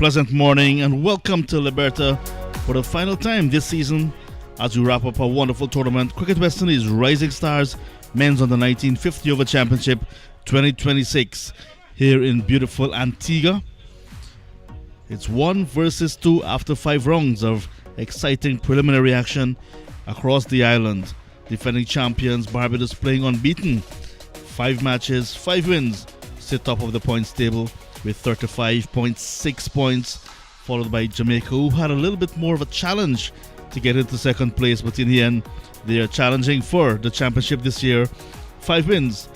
pleasant morning and welcome to Liberta for the final time this season as we wrap up a wonderful tournament. Cricket West Indies Rising Stars Men's Under 19 50 Over Championship 2026 here in beautiful Antigua. It's 1 versus 2 after 5 rounds of exciting preliminary action across the island. Defending champions Barbados playing unbeaten. 5 matches, 5 wins, sit top of the points table with 35.6 points, followed by Jamaica, who had a little bit more of a challenge to get into second place, but in the end they are challenging for the championship this year. 5 wins,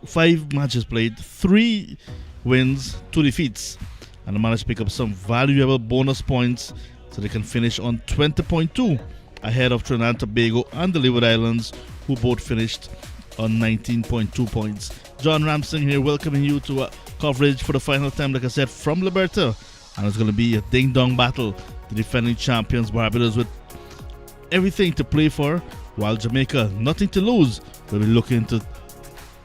5 matches played, 3 wins, 2 defeats, and they managed to pick up some valuable bonus points so they can finish on 20.2 ahead of Trinidad and Tobago and the Leeward Islands, who both finished on 19.2 points. John Ramsing here welcoming you to coverage for the final time, like I said, from Liberta, and it's going to be a ding-dong battle. The defending champions Barbados with everything to play for, while Jamaica, nothing to lose, will be looking to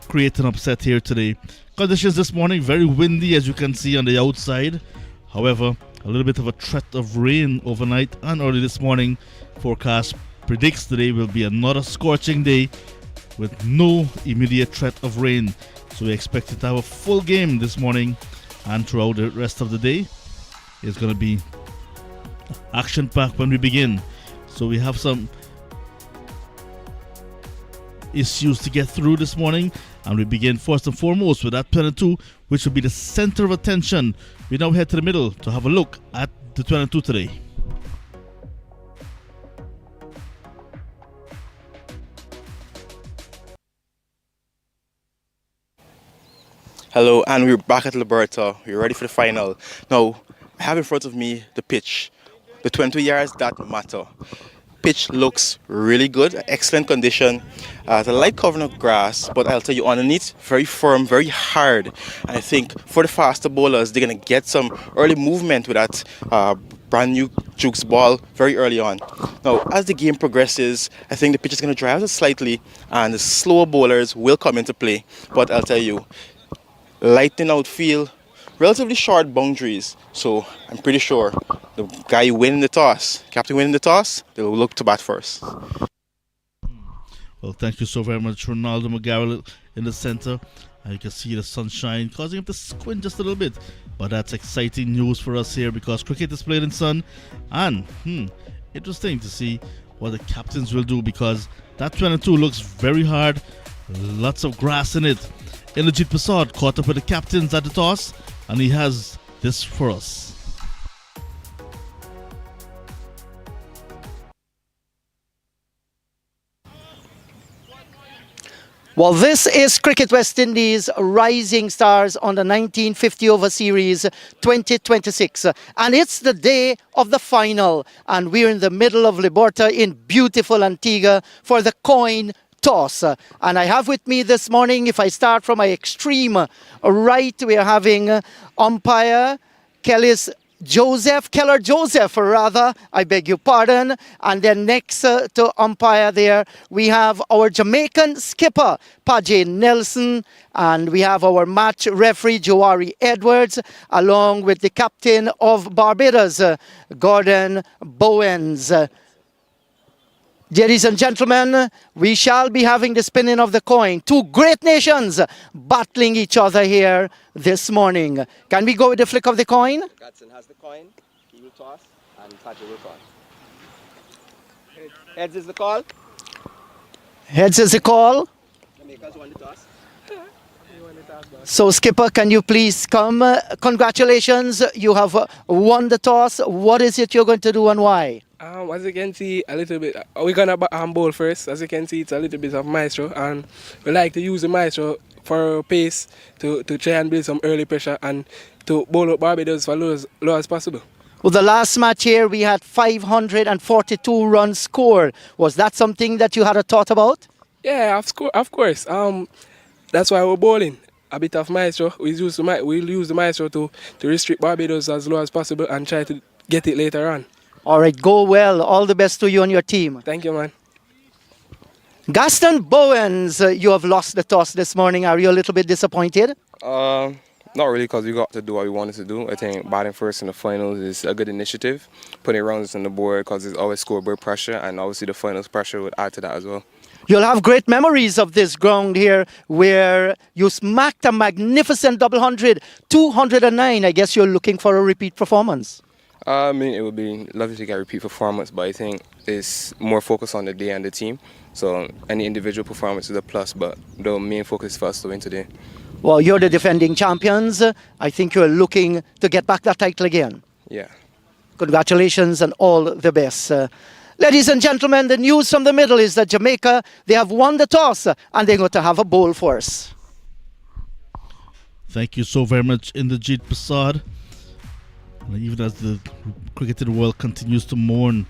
create an upset here today. Conditions this morning very windy, as you can see on the outside. However, a little bit of a threat of rain overnight and early this morning. Forecast predicts today will be another scorching day with no immediate threat of rain. So we expect it to have a full game this morning and throughout the rest of the day. It's going to be action-packed when we begin. So we have some issues to get through this morning, and we begin first and foremost with that 22, which will be the center of attention. We now head to the middle to have a look at the 22 today. Hello, and we're back at Liberta. We're ready for the final. Now, I have in front of me the pitch. The 20 yards that matter. Pitch looks really good, excellent condition. The light covering of grass, but I'll tell you, underneath, very firm, very hard. And I think for the faster bowlers, they're going to get some early movement with that brand new Jukes ball very early on. Now, as the game progresses, I think the pitch is going to dry out slightly, and the slower bowlers will come into play. But I'll tell you, lightning outfield, relatively short boundaries, so I'm pretty sure the guy winning the toss, captain winning the toss, they'll look to bat first. Well, thank you so very much, Ronaldo McGarrett in the center. You can see the sunshine causing him to squint just a little bit, but that's exciting news for us here because cricket is played in sun, and interesting to see what the captains will do because that 22 looks very hard, lots of grass in it. Inderjeet Prasad caught up with the captains at the toss, and he has this for us. Well, this is Cricket West Indies Rising Stars on the 1950 Over Series 2026. And it's the day of the final. And we're in the middle of Liberta in beautiful Antigua for the coin toss. And I have with me this morning, if I start from my extreme right, we are having umpire Keller Joseph, I beg your pardon. And then next to umpire there, we have our Jamaican skipper, Pajay Nelson, and we have our match referee, Jawari Edwards, along with the captain of Barbados, Gordon Bowens. Ladies and gentlemen, we shall be having the spinning of the coin. 2 great nations battling each other here this morning. Can we go with the flick of the coin? Gatson has the coin, he will toss, and Patrick will toss. Heads is the call. Heads is the call. Jamaica's won the toss. So, skipper, can you please come? Congratulations, you have won the toss. What is it you're going to do and why? As you can see, a little bit, we're going to bowl first. As you can see, it's a little bit of maestro, and we like to use the maestro for pace to try and build some early pressure and to bowl up Barbados for low as possible. Well, the last match here, we had 542 runs scored. Was that something that you had a thought about? Yeah, of course. That's why we're bowling. A bit of maestro. We'll use the maestro to restrict Barbados as low as possible and try to get it later on. All right, go well. All the best to you and your team. Thank you, man. Gaston Bowens, you have lost the toss this morning. Are you a little bit disappointed? Not really, because we got to do what we wanted to do. I think batting first in the finals is a good initiative. Putting runs on the board, because there's always scoreboard pressure, and obviously the finals pressure would add to that as well. You'll have great memories of this ground here where you smacked a magnificent double hundred, 209. I guess you're looking for a repeat performance. I mean, it would be lovely to get a repeat performance, but I think it's more focused on the day and the team. So any individual performance is a plus, but the main focus is for us to win today. Well, you're the defending champions. I think you're looking to get back that title again. Yeah. Congratulations and all the best. Ladies and gentlemen, the news from the middle is that Jamaica, they have won the toss and they're going to have a bowl for us. Thank you so very much, Inderjeet Prasad. And even as the cricketing world continues to mourn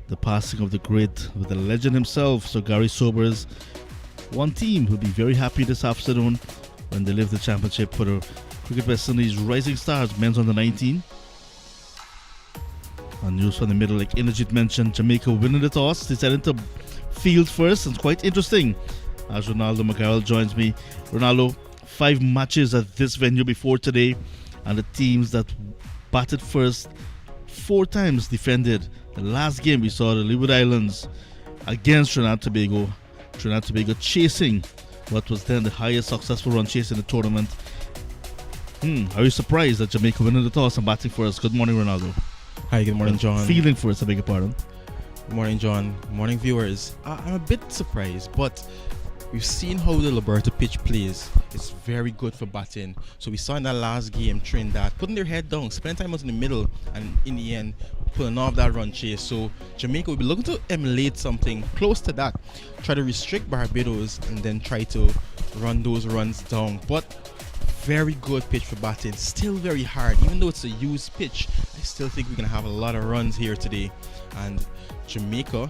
the passing of the great, with the legend himself, Sir Gary Sobers, one team will be very happy this afternoon when they lift the championship for the Cricket West Indies Rising Stars men's under 19. And news from the middle, like Inderjeet mentioned, Jamaica winning the toss, decided to field first. It's quite interesting as Ronaldo McGarrell joins me. Ronaldo, 5 matches at this venue before today, and the teams that batted first 4 times defended. The last game we saw the Leeward Islands against Trinidad and Tobago chasing what was then the highest successful run chase in the tournament. Are you surprised that Jamaica winning the toss and batting first? Good morning, Ronaldo. Hi, good morning, John. Feeling first, I beg your pardon. Good morning, John. Good morning, viewers. I'm a bit surprised, but we've seen how the Liberta pitch plays. It's very good for batting. So we saw in that last game, Trinidad putting their head down, spending time out in the middle, and in the end, pulling off that run chase. So Jamaica will be looking to emulate something close to that. Try to restrict Barbados and then try to run those runs down. But very good pitch for batting. Still very hard. Even though it's a used pitch, I still think we're going to have a lot of runs here today. And Jamaica,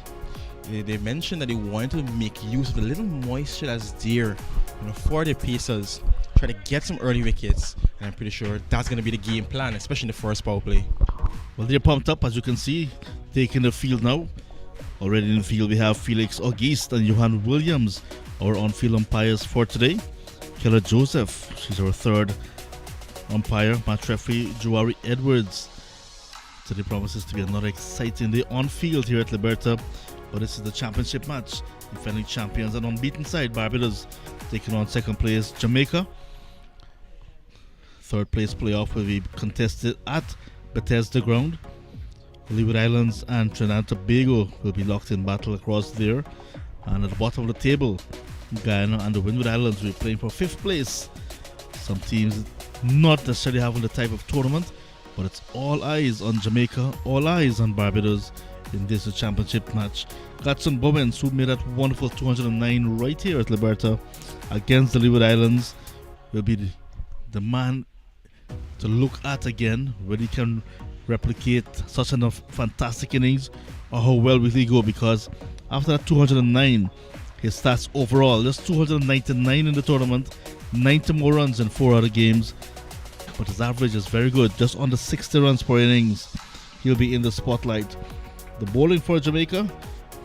they mentioned that they wanted to make use of the little moisture that's there, for the Pacers. Try to get some early wickets, and I'm pretty sure that's going to be the game plan, especially in the first power play. Well, they're pumped up, as you can see, taking the field now. Already in the field, we have Felix Auguste and Johan Williams, our on-field umpires for today. Keller Joseph, she's our third umpire. Match referee Juari Edwards. Today promises to be another exciting day on field here at Liberta. But this is the championship match. Defending champions and unbeaten side Barbados taking on second place Jamaica. Third place playoff will be contested at Bethesda Ground. Leeward Islands and Trinidad and Tobago will be locked in battle across there. And at the bottom of the table, Guyana and the Windward Islands will be playing for 5th place. Some teams not necessarily having the type of tournament, but it's all eyes on Jamaica, all eyes on Barbados in this championship match. Gadson Bowens, who made that wonderful 209 right here at Liberta against the Leeward Islands, will be the man to look at again, whether he can replicate such a fantastic innings or how well will he go, because after that 209, his stats overall, just 299 in the tournament, 90 more runs in 4 other games, but his average is very good, just under 60 runs per innings. He'll be in the spotlight. The bowling for Jamaica,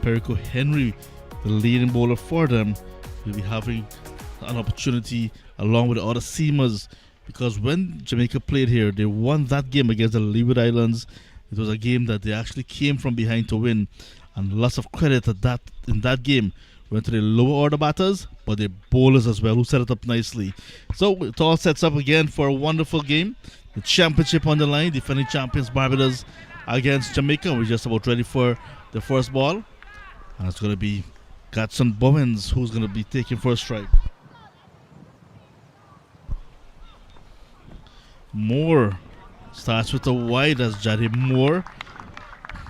Perico Henry, the leading bowler for them, will be having an opportunity along with the other seamers, because when Jamaica played here, they won that game against the Leeward Islands. It was a game that they actually came from behind to win, and lots of credit at that in that game went to the lower order batters, but the bowlers as well, who set it up nicely. So it all sets up again for a wonderful game. The championship on the line, defending champions Barbados against Jamaica. We're just about ready for the first ball, and it's going to be Gadson Bowens who's going to be taking first strike. Moore starts with a wide as Jade Moore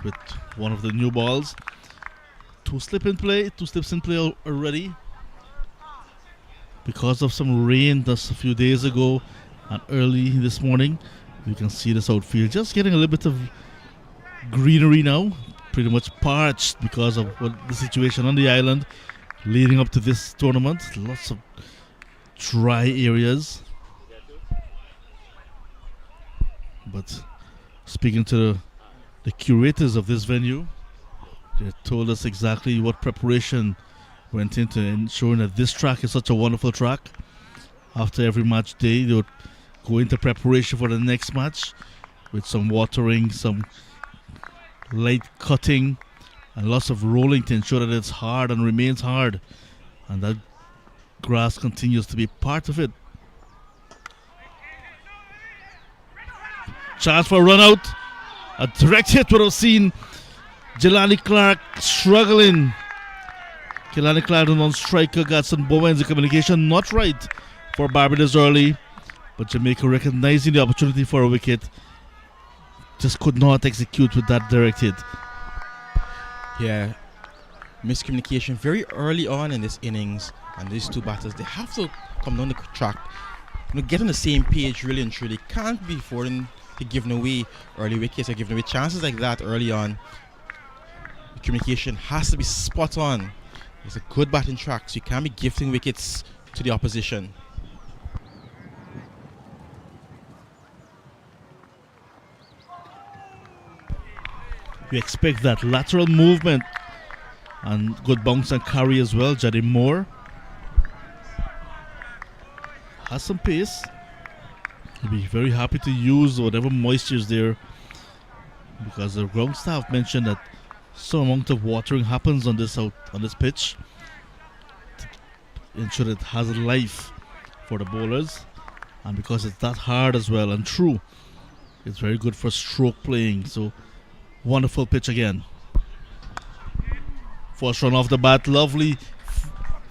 with one of the new balls. Two slips in play already because of some rain just a few days ago and early this morning. You can see this outfield just getting a little bit of greenery now, pretty much parched because of the situation on the island leading up to this tournament. Lots of dry areas. But speaking to the curators of this venue, they told us exactly what preparation went into ensuring that this track is such a wonderful track. After every match day, they would go into preparation for the next match with some watering, some light cutting, and lots of rolling to ensure that it's hard and remains hard, and that grass continues to be part of it. Chance for a run out. A direct hit would have seen Jelani Clark struggling. Jelani Clark, the non-striker, got some Bowens. The communication not right for Barbados early, but Jamaica recognizing the opportunity for a wicket just could not execute with that direct hit. Yeah, miscommunication very early on in this innings, and these two batters, they have to come down the track, get on the same page really and truly. Can't be affording to giving away early wickets or giving away chances like that early on. The communication has to be spot on. It's a good batting track, so you can't be gifting wickets to the opposition. You expect that lateral movement and good bounce and carry as well. Jody Moore has some pace. He'll be very happy to use whatever moisture is there, because the ground staff mentioned that some amount of watering happens on this pitch to ensure it has a life for the bowlers, and because it's that hard as well and true, it's very good for stroke playing. So wonderful pitch again. First run off the bat, lovely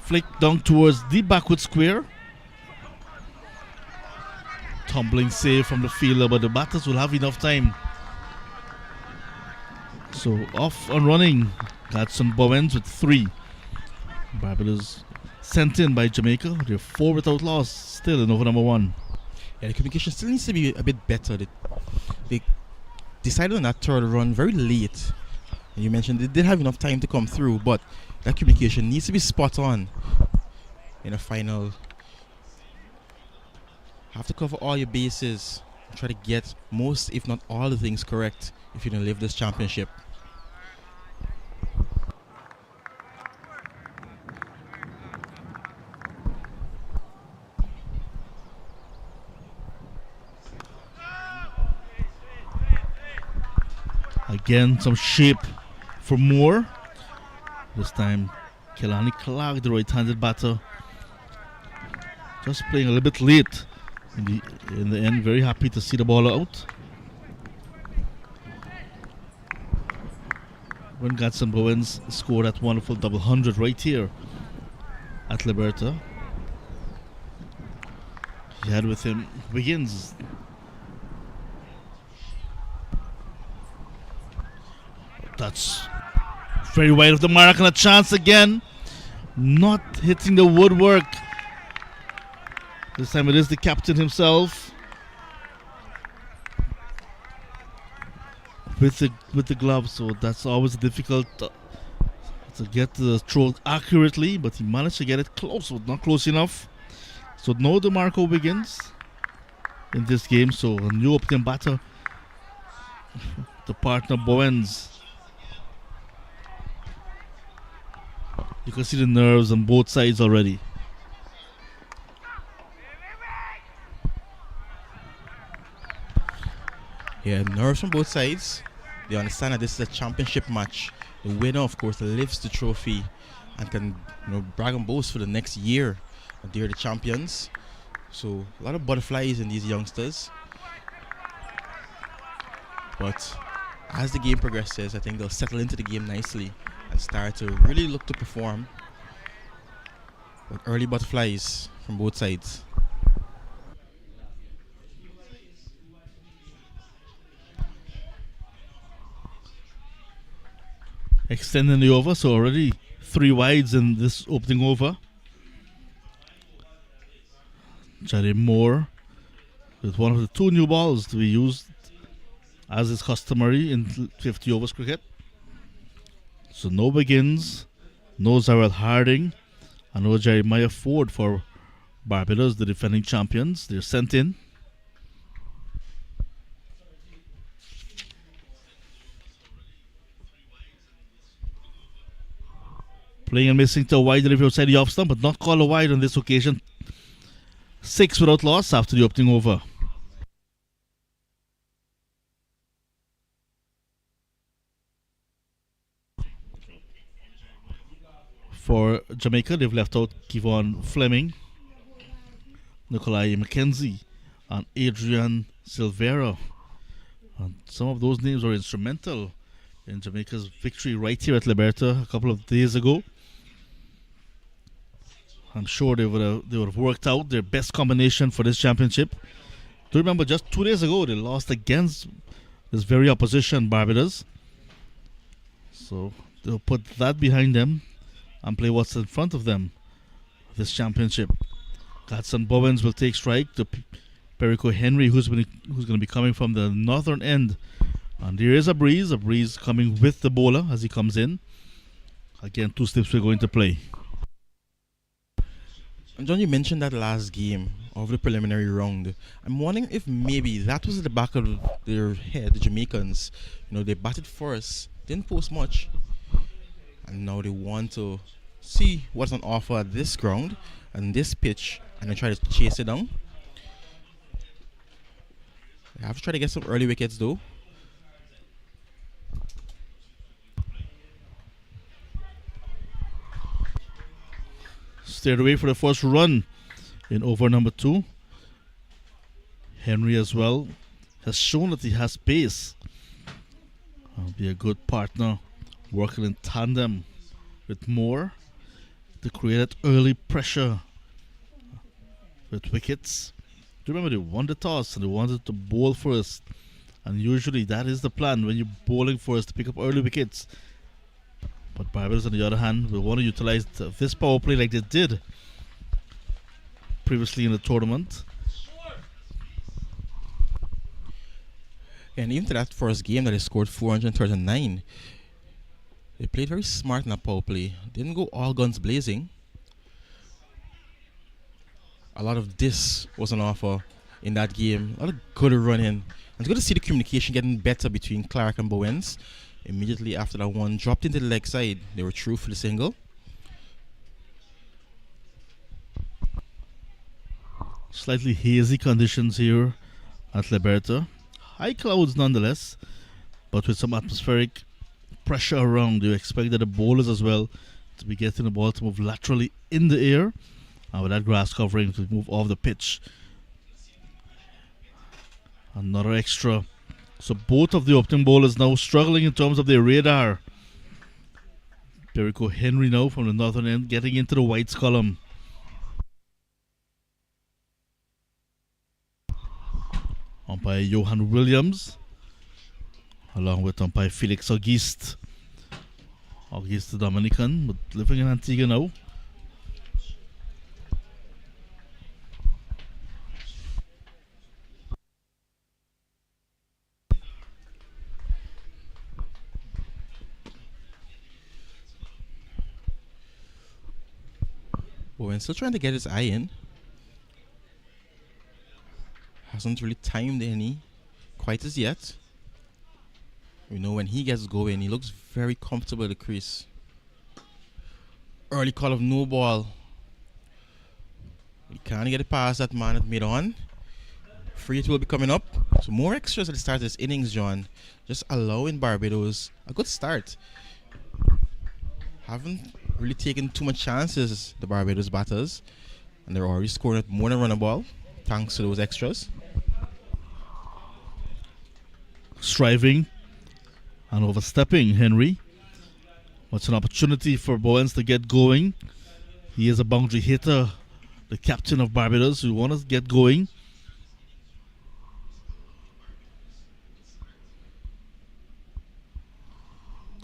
flick down towards the backward square. Tumbling save from the fielder, but the batters will have enough time. So off and running, Gadson Bowens with 3. Barbados sent in by Jamaica. They're 4 without loss, still in over number 1. Yeah, the communication still needs to be a bit better. They decided on that third run very late. And you mentioned they did have enough time to come through, but that communication needs to be spot on in a final. Have to cover all your bases and try to get most, if not all, the things correct if you're going to live this championship. Again, some shape for Moore. This time, Jelani Clark, the right-handed batter, just playing a little bit late. In the end, very happy to see the ball out. When Gadson Bowens scored that wonderful double 100 right here at Liberta. He had with him Wiggins. That's very wide of the mark, and a chance again. Not hitting the woodwork. This time it is the captain himself with the glove, so that's always difficult to get the throw accurately, but he managed to get it close, but not close enough. So no DeMarco Wiggins in this game, so a new opening batter, the partner Bowens. You can see the nerves on both sides already. Yeah, nerves from both sides. They understand that this is a championship match. The winner, of course, lifts the trophy and can brag and boast for the next year that they're the champions. So a lot of butterflies in these youngsters. But as the game progresses, I think they'll settle into the game nicely and start to really look to perform. But early butterflies from both sides. Extending the over, so already 3 wides in this opening over. Jody Moore with one of the 2 new balls to be used as is customary in 50 overs cricket. So no Begins, no Zarel Harding, and no Jeremiah Ford for Barbados, the defending champions. They're sent in. Playing and missing to a wide delivery outside the off stump, but not called a wide on this occasion. 6 without loss after the opening over. For Jamaica, they've left out Kevon Fleming, Nikolai McKenzie, and Adrian Silvera. And some of those names were instrumental in Jamaica's victory right here at Liberta a couple of days ago. I'm sure they would have worked out their best combination for this championship. Do remember, just 2 days ago they lost against this very opposition, Barbados. So they'll put that behind them and play what's in front of them. This championship. Gadson Bowens will take strike to Perico Henry, who's going to be coming from the northern end. And there is a breeze coming with the bowler as he comes in. Again, 2 slips we're going to play. And John, you mentioned that last game of the preliminary round. I'm wondering if maybe that was at the back of their head, the Jamaicans. They batted first, didn't post much, and now they want to see what's on offer at this ground and this pitch, and then try to chase it down. They have to try to get some early wickets though. Steered away for the first run in over number 2. Henry as well has shown that he has pace. Be a good partner working in tandem with Moore to create that early pressure with wickets. Do you remember they won the toss and they wanted to bowl first, and usually that is the plan when you're bowling first, to pick up early wickets. But Barbados, on the other hand, will want to utilize this power play like they did previously in the tournament. And even to that first game that they scored 439, they played very smart in that power play. Didn't go all guns blazing. A lot of this was on offer in that game. A lot of good running. And it's good to see the communication getting better between Clark and Bowens. Immediately after that one dropped into the leg side, they were through for the single. Slightly hazy conditions here at Liberta. High clouds nonetheless, but with some atmospheric pressure around. You expect that the bowlers as well to be getting the ball to move laterally in the air, and with that grass covering to move off the pitch. Another extra. So both of the opening bowlers now struggling in terms of their radar. Perico Henry now from the northern end getting into the whites column. Umpire Johan Williams along with umpire Felix Auguste. Auguste the Dominican, but living in Antigua now. Bowen still trying to get his eye in. Hasn't really timed any quite as yet. When he gets going, he looks very comfortable at the crease. Early call of no ball. He can't get it past that man at mid-on. Free hit will be coming up. So more extras at the start of this innings, John. Just allowing Barbados a good start. Haven't really taken too much chances, the Barbados batters. And they're already scoring more than run a ball, thanks to those extras. Striving and overstepping Henry. What's an opportunity for Bowens to get going. He is a boundary hitter, the captain of Barbados, who wants to get going.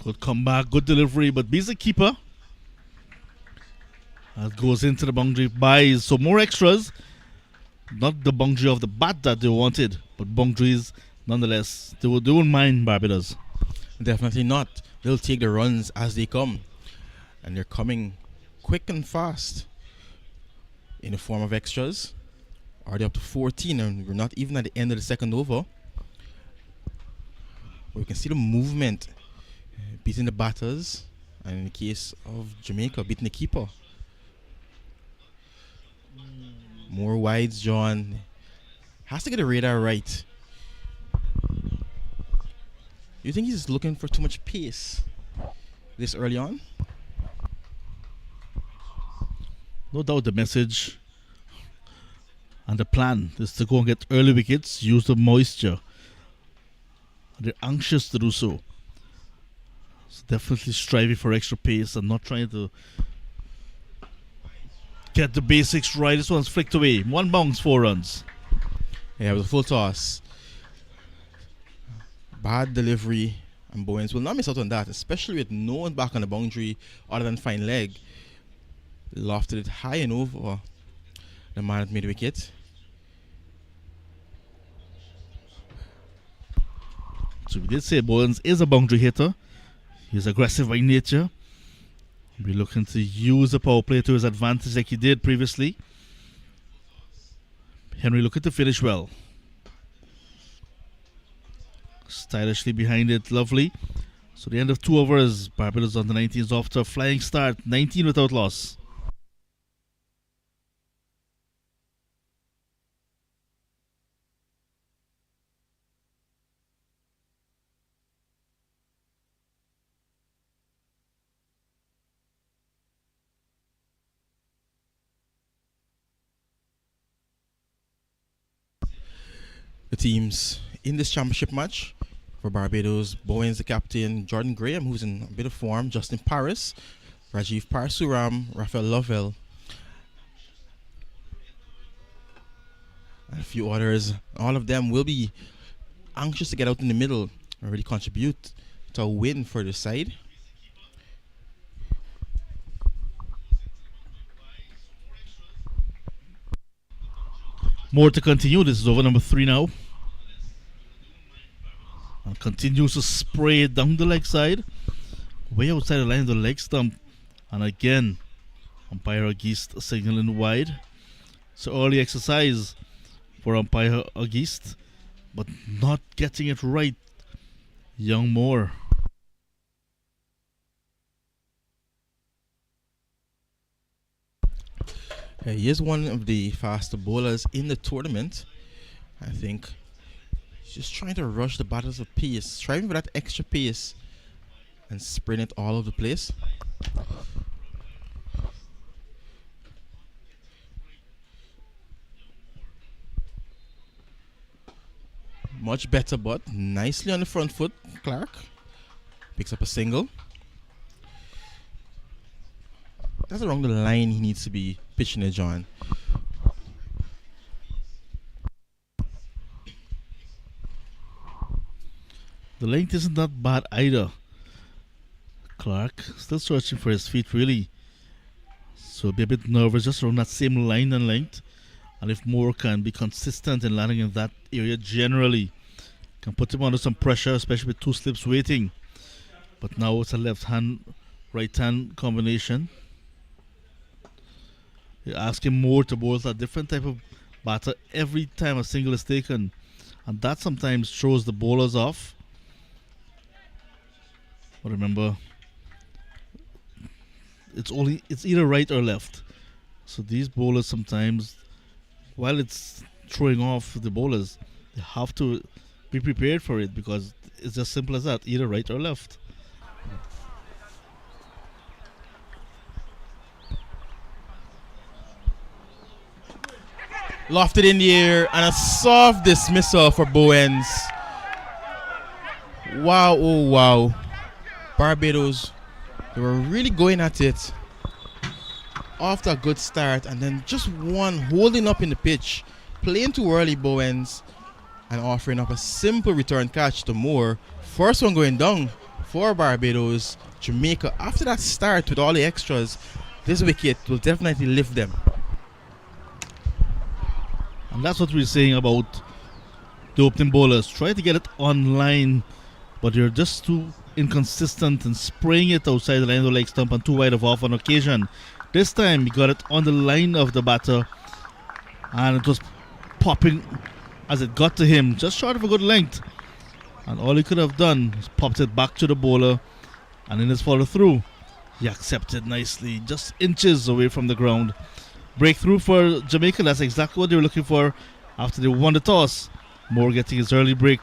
Good comeback, good delivery, but beats the keeper. That goes into the boundary by, so more extras. Not the boundary of the bat that they wanted, but boundaries nonetheless. They won't mind Barbados. Definitely not. They'll take the runs as they come. And they're coming quick and fast in the form of extras. Already up to 14, and we're not even at the end of the second over. But we can see the movement beating the batters, and in the case of Jamaica, beating the keeper. More wides, John. Has to get the radar right. You think he's looking for too much pace this early on? No doubt the message and the plan is to go and get early wickets, use the moisture. They're anxious to do so. So definitely striving for extra pace and not trying to get the basics right. This one's flicked away. One bounce, 4 runs. Yeah, it was a full toss. Bad delivery, and Bowens will not miss out on that, especially with no one back on the boundary other than fine leg. Lofted it high and over the man at mid-wicket. So we did say Bowens is a boundary hitter. He's aggressive by nature. We're looking to use the power play to his advantage like he did previously. Henry looking to finish well. Stylishly behind it, lovely. So the end of 2 overs, Barbados on the 19 is off to a flying start, 19 without loss. The teams in this championship match for Barbados: Bowens, the captain; Jordan Graham, who's in a bit of form; Justin Paris; Rajiv Parsuram; Raphael Lovell, and a few others. All of them will be anxious to get out in the middle and really contribute to a win for the side. More to continue. This is over number 3 now. And continues to spray it down the leg side. Way outside the line of the leg stump. And again, umpire Auguste signaling wide. So early exercise for umpire Auguste, but not getting it right. Young Moore. He is one of the faster bowlers in the tournament. I think he's just trying to rush the batters of pace, striving for that extra pace and sprint it all over the place. Much better, but nicely on the front foot. Clark picks up a single. That's around the line he needs to be pitching it, John. The length isn't that bad either. Clark still searching for his feet, really. So be a bit nervous just around that same line and length. And if Moore can be consistent in landing in that area generally, can put him under some pressure, especially with 2 slips waiting. But now it's a left-hand, right-hand combination. You're asking Moore to bowl a different type of batter every time a single is taken. And that sometimes throws the bowlers off. But remember, it's either right or left. So these bowlers sometimes, while it's throwing off the bowlers, they have to be prepared for it because it's as simple as that, either right or left. Lofted in the air and a soft dismissal for Bowens. Wow, oh wow. Barbados, they were really going at it after a good start, and then just one holding up in the pitch, playing too early, Bowens, and offering up a simple return catch to Moore. First one going down for Barbados. Jamaica, after that start with all the extras, this wicket will definitely lift them. And that's what we're saying about the opening bowlers. Try to get it on line, but you're just too inconsistent and spraying it outside the line of the leg stump and too wide of off on occasion. This time he got it on the line of the batter and it was popping as it got to him, just short of a good length. And all he could have done was popped it back to the bowler, and in his follow through, he accepted nicely, just inches away from the ground. Breakthrough for Jamaica. That's exactly what they were looking for after they won the toss. Moore getting his early break.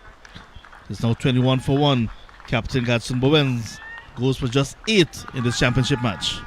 It's now 21 for 1. Captain Gadsden Bowens goes for just 8 in this championship match.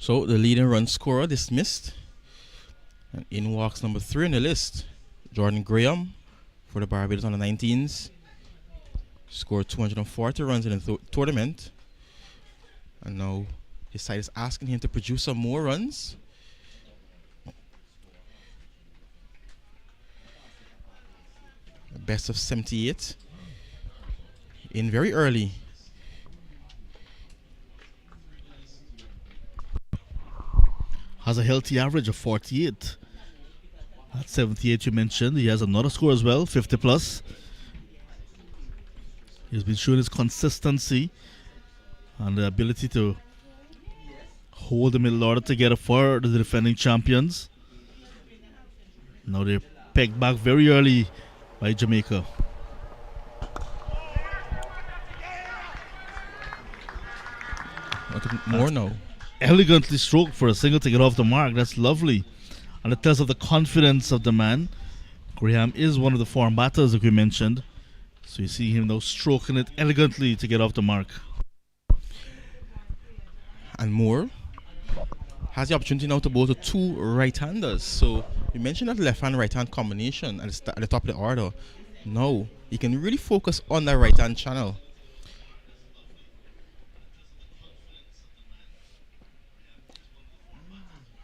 So the leading run scorer dismissed. And in walks number 3 on the list, Jordan Graham for the Barbados under 19s. Scored 240 runs in the tournament. And now his side is asking him to produce some more runs. A best of 78. In very early. Has a healthy average of 48. At 78 you mentioned. He has another score as well, 50 plus. He's been showing his consistency and the ability to hold the middle order together for the defending champions. Now they're pegged back very early by Jamaica. More now. Elegantly stroked for a single to get off the mark. That's lovely. And it tells of the confidence of the man. Graham is one of the foreign batters that we mentioned. So you see him now stroking it elegantly to get off the mark. And Moore has the opportunity now to bowl to 2 right-handers. So we mentioned that left-hand right-hand combination at the top of the order. Now he can really focus on that right-hand channel.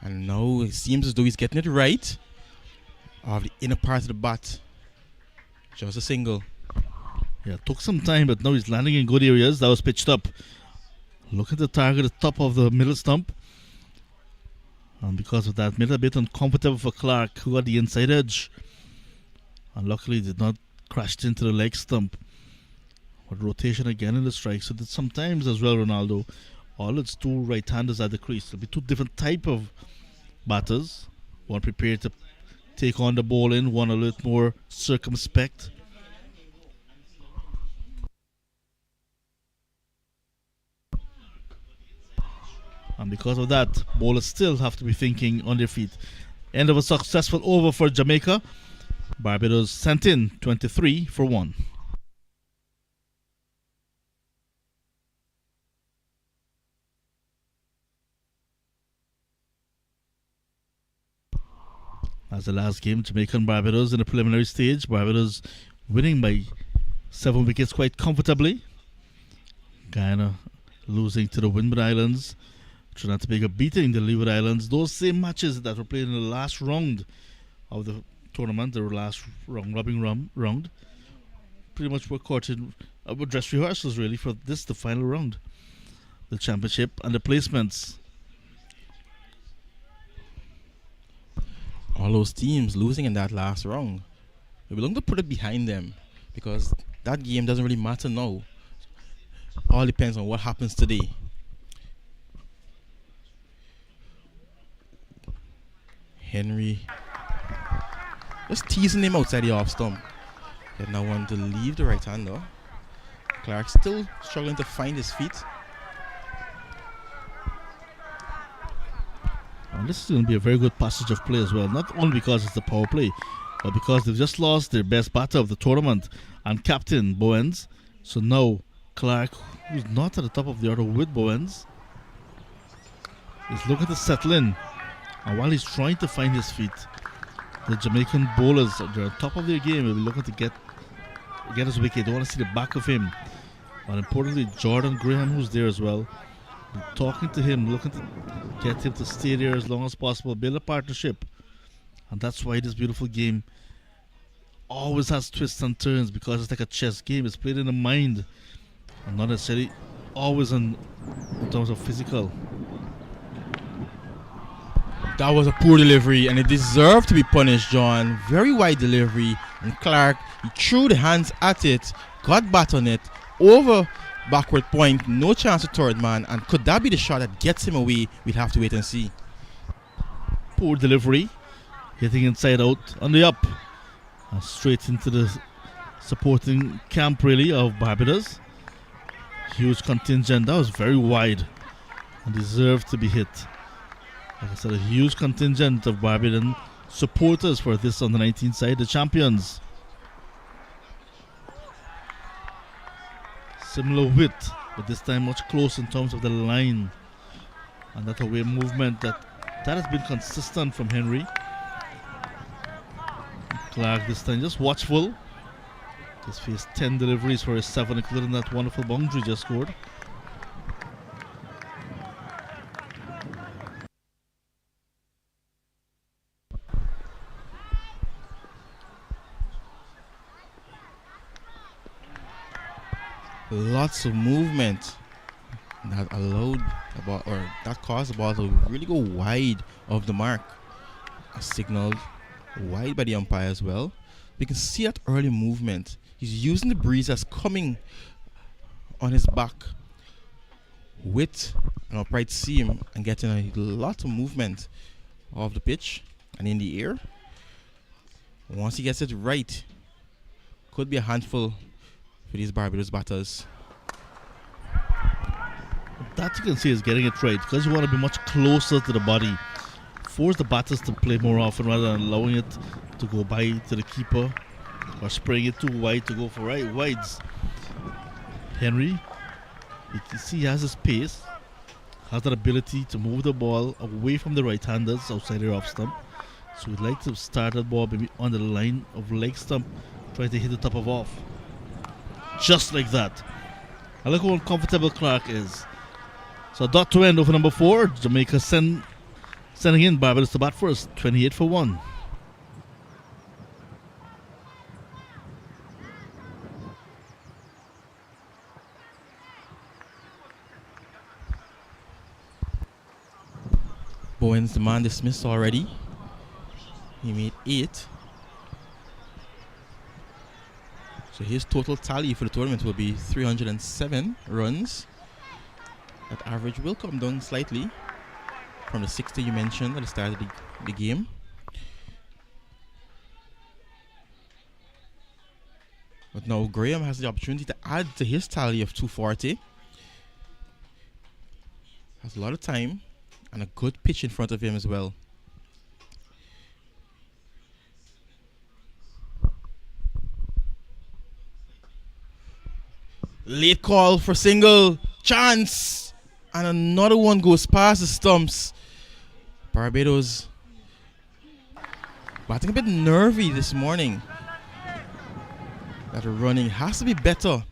And now it seems as though he's getting it right. Of the inner part of the bat. Just a single. Yeah, it took some time, but now he's landing in good areas. That was pitched up. Look at the target at the top of the middle stump. And because of that, made it a bit uncomfortable for Clark, who got the inside edge. And luckily did not crash into the leg stump. But rotation again in the strike. So that sometimes as well, Ronaldo, all its 2 right-handers at the crease. It'll be 2 different type of batters. One prepared to take on the ball in, one a little more circumspect. And because of that, bowlers still have to be thinking on their feet. End of a successful over for Jamaica. Barbados sent in 23 for 1. As the last game, Jamaica and Barbados in the preliminary stage. Barbados winning by 7 wickets quite comfortably. Guyana losing to the Windward Islands. Trinidad and Tobago beating the Leeward Islands. Those same matches that were played in the last round of the tournament, the last robin round, pretty much were caught in dress rehearsals really for this, the final round. The championship and the placements. All those teams losing in that last round, we belong to put it behind them because that game doesn't really matter now. All depends on what happens today. Henry just teasing him outside the off stump. They now want to leave the right hander. Clark still struggling to find his feet. And this is going to be a very good passage of play as well. Not only because it's the power play, but because they've just lost their best batter of the tournament and captain Bowens. So now Clark, who's not at the top of the order with Bowens, is looking to settle in. And while he's trying to find his feet, the Jamaican bowlers, they're on top of their game. They'll be looking to get his wicket. They want to see the back of him. But importantly, Jordan Graham, who's there as well, talking to him, looking to get him to stay there as long as possible, build a partnership. And that's why this beautiful game always has twists and turns, because it's like a chess game. It's played in the mind and not necessarily always in terms of physical. That was a poor delivery and it deserved to be punished, John. Very wide delivery, and Clark, he threw the hands at it, got bat on it, over backward point, no chance to third man. And could that be the shot that gets him away? We'll have to wait and see. Poor delivery, hitting inside out on the up and straight into the supporting camp really of Barbados. Huge contingent. That was very wide and deserved to be hit. Like I said, a huge contingent of Barbadian supporters for this under 19 side, the champions. Similar width, but this time much closer in terms of the line. And that away movement that has been consistent from Henry. Clark this time just watchful. Just faced 10 deliveries for his 7, including that wonderful boundary just scored. Lots of movement that allowed the ball, or that caused the ball to really go wide of the mark. A signal wide by the umpire as well. We can see that early movement. He's using the breeze that's coming on his back with an upright seam and getting a lot of movement off the pitch and in the air. Once he gets it right, could be a handful for these Barbados batters. That you can see is getting it right because you want to be much closer to the body. Force the batters to play more often rather than allowing it to go by to the keeper or spraying it too wide to go for wides. Henry, you can see he has his pace, has that ability to move the ball away from the right-handers outside their off stump. So we'd like to start that ball maybe on the line of leg stump, trying to hit the top of off. Just like that. I look how uncomfortable Clark is. So dot to end over number 4. Jamaica sending in Barbados to bat first, 28 for 1. Bowen's the man dismissed already. He made 8. So his total tally for the tournament will be 307 runs. That average will come down slightly from the 60 you mentioned at the start of the game. But now Graham has the opportunity to add to his tally of 240. Has a lot of time and a good pitch in front of him as well. Late call for single. Chance. And another one goes past the stumps. Barbados batting a bit nervy this morning. That running has to be better.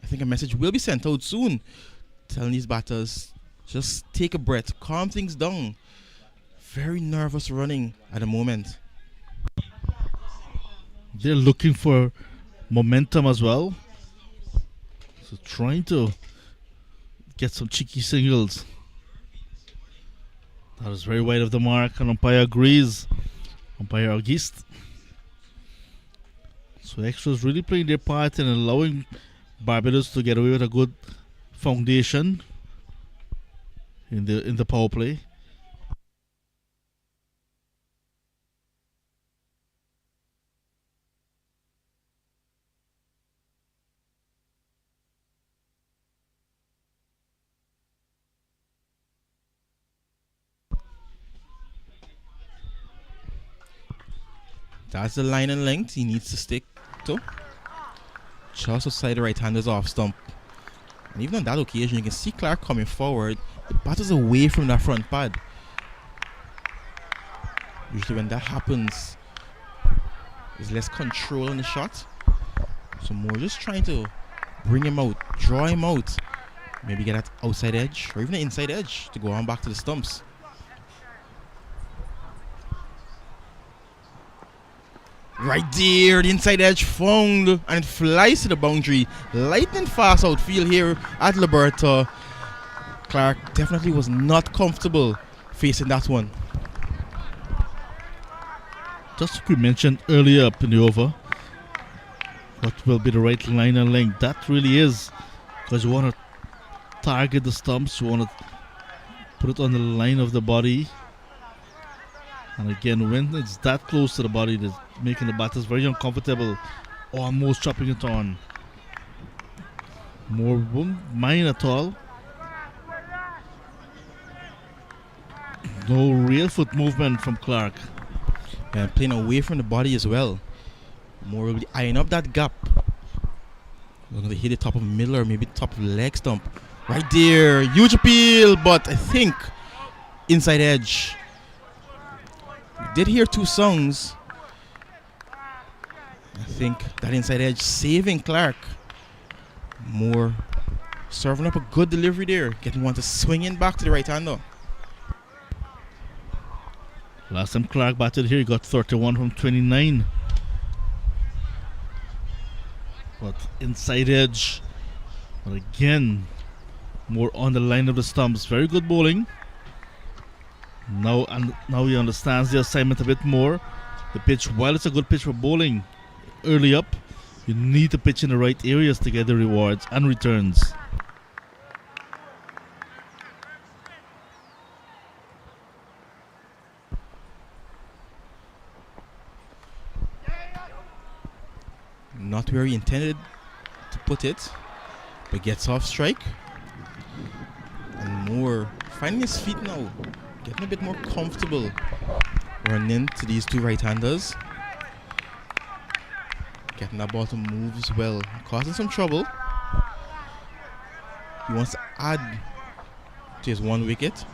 I think a message will be sent out soon telling these batters, just take a breath, calm things down. Very nervous running at the moment. They're looking for momentum as well. So trying to get some cheeky singles. That was very wide of the mark, and umpire agrees. Umpire Auguste. So extras really playing their part in allowing Barbados to get away with a good foundation in the power play. That's the line and length he needs to stick to. Just outside the right-hander's off stump. And even on that occasion, you can see Clark coming forward. The batter's away from that front pad. Usually when that happens, there's less control in the shot. So more just trying to bring him out, draw him out. Maybe get that outside edge or even the inside edge to go on back to the stumps. Right there, the inside edge found, and it flies to the boundary. Lightning fast outfield here at Liberta. Clark definitely was not comfortable facing that one. Just like we mentioned earlier up in the over, what will be the right line and length? That really is, because you want to target the stumps, you want to put it on the line of the body. And again, when it's that close to the body, it's making the batters very uncomfortable, almost chopping it on. More won't mind at all. No real foot movement from Clark. And playing away from the body as well. More will be eyeing up that gap. We're going to hit the top of the middle or maybe top of the leg stump. Right there, huge appeal, but I think inside edge. We did hear two songs. I think that inside edge saving Clark. Moore serving up a good delivery there. Getting one to swing in back to the right hander. Last time Clark batted here, he got 31 from 29. But inside edge. But again, more on the line of the stumps. Very good bowling. Now he understands the assignment a bit more. The pitch, while it's a good pitch for bowling early up, you need to pitch in the right areas to get the rewards and returns. Not where he intended to put it, but gets off strike. And Moore finding his feet now, getting a bit more comfortable running into these two right-handers. Getting that ball to move as well, causing some trouble. He wants to add to his one wicket.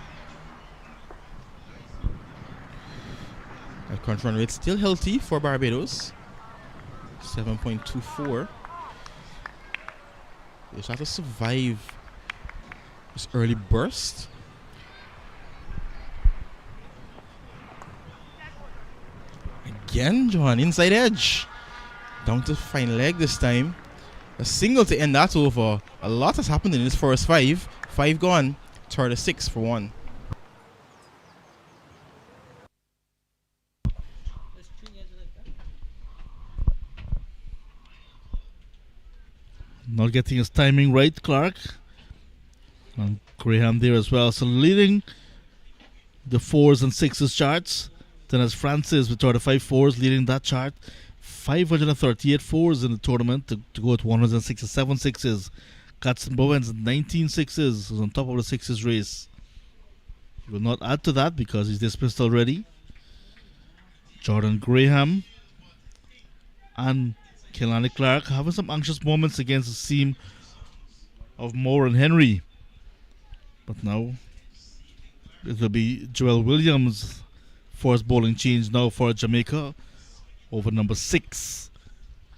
That current run rate still healthy for Barbados. 7.24. They just have to survive this early burst. Again, John, inside edge. Down to fine leg this time. A single to end that over. A lot has happened in this first five. 5 gone. 36 for 1. Not getting his timing right, Clark. And Graham there as well. So leading the 4s and 6s charts. Then as Francis with 35 4s leading that chart. 538 4s in the tournament to go with 167 6s. Catson Bowens 19 6s is on top of the 6s race. He will not add to that because he's dismissed already. Jordan Graham and Kehlani Clark having some anxious moments against the seam of Moore and Henry. But now it will be Joel Williams' first bowling change now for Jamaica over number 6.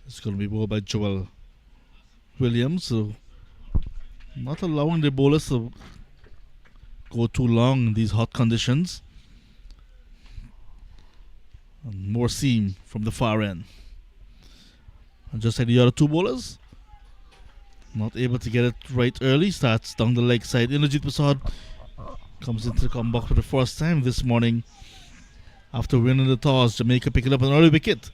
It's going to be bowled by Joel Williams. So not allowing the bowlers to go too long in these hot conditions. And more seam from the far end. And just like the other two bowlers, not able to get it right early. Starts down the leg side. Indrajit Prasad comes into the comeback for the first time this morning. After winning the toss, Jamaica picking up an early wicket.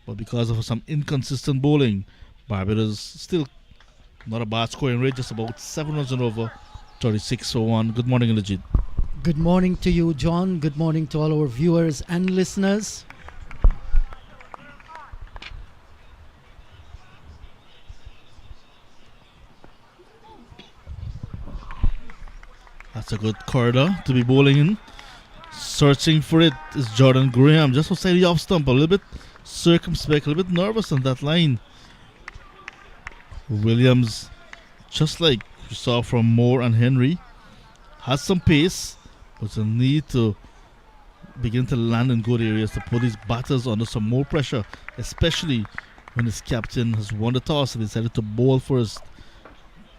But because of some inconsistent bowling, Barbados still not a bad scoring rate, just about 7 runs and over, 36 for 1. Good morning, Indrajit. Good morning to you, John. Good morning to all our viewers and listeners. That's a good corridor to be bowling in. Searching for it is Jordan Graham, just outside the off stump, a little bit circumspect, a little bit nervous on that line. Williams, just like we saw from Moore and Henry, has some pace, but a need to begin to land in good areas to put his batters under some more pressure, especially when his captain has won the toss and decided to bowl first.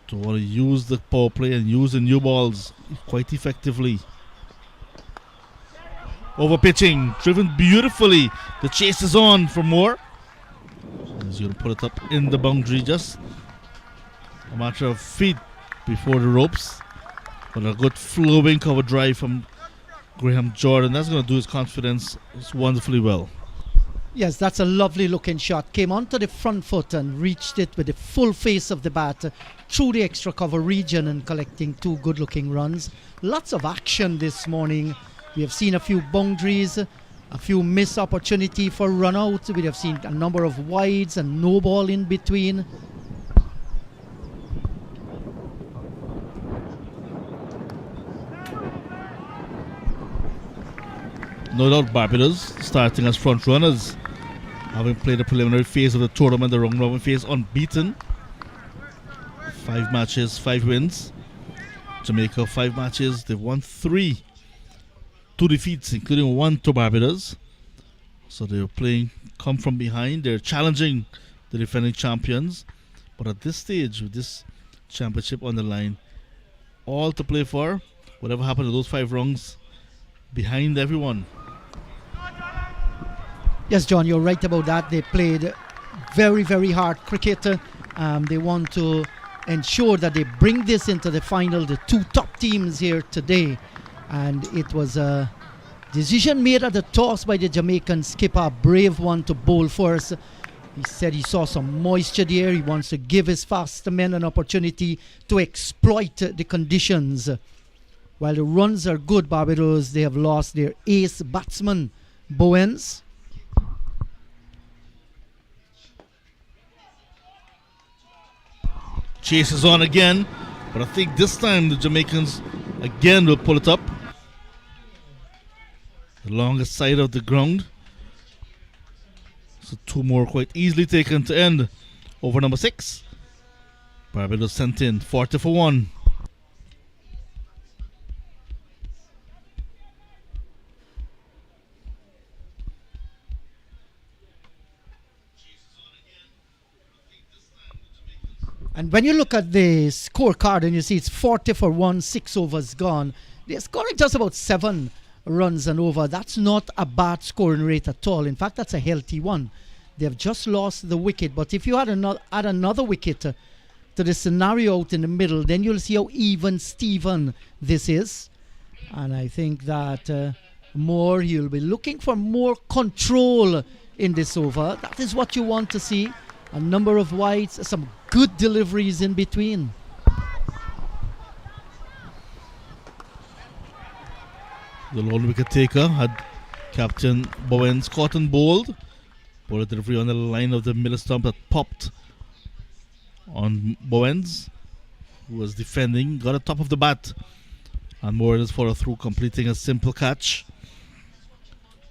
To want to use the power play and use the new balls quite effectively. Over pitching, driven beautifully. The chase is on for Moore. He's going to put it up in the boundary, just a matter of feet before the ropes. But a good flowing cover drive from Graham Jordan. That's going to do his confidence wonderfully well. Yes, that's a lovely looking shot. Came onto the front foot and reached it with the full face of the bat through the extra cover region and collecting 2 good looking runs. Lots of action this morning. We have seen a few boundaries, a few missed opportunity for run out. We have seen a number of wides and no ball in between. No doubt Barbados starting as front runners, having played the preliminary phase of the tournament, the round robin phase, unbeaten. 5 matches, 5 wins. Jamaica 5 matches, they've won 3. 2 defeats, including 1 to Barbados. So they're playing come from behind. They're challenging the defending champions. But at this stage, with this championship on the line, all to play for. Whatever happened to those 5 rounds, behind everyone. Yes, John, you're right about that. They played very, very hard cricket. They want to ensure that they bring this into the final, the 2 top teams here today. And it was a decision made at the toss by the Jamaican skipper, a brave one to bowl first. He said he saw some moisture there. He wants to give his faster men an opportunity to exploit the conditions. While the runs are good, Barbados, they have lost their ace batsman, Bowens. Chase is on again, but I think this time the Jamaicans again will pull it up. The longest side of the ground. So 2 more quite easily taken to end over number 6. Barbados sent in 40 for 1. And when you look at the scorecard and you see it's 40 for 1, 6 overs gone, they're scoring just about 7 runs and over. That's not a bad scoring rate at all. In fact, that's a healthy one. They've just lost the wicket. But if you add another wicket to the scenario out in the middle, then you'll see how even Steven this is. And I think that you'll be looking for more control in this over. That is what you want to see. A number of wides, some good deliveries in between. The lone wicket taker had Captain Bowens caught and bowled. Bowler delivery on the line of the middle stump that popped on Bowens, who was defending, got a top of the bat. And Morris followed through, completing a simple catch.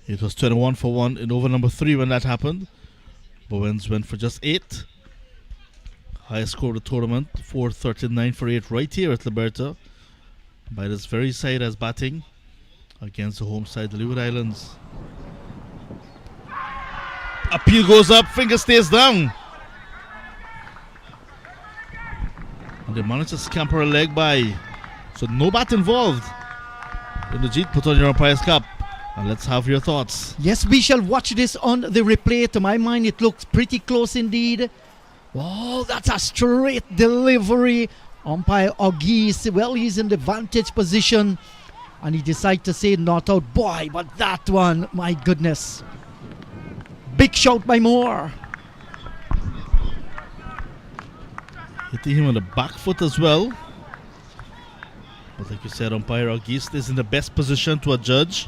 It was 21 for 1 in over number 3 when that happened. Bowens went for just 8. Highest score of the tournament, 439 for 8 right here at Liberta. By this very side as batting against the home side, the Leeward Islands. Appeal goes up, finger stays down. And they managed to scamper a leg by. So no bat involved. Indrajit, put on your umpire's cap. And let's have your thoughts. Yes, we shall watch this on the replay. To my mind, it looks pretty close indeed. Oh, that's a straight delivery. Umpire Auguste, well, he's in the vantage position. And he decided to say not out. Boy, but that one, my goodness. Big shout by Moore. Hitting him on the back foot as well. But like you said, umpire Auguste is in the best position to adjudge.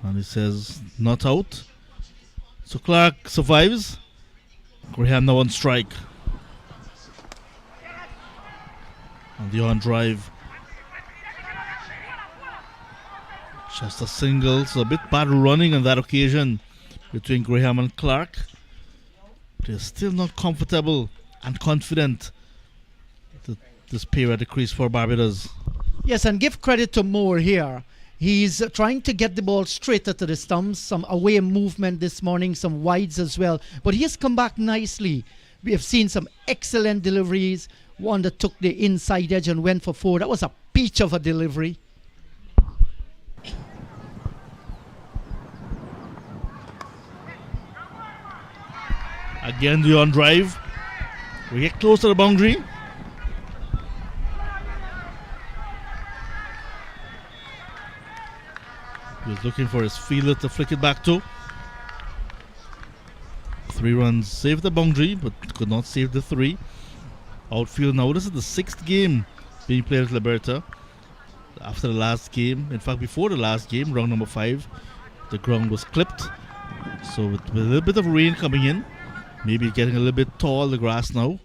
And he says, not out. So Clark survives. Graham now on strike. And the on drive. Just a single. So a bit bad running on that occasion between Graham and Clark. They're still not comfortable and confident that this pair at the crease for Barbados. Yes, and give credit to Moore here. He's trying to get the ball straighter to the stumps, some away movement this morning, some wides as well. But he has come back nicely. We have seen some excellent deliveries. One that took the inside edge and went for 4. That was a peach of a delivery. Again, the on drive. We get close to the boundary. He was looking for his fielder to flick it back to. 3 runs saved the boundary, but could not save the 3. Outfield now. This is the 6th game being played at Liberta. After the last game, in fact, before the last game, round number 5, the ground was clipped. So with a little bit of rain coming in, maybe getting a little bit tall, the grass now.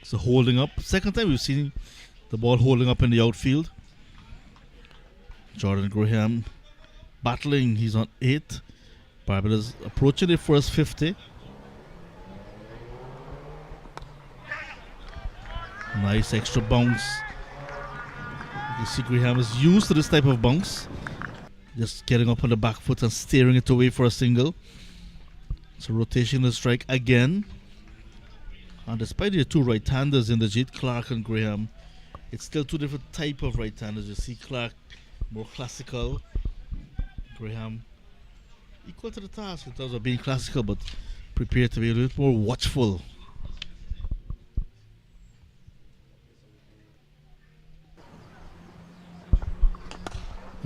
So holding up. Second time we've seen the ball holding up in the outfield. Jordan Graham battling. He's on 8. Barbados approaching the first 50. Nice extra bounce. You You see Graham is used to this type of bounce. Just getting up on the back foot and steering it away for a single. So rotational strike again. And despite the two right-handers in the Jeet, Clark and Graham, it's still two different type of right-handers. You see Clark more classical. Graham equal to the task in terms of being classical, but prepared to be a little more watchful.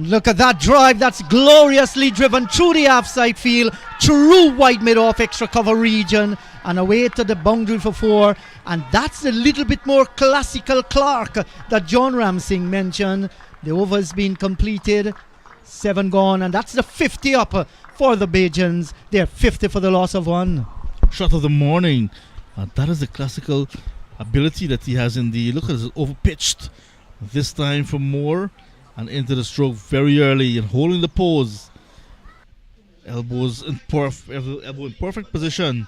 Look at that drive. That's gloriously driven through the half-side field, through wide mid-off extra cover region, and away to the boundary for 4. And that's a little bit more classical Clark that John Ramsing mentioned. The over has been completed. 7 gone, and that's the 50 up for the Bajans. They're 50 for the loss of 1. Shot of the morning. That is the classical ability that he has in the... Look at this, overpitched. This time for more. And into the stroke very early and holding the pose. Elbow in perfect position.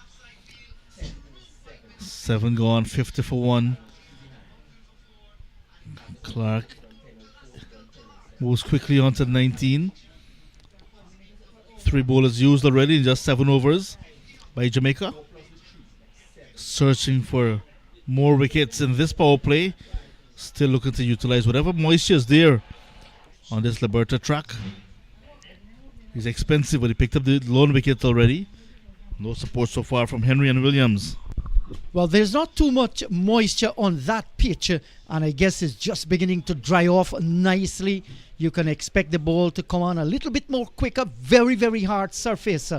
7 gone, 50 for 1. Clark moves quickly on to 19. 3 bowlers used already in just 7 overs by Jamaica. Searching for more wickets in this power play. Still looking to utilize whatever moisture is there on this Liberta track. He's expensive, but he picked up the lone wicket already. No support so far from Henry and Williams. Well, there's not too much moisture on that pitch, and I guess it's just beginning to dry off nicely. You can expect the ball to come on a little bit more quicker. Very, very hard surface.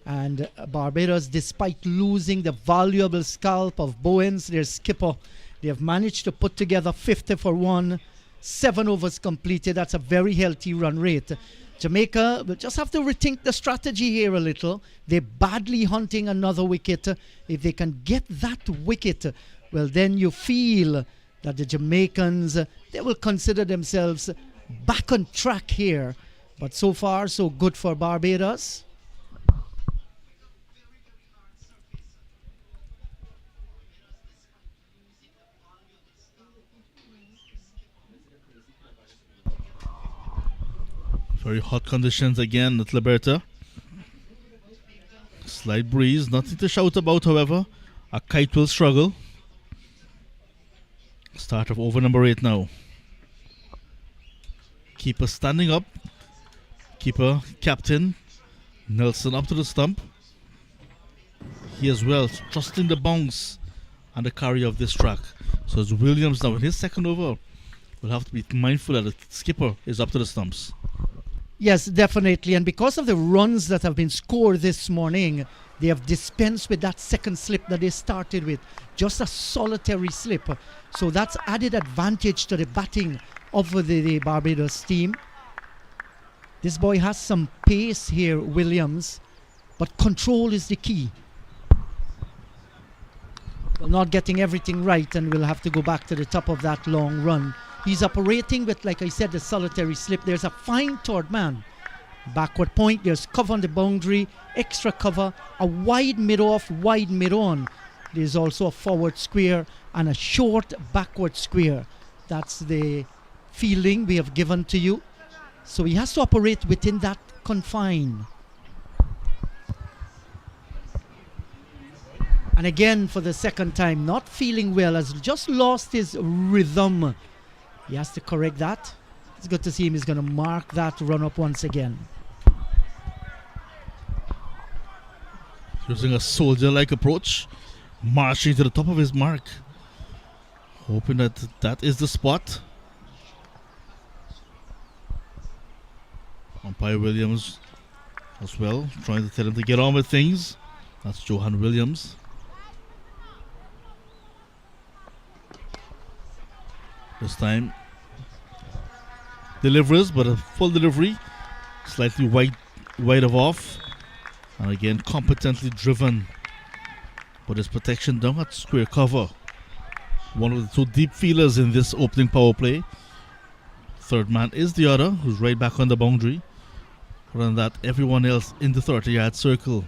And Barbados, despite losing the valuable scalp of Bowens, their skipper, they have managed to put together 50 for 1. 7 overs completed. That's a very healthy run rate. Jamaica will just have to rethink the strategy here a little. They're badly hunting another wicket. If they can get that wicket, well, then you feel that the Jamaicans, they will consider themselves back on track here. But so far, so good for Barbados. Very hot conditions again at Liberta. Slight breeze, nothing to shout about, however. A kite will struggle. Start of over number 8 now. Keeper standing up. Keeper, captain, Nelson up to the stump. He as well, trusting the bounce and the carry of this track. So it's Williams now in his second over. Will have to be mindful that the skipper is up to the stumps. Yes, definitely. And because of the runs that have been scored this morning, they have dispensed with that second slip that they started with. Just a solitary slip. So that's added advantage to the batting of the Barbados team. This boy has some pace here, Williams, but control is the key. Well, not getting everything right, and we'll have to go back to the top of that long run. He's operating with, like I said, the solitary slip. There's a fine third man. Backward point, there's cover on the boundary, extra cover, a wide mid-off, wide mid-on. There's also a forward square and a short backward square. That's the fielding we have given to you. So he has to operate within that confine. And again, for the second time, not feeling well, has just lost his rhythm. He has to correct that. It's good to see him. He's going to mark that run up once again. Using a soldier-like approach, marching to the top of his mark. Hoping that that is the spot. Umpire Williams as well, trying to tell him to get on with things. That's Johan Williams. This time delivers, but a full delivery, slightly wide of off, and again competently driven. But his protection down at square cover. One of the two deep fielders in this opening power play. Third man is the other, who's right back on the boundary. Other than that, everyone else in the 30-yard circle.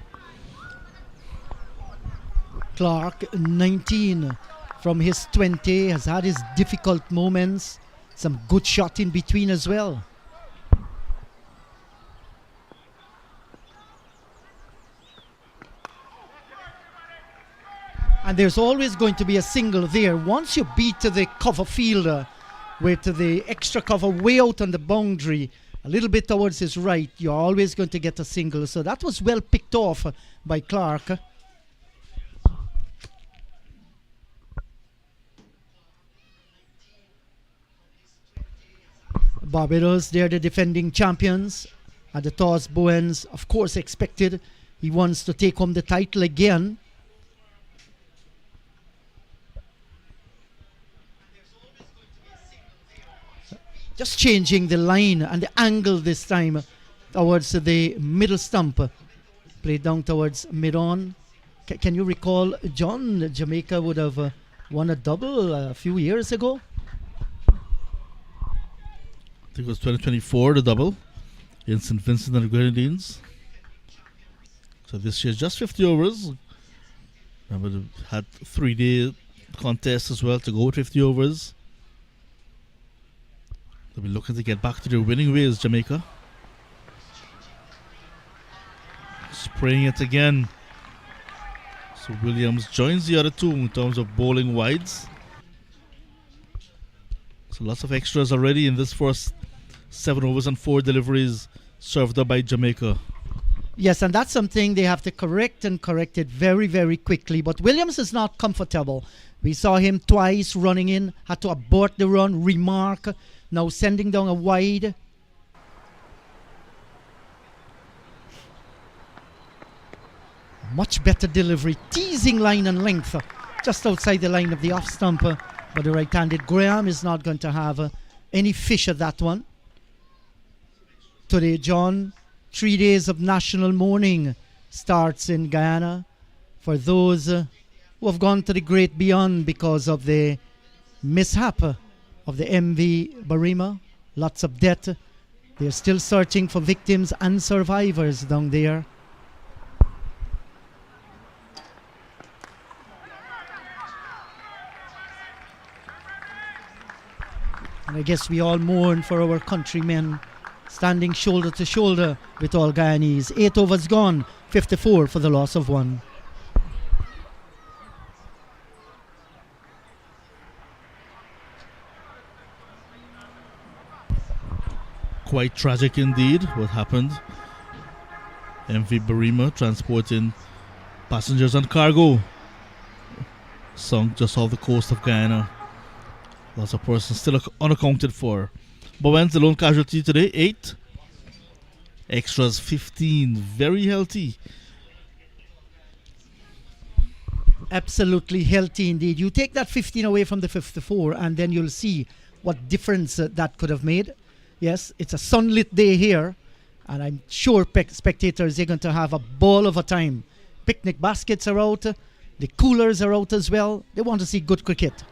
Clark, 19 from his 20, has had his difficult moments. Some good shot in between as well. And there's always going to be a single there. Once you beat the cover fielder with the extra cover way out on the boundary, a little bit towards his right, you're always going to get a single. So that was well picked off by Clark. Barbados, they're the defending champions. And the toss, Bowens, of course, expected. He wants to take home the title again. Just changing the line and the angle this time towards the middle stump. Played down towards mid-on. Can you recall, John, Jamaica would have won a double a few years ago? I think it was 2024, the double in St. Vincent and the Grenadines. So this year, just 50 overs. Remember, they had 3-day contest as well to go with 50 overs. They'll be looking to get back to their winning ways, Jamaica. Spraying it again. So Williams joins the other two in terms of bowling wides. So lots of extras already in this first 7 overs and 4 deliveries served up by Jamaica. Yes, and that's something they have to correct and correct it very, very quickly. But Williams is not comfortable. We saw him twice running in, had to abort the run, remark, now sending down a wide. Much better delivery, teasing line and length, just outside the line of the off stumper. But the right-handed Graham is not going to have any fish at that one. Today, John, 3 days of national mourning starts in Guyana for those who have gone to the great beyond because of the mishap of the MV Barima. Lots of death. They're still searching for victims and survivors down there. And I guess we all mourn for our countrymen standing shoulder to shoulder with all Guyanese. 8 overs gone, 54 for the loss of 1. Quite tragic indeed what happened. MV Barima transporting passengers and cargo sunk just off the coast of Guyana. Lots of persons still unaccounted for. Bowens, the lone casualty today, 8. Extras 15, very healthy. Absolutely healthy indeed. You take that 15 away from the 54 and then you'll see what difference that could have made. Yes, it's a sunlit day here and I'm sure spectators are going to have a ball of a time. Picnic baskets are out, the coolers are out as well. They want to see good cricket.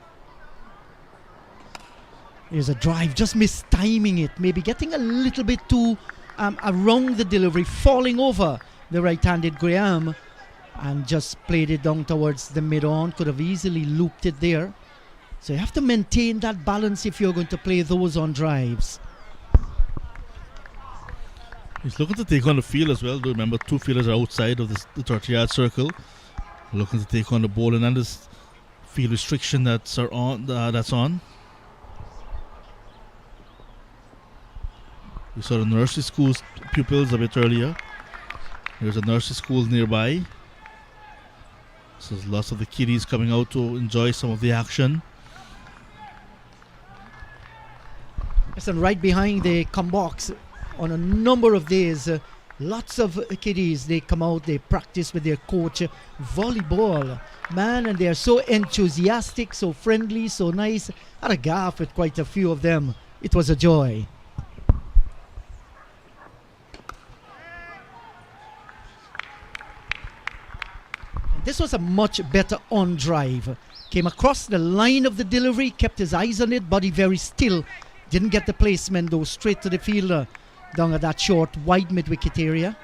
Here's a drive, just mistiming it, maybe getting a little bit too around the delivery, falling over the right-handed Graham and just played it down towards the mid-on. Could have easily looped it there. So you have to maintain that balance if you're going to play those on drives. He's looking to take on the field as well. Do remember, 2 fielders are outside of the 30-yard circle. Looking to take on the bowling and this field restriction that's on. We saw the nursery school pupils a bit earlier. There's a nursery school nearby. So there's lots of the kiddies coming out to enjoy some of the action. Yes, and right behind the come box on a number of days, lots of kiddies, they come out, they practice with their coach volleyball. Man, and they're so enthusiastic, so friendly, so nice. Had a gaff with quite a few of them. It was a joy. This was a much better on drive. Came across the line of the delivery, kept his eyes on it, body very still. Didn't get the placement though, straight to the fielder down at that short wide mid-wicket area.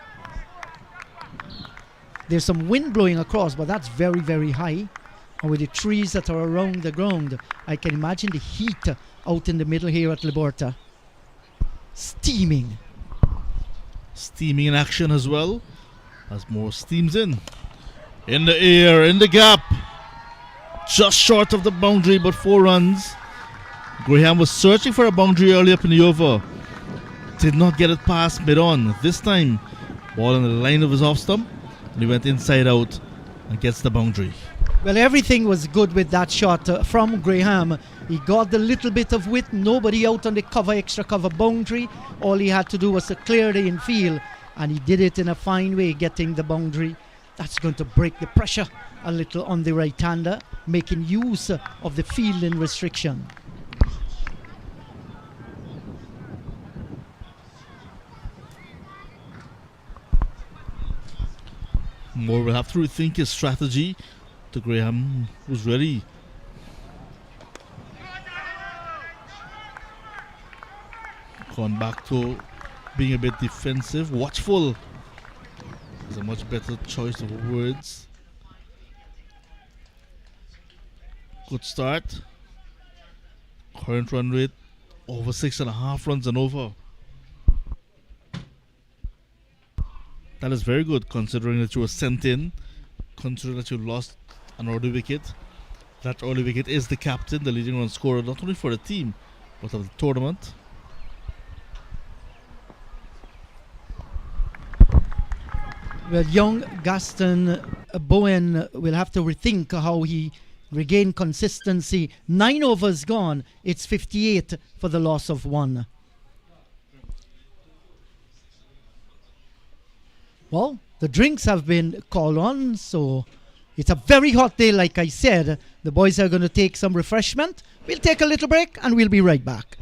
There's some wind blowing across, but that's very, very high. And with the trees that are around the ground, I can imagine the heat out in the middle here at Liberta. Steaming. Steaming in action as well, as more steams in. In the air, in the gap. Just short of the boundary, but 4 runs. Graham was searching for a boundary early up in the over. Did not get it past mid-on. This time, ball on the line of his off stump, and he went inside out and gets the boundary. Well, everything was good with that shot from Graham. He got the little bit of width, nobody out on the cover, extra cover boundary. All he had to do was to clear the infield, and he did it in a fine way, getting the boundary. That's going to break the pressure a little on the right-hander, making use of the fielding restriction. Moore will have to rethink his strategy. To Graham, who's ready. Gone back to being a bit defensive, watchful. Is a much better choice of words. Good start. Current run rate over 6.5 runs and over. That is very good considering that you were sent in, considering that you lost an early wicket. That early wicket is the captain, the leading run scorer, not only for the team, but of the tournament. Well, young Gaston Bowen will have to rethink how he regained consistency. 9 overs gone. It's 58 for the loss of 1. Well, the drinks have been called on, so it's a very hot day, like I said. The boys are going to take some refreshment. We'll take a little break and we'll be right back.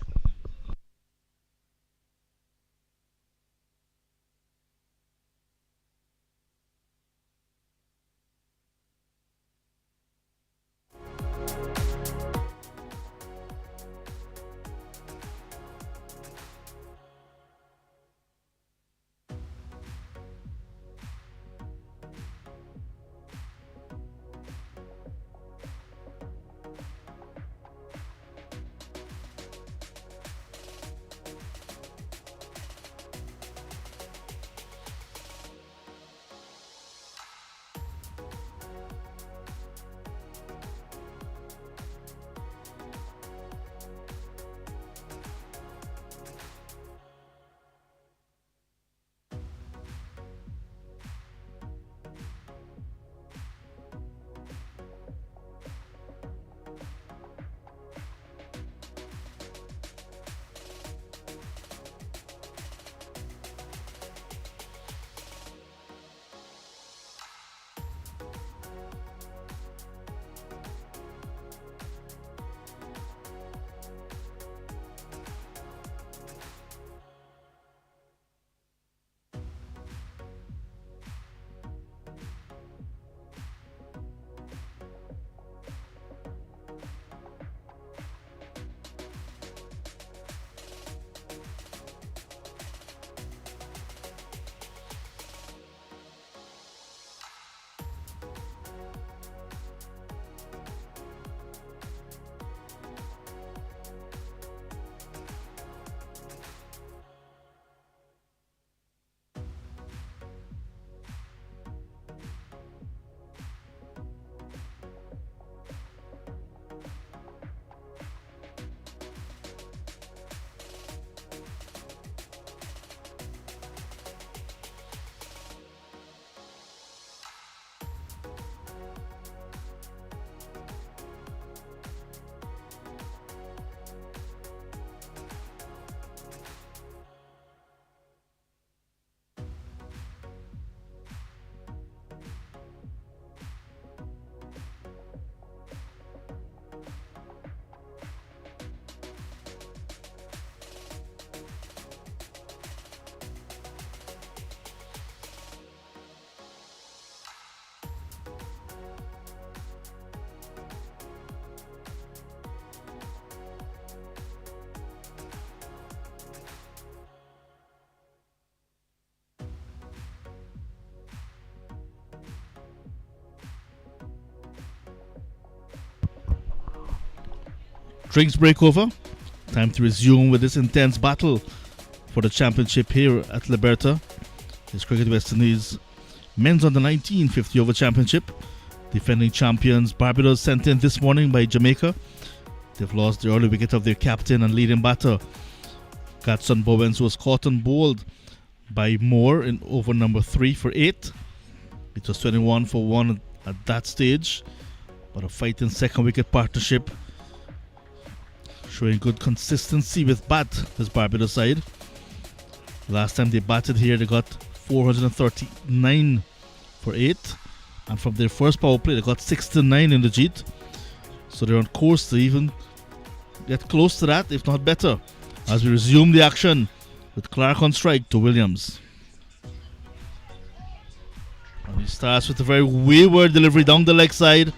Drinks break over. Time to resume with this intense battle for the championship here at Liberta. It's Cricket West Indies Men's Under 19 50 Over Championship. Defending champions Barbados sent in this morning by Jamaica. They've lost the early wicket of their captain and leading batter, Gadson Bowens, who was caught and bowled by Moore in over number 3 for 8. It was 21 for 1 at that stage, but a fighting second wicket partnership showing good consistency with bat, this Barbados side. Last time they batted here, they got 439 for 8, and from their first power play, they got 69 in the Jeet. So they're on course to even get close to that, if not better, as we resume the action with Clark on strike to Williams. And he starts with a very wayward delivery down the leg side,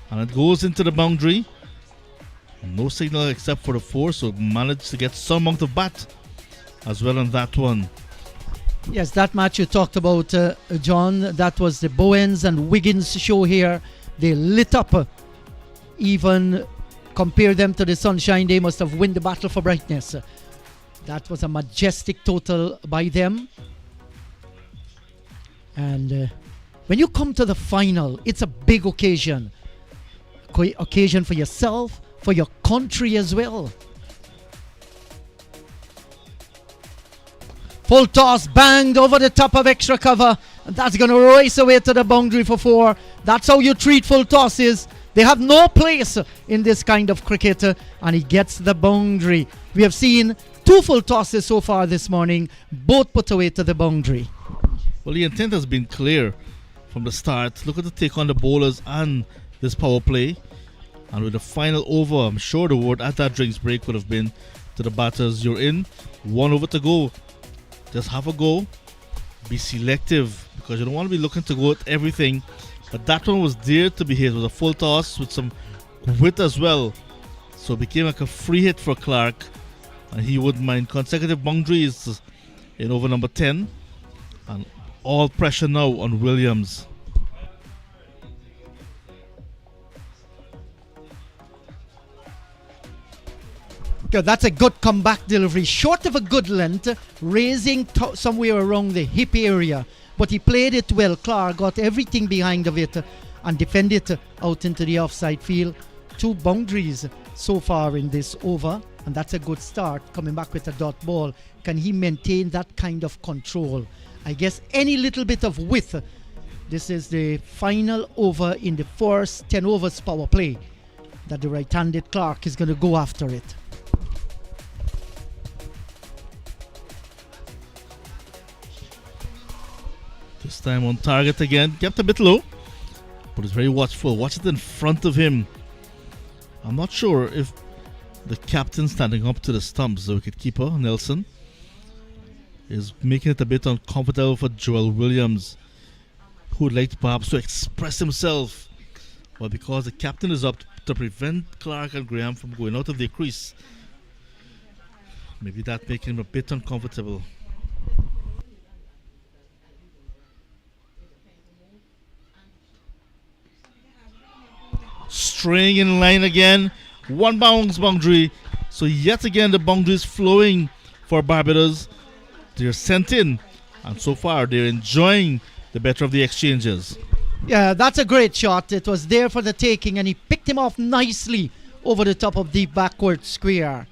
and it goes into the boundary. No signal except for the 4, so managed to get some amount of bat as well on that one. Yes, that match you talked about, John, that was the Bowens and Wiggins show here. They lit up. Even compare them to the Sunshine, they must have won the battle for brightness. That was a majestic total by them. And when you come to the final, it's a big occasion. Occasion for yourself, for your country as well. Full toss, banged over the top of extra cover. And that's going to race away to the boundary for 4. That's how you treat full tosses. They have no place in this kind of cricket, and he gets the boundary. We have seen 2 full tosses so far this morning, both put away to the boundary. Well, the intent has been clear from the start. Look at the take on the bowlers and this power play. And with the final over, I'm sure the word at that drinks break would have been to the batters, you're in, 1 over to go. Just have a go. Be selective, because you don't want to be looking to go at everything. But that one was there to be hit. It was a full toss with some width as well. So it became like a free hit for Clark. And he wouldn't mind consecutive boundaries in over number 10. And all pressure now on Williams. Yeah, that's a good comeback delivery. Short of a good length, raising somewhere around the hip area. But he played it well. Clark got everything behind of it and defended it out into the offside field. 2 boundaries so far in this over. And that's a good start, coming back with a dot ball. Can he maintain that kind of control? I guess any little bit of width. This is the final over in the first 10 overs power play, that the right-handed Clark is going to go after it. This time on target again. Kept a bit low, but he's very watchful. Watch it in front of him. I'm not sure if the captain standing up to the stumps, the wicketkeeper, Nelson, is making it a bit uncomfortable for Joel Williams, who would like perhaps to express himself. But because the captain is up to prevent Clark and Graham from going out of their crease, maybe that making him a bit uncomfortable. String in line again. 1 boundary. So yet again the boundary is flowing for Barbados. They're sent in, and so far they're enjoying the better of the exchanges. Yeah, that's a great shot. It was there for the taking, and he picked him off nicely over the top of the backward square.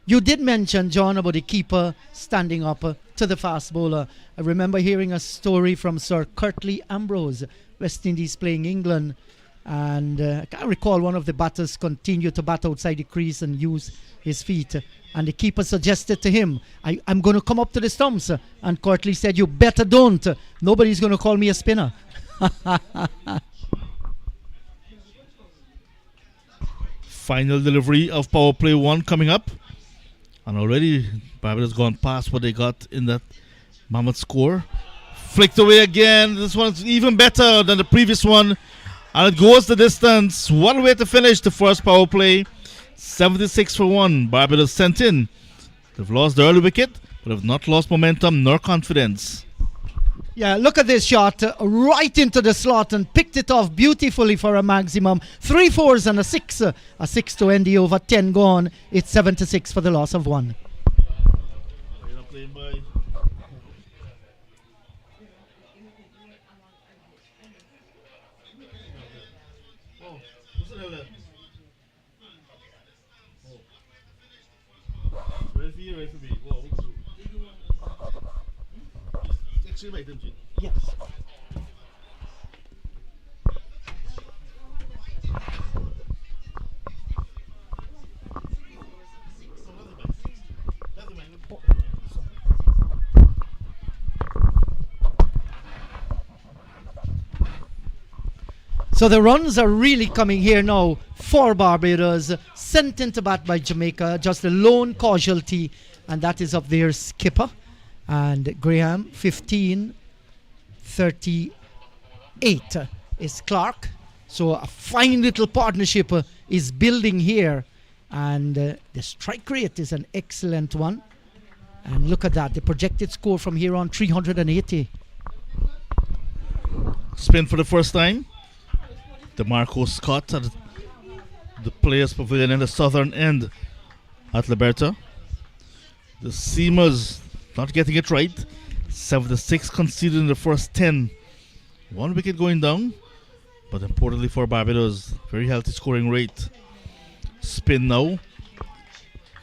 You did mention, John, about the keeper standing up to the fast bowler. I remember hearing a story from Sir Curtly Ambrose, West Indies playing England. And I can't recall, one of the batters continued to bat outside the crease and use his feet. And the keeper suggested to him, I'm going to come up to the stumps. And Courtly said, you better don't. Nobody's going to call me a spinner. Final delivery of power play 1 coming up. And already Barbados gone past what they got in that mammoth score. Flicked away again. This one's even better than the previous one. And it goes the distance. One way to finish the first power play. 76 for 1. Barbados sent in. They've lost the early wicket, but have not lost momentum nor confidence. Yeah, look at this shot. Right into the slot and picked it off beautifully for a maximum. 3 fours and a 6. A 6 to end the over. 10 gone. It's 7-6 for the loss of 1. Yes. So the runs are really coming here now for Barbados. Sent into bat by Jamaica. Just a lone casualty, and that is of their skipper. And Graham, 15-38 is Clark. So a fine little partnership is building here. And the strike rate is an excellent one. And look at that. The projected score from here on, 380. Spin for the first time. DeMarco Scott at the Players Pavilion in the southern end at Liberta. The Seamers not getting it right. 7-6 conceded in the first 10. 1 wicket going down. But importantly for Barbados, very healthy scoring rate. Spin now.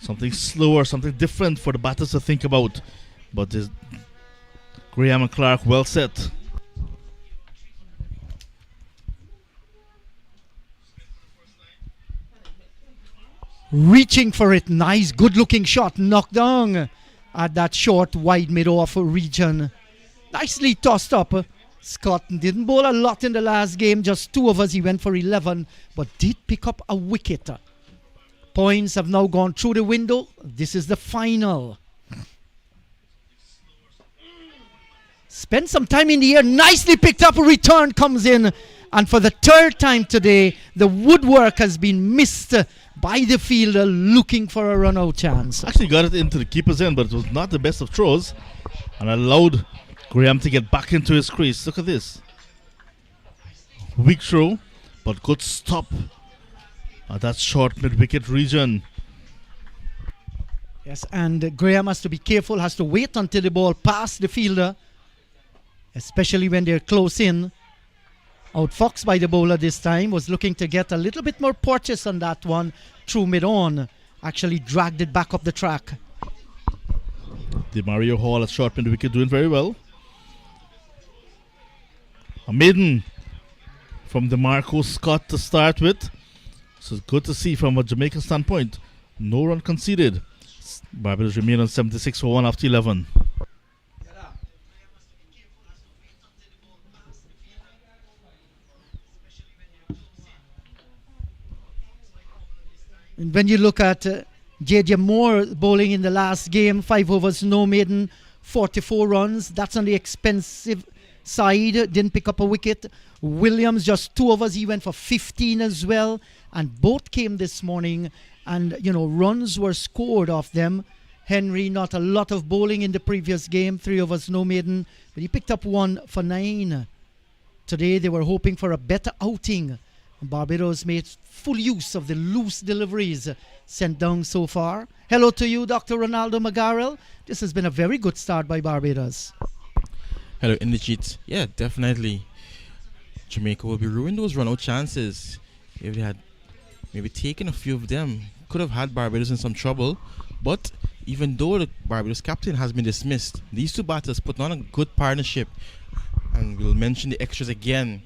Something slower, something different for the batters to think about. But Graham and Clark well set. Reaching for it. Nice, good looking shot. Knocked down at that short, wide mid-off region. Nicely tossed up. Scott didn't bowl a lot in the last game. Just 2 overs. He went for 11, but did pick up a wicket. Points have now gone through the window. This is the final. Spent some time in the air. Nicely picked up. A return comes in. And for the 3rd time today, the woodwork has been missed by the fielder looking for a run-out chance. Actually got it into the keeper's end, but it was not the best of throws. And allowed Graham to get back into his crease. Look at this. Weak throw, but good stop at that short mid-wicket region. Yes, and Graham has to be careful, has to wait until the ball passed the fielder, especially when they're close in. Outfoxed by the bowler this time, was looking to get a little bit more purchase on that one through mid-on. Actually dragged it back up the track. The Mario Hall at short mid-wicket doing very well. A maiden from DeMarco Scott to start with. So it's good to see from a Jamaican standpoint. No run conceded. Barbados remain on 76 for 1 after 11. And when you look at J.J. Moore bowling in the last game, 5 overs, no maiden, 44 runs. That's on the expensive side. Didn't pick up a wicket. Williams, just 2 overs. He went for 15 as well. And both came this morning. And, runs were scored off them. Henry, not a lot of bowling in the previous game. 3 overs, no maiden. But he picked up 1 for 9. Today they were hoping for a better outing. Barbados made full use of the loose deliveries sent down so far. Hello to you, Dr. Ronaldo Magarel. This has been a very good start by Barbados. Hello, Inderjeet. Yeah, definitely. Jamaica will be ruining those run-out chances. If they had maybe taken a few of them, could have had Barbados in some trouble. But even though the Barbados captain has been dismissed, these 2 batters put on a good partnership. And we'll mention the extras again.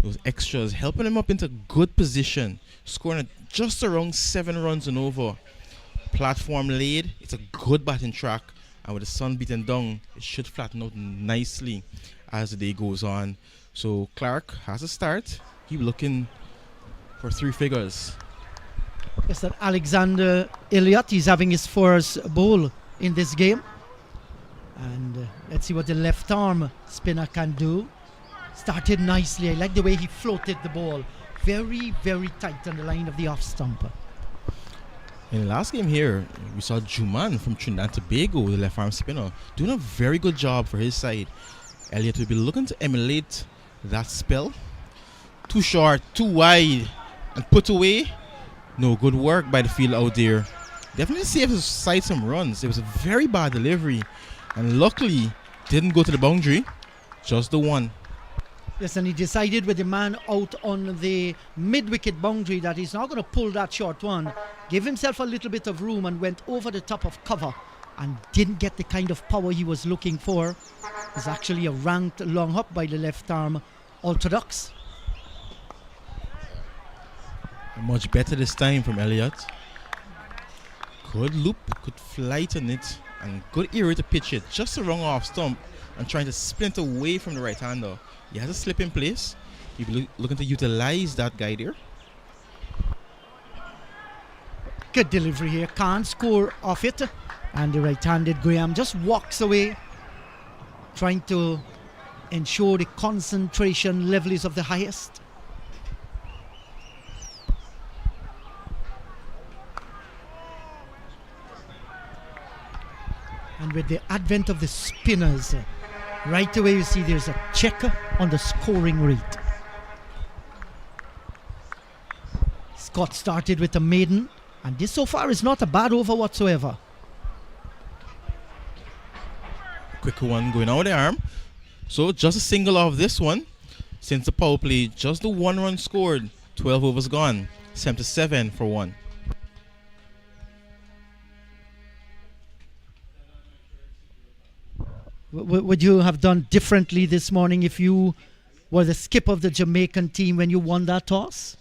Those extras helping them up into good position, scoring at just around 7 runs and over. Platform laid, it's a good batting track, and with the sun beaten down, it should flatten out nicely as the day goes on. So Clark has a start. He's looking for 3 figures. Yes, that Alexander Elliott, he's having his first bowl in this game. And let's see what the left arm spinner can do. Started nicely. I like the way he floated the ball. Very, very tight on the line of the off stump. In the last game here, we saw Juman from Trinidad and Tobago, the left arm spinner, doing a very good job for his side. Elliott will be looking to emulate that spell. Too short, too wide, and put away. No, good work by the field out there. Definitely saved his side some runs. It was a very bad delivery, and luckily didn't go to the boundary, just the one. Yes, and he decided with the man out on the mid-wicket boundary that he's not going to pull that short one. Gave himself a little bit of room and went over the top of cover and didn't get the kind of power he was looking for. It's actually a ranked long hop by the left arm orthodox. Much better this time from Elliott. Good loop, good flight on it, and good area to pitch it. Just the wrong off stump and trying to splint away from the right-hander. He has a slip in place. He'll be looking to utilize that guy there. Good delivery here. Can't score off it. And the right-handed Graham just walks away, trying to ensure the concentration level is of the highest. And with the advent of the spinners, right away you see there's a check on the scoring rate. Scott started with a maiden, and this so far is not a bad over whatsoever. Quick one going out the arm. So just a single off this one. Since the power play, just the 1 run scored. 12 overs gone. 77 for 1. Would you have done differently this morning if you were the skip of the Jamaican team when you won that toss?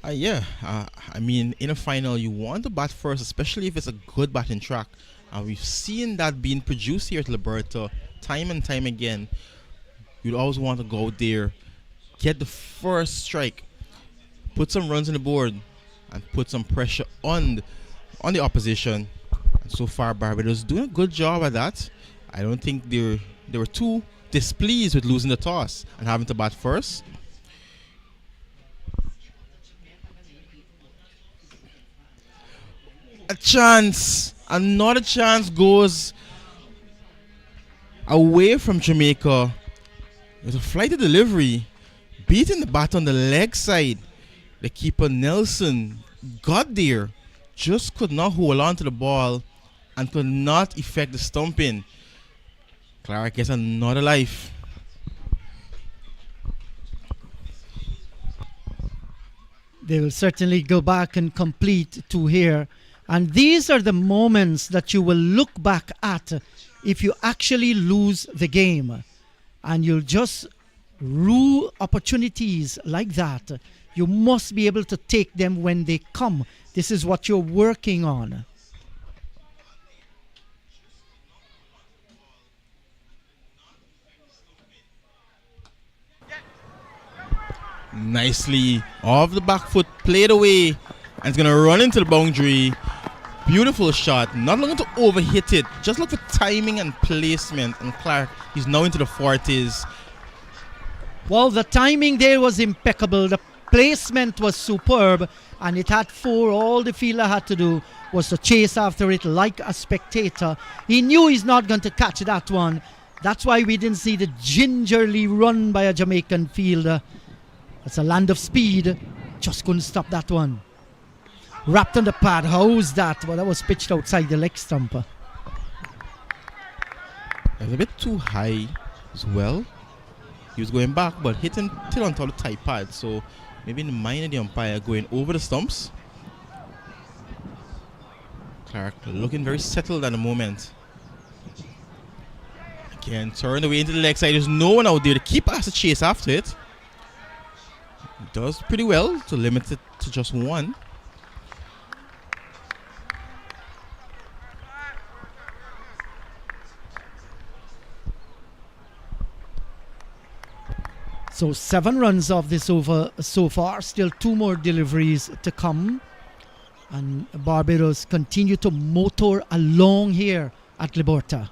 Yeah. I mean, in a final, you want to bat first, especially if it's a good batting track. And we've seen that being produced here at Liberta time and time again. You'd always want to go out there, get the first strike, put some runs on the board, and put some pressure on the opposition. And so far, Barbados doing a good job at that. I don't think they were too displeased with losing the toss and having to bat first. A chance, another chance goes away from Jamaica. There's a flighted delivery, beating the bat on the leg side. The keeper Nelson got there, just could not hold on to the ball and could not effect the stumping. Clark gets another life. They will certainly go back and complete 2 here. And these are the moments that you will look back at if you actually lose the game. And you'll just rue opportunities like that. You must be able to take them when they come. This is what you're working on. Nicely off the back foot, played away, and it's going to run into the boundary. Beautiful shot, not looking to overhit it, just look for timing and placement. And Clark, he's now into the 40s. Well, the timing there was impeccable. The placement was superb, and it had 4. All the fielder had to do was to chase after it like a spectator. He knew he's not going to catch that one. That's why we didn't see the gingerly run by a Jamaican fielder. It's a land of speed. Just couldn't stop that one. Wrapped on the pad. How's that? Well, that was pitched outside the leg stumper. It was a bit too high as well. He was going back, but hit him till on top of the tight pad. So maybe in the mind of the umpire going over the stumps. Clark looking very settled at the moment. Again, turned away into the leg side. There's no one out there. The keeper has to chase after it. He does pretty well to limit it to just 1. So 7 runs off this over so far. Still 2 more deliveries to come. And Barbados continue to motor along here at Liberta.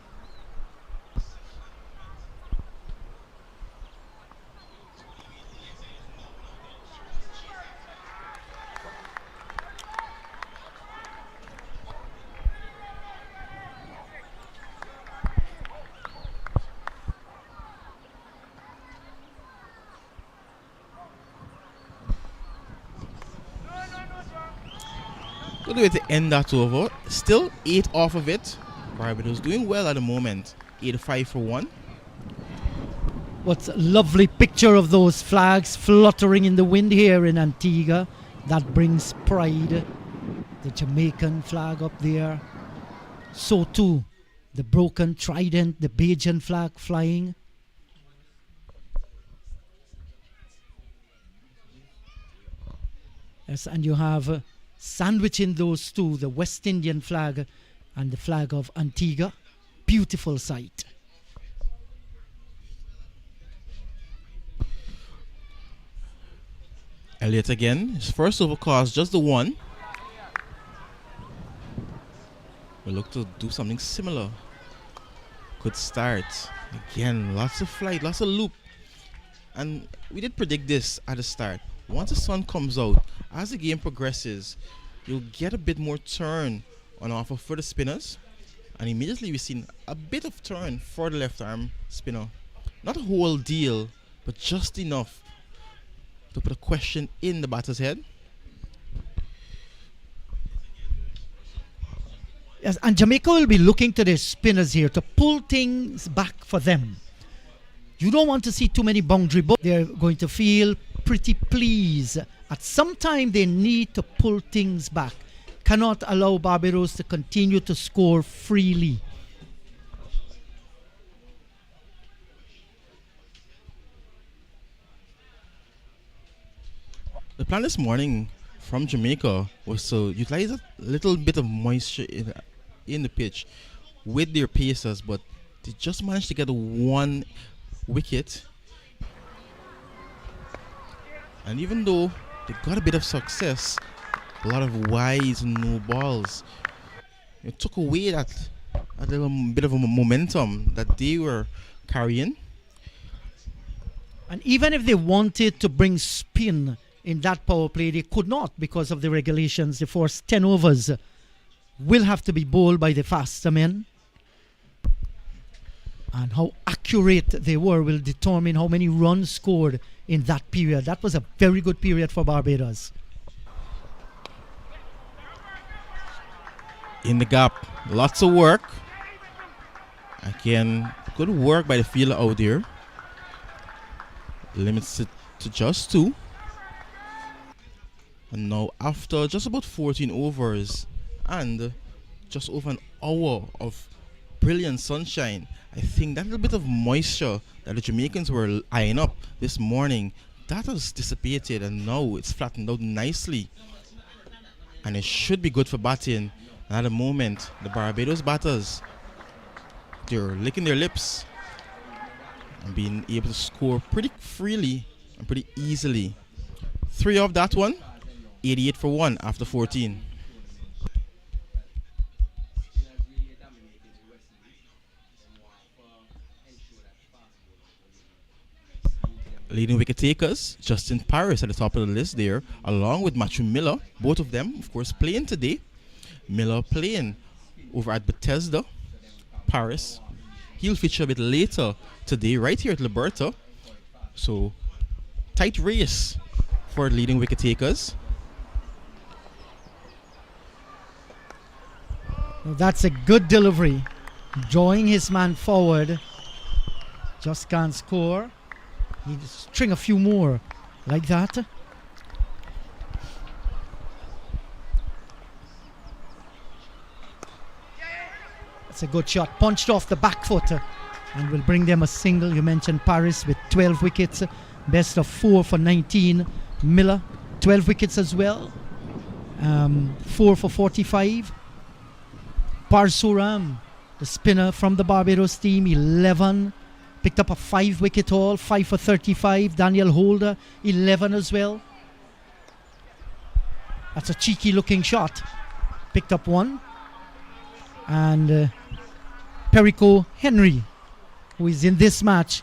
Good way to end that over. Still 8 off of it. Barbados doing well at the moment. 85 for 1. What's a lovely picture of those flags fluttering in the wind here in Antigua. That brings pride. The Jamaican flag up there. So too, the broken trident, the Bajan flag flying. Yes, and you have sandwiching those two, the West Indian flag and the flag of Antigua. Beautiful sight. Elliott again. His first over cost, just the one. We look to do something similar. Good start. Again, lots of flight, lots of loop. And we did predict this at the start. Once the sun comes out, as the game progresses, you'll get a bit more turn on offer for the spinners. And immediately we've seen a bit of turn for the left arm spinner. Not a whole deal, but just enough to put a question in the batter's head. Yes, and Jamaica will be looking to their spinners here to pull things back for them. You don't want to see too many boundary balls. They're going to feel pretty pleased. At some time they need to pull things back. Cannot allow Barbados to continue to score freely. The plan this morning from Jamaica was to utilize a little bit of moisture in the pitch with their pacers, but they just managed to get one wicket. And even though they got a bit of success, a lot of wides and no balls, it took away that a little bit of a momentum that they were carrying. And even if they wanted to bring spin in that power play, they could not because of the regulations. The first 10 overs will have to be bowled by the faster men. And how accurate they were will determine how many runs scored in that period. That was a very good period for Barbados. In the gap, lots of work. Again, good work by the fielder out there. Limits it to just 2. And now after just about 14 overs and just over an hour of brilliant sunshine, I think that little bit of moisture that the Jamaicans were eyeing up this morning, that has dissipated and now it's flattened out nicely. And it should be good for batting. And at the moment, the Barbados batters, they're licking their lips and being able to score pretty freely and pretty easily. 3 of that one, 88 for 1 after 14. Leading wicket takers, Justin Paris at the top of the list there, along with Matthew Miller. Both of them, of course, playing today. Miller playing over at Bethesda. Paris, he'll feature a bit later today, right here at Liberta. So, tight race for leading wicket takers. Well, that's a good delivery. Drawing his man forward. Just can't score. Need to string a few more like that. That's a good shot. Punched off the back foot and will bring them a single. You mentioned Paris with 12 wickets. Best of 4 for 19. Miller, 12 wickets as well. 4 for 45. Parsuram, the spinner from the Barbados team, 11. Picked up a 5-wicket haul, 5 for 35. Daniel Holder, 11 as well. That's a cheeky looking shot. Picked up 1. And Perico Henry, who is in this match,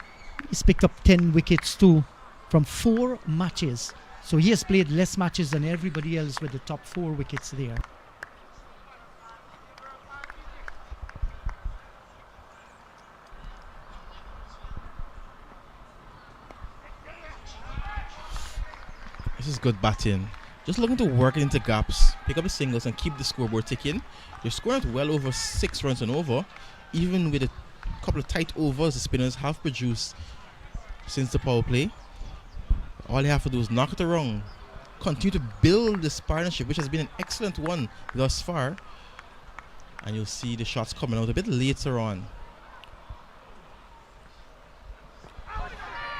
he's picked up 10 wickets too from 4 matches. So he has played less matches than everybody else with the top 4 wickets there. This is good batting. just looking to work it into gaps, pick up the singles and keep the scoreboard ticking. They're scoring well over 6 runs and over, even with a couple of tight overs the spinners have produced since the power play. All they have to do is knock it around, continue to build this partnership, which has been an excellent one thus far, and you'll see the shots coming out a bit later on.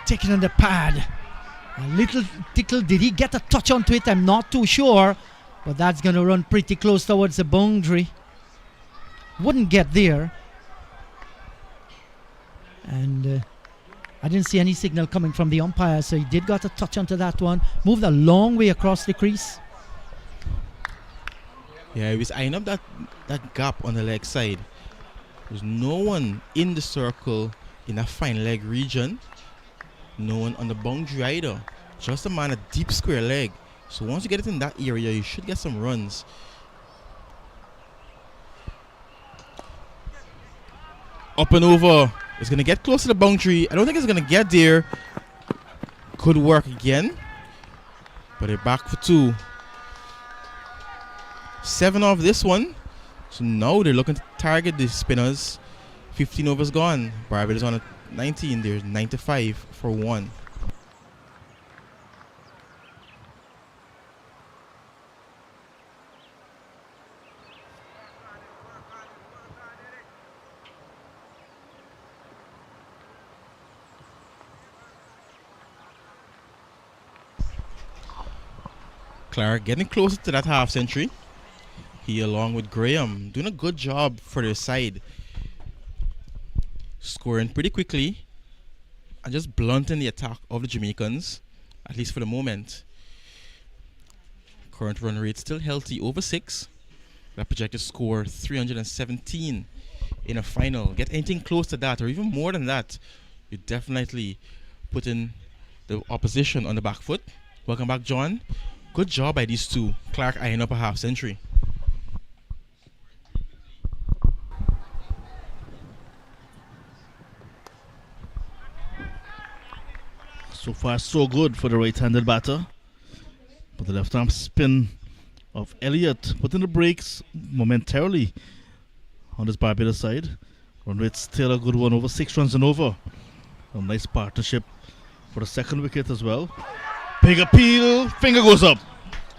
Taking on the pad. A little tickle. Did he get a touch onto it? I'm not too sure. But that's going to run pretty close towards the boundary. Wouldn't get there. And I didn't see any signal coming from the umpire. So he did got a touch onto that one. Moved a long way across the crease. Yeah, he was eyeing up that gap on the leg side. There's no one in the circle in that fine leg region. No one on the boundary either. Just a man, a deep square leg. So once you get it in that area, you should get some runs. Up and over. It's going to get close to the boundary. I don't think it's going to get there. Could work again. But they're back for 2. 7 off this one. So now they're looking to target the spinners. 15 overs gone. Barbados on a 19. There's 95 for 1. Clark getting closer to that half century. He, along with Graham, doing a good job for their side. Scoring pretty quickly and just blunting the attack of the Jamaicans, at least for the moment. Current run rate still healthy, over 6. That projected score 317 in a final. Get anything close to that or even more than that, you definitely putting the opposition on the back foot. Welcome back, John. Good job by these two. Clark eyeing up a half century. So far, so good for the right-handed batter. But the left-arm spin of Elliott putting the brakes momentarily on this Barbados side. Run rate still a good one, over 6 runs and over. A nice partnership for the second wicket as well. Big appeal, finger goes up.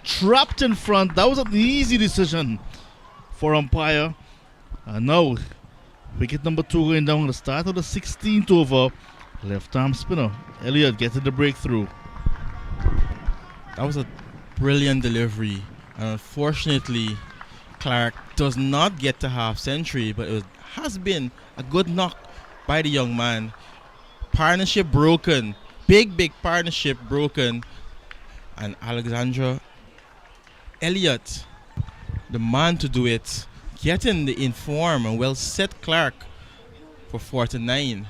Trapped in front. That was an easy decision for umpire. And now, wicket number 2 going down at the start of the 16th over. Left arm spinner Elliott getting the breakthrough. That was a brilliant delivery, and unfortunately Clark does not get to half century, but it has been a good knock by the young man. Partnership broken, big partnership broken, and Alexandra Elliott, the man to do it, getting the inform and well set Clark for 49.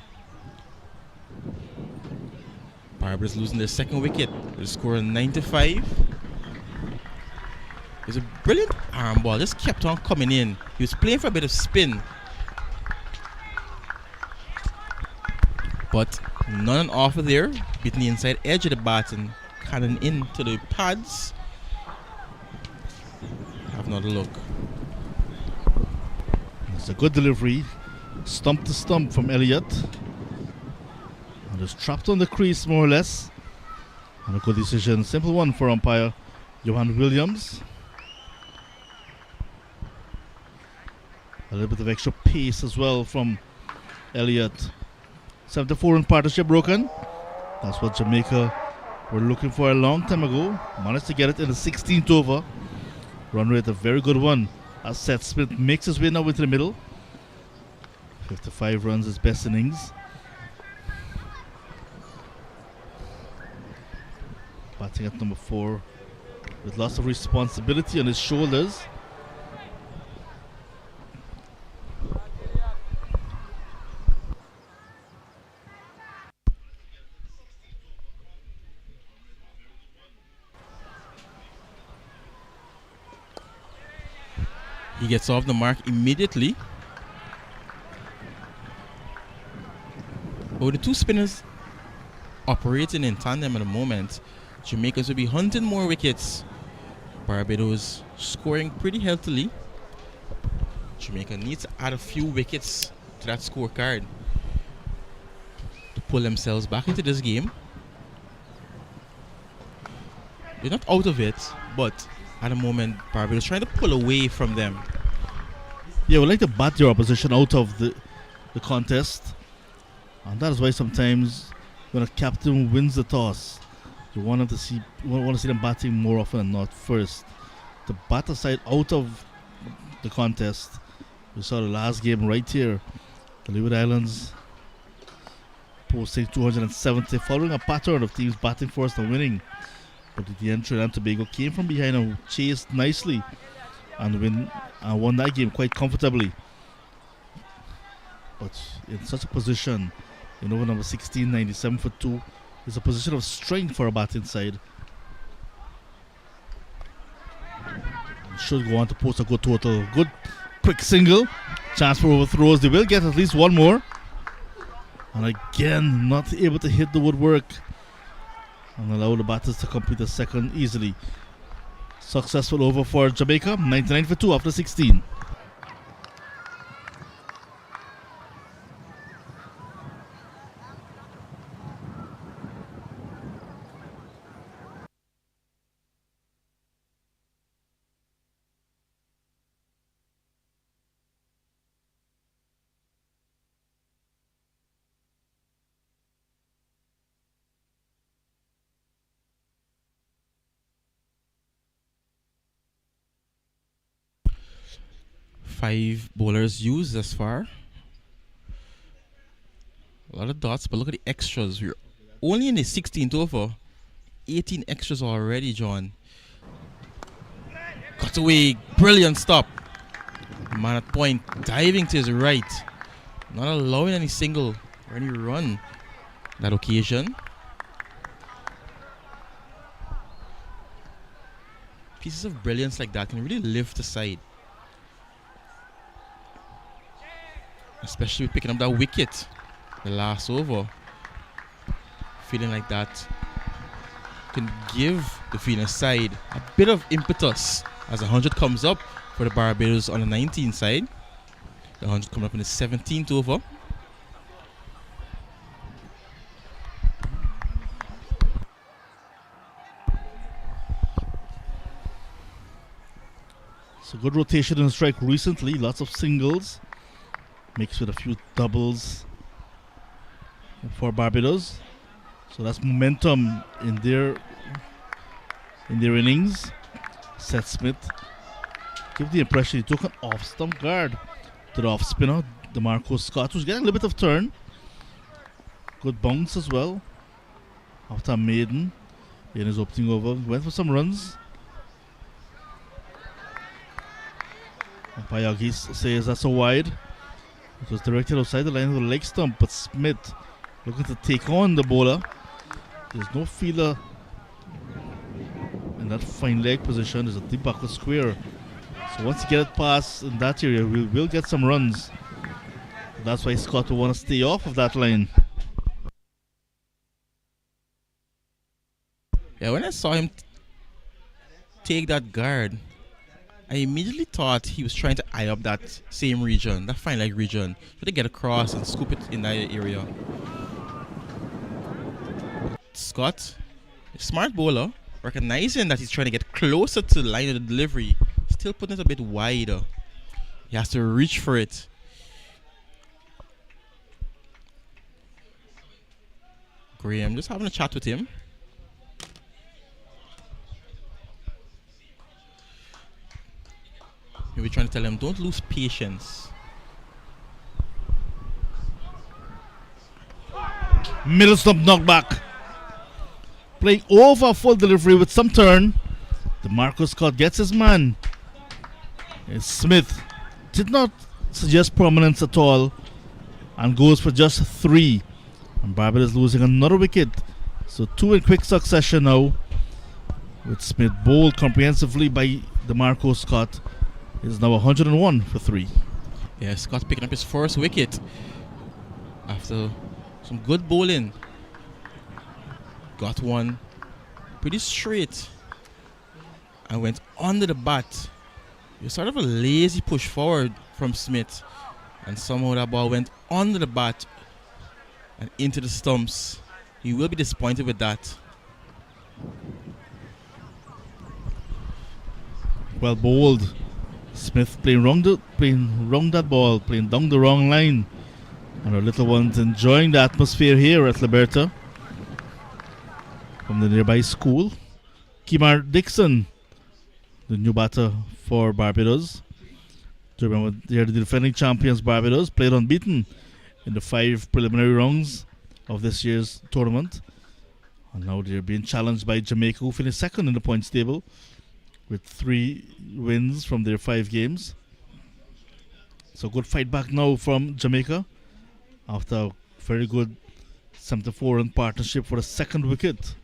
Barbados losing their second wicket. They're scoring 95. It was a brilliant arm ball. Just kept on coming in. He was playing for a bit of spin. But none off of there. Beating the inside edge of the bat and cannon into the pads. Have another look. It's a good delivery. Stump to stump from Elliott. And just trapped on the crease more or less. And a good decision. Simple one for umpire Johan Williams. A little bit of extra pace as well from Elliott. 74 in partnership broken. That's what Jamaica were looking for a long time ago. Managed to get it in the 16th over. Run rate a very good one. As Seth Smith makes his way now into the middle. 55 runs, his best innings. Batting at number 4 with lots of responsibility on his shoulders. He gets off the mark immediately. But with the two spinners operating in tandem at the moment, Jamaicans will be hunting more wickets Barbados scoring pretty healthily. Jamaica needs to add a few wickets to that scorecard to pull themselves back into this game. They're not out of it, but at the moment, Barbados trying to pull away from them. Yeah, we like to bat your opposition out of the contest. And that is why sometimes when a captain wins the toss, you want to see them batting more often than not first. To bat a side out of the contest. We saw the last game right here. The Leeward Islands posting 270, following a pattern of teams batting first and winning. But the end, Trinidad and Tobago came from behind and chased nicely and won that game quite comfortably. But in such a position, over number 16, 97 for 2, is a position of strength for a batting side. Should go on to post a good total. Good quick single. Chance for overthrows. They will get at least one more. And again, not able to hit the woodwork and allow the batters to complete the second easily. Successful over for Jamaica, 99 for 2 after 16. Five bowlers used thus far. A lot of dots, but look at the extras. We're only in the 16th over. 18 extras already, John. Cut away. Brilliant stop. Man at point. Diving to his right. Not allowing any single or any run that occasion. Pieces of brilliance like that can really lift the side. Especially with picking up that wicket the last over. Feeling like that can give the Phoenix side a bit of impetus as 100 comes up for the Barbados on the 19th side. The 100 coming up in the 17th over. So good rotation in the strike recently. Lots of singles. Mixed with a few doubles for Barbados. So that's momentum in their innings. Seth Smith give the impression he took an off-stump guard to the off-spinner, DeMarco Scott, who's getting a little bit of turn. Good bounce as well. After Maiden in his opening over. Went for some runs. Payagi says that's a wide. It was directed outside the line of the leg stump, but Smith looking to take on the bowler. There's no feeler in that fine leg position. There's a deep backward square. So once you get it past in that area, we will get some runs. That's why Scott will want to stay off of that line. Yeah, when I saw him take that guard, I immediately thought he was trying to eye up that same region, that fine leg region, so to get across and scoop it in that area. Scott, a smart bowler, recognizing that he's trying to get closer to the line of the delivery, still putting it a bit wider. He has to reach for it. Graham just having a chat with him. Maybe trying to tell him, don't lose patience. Middle stump knockback. Playing over full delivery with some turn. DeMarco Scott gets his man. Smith did not suggest prominence at all and goes for just 3. And Barbados losing another wicket. So 2 in quick succession now. With Smith bowled comprehensively by DeMarco Scott. Is now 101 for 3. Yeah, Scott picking up his first wicket after some good bowling. Got one pretty straight. and went under the bat. It was sort of a lazy push forward from Smith, and somehow that ball went under the bat and into the stumps. He will be disappointed with that. Well bowled. Smith playing wrong that ball, playing down the wrong line. And our little ones enjoying the atmosphere here at Liberta from the nearby school. Kimar Dixon, the new batter for Barbados. Do you remember they are the defending champions Barbados, played unbeaten in the 5 preliminary rounds of this year's tournament. And now they're being challenged by Jamaica, who finished second in the points table with 3 wins from their 5 games. So good fight back now from Jamaica after a very good 74-run partnership for the second wicket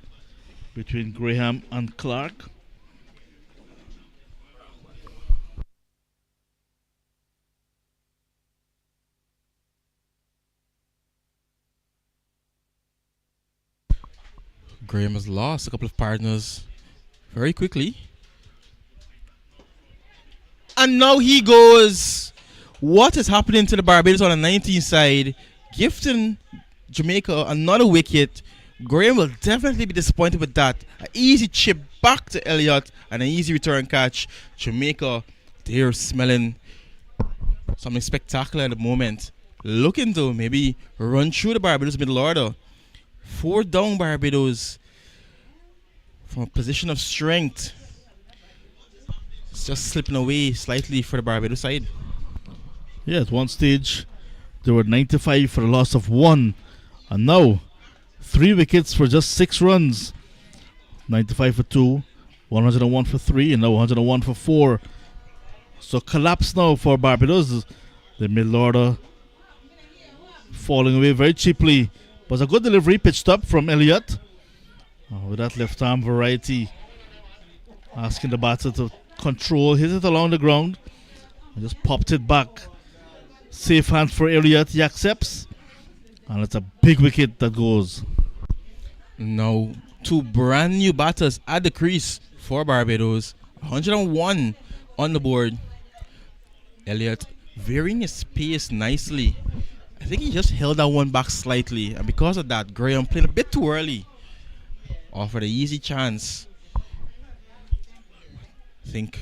between Graham and Clark. Graham has lost a couple of partners very quickly. And now he goes. What is happening to the Barbados on the 19th side? Gifting Jamaica another wicket. Graham will definitely be disappointed with that. An easy chip back to Elliott and an easy return catch. Jamaica, they're smelling something spectacular at the moment. Looking to maybe run through the Barbados middle order. 4 down Barbados from a position of strength. It's just slipping away slightly for the Barbados side. Yeah, at one stage they were 95 for a loss of 1, and now 3 wickets for just 6 runs. 95 for 2, 101 for 3, and now 101 for 4. So collapse now for Barbados. The middle order falling away very cheaply. Was a good delivery pitched up from Elliott. With that left arm variety, asking the batter to control, hit it along the ground, and just popped it back. Safe hands for Elliott, he accepts, and it's a big wicket that goes. Now 2 brand new batters at the crease for Barbados. 101 on the board. Elliott varying his pace nicely. I think he just held that one back slightly, and because of that, Graham played a bit too early. Offered an easy chance. I think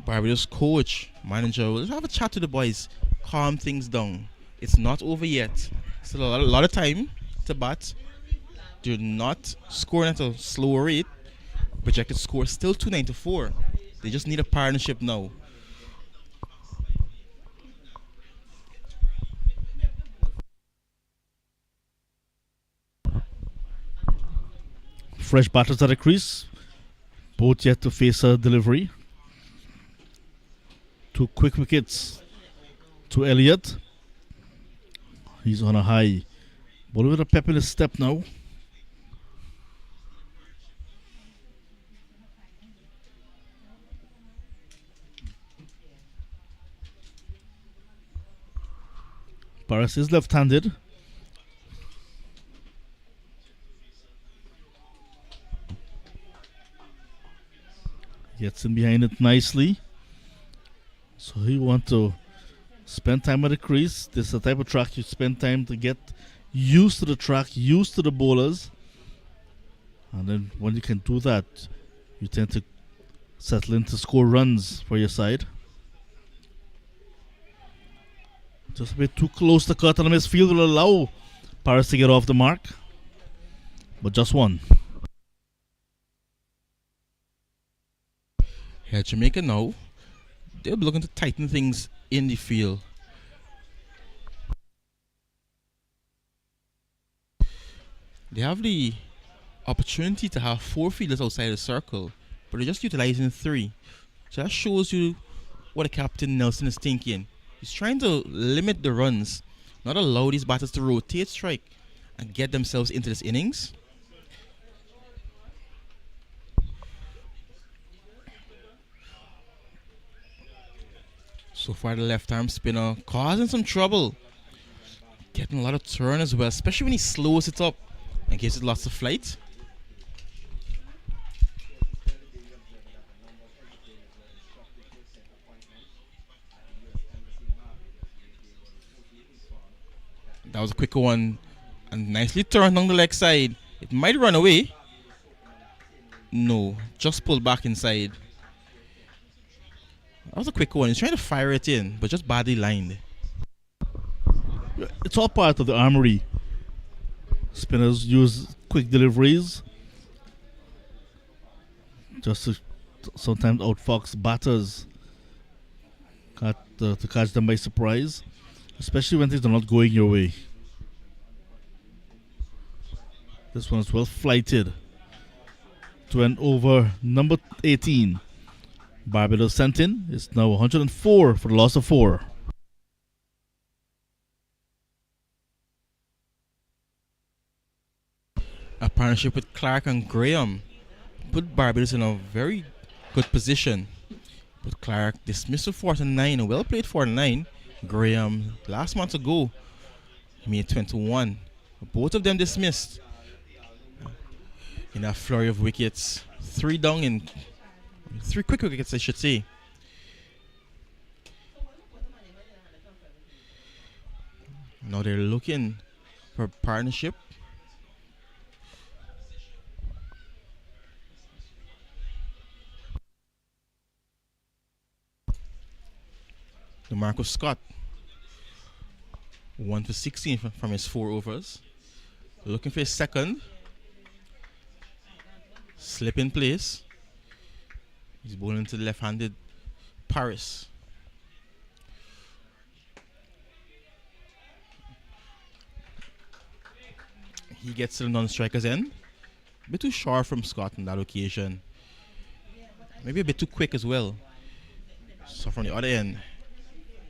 Barbados coach, manager, will have a chat to the boys, calm things down. It's not over yet. Still a lot of time to bat. They're not scoring at a slower rate. Projected score still 294. They just need a partnership now. Fresh batters at the crease, both yet to face a delivery. 2 quick wickets to Elliott. He's on a high. Ball with a pep in his step now. Paris is left-handed. Gets in behind it nicely. So he wants to spend time at the crease. This is the type of track you spend time to get used to the track, used to the bowlers. And then when you can do that, you tend to settle in to score runs for your side. Just a bit too close to cut, and the misfield will allow Paris to get off the mark. But just 1. Here at Jamaica now, they'll be looking to tighten things in the field. They have the opportunity to have 4 fielders outside the circle, but they're just utilizing 3. So that shows you what the captain Nelson is thinking. He's trying to limit the runs, not allow these batters to rotate strike and get themselves into this innings. So far, the left-arm spinner causing some trouble. Getting a lot of turn as well, especially when he slows it up and gives it lots of flight. That was a quicker one and nicely turned on the leg side. It might run away. No, just pull back inside. That was a quick one. He's trying to fire it in, but just badly lined. It's all part of the armory. Spinners use quick deliveries just to sometimes outfox batters to catch them by surprise, especially when things are not going your way. This one is well flighted to an over number 18. Barbados sent in. It's now 104 for the loss of 4. A partnership with Clark and Graham put Barbados in a very good position. But Clark dismissed with 49, a well played 49. Graham last month ago made 21. Both of them dismissed in a flurry of wickets. 3 down in 3 quick wickets, I should say. Now they're looking for a partnership. Marcus Scott, 1 for 16 from his 4 overs. Looking for his second. Slip in place. He's bowling to the left-handed Paris. He gets to the non-striker's end. A bit too sharp from Scott on that occasion. Maybe a bit too quick as well. So from the other end,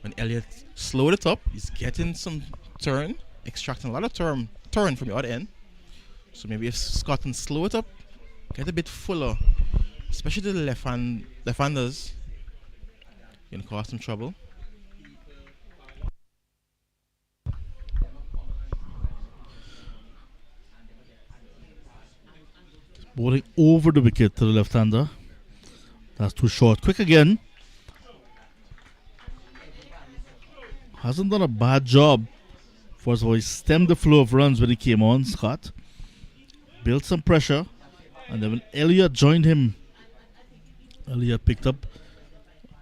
when Elliott slowed it up, he's getting some turn, extracting a lot of turn from the other end. So maybe if Scott can slow it up, get a bit fuller, especially to the left-handers, can cause some trouble. Bowling over the wicket to the left-hander. That's too short. Quick again. Hasn't done a bad job. First of all, he stemmed the flow of runs when he came on, Scott. Built some pressure. And then when Elliott joined him, Elliott picked up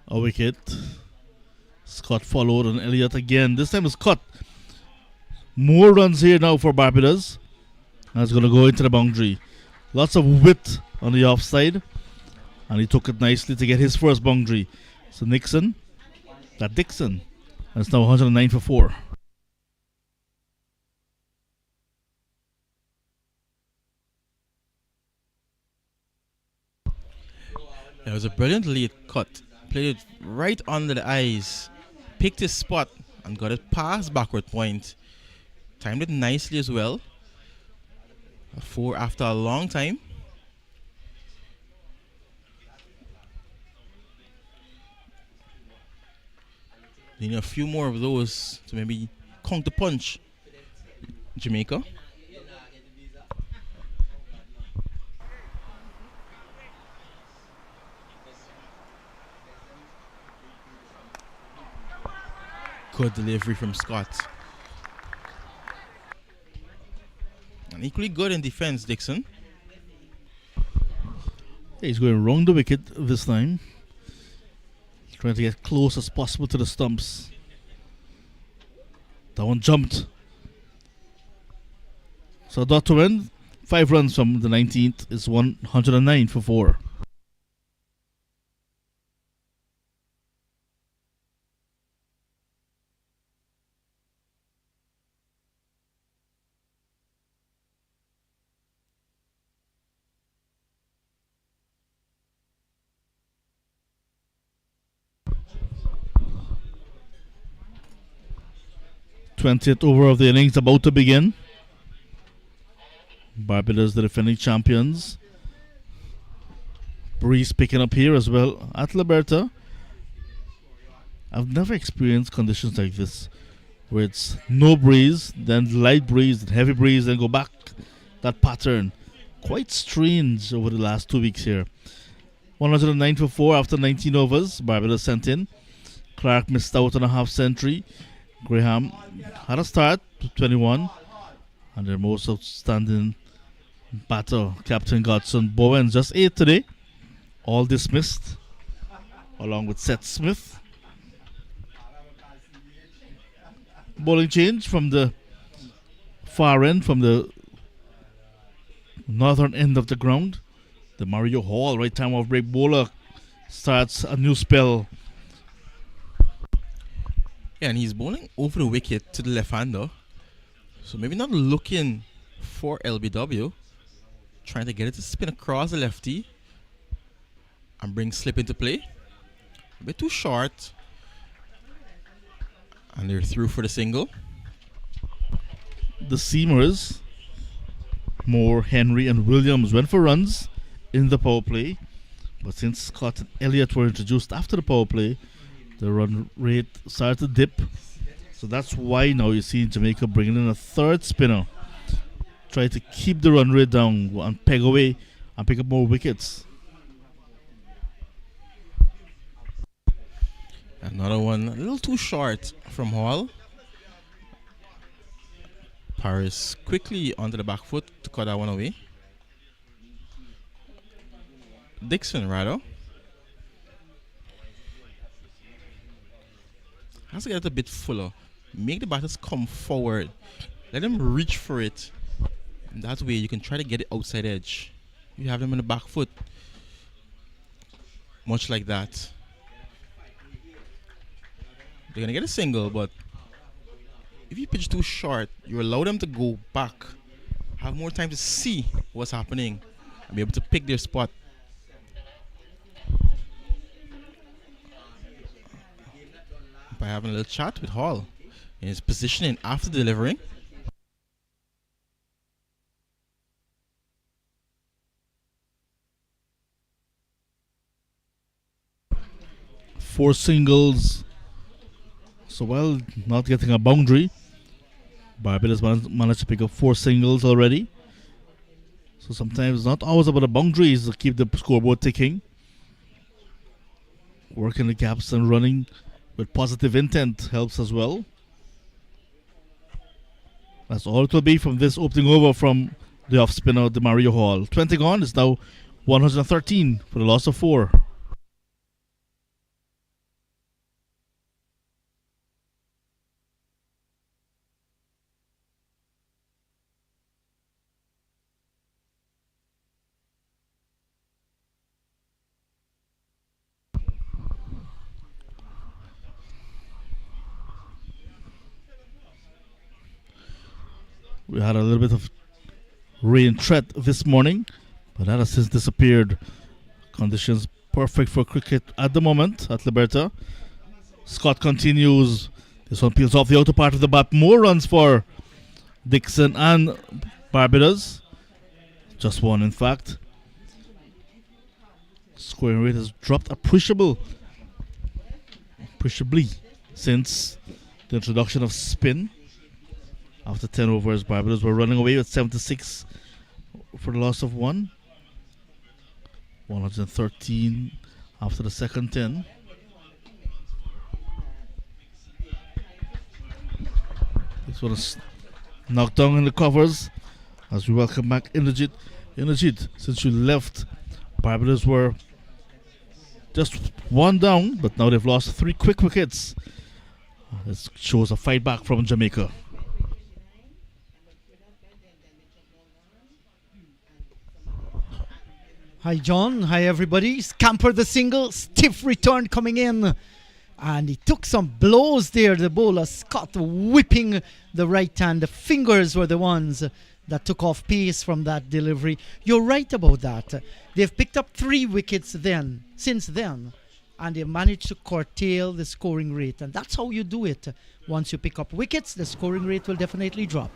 a wicket. Scott followed and Elliott again. This time it's Scott. More runs here now for Barbados. And it's going to go into the boundary. Lots of width on the offside. And he took it nicely to get his first boundary. So Dixon. That's now 109 for 4. It was a brilliant lead cut. Played it right under the eyes. Picked his spot and got it past backward point. Timed it nicely as well. A 4 after a long time. They need a few more of those to maybe counter punch Jamaica. Good delivery from Scott. And equally good in defense, Dixon. He's going round the wicket this time. Trying to get close as possible to the stumps. That one jumped. So dot to win. 5 runs from the 19th is 109 for 4. Twentieth over of the innings about to begin. Barbados, the defending champions. Breeze picking up here as well at Liberta. I've never experienced conditions like this, where it's no breeze, then light breeze, then heavy breeze, then go back. That pattern, quite strange over the last 2 weeks here. 109 for 4 after 19 overs. Barbados sent in. Clark missed out on a half century. Graham had a start to 21. And their most outstanding batter, Captain Godson Bowen, just 8 today. All dismissed, along with Seth Smith. Bowling change from the far end, from the northern end of the ground. The Mario Hall, right time off break bowler, starts a new spell. Yeah, and he's bowling over the wicket to the left-hander. So maybe not looking for LBW. Trying to get it to spin across the lefty and bring slip into play. A bit too short. And they're through for the single. The seamers, Moore, Henry, and Williams went for runs in the power play. But since Scott and Elliott were introduced after the power play, the run rate started to dip. So that's why now you see Jamaica bringing in a third spinner. Try to keep the run rate down and peg away and pick up more wickets. Another one a little too short from Hall. Paris quickly onto the back foot to cut that one away. Dixon, rather. Has to get it a bit fuller. Make the batters come forward. Let them reach for it. And that way you can try to get it outside edge. You have them on the back foot. Much like that. They're going to get a single, but if you pitch too short, you allow them to go back, have more time to see what's happening, and be able to pick their spot. By having a little chat with Hall in his positioning after delivering. Four singles. So while not getting a boundary, Barbados managed to pick up 4 singles already. So sometimes it's not always about the boundaries to keep the scoreboard ticking. Working the gaps and running with positive intent helps as well. That's all it will be from this opening over from the off spinner, the Mario Hall. 20 gone, it's now 113 for the loss of 4. We had a little bit of rain threat this morning, but that has since disappeared. Conditions perfect for cricket at the moment at Liberta. Scott continues. This one peels off the outer part of the bat. More runs for Dixon and Barbados. Just one, in fact. Scoring rate has dropped appreciably since the introduction of spin. After 10 overs, Barbados were running away with 76 for the loss of 1. 113 after the second 10. This one is knocked down in the covers as we welcome back Inderjit. Inderjit, since you left, Barbados were just 1 down, but now they've lost 3 quick wickets. This shows a fight back from Jamaica. Hi John, hi everybody. Scamper the single, stiff return coming in. And he took some blows there, the bowler Scott, whipping the right hand. The fingers were the ones that took off pace from that delivery. You're right about that. They've picked up 3 wickets since then. And they've managed to curtail the scoring rate. And that's how you do it. Once you pick up wickets, the scoring rate will definitely drop.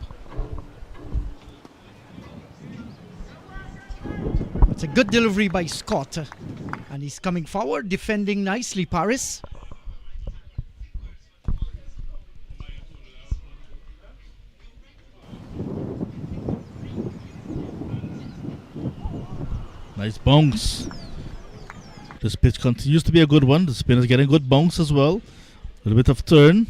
It's a good delivery by Scott. And he's coming forward, defending nicely, Paris. Nice bounce. This pitch continues to be a good one. The spin is getting good bounce as well. A little bit of turn.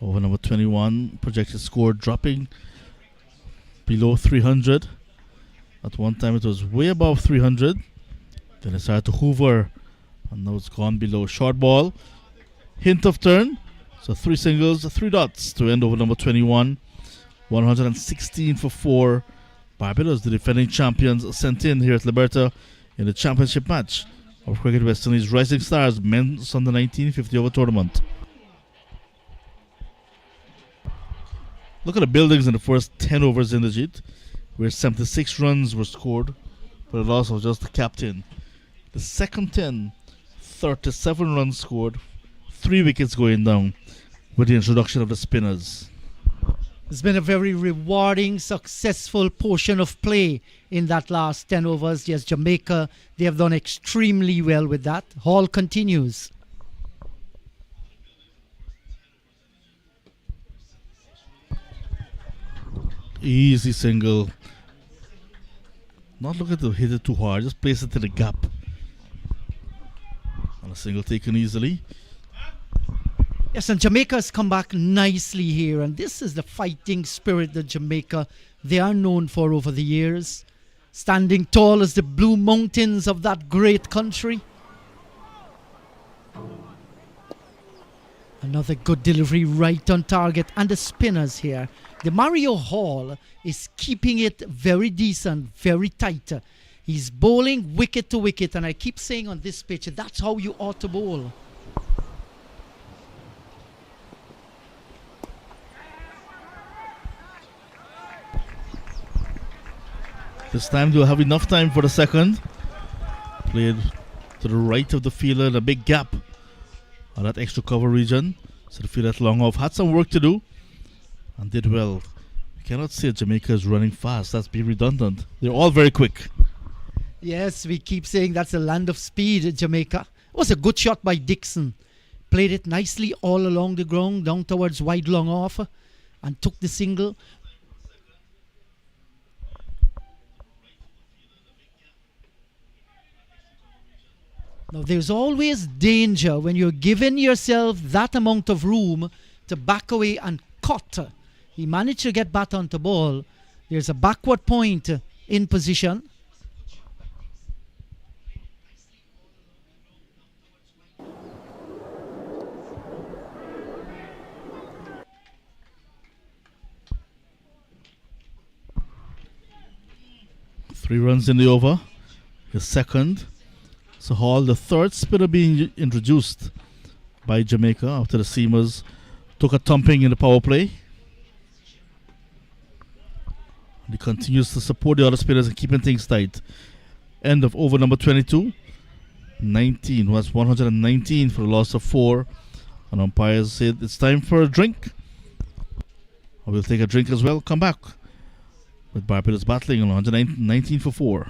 Over number 21, projected score dropping below 300. At one time it was way above 300. Then it started to hover, and now it's gone below. Short ball, hint of turn. So 3 singles, 3 dots to end over number 21. 116 for 4. Barbados, the defending champions, sent in here at Liberta in the championship match of Cricket West Indies Rising Stars Men's Under 19 50 over tournament. Look at the buildings in the first 10 overs in the Jeet, where 76 runs were scored, but the loss was just the captain. The second 10, 37 runs scored, 3 wickets going down with the introduction of the spinners. It's been a very rewarding, successful portion of play in that last 10 overs. Yes, Jamaica, they have done extremely well with that. Hall continues. Easy single. Not looking to hit it too hard, just place it to the gap. And a single taken easily. Yes, and Jamaica's come back nicely here, and this is the fighting spirit that Jamaica, they are known for over the years. Standing tall as the blue mountains of that great country. Another good delivery right on target, and the spinners here. The Mario Hall is keeping it very decent, very tight. He's bowling wicket to wicket, and I keep saying on this pitch, that's how you ought to bowl. This time they'll have enough time for the second. Played to the right of the fielder in a big gap on that extra cover region. So the fielder at long off had some work to do and did well. You cannot say Jamaica is running fast. That's being redundant. They're all very quick. Yes, we keep saying that's the land of speed, Jamaica. It was a good shot by Dixon. Played it nicely all along the ground, down towards wide long off, and took the single. Now, there's always danger when you're giving yourself that amount of room to back away and cut. He managed to get bat onto ball. There's a backward point in position. Three runs in the over. His second. So Hall, the third spinner being introduced by Jamaica after the seamers took a thumping in the power play. And he continues to support the other spinners and keeping things tight. End of over number 22. 19 was 119 for the loss of 4. And umpires said it's time for a drink. I will take a drink as well. Come back with Barbados battling on 119 for 4.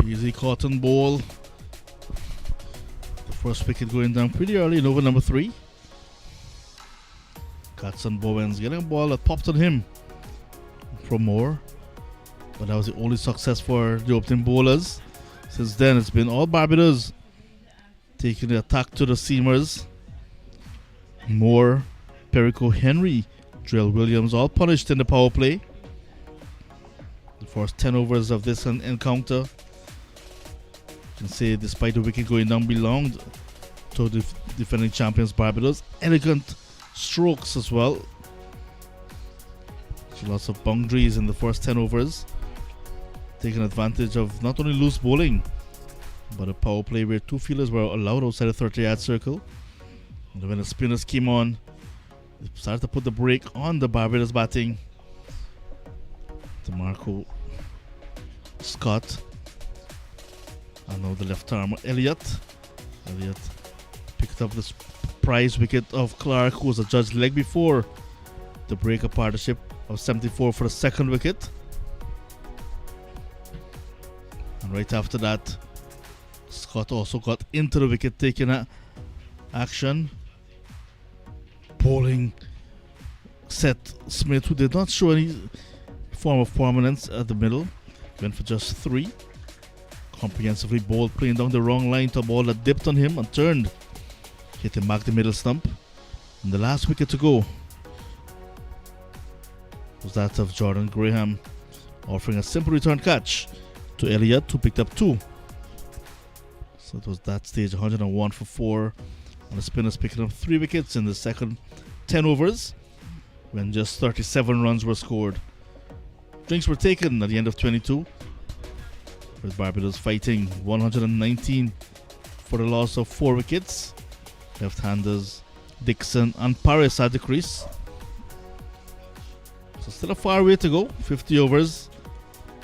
Easy cotton ball. The first wicket going down pretty early in over number 3. Catson Bowens getting a ball that popped on him from Moore. But that was the only success for the opening bowlers. Since then, it's been all Barbados taking the attack to the seamers. Moore, Perico Henry, Drill Williams all punished in the power play. The first 10 overs of this encounter, you can say, despite the wicket going down, belonged to the defending champions Barbados. Elegant strokes as well. So lots of boundaries in the first 10 overs, taking advantage of not only loose bowling but a power play where 2 fielders were allowed outside the 30-yard circle. And when the spinners came on, they started to put the brake on the Barbados batting. DeMarco Scott, and now the left arm Elliott picked up the prize wicket of Clark, who was a judge leg before the breaker partnership of 74 for the second wicket. And right after that, Scott also got into the wicket taking action, bowling Seth Smith, who did not show any form of prominence at the middle. Went for just 3. Comprehensively bowled, playing down the wrong line to a ball that dipped on him and turned, hitting back the middle stump. And the last wicket to go was that of Jordan Graham, offering a simple return catch to Elliott, who picked up 2. So it was that stage 101 for 4, and the spinners picking up 3 wickets in the second 10 overs when just 37 runs were scored. Drinks were taken at the end of 22, with Barbados fighting 119 for the loss of 4 wickets. Left-handers Dixon and Paris at the crease. So still a far way to go. 50 overs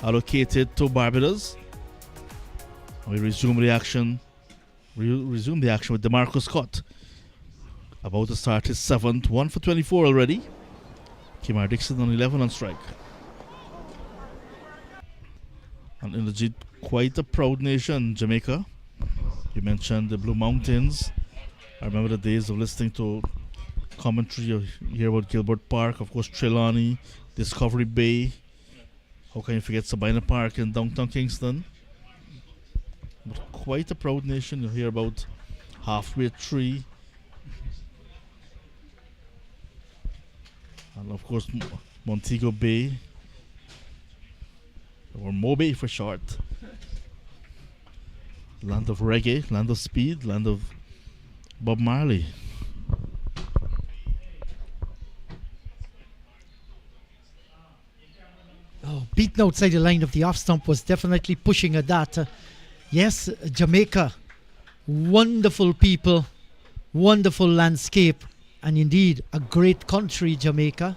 allocated to Barbados. We resume the action with DeMarco Scott, about to start his 7th, 1 for 24 already. Kimar Dixon on 11 on strike. And indeed, quite a proud nation, Jamaica. You mentioned the Blue Mountains. I remember the days of listening to commentary. You hear about Gilbert Park, of course, Trelawney, Discovery Bay. How can you forget Sabina Park in downtown Kingston? But quite a proud nation. You hear about Halfway Tree. And of course, Montego Bay. Or Mobe for short. Land of reggae, land of speed, land of Bob Marley. Oh, beaten outside the line of the off stump was definitely pushing at that. Yes, Jamaica, wonderful people, wonderful landscape, and indeed a great country, Jamaica.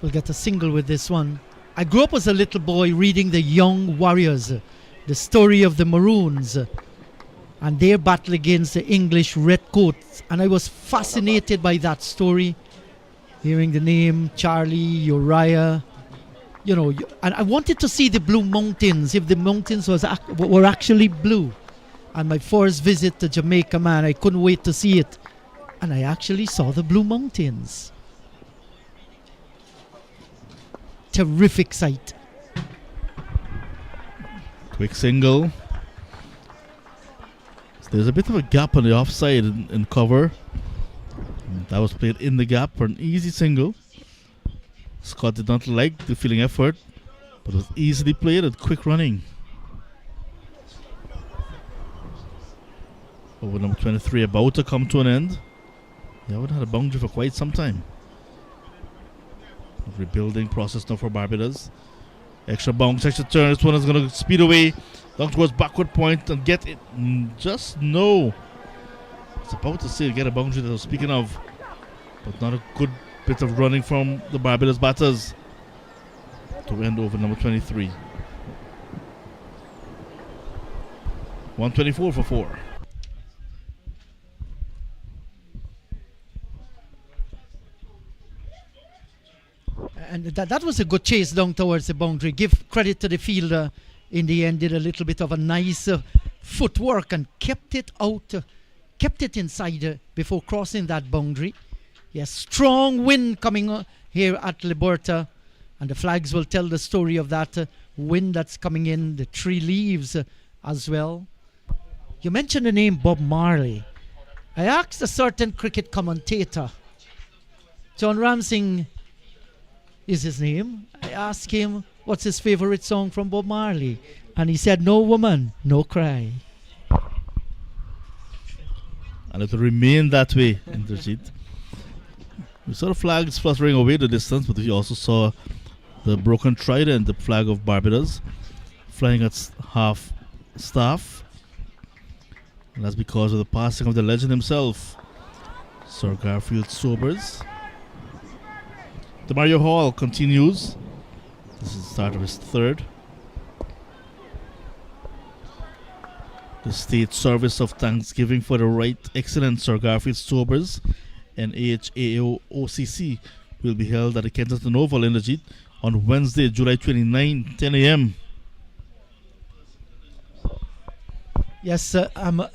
We'll get a single with this one. I grew up as a little boy reading The Young Warriors, the story of the Maroons and their battle against the English Redcoats, and I was fascinated by that story, hearing the name Charlie, Uriah, you know, and I wanted to see the Blue Mountains, if the mountains were actually blue. And my first visit to Jamaica, man, I couldn't wait to see it, and I actually saw the Blue Mountains. Terrific sight. Quick single. So there's a bit of a gap on the offside in cover. That was played in the gap for an easy single. Scott did not like the fielding effort, but was easily played and quick running. Over number 23 about to come to an end. They haven't had a boundary for quite some time. Rebuilding process now for Barbados. Extra bounce, extra turn. This one is going to speed away down towards backward point and get it. Just no. It's about to say get a boundary that I was speaking of, but not a good bit of running from the Barbados batters to end over number 23. 124 for 4. And That was a good chase down towards the boundary. Give credit to the fielder. In the end, did a little bit of a nice footwork and kept it out, kept it inside before crossing that boundary. Yes, strong wind coming here at Liberta, and the flags will tell the story of that wind that's coming in, the tree leaves as well. You mentioned the name Bob Marley. I asked a certain cricket commentator, John Ramsing is his name. I asked him what's his favorite song from Bob Marley, and he said, "No woman, no cry." And it will remain that way in the seat. We saw the flags fluttering away the distance, but we also saw the broken trident, the flag of Barbados, flying at half staff. And that's because of the passing of the legend himself, Sir Garfield Sobers. The Mario Hall continues. This is the start of his third. The State Service of Thanksgiving for the Right Excellent Sir Garfield Sobers and AHAOCC will be held at the Kensington Oval in the Jeet on Wednesday, July 29, 10 a.m. Yes,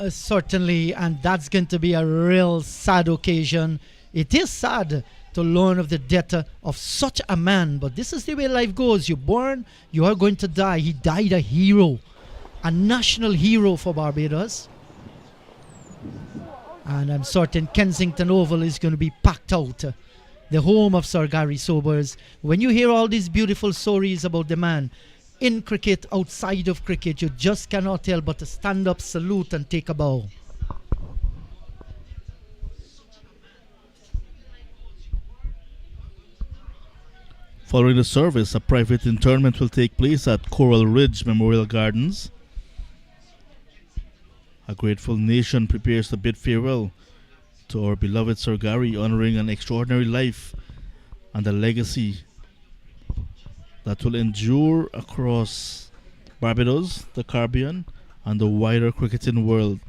certainly, and that's going to be a real sad occasion. It is sad to learn of the death of such a man, but this is the way life goes. You're born, you are going to die. He died a hero, a national hero for Barbados. And I'm certain Kensington Oval is going to be packed out, the home of Sir Gary Sobers. When you hear all these beautiful stories about the man, in cricket, outside of cricket, you just cannot help but to stand up, salute and take a bow. Following the service, a private interment will take place at Coral Ridge Memorial Gardens. A grateful nation prepares to bid farewell to our beloved Sir Gary, honouring an extraordinary life and a legacy that will endure across Barbados, the Caribbean, and the wider cricketing world.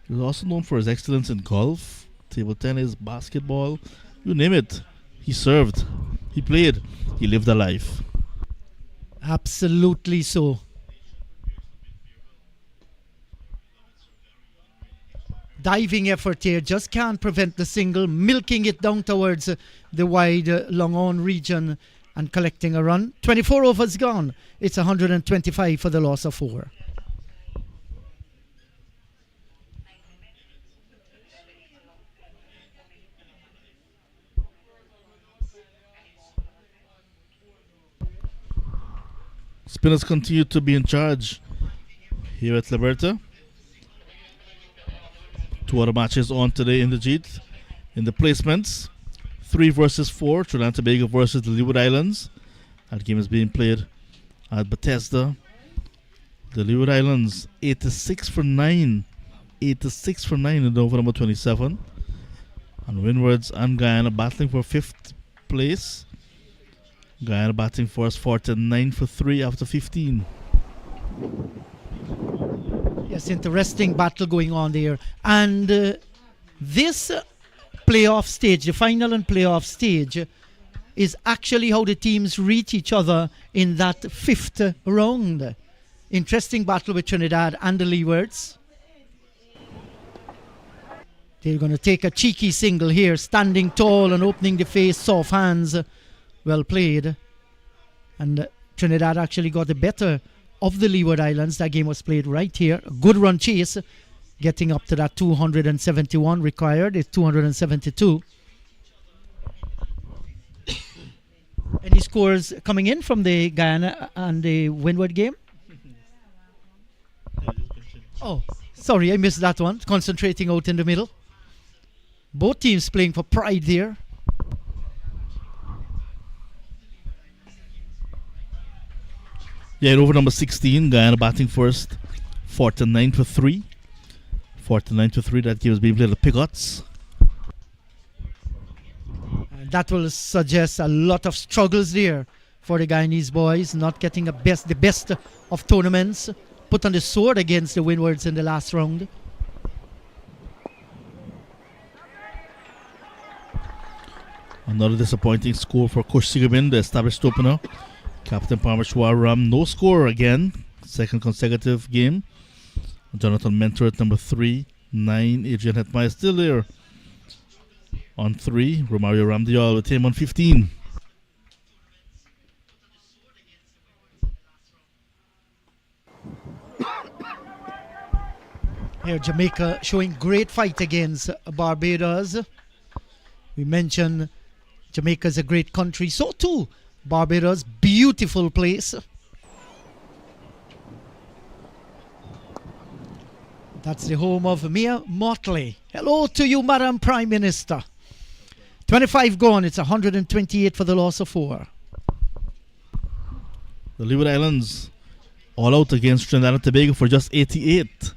He was also known for his excellence in golf, table tennis, basketball, you name it. He served, he played, he lived a life. Absolutely so. Diving effort here, just can't prevent the single, milking it down towards the wide long on region and collecting a run. 24 overs gone. It's 125 for the loss of 4. Spinners continue to be in charge here at Liberta. 2 other matches on today in the Jeet. In the placements, 3 versus 4, Trinidad and Tobago versus the Leeward Islands. That game is being played at Bethesda. The Leeward Islands 86 for 9. 86 for 9 in over number 27. And Windwards and Guyana battling for 5th place. Guyana batting first, 49 for 3 after 15. Yes, interesting battle going on there. And this playoff stage, the final and playoff stage, is actually how the teams reach each other in that 5th round. Interesting battle with Trinidad and the Leewards. They're going to take a cheeky single here, standing tall and opening the face, soft hands. Well played. And Trinidad actually got the better of the Leeward Islands. That game was played right here. A good run chase, getting up to that 271 required. It's 272. Any scores coming in from the Guyana and the Windward game? Oh, sorry, I missed that one. Concentrating out in the middle. Both teams playing for pride there. Yeah, in over number 16, Guyana batting first, 49 for 3. 49 to 3, that game is being played at the Pigots. That will suggest a lot of struggles there for the Guyanese boys, not getting the best of tournaments. Put on the sword against the Windwards in the last round. Another disappointing score for Coach Sigurbin, the established opener. Captain Parmeshwar Ram, no score again. Second consecutive game. Jonathan Mentor at number 3. 9. Adrian Hetmeyer still there on 3. Romario Ramdial with him on 15. Here, Jamaica showing great fight against Barbados. We mentioned Jamaica's a great country. So too, Barbados, beautiful place. That's the home of Mia Motley. Hello to you, Madam Prime Minister. 25 gone. It's 128 for the loss of 4. The Leeward Islands all out against Trinidad and Tobago for just 88.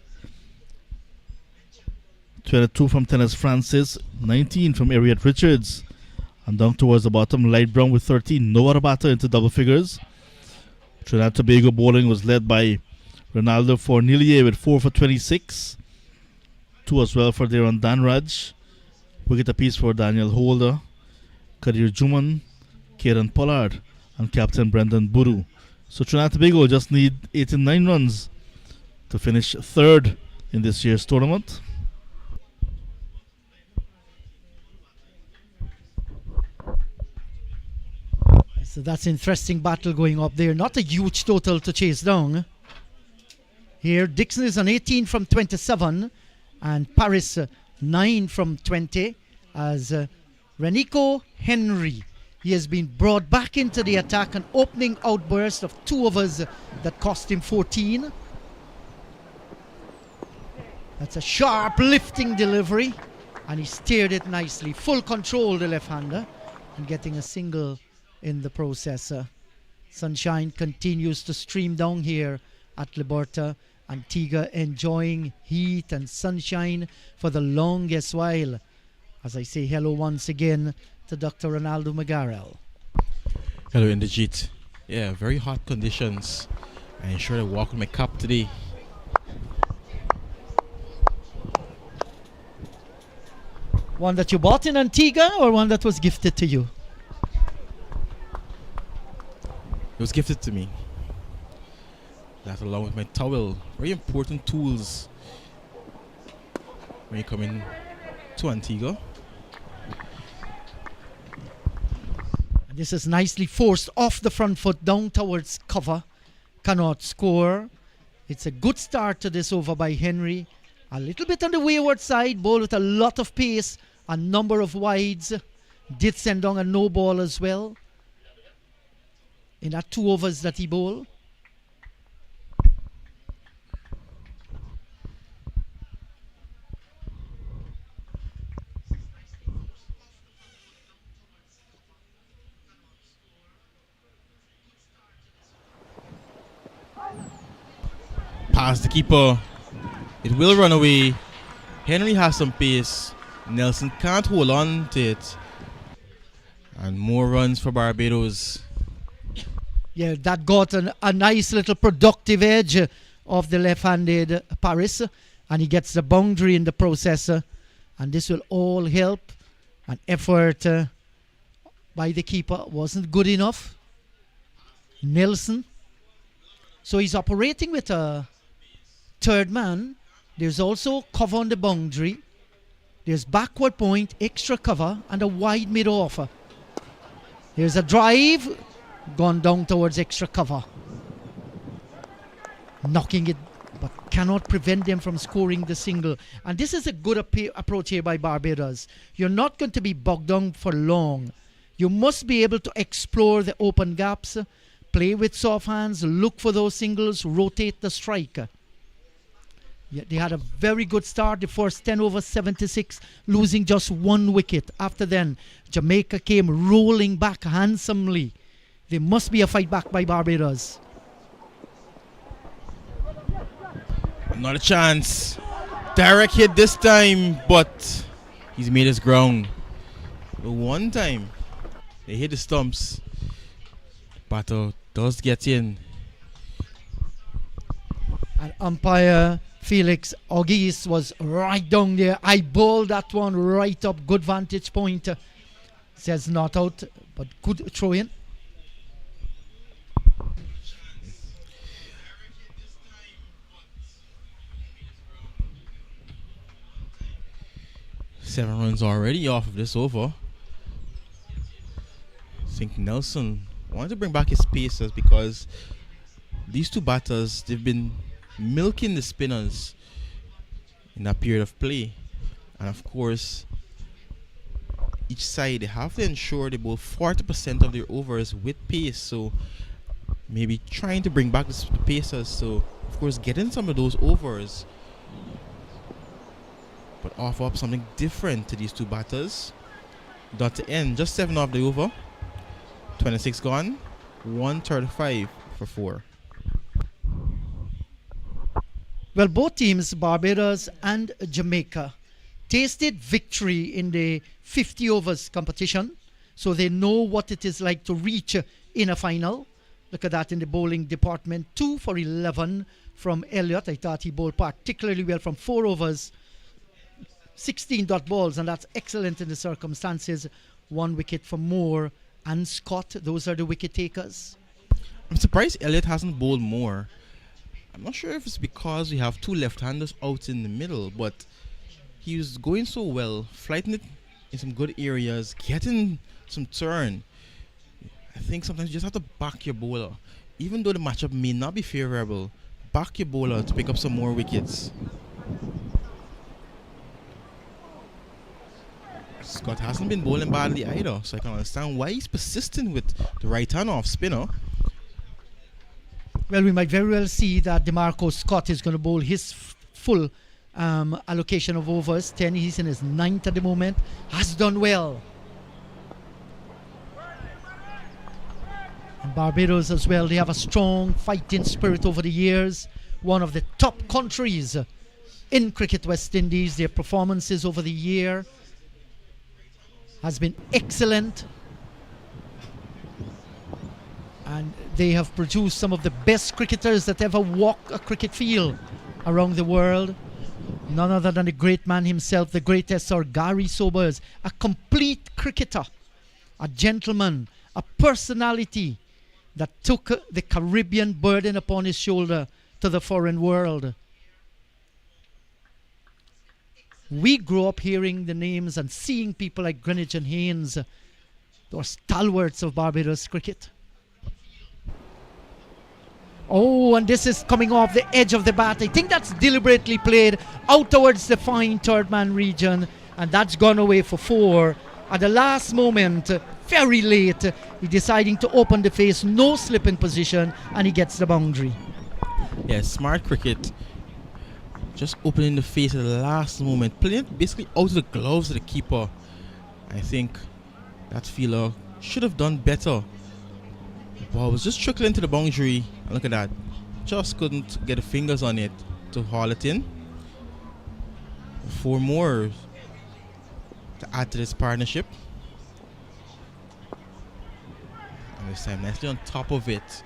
22 from Tennis Francis, 19 from Ariette Richards. And down towards the bottom, Light Brown with 13. Noah Rabata into double figures. Trinidad and Tobago bowling was led by Ronaldo Fornillier with 4 for 26. 2 as well for Deron Danraj. Wicket apiece for Daniel Holder, Kadir Juman, Kieran Pollard, and Captain Brendan Buru. So Trinidad and Tobago just need 89 runs to finish third in this year's tournament. So that's interesting battle going up there. Not a huge total to chase down. Here, Dixon is on 18 from 27 and Paris 9 from 20 as Renico Henry. He has been brought back into the attack, an opening outburst of 2 overs that cost him 14. That's a sharp lifting delivery and he steered it nicely. Full control, the left-hander, and getting a single in the process. Sunshine continues to stream down here at Liberta. Antigua enjoying heat and sunshine for the longest while. As I say hello once again to Dr. Ronaldo Magarel. Hello, Inderjeet. Yeah, very hot conditions. I ensured I walk with my cap today. One that you bought in Antigua or one that was gifted to you? It was gifted to me. That along with my towel. Very important tools when you come in to Antigua. And this is nicely forced off the front foot down towards cover. Cannot score. It's a good start to this over by Henry. A little bit on the wayward side. Ball with a lot of pace. A number of wides. Did send down a no ball as well in that 2 overs that he bowled. Past the keeper. It will run away. Henry has some pace. Nelson can't hold on to it. And more runs for Barbados. Yeah, that got a nice little productive edge of the left-handed Paris. And he gets the boundary in the process. And this will all help. An effort by the keeper wasn't good enough. Nelson. So he's operating with a third man. There's also cover on the boundary. There's backward point, extra cover, and a wide mid-off. Here's a drive. Gone down towards extra cover. Knocking it, but cannot prevent them from scoring the single. And this is a good approach here by Barbados. You're not going to be bogged down for long. You must be able to explore the open gaps, play with soft hands, look for those singles, rotate the striker. Yeah, they had a very good start. The first 10 over 76, losing just 1 wicket. After then, Jamaica came rolling back handsomely. There must be a fight back by Barbados. Not a chance. Direct hit this time, but he's made his ground. But one time, they hit the stumps. Battle does get in. And umpire Felix Ogis was right down there. I bowled that one right up. Good vantage point. Says not out, but good throw in. Seven runs already off of this over. I think Nelson wanted to bring back his pacers because these two batters, they've been milking the spinners in that period of play. And of course, each side, they have to ensure they bowl 40% of their overs with pace. So maybe trying to bring back the pacers. So of course, getting some of those overs, but offer up something different to these two batters. Dot to end, just 7 off the over. 26 gone, 135 for 4. Well, both teams, Barbados and Jamaica, tasted victory in the 50 overs competition, so they know what it is like to reach in a final. Look at that in the bowling department. 2 for 11 from Elliott. I thought he bowled particularly well from 4 overs. 16 dot balls, and that's excellent in the circumstances. 1 wicket for Moore and Scott. Those are the wicket takers. I'm surprised Elliott hasn't bowled more. I'm not sure if it's because we have 2 left-handers out in the middle, but he was going so well, flighting it in some good areas, getting some turn. I think sometimes you just have to back your bowler. Even though the matchup may not be favorable, back your bowler to pick up some more wickets. Scott hasn't been bowling badly either, so I can understand why he's persistent with the right hand off spinner. Well, we might very well see that DeMarco Scott is going to bowl his full allocation of overs. 10, he's in his 9th at the moment. Has done well. And Barbados as well, they have a strong fighting spirit over the years. One of the top countries in Cricket West Indies. Their performances over the year has been excellent, and they have produced some of the best cricketers that ever walked a cricket field around the world. None other than the great man himself, the greatest Sir Gary Sobers, a complete cricketer, a gentleman, a personality that took the Caribbean burden upon his shoulder to the foreign world. We grew up hearing the names and seeing people like Greenwich and Haynes, those stalwarts of Barbados cricket. Oh, and this is coming off the edge of the bat. I think that's deliberately played out towards the fine third man region, and that's gone away for 4. At the last moment, very late, he deciding to open the face, no slip in position, and he gets the boundary. Yeah, smart cricket. Just opening the face at the last moment, playing it basically out of the gloves of the keeper. I think that fielder should have done better. The ball was just trickling to the boundary, and look at that. Just couldn't get the fingers on it to haul it in. 4 more to add to this partnership. And this time nicely on top of it,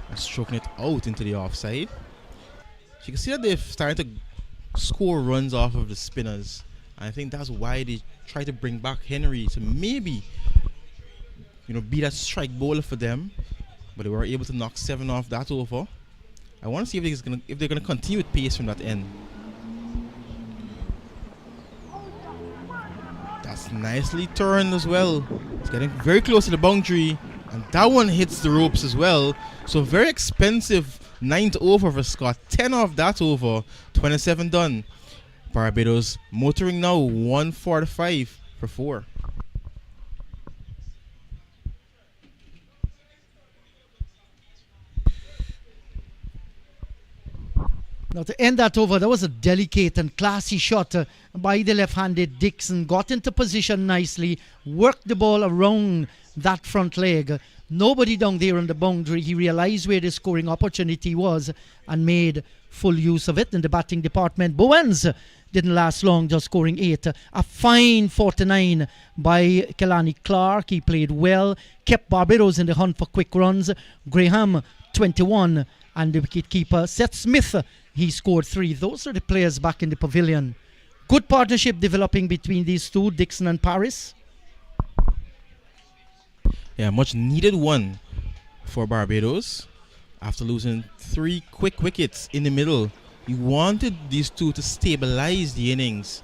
and stroking it out into the offside. So you can see that they've started to score runs off of the spinners. And I think that's why they try to bring back Henry to maybe, be that strike bowler for them. But they were able to knock 7 off that over. I want to see if they're gonna continue with pace from that end. That's nicely turned as well. It's getting very close to the boundary, and that one hits the ropes as well. So very expensive 9th over for Scott. 10 off that over. 27 done. Barbados motoring now 145 for 4. Now to end that over, that was a delicate and classy shot by the left-handed Dixon. Got into position nicely, worked the ball around that front leg. Nobody down there on the boundary. He realized where the scoring opportunity was and made full use of it in the batting department. Bowens didn't last long, just scoring 8. A fine 49 by Kelani Clark. He played well, kept Barbados in the hunt for quick runs. Graham 21, and the wicketkeeper Seth Smith, he scored 3. Those are the players back in the pavilion. Good partnership developing between these two, Dixon and Paris. Yeah, much needed one for Barbados after losing 3 quick wickets in the middle. You wanted these two to stabilize the innings.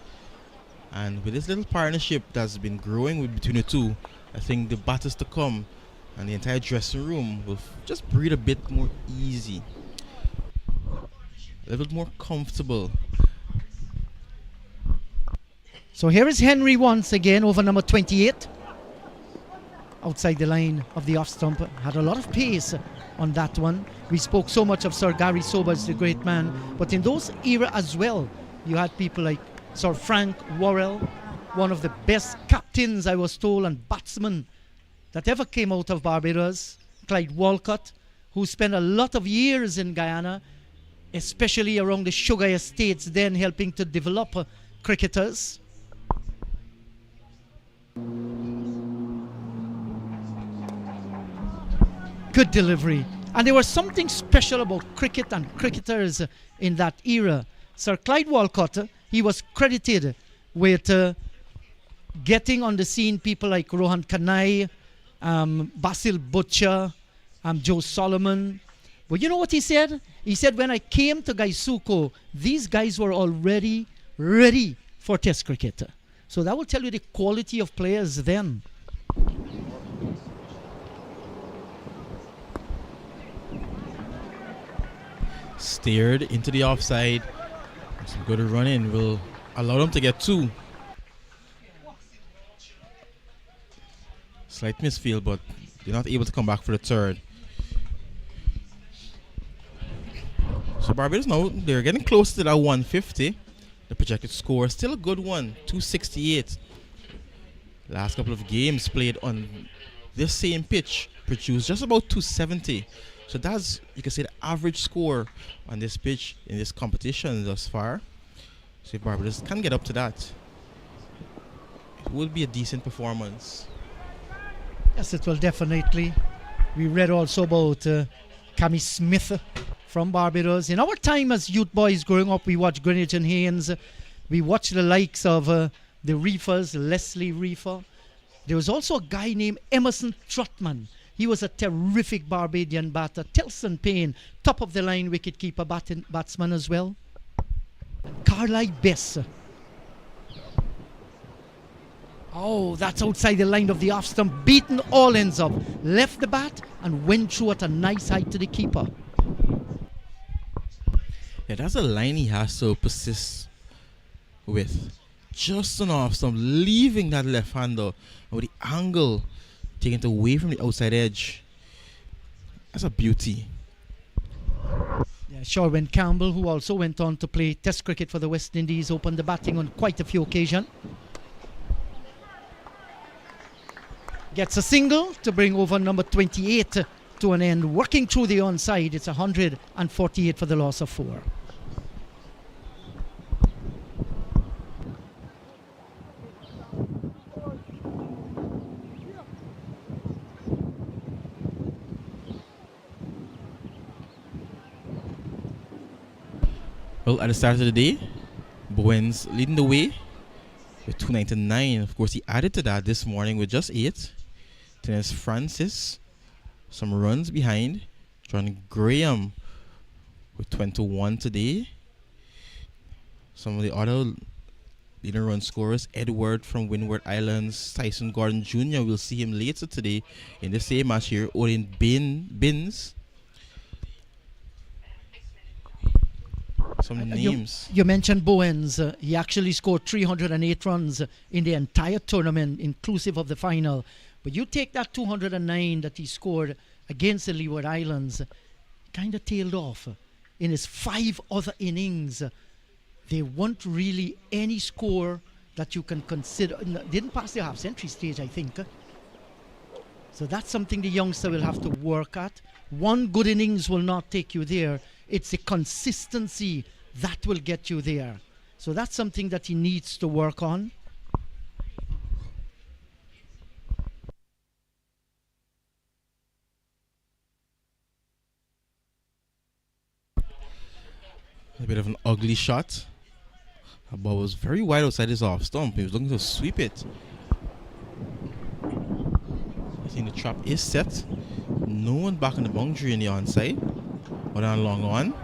And with this little partnership that's been growing between the two, I think the batters to come and the entire dressing room will just breathe a bit more easy, a little bit more comfortable. So here is Henry once again over number 28. Outside the line of the off stump. Had a lot of pace on that one. We spoke so much of Sir Gary Sobers, the great man, but in those era as well, you had people like Sir Frank Worrell, one of the best captains, I was told, and batsmen that ever came out of Barbados. Clyde Walcott, who spent a lot of years in Guyana, especially around the sugar estates, then helping to develop cricketers. Good delivery. And there was something special about cricket and cricketers in that era. Sir Clyde Walcott, he was credited with getting on the scene people like Rohan Kanai, Basil Butcher, Joe Solomon. But you know what he said? He said, when I came to Gaisuko, these guys were already ready for Test cricket. So that will tell you the quality of players then. Steered into the offside. Some good running will allow them to get 2. Slight misfield, but they're not able to come back for the 3rd. So Barbados now, they're getting close to that 150. The projected score is still a good one, 268. Last couple of games played on this same pitch produced just about 270. So that's, you can say, the average score on this pitch in this competition thus far. So if Barbados can get up to that, it will be a decent performance. Yes, it will definitely. We read also about Cammy Smith from Barbados. In our time as youth boys growing up, we watched Greenwich and Haynes. We watched the likes of the Reefers, Leslie Reefer. There was also a guy named Emerson Trotman. He was a terrific Barbadian batter. Tilson Payne, top of the line wicketkeeper batsman as well. Carlisle Bess. Oh, that's outside the line of the off stump. Beaten all ends up. Left the bat and went through at a nice height to the keeper. Yeah, that's a line he has to persist with. Just an off stump, leaving that left hander with the angle taking it away from the outside edge. That's a beauty. Yeah, Sherwin Campbell, who also went on to play Test cricket for the West Indies, opened the batting on quite a few occasions. Gets a single to bring over number 28 to an end. Working through the onside, it's 148 for the loss of 4. Well, at the start of the day, Bowens leading the way with 299. Of course, he added to that this morning with just 8. Then there's Francis, some runs behind. John Graham with 21 today. Some of the other leading run scorers, Edward from Windward Islands, Tyson Gordon Jr. We'll see him later today in the same match here. Odin Binns. Some names. You mentioned Bowens. He actually scored 308 runs in the entire tournament, inclusive of the final. But you take that 209 that he scored against the Leeward Islands, kind of tailed off. In his 5 other innings, there weren't really any score that you can consider. Didn't pass the half-century stage, I think. So that's something the youngster will have to work at. One good innings will not take you there. It's the consistency that will get you there. So that's something that he needs to work on. A bit of an ugly shot. The ball was very wide outside his off stump. He was looking to sweep it. think the trap is set. No one back on the boundary in the onside. But on long on.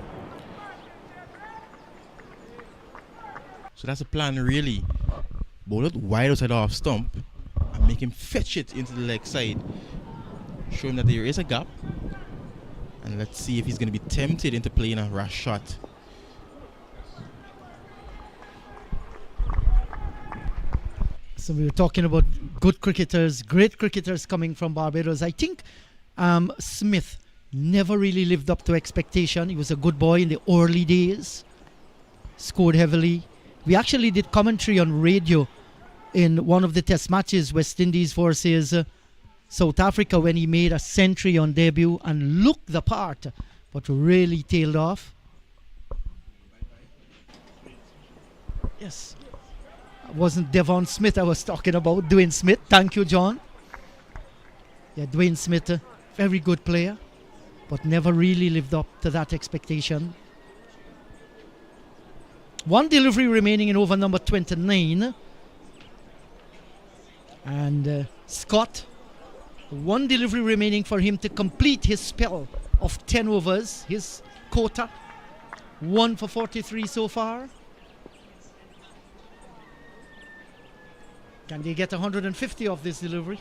So that's the plan really. Bowl it wide outside the off stump and make him fetch it into the leg side. Show him that there is a gap. And let's see if he's going to be tempted into playing a rash shot. So we were talking about good cricketers, great cricketers coming from Barbados. I think Smith never really lived up to expectation. He was a good boy in the early days, scored heavily. We actually did commentary on radio in one of the test matches, West Indies versus South Africa, when he made a century on debut and looked the part, but really tailed off. Yes. Wasn't Devon Smith I was talking about, Dwayne Smith. Thank you, John. Yeah, Dwayne Smith, very good player, but never really lived up to that expectation. One delivery remaining in over number 29. And Scott, one delivery remaining for him to complete his spell of 10 overs, his quota. 1 for 43 so far. Can they get 150 off this delivery?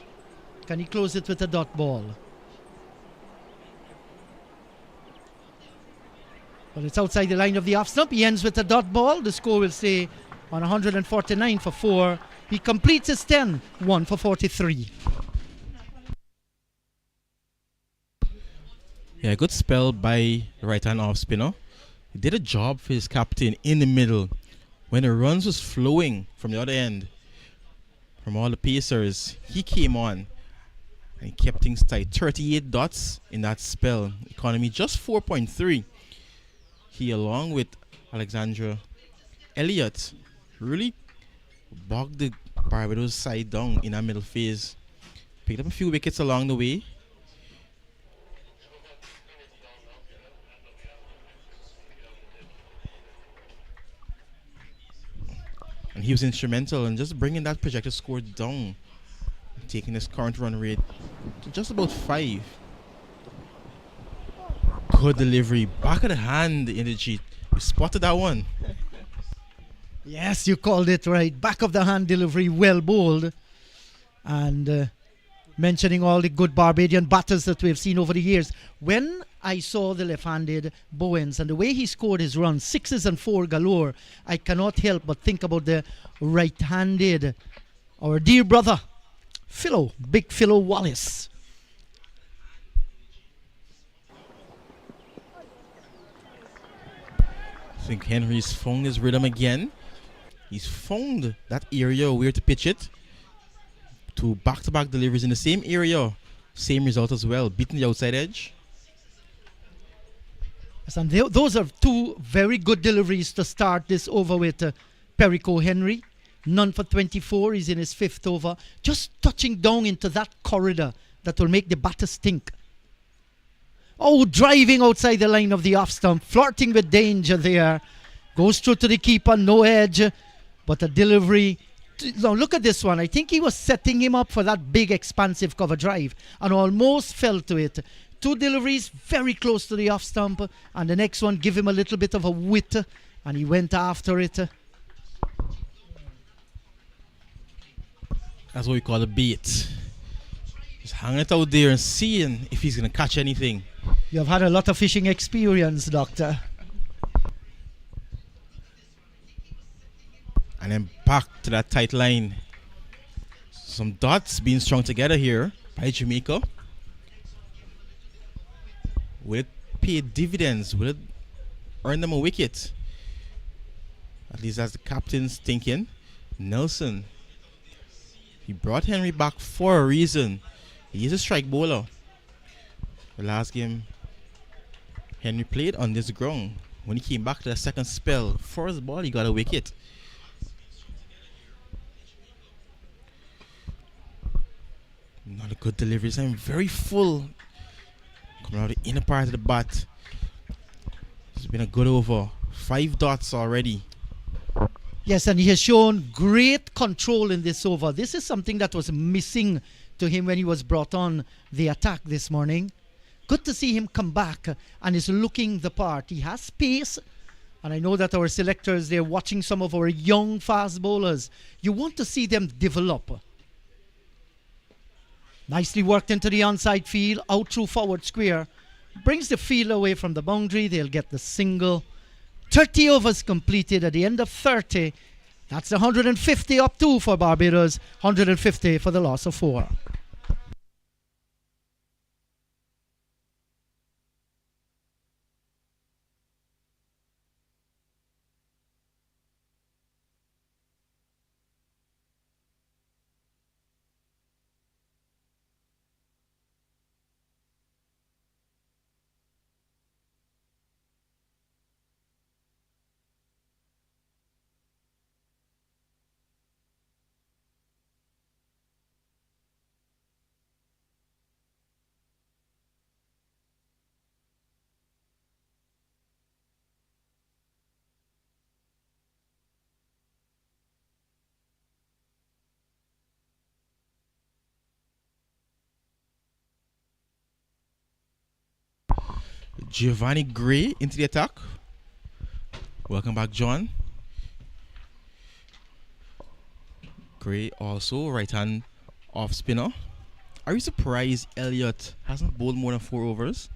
Can he close it with a dot ball? Well, it's outside the line of the off stump. He ends with a dot ball. The score will stay on 149 for 4. He completes his 10, 1 for 43. Yeah, good spell by the right-hand off spinner. He did a job for his captain in the middle. When the runs was flowing from the other end, from all the pacers, he came on and he kept things tight. 38 dots in that spell. Economy just 4.3. He, along with Alexandra Elliott, really bogged the Barbados side down in that middle phase. Picked up a few wickets along the way. And he was instrumental in just bringing that projected score down, taking his current run rate to just about 5. Good delivery, back of the hand in the G. You spotted that one. Yes, you called it right. Back of the hand delivery, well bowled. And mentioning all the good Barbadian batters that we've seen over the years. When I saw the left-handed Bowens and the way he scored his runs, 6s and 4 galore, I cannot help but think about the right-handed, our dear brother, Philo, Big Philo Wallace. I think Henry's found his rhythm again. He's found that area where to pitch it. 2 back-to-back deliveries in the same area. Same result as well, beating the outside edge. Yes, and those are 2 very good deliveries to start this over with Perico Henry. None for 24. He's in his 5th over. Just touching down into that corridor that will make the batters think. Oh, driving outside the line of the off stump. Flirting with danger there. Goes through to the keeper. No edge. But a delivery. Now look at this one. I think he was setting him up for that big expansive cover drive and almost fell to it. 2 deliveries very close to the off stump, and the next one give him a little bit of a wit, and he went after it. That's what we call a bait. Just hang it out there and seeing if he's going to catch anything. You have had a lot of fishing experience, Doctor. And then back to that tight line. Some dots being strung together here by Jamaica. Will it pay dividends? Will it earn them a wicket? At least that's the captain's thinking. Nelson. He brought Henry back for a reason. He is a strike bowler. The last game, Henry played on this ground. When he came back to the second spell, first ball he got a wicket. Not a good delivery. I'm very full. Coming out of the inner part of the bat. It's been a good over. 5 dots already. Yes, and he has shown great control in this over. This is something that was missing to him when he was brought on the attack this morning. Good to see him come back and is looking the part. He has pace, and I know that our selectors, they're watching some of our young fast bowlers. You want to see them develop. Nicely worked into the onside field, out through forward square. Brings the field away from the boundary. They'll get the single. 30 overs completed at the end of 30. That's 150 up 2 for Barbados, 150 for the loss of 4. Giovanni Gray into the attack. Welcome back, John. Gray also right hand off spinner. Are you surprised Elliott hasn't bowled more than 4 overs?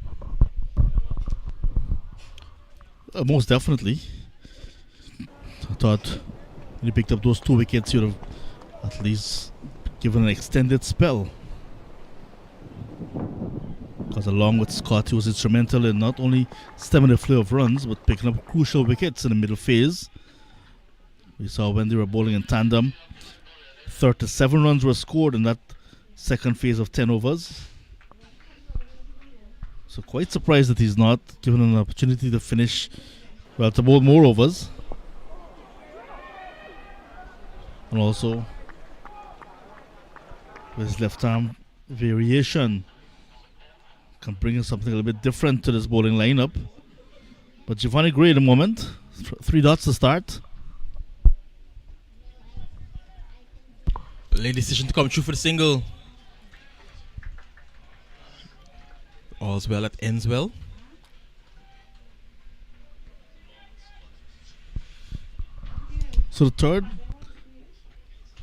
Most definitely. I thought when he picked up those 2 wickets, he would have at least given an extended spell. Because along with Scott, he was instrumental in not only stemming the flow of runs, but picking up crucial wickets in the middle phase. We saw when they were bowling in tandem, 37 runs were scored in that second phase of 10 overs. So quite surprised that he's not given an opportunity to finish, well, to bowl more overs. And also, with his left arm variation, can bring in something a little bit different to this bowling lineup. But Giovanni Gray at the moment, 3 dots to start. Late decision to come through for the single. All's well that ends well. So the third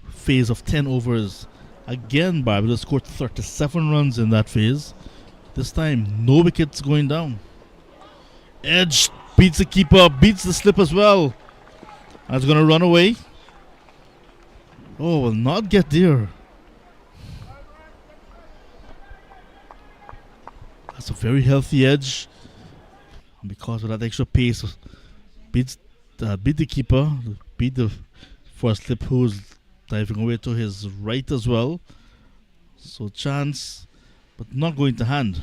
phase of 10 overs. Again, Barbados scored 37 runs in that phase. This time, no wickets going down. Edge beats the keeper, beats the slip as well. That's going to run away. Oh, will not get there. That's a very healthy edge. And because of that extra pace, beat the keeper, beat the first slip who's diving away to his right as well. So chance, but not going to hand.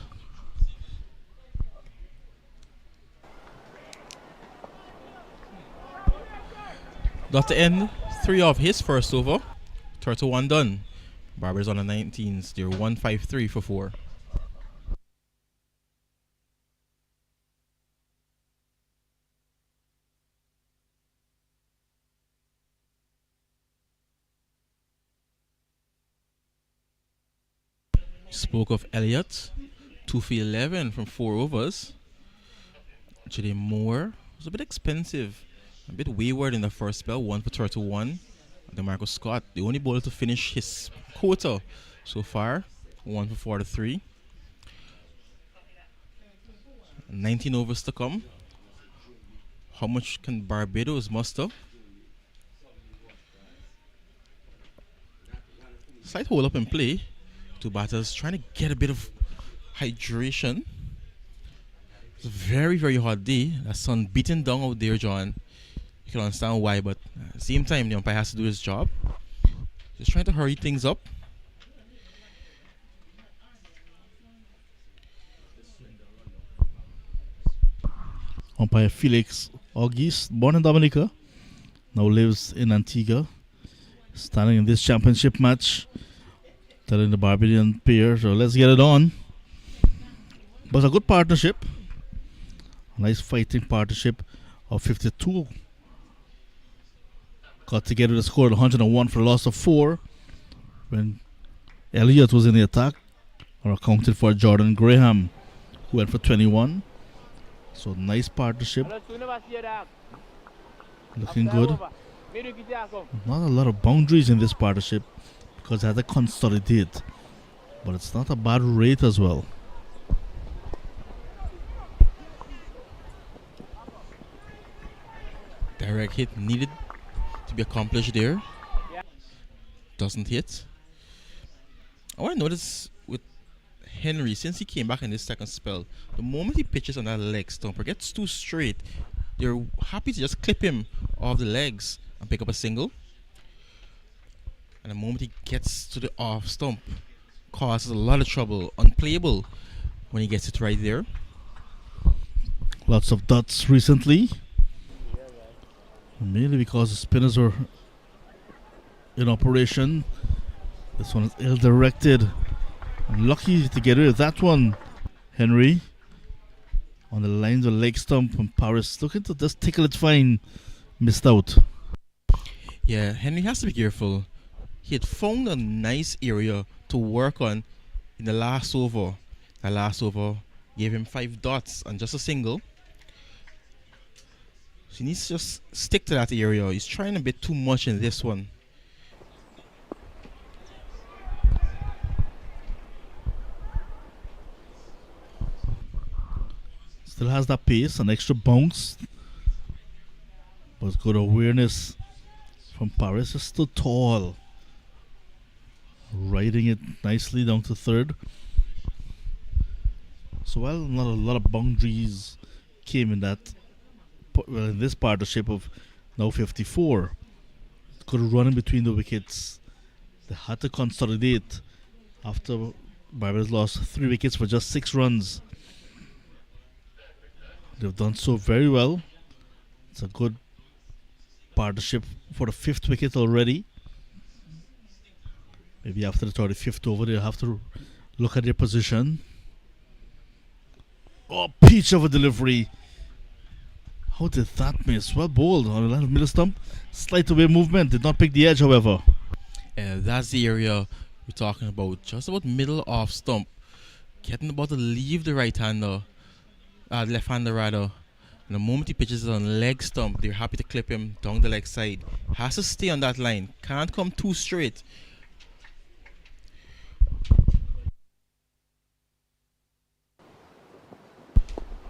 Got to end 3 of his first over. 31 done. Barbados on the 19s. They're 153 for 4. Spoke of Elliott, 2 for 11 from 4 overs. Jade Moore was a bit expensive, a bit wayward in the first spell, 1 for 31. And then Marcus Scott, the only bowler to finish his quota so far, 1 for 43. 19 overs to come. How much can Barbados muster? Slight hold up in play. 2 batters trying to get a bit of hydration. It's a very, very hot day. The sun beating down out there, John. You can understand why, but at the same time, the umpire has to do his job. Just trying to hurry things up. Umpire Felix Auguste, born in Dominica, now lives in Antigua, standing in this championship match, telling the Barbadian pair, so let's get it on. But a good partnership, a nice fighting partnership of 52. Got together to score 101 for a loss of 4 when Elliott was in the attack, or accounted for Jordan Graham, who went for 21. So nice partnership. Looking good. Not a lot of boundaries in this partnership because it has to consolidate. But it's not a bad rate as well. Direct hit needed to be accomplished there. Doesn't hit. I want to notice with Henry, since he came back in this second spell, the moment he pitches on that leg stump or gets too straight, they're happy to just clip him off the legs and pick up a single. And the moment he gets to the off stump, causes a lot of trouble, unplayable when he gets it right there. Lots of dots recently. Mainly because the spinners were in operation. This one is ill-directed. Lucky to get rid of that one, Henry. On the lines of leg stump, and Paris looking to just tickle it fine. Missed out. Yeah, Henry has to be careful. He had found a nice area to work on in the last over. The last over gave him 5 dots and just a single. So he needs to just stick to that area. He's trying a bit too much in this one. Still has that pace, an extra bounce. But good awareness from Paris. Is still tall. Riding it nicely down to third. So while not a lot of boundaries came in that, well, in this partnership of now 54, could run in between the wickets. They had to consolidate after Barbados lost 3 wickets for just 6 runs. They've done so very well. It's a good partnership for the 5th wicket already. Maybe after the 35th over, they'll have to look at their position. Oh, peach of a delivery. How did that miss? Well bowled on the line of middle stump. Slight away movement. Did not pick the edge, however. That's the area we're talking about. Just about middle off stump. Getting about to leave the right-hander. Left-hander rather. And the moment he pitches it on leg stump, they're happy to clip him down the leg side. Has to stay on that line. Can't come too straight.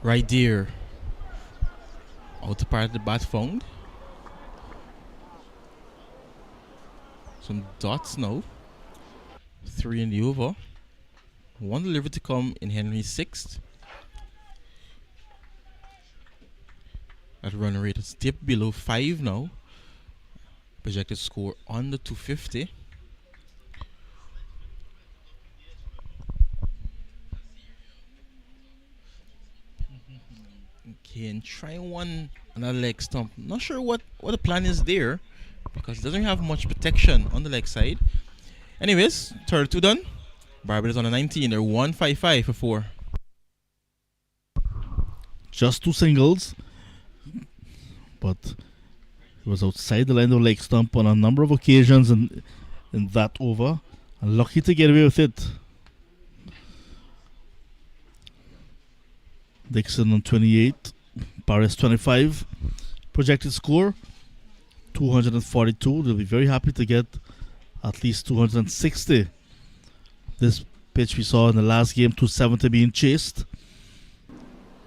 Right there. Outer part of the bat found. Some dots now. 3 in the over. 1 delivery to come in Henry's 6th. That run rate has dipped below 5 now. Projected score under 250. Okay, and try one another leg stump. Not sure what the plan is there because it doesn't have much protection on the leg side. Anyways, 32 done. Barbados on a 19. They're 155 for 4. Just 2 singles. But he was outside the line of leg stump on a number of occasions in that over. And lucky to get away with it. Dixon on 28. Paris 25. Projected score 242. They'll be very happy to get at least 260. This pitch we saw in the last game, 270 being chased.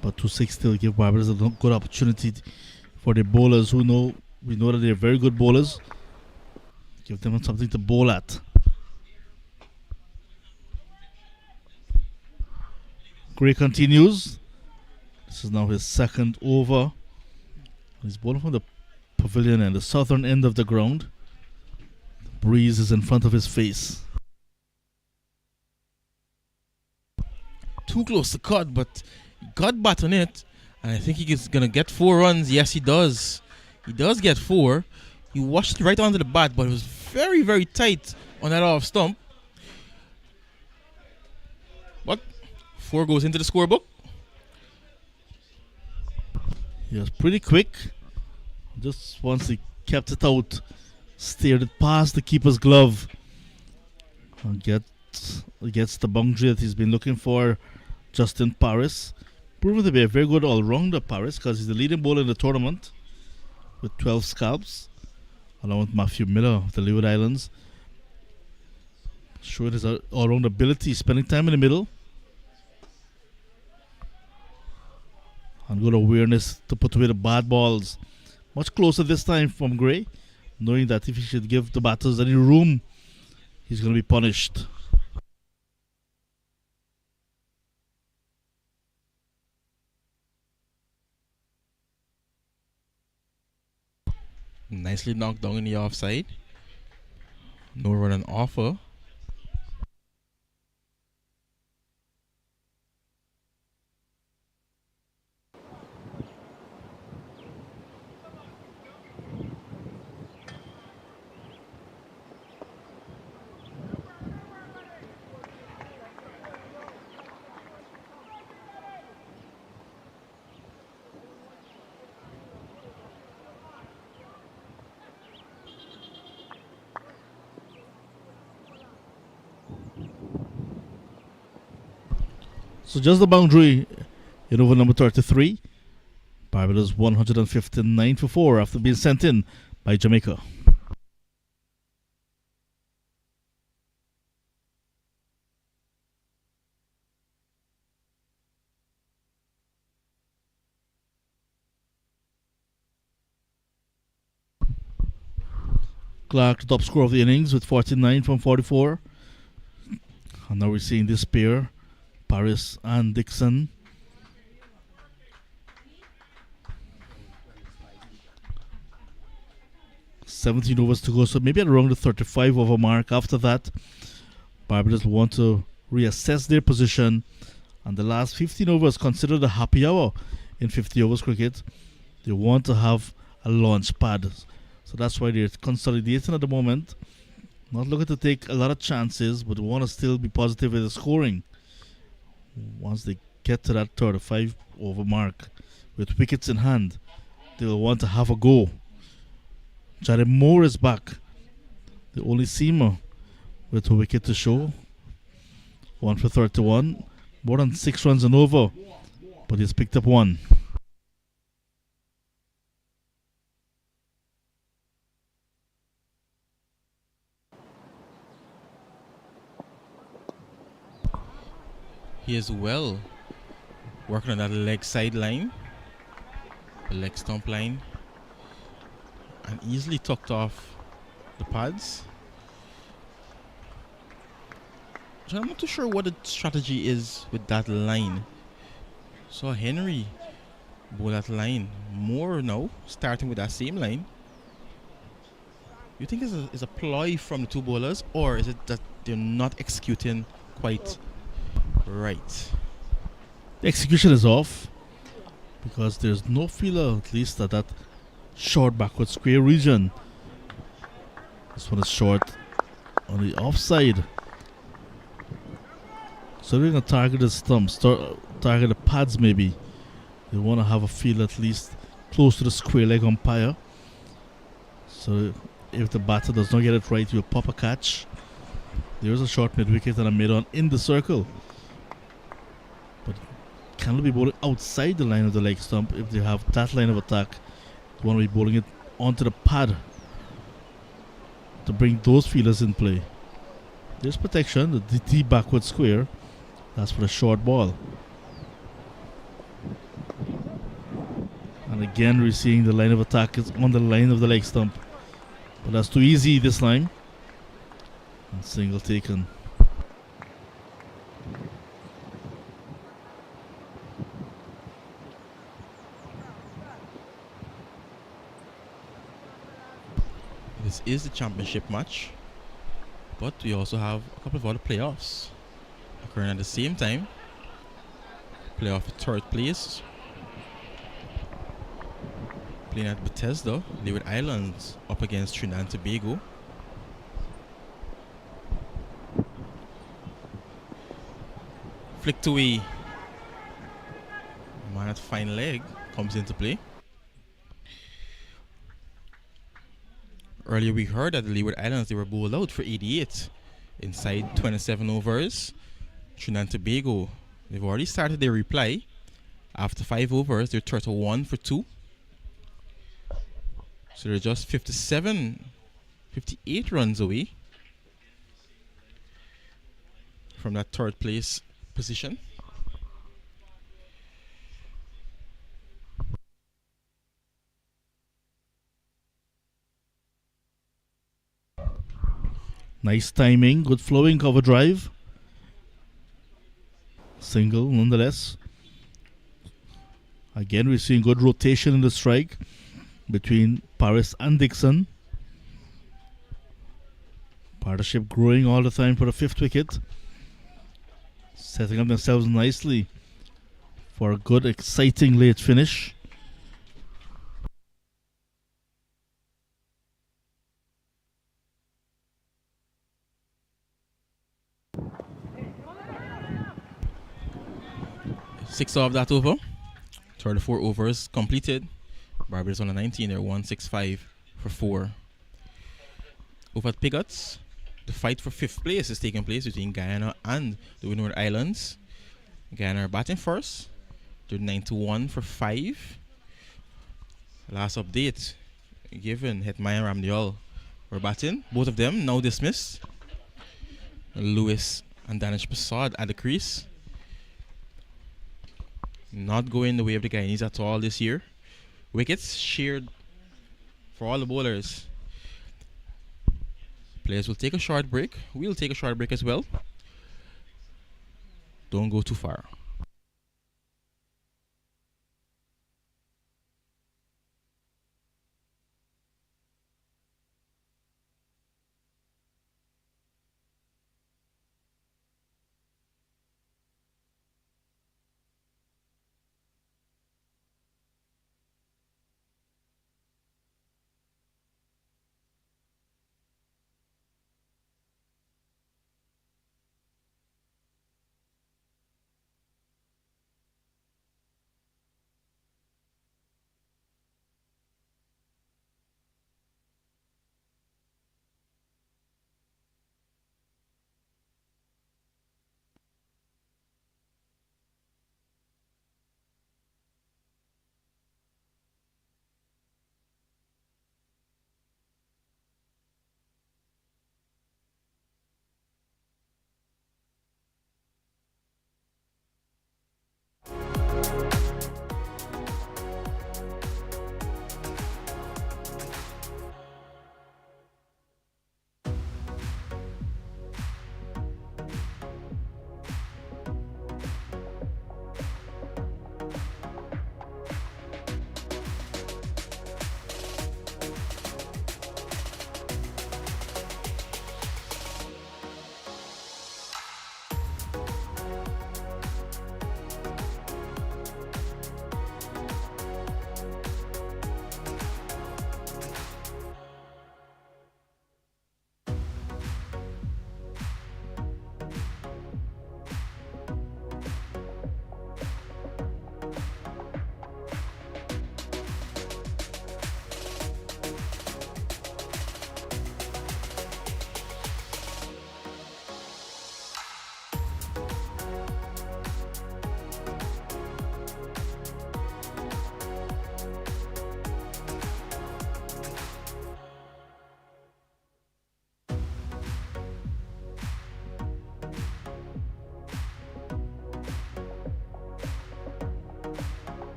But 260 will give Barbados a good opportunity for the bowlers we know that they're very good bowlers. Give them something to bowl at. Gray continues. This is now his 2nd over. He's bowling from the pavilion and the southern end of the ground. The breeze is in front of his face. Too close to cut, but he got bat on it. And I think he's going to get 4 runs. Yes, he does. He does get 4. He washed it right onto the bat, but it was very, very tight on that off stump. But 4 goes into the scorebook. He was pretty quick. Just once he kept it out, steered it past the keeper's glove, and shot against the boundary that he's been looking for. Justin Paris, proven to be a very good all-rounder, Paris, because he's the leading bowler in the tournament with 12 scalps, along with Matthew Miller of the Leeward Islands. Showing his all-round ability, spending time in the middle. And good awareness to put away the bad balls. Much closer this time from Gray, knowing that if he should give the batters any room, he's going to be punished. Nicely knocked down in the offside. No run on offer. So just the boundary in over number 33. Barbados 159 for 4 after being sent in by Jamaica. Clark, the top scorer of the innings with 49 from 44. And now we're seeing this pair, Paris and Dixon. $17 overs to go, so maybe at around the 35 over mark. After that, Barbados will want to reassess their position, and the last 15 overs considered a happy hour in 50 overs cricket. They want to have a launch pad, so that's why they're consolidating at the moment. Not looking to take a lot of chances, but want to still be positive with the scoring. Once they get to that 35 over mark with wickets in hand, they will want to have a go. Jared Moore is back, the only seamer with a wicket to show. 1 for 31, more than 6 runs and over, but he's picked up 1. He is well working on that leg side line, the leg stump line, and easily tucked off the pads. So I'm not too sure what the strategy is with that line. So Henry bowl that line more now, starting with that same line. You think it's a ploy from the two bowlers, or is it that they're not executing quite right? The execution is off because there's no feeler, at least at that short backward square region. This one is short on the offside. So they're going to target the stumps, target the pads maybe. They want to have a feel at least close to the square leg umpire. So if the batter does not get it right, you'll pop a catch. There is a short mid-wicket and a mid-on in the circle. But can they be bowling outside the line of the leg stump if they have that line of attack? They want to be bowling it onto the pad to bring those feelers in play. There's protection, the DT backward square. That's for the short ball. And again, we're seeing the line of attack is on the line of the leg stump. But that's too easy this line. And single taken. This is the championship match, but we also have a couple of other playoffs occurring at the same time. Playoff third place, playing at Bethesda, Leeward Islands up against Trinidad and Tobago. Flicked away. Man at fine leg comes into play. Earlier we heard that the Leeward Islands, they were bowled out for 88 inside 27 overs. Trinidad and Tobago, they've already started their reply. After 5 overs, they're 31 for 2. So they're just 58 runs away from that third place position. Nice timing, good flowing cover drive. Single nonetheless. Again, we're seeing good rotation in the strike between Paris and Dixon. Partnership growing all the time for the 5th wicket. Setting up themselves nicely for a good, exciting late finish. Six of that over. 34 overs completed. Barbados on the 19, they're 165 for 4. Over at Pigots, the fight for 5th place is taking place between Guyana and the Windward Islands. Guyana are batting first. They're 91 for 5. Last update given, Hetmaya and Ramdial were batting. Both of them now dismissed. Lewis and Danish Prasad at the crease. Not going the way of the Guyanese at all this year. Wickets shared for all the bowlers. Players will take a short break. We'll take a short break as well. Don't go too far.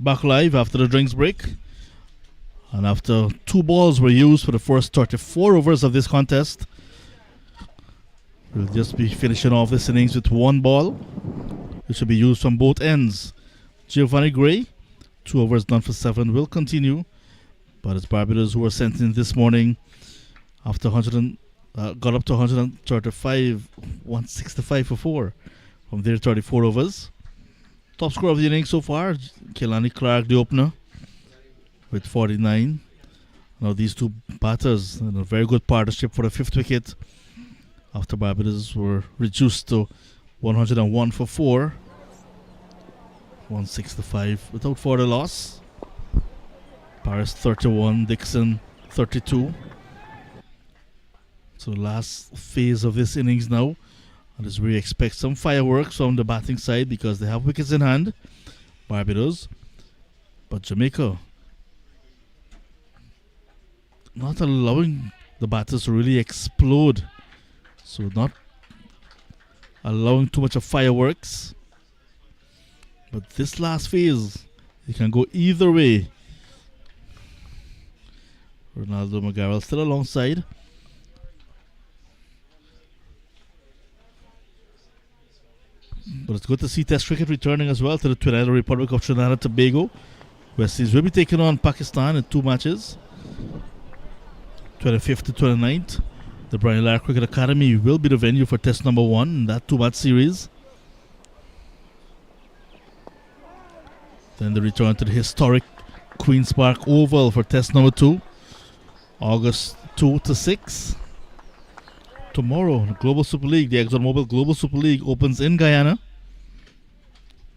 back live after the drinks break. And after 2 balls were used for the first 34 overs of this contest, we'll just be finishing off this innings with 1 ball, which will be used from both ends. Giovanni Gray, 2 overs done for 7, will continue. But it's Barbados who were sent in this morning after got up to 135, 165 for 4 from their 34 overs. Top scorer of the inning so far, Kehlani Clark, the opener, with 49. Now these two batters in a very good partnership for the 5th wicket after Barbados were reduced to 101 for 4. 165 without further loss. Paris 31, Dixon 32. So last phase of this innings now. And as we expect some fireworks from the batting side because they have wickets in hand, Barbados. But Jamaica not allowing the batters to really explode. So not allowing too much of fireworks. But this last phase, it can go either way. Ronaldo McGarrell still alongside. But it's good to see Test cricket returning as well to the Trinidad Republic of Trinidad and Tobago. West Indies will be taking on Pakistan in 2 matches. 25th to 29th. The Brian Lara Cricket Academy will be the venue for Test number 1 in that 2-match series. Then the return to the historic Queen's Park Oval for Test number 2. August 2 to 6. Tomorrow, the Global Super League, the ExxonMobil Global Super League opens in Guyana.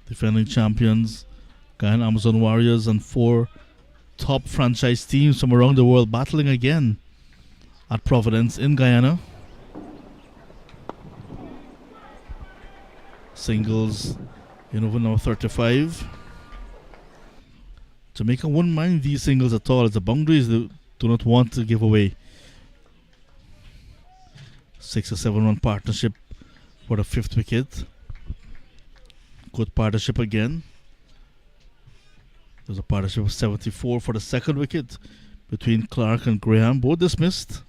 Defending champions, Guyana Amazon Warriors, and 4 top franchise teams from around the world battling again at Providence in Guyana. Singles in over number 35. Jamaica won't mind these singles at all. It's the boundaries they do not want to give away. 6 or 7 run partnership for the 5th wicket. Good partnership again. There's a partnership of 74 for the 2nd wicket between Clark and Graham, both dismissed.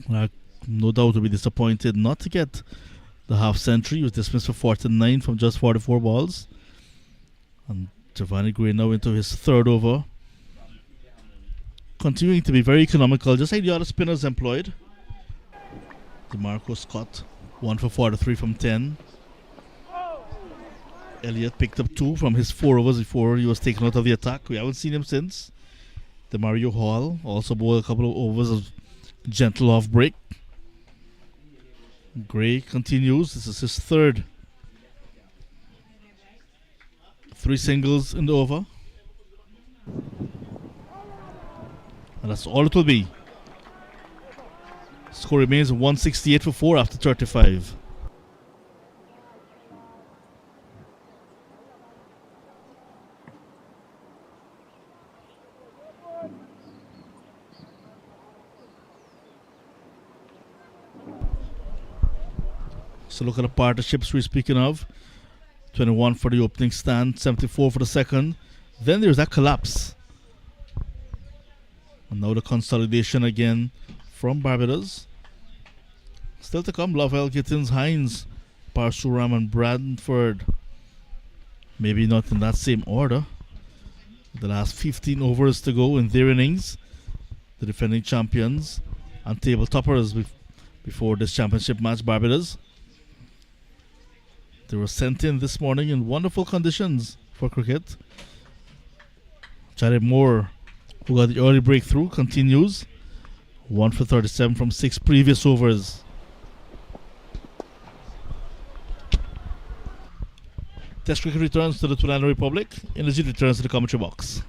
Clark no doubt will be disappointed not to get the half century. He was dismissed for 49 from just 44 balls. And Giovanni Gray now into his 3rd over. Continuing to be very economical, just like the other spinners employed. DeMarco Scott, 1 for 43 from 10. Elliott picked up 2 from his 4 overs before he was taken out of the attack. We haven't seen him since. DeMario Hall also bowled a couple of overs of gentle off break. Gray continues. This is his 3rd. 3 singles in the over. And that's all it will be. Score remains 168 for 4 after 35. So look at the partnerships we're speaking of. 21 for the opening stand, 74 for the 2nd. Then there's that collapse. And now the consolidation again from Barbados. Still to come, Lovell, Gittins, Hines, Parsuram and Bradford. Maybe not in that same order. The last 15 overs to go in their innings. The defending champions and table toppers before this championship match, Barbados. They were sent in this morning in wonderful conditions for cricket. Jared Moore, who got the early breakthrough, continues. 1 for 37 from 6 previous overs. Test cricket returns to the Trinidad Republic. Energy returns to the commentary box.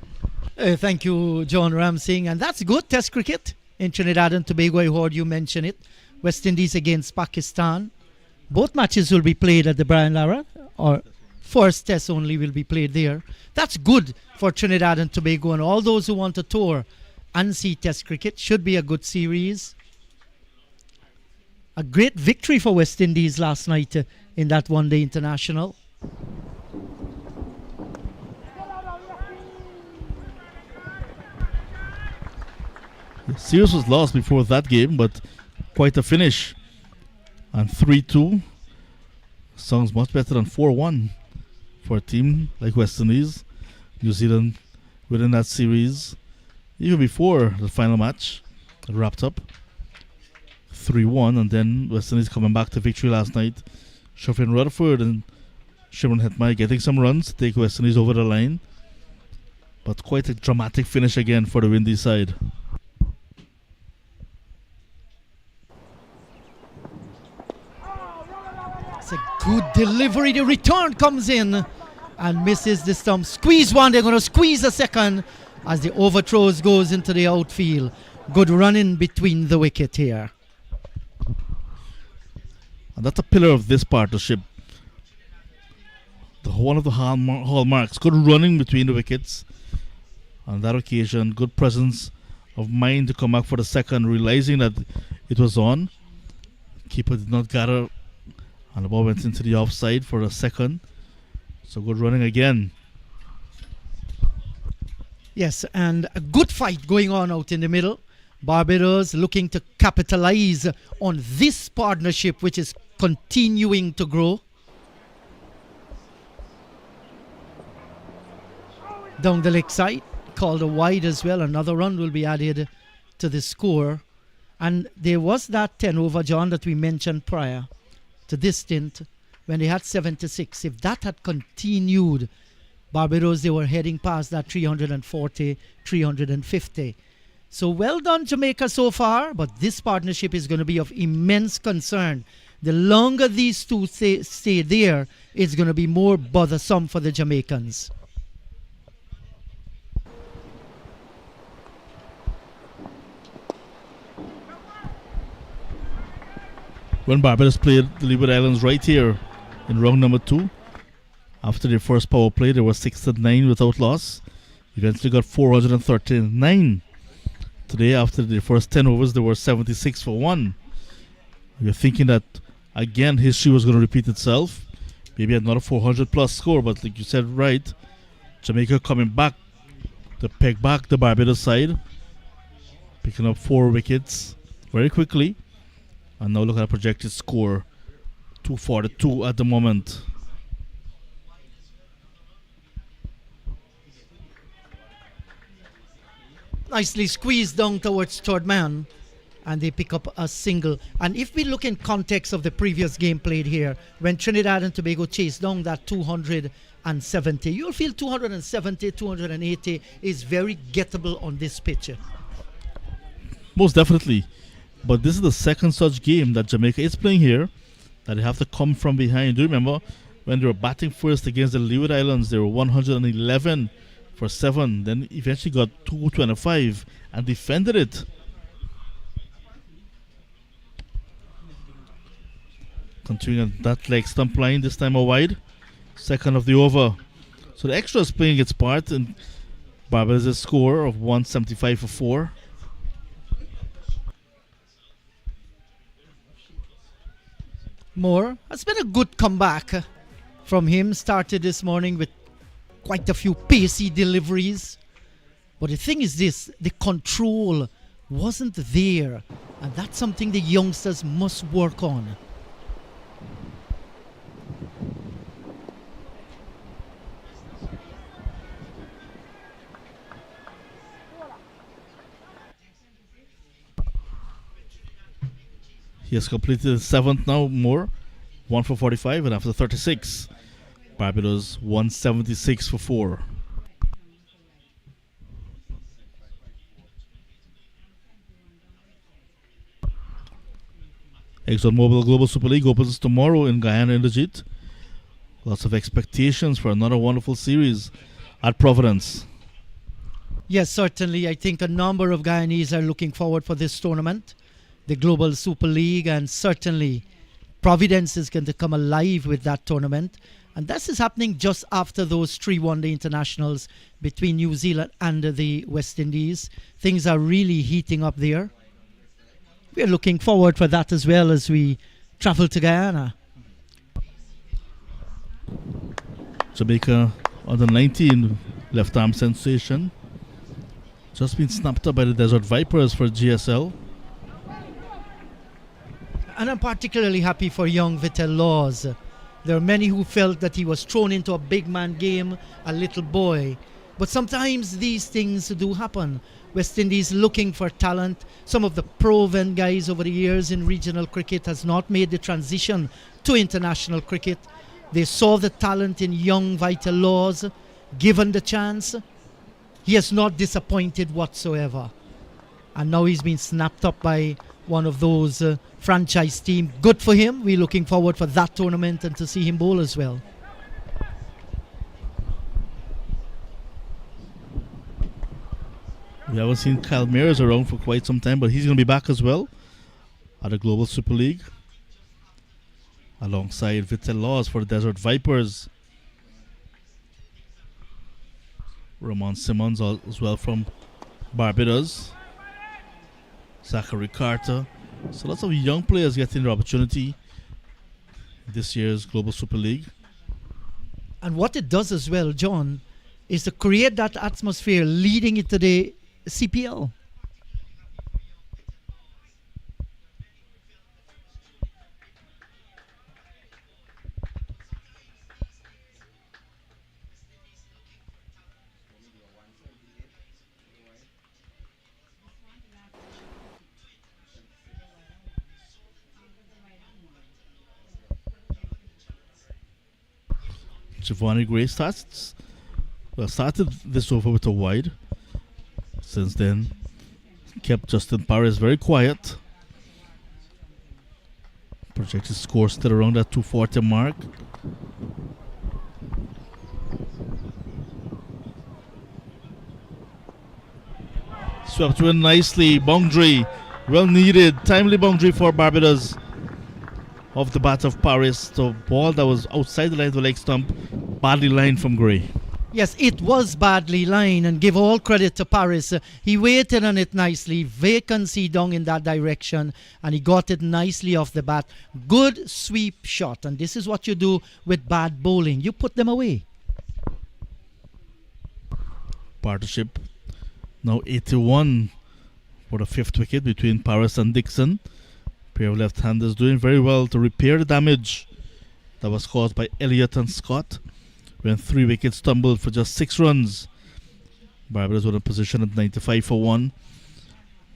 Thank you, John Ramsing. And that's good Test cricket in Trinidad and Tobago. I heard you mention it. West Indies against Pakistan. Both matches will be played at the Brian Lara, or first test only will be played there. That's good for Trinidad and Tobago, and all those who want to tour and see Test cricket. Should be a good series. A great victory for West Indies last night in that one-day international. Series was lost before that game, but quite a finish. And 3-2 sounds much better than 4-1 for a team like West Indies. New Zealand winning that series even before the final match wrapped up 3-1, and then West Indies coming back to victory last night. Shafin Rutherford and Shimron Hetmai getting some runs to take West Indies over the line. But quite a dramatic finish again for the Windies side. It's a good delivery. The return comes in and misses the stump. Squeeze one. They're going to squeeze a second as the overthrows goes into the outfield. Good running between the wicket here. And that's a pillar of this partnership. One of the hallmarks. Good running between the wickets. On that occasion, good presence of mind to come back for the second, realizing that it was on. Keeper did not gather, and the ball went into the offside for the second. So good running again. Yes, and a good fight going on out in the middle. Barbados looking to capitalize on this partnership, which is continuing to grow. Down the leg side, called a wide as well. Another run will be added to the score. And there was that 10 over, John, that we mentioned prior to this stint when they had 76. If that had continued, Barbados, they were heading past that 340, 350. So well done, Jamaica, so far, but this partnership is going to be of immense concern. The longer these two stay there, it's going to be more bothersome for the Jamaicans. When Barbados played the Leeward Islands right here in round number 2, after their first power play, they were 6-9 without loss. Eventually got 439. Today, after their first 10 overs, they were 76 for 1. You're thinking that, again, history was going to repeat itself. Maybe another 400 plus score, but like you said, right, Jamaica coming back to peg back the Barbados side, picking up 4 wickets very quickly. And now look at the projected score, 242 at the moment. Nicely squeezed down towards third man, and they pick up a single. And if we look in context of the previous game played here, when Trinidad and Tobago chased down that 270, you'll feel 270, 280 is very gettable on this pitch. Most definitely. But this is the second such game that Jamaica is playing here, that they have to come from behind. Do you remember when they were batting first against the Leeward Islands? They were 111 for 7, then eventually got 225 and defended it. Continuing at that leg stump line, this time a wide. Second of the over. So the extra is playing its part in Barbados' score of 175 for 4. Moore has been a good comeback from him. Started this morning with quite a few pacey deliveries. But the thing is this, the control wasn't there. And that's something the youngsters must work on. He has completed the 7th now, Moore. 1 for 45, and after 36, Barbados 176 for 4. ExxonMobil Global Super League opens tomorrow in Guyana Inderjeet. Lots of expectations for another wonderful series at Providence. Yes, certainly. I think a number of Guyanese are looking forward for this tournament, the Global Super League, and certainly Providence is going to come alive with that tournament. And this is happening just after those 3 one-day internationals between New Zealand and the West Indies. Things are really heating up there. We are looking forward for that as well as we travel to Guyana. Jamaica under 19 left arm sensation. Just been snapped up by the Desert Vipers for GSL. And I'm particularly happy for young Vittel Laws. There are many who felt that he was thrown into a big man game, a little boy. But sometimes these things do happen. West Indies looking for talent. Some of the proven guys over the years in regional cricket has not made the transition to international cricket. They saw the talent in young Vittel Laws, given the chance. He has not disappointed whatsoever. And now he's been snapped up by one of those franchise team. Good for him. We're looking forward for that tournament and to see him bowl as well. We haven't seen Kyle Mears around for quite some time, but he's going to be back as well at the Global Super League alongside Vittel Laws for the Desert Vipers. Ramon Simmons as well from Barbados. Zachary Carter. So lots of young players getting the opportunity this year's Global Super League. And what it does as well, John, is to create that atmosphere leading into the CPL. Giovanni Gray started this over with a wide. Since then, kept Justin Paris very quiet. Projected score still around that 240 mark. Swept in nicely, boundary, well needed, timely boundary for Barbados. Off the bat of Paris, the ball that was outside the line of the leg stump, badly lined from Gray. Yes, it was badly lined, and give all credit to Paris. He waited on it nicely, vacancy down in that direction, and he got it nicely off the bat. Good sweep shot, and this is what you do with bad bowling. You put them away. Partnership now 81 for the fifth wicket between Paris and Dixon. Pair of left-handers doing very well to repair the damage that was caused by Elliott and Scott when 3 wickets tumbled for just 6 runs. Barbados were in position at 95 for 1,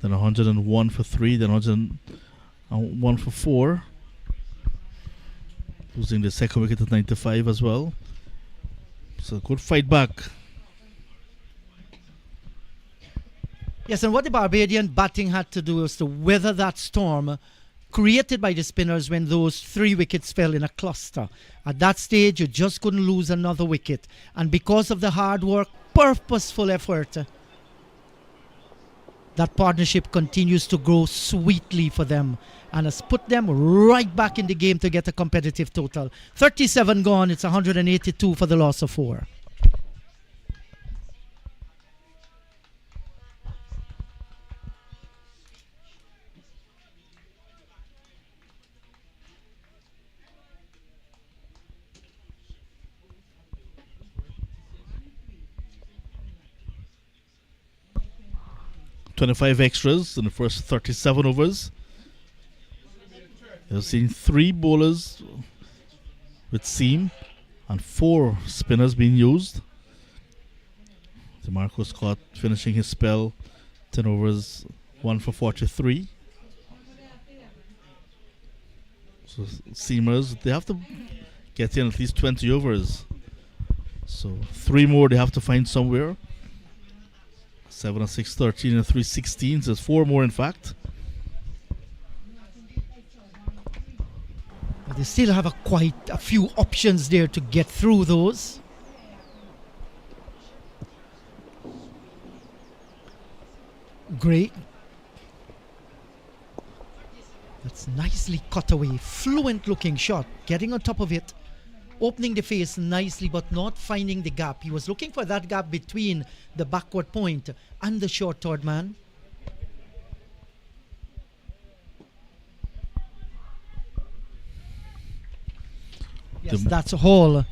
then 101 for 3, then 101 for 4, losing the second wicket at 95 as well. So good fight back. Yes, and what the Barbadian batting had to do was to weather that storm created by the spinners when those 3 wickets fell in a cluster. At that stage, you just couldn't lose another wicket. And because of the hard work, purposeful effort, that partnership continues to grow sweetly for them and has put them right back in the game to get a competitive total. 37 gone, it's 182 for the loss of 4. .25 extras in the first 37 overs. You've seen 3 bowlers with seam and 4 spinners being used. DeMarco Scott finishing his spell, 10 overs, 1 for 43. So seamers, they have to get in at least 20 overs. So 3 more they have to find somewhere. 7 and 6, 13 and 3, 16. So there's 4 more in fact. But they still have quite a few options there to get through those. Great. That's nicely cut away. Fluent looking shot. Getting on top of it. Opening the face nicely but not finding the gap. He was looking for that gap between the backward point and the short third man. Yes, that's Hall.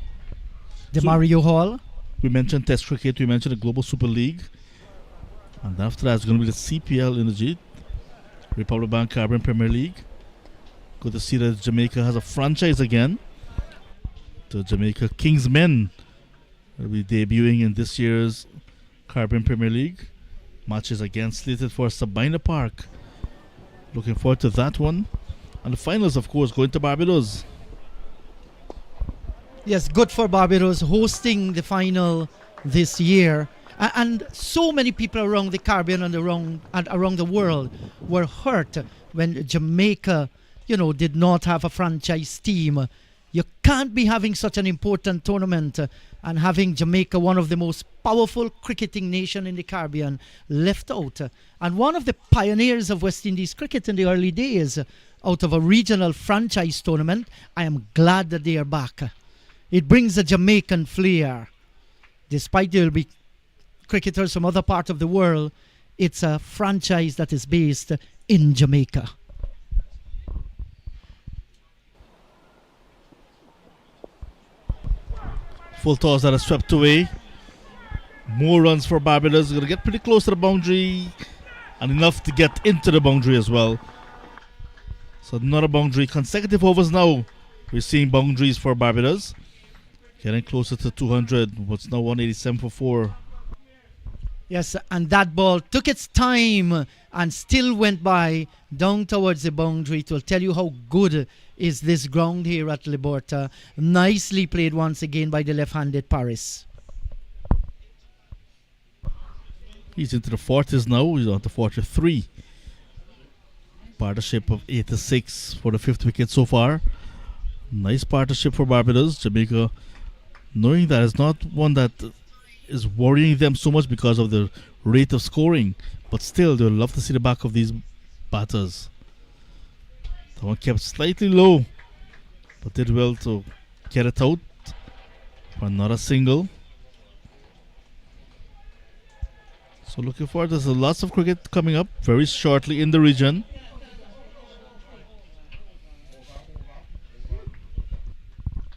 The Mario Hall. We mentioned Test cricket, we mentioned the Global Super League. And after that, it's going to be the CPL Energy, Republic Bank Caribbean Premier League. Good to see that Jamaica has a franchise again. The Jamaica Kingsmen will be debuting in this year's Caribbean Premier League. Matches again slated for Sabina Park. Looking forward to that one. And the finals, of course, going to Barbados. Yes, good for Barbados hosting the final this year. And so many people around the Caribbean and around the world were hurt when Jamaica, did not have a franchise team. You can't be having such an important tournament and having Jamaica, one of the most powerful cricketing nation in the Caribbean, left out. And one of the pioneers of West Indies cricket in the early days, out of a regional franchise tournament. I am glad that they are back. It brings a Jamaican flair. Despite there will be cricketers from other parts of the world, it's a franchise that is based in Jamaica. Full toss that is swept away. More runs for Barbados. Going to get pretty close to the boundary and enough to get into the boundary as well. So another boundary. Consecutive overs now. We're seeing boundaries for Barbados. Getting closer to 200. What's now 187 for 4. Yes, and that ball took its time and still went by down towards the boundary. It will tell you how good is this ground here at Liberta. Nicely played once again by the left-handed Paris. He's into the 40s now. He's on to 43. Partnership of 86 for the 5th wicket so far. Nice partnership for Barbados. Jamaica, knowing that it's not one that is worrying them so much because of the rate of scoring, but still they'll love to see the back of these batters. That one kept slightly low, but did well to get it out for another single. So looking forward, there's lots of cricket coming up very shortly in the region.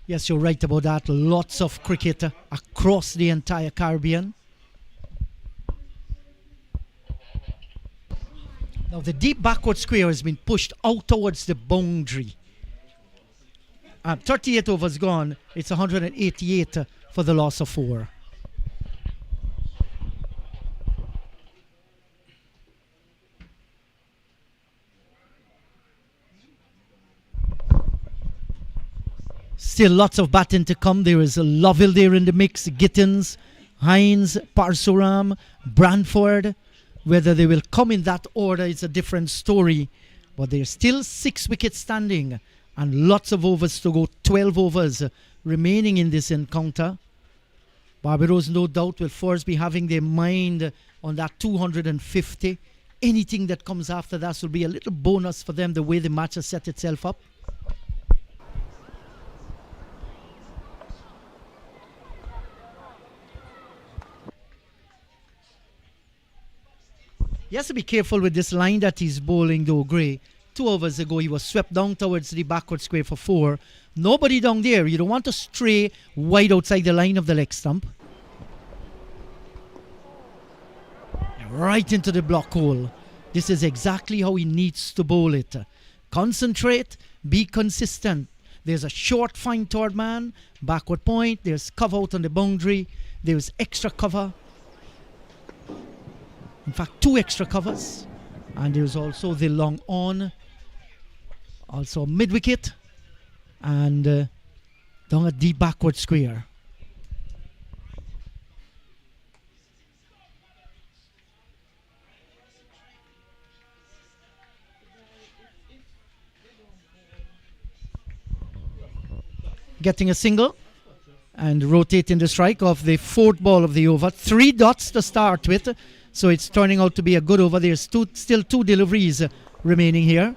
Yes, you're right about that. Lots of cricket across the entire Caribbean. Now the deep backward square has been pushed out towards the boundary. 38 overs gone. It's 188 for the loss of 4. Still lots of batting to come. There is a Lovell there in the mix, Gittins, Hines, Parsuram, Branford. Whether they will come in that order is a different story. But there's still 6 wickets standing and lots of overs to go. 12 overs remaining in this encounter. Barbados, no doubt, will first be having their mind on that 250. Anything that comes after that will be a little bonus for them, the way the match has set itself up. He has to be careful with this line that he's bowling, though, Gray. 2 overs ago, he was swept down towards the backward square for 4. Nobody down there. You don't want to stray wide outside the line of the leg stump. Right into the block hole. This is exactly how he needs to bowl it. Concentrate, be consistent. There's a short, fine third man, backward point. There's cover out on the boundary. There's extra cover. In fact, 2 extra covers. And there's also the long on. Also mid-wicket. And down a deep backward square. Getting a single. And rotating the strike of the 4th ball of the over. 3 dots to start with. So it's turning out to be a good over. There's still 2 deliveries remaining here.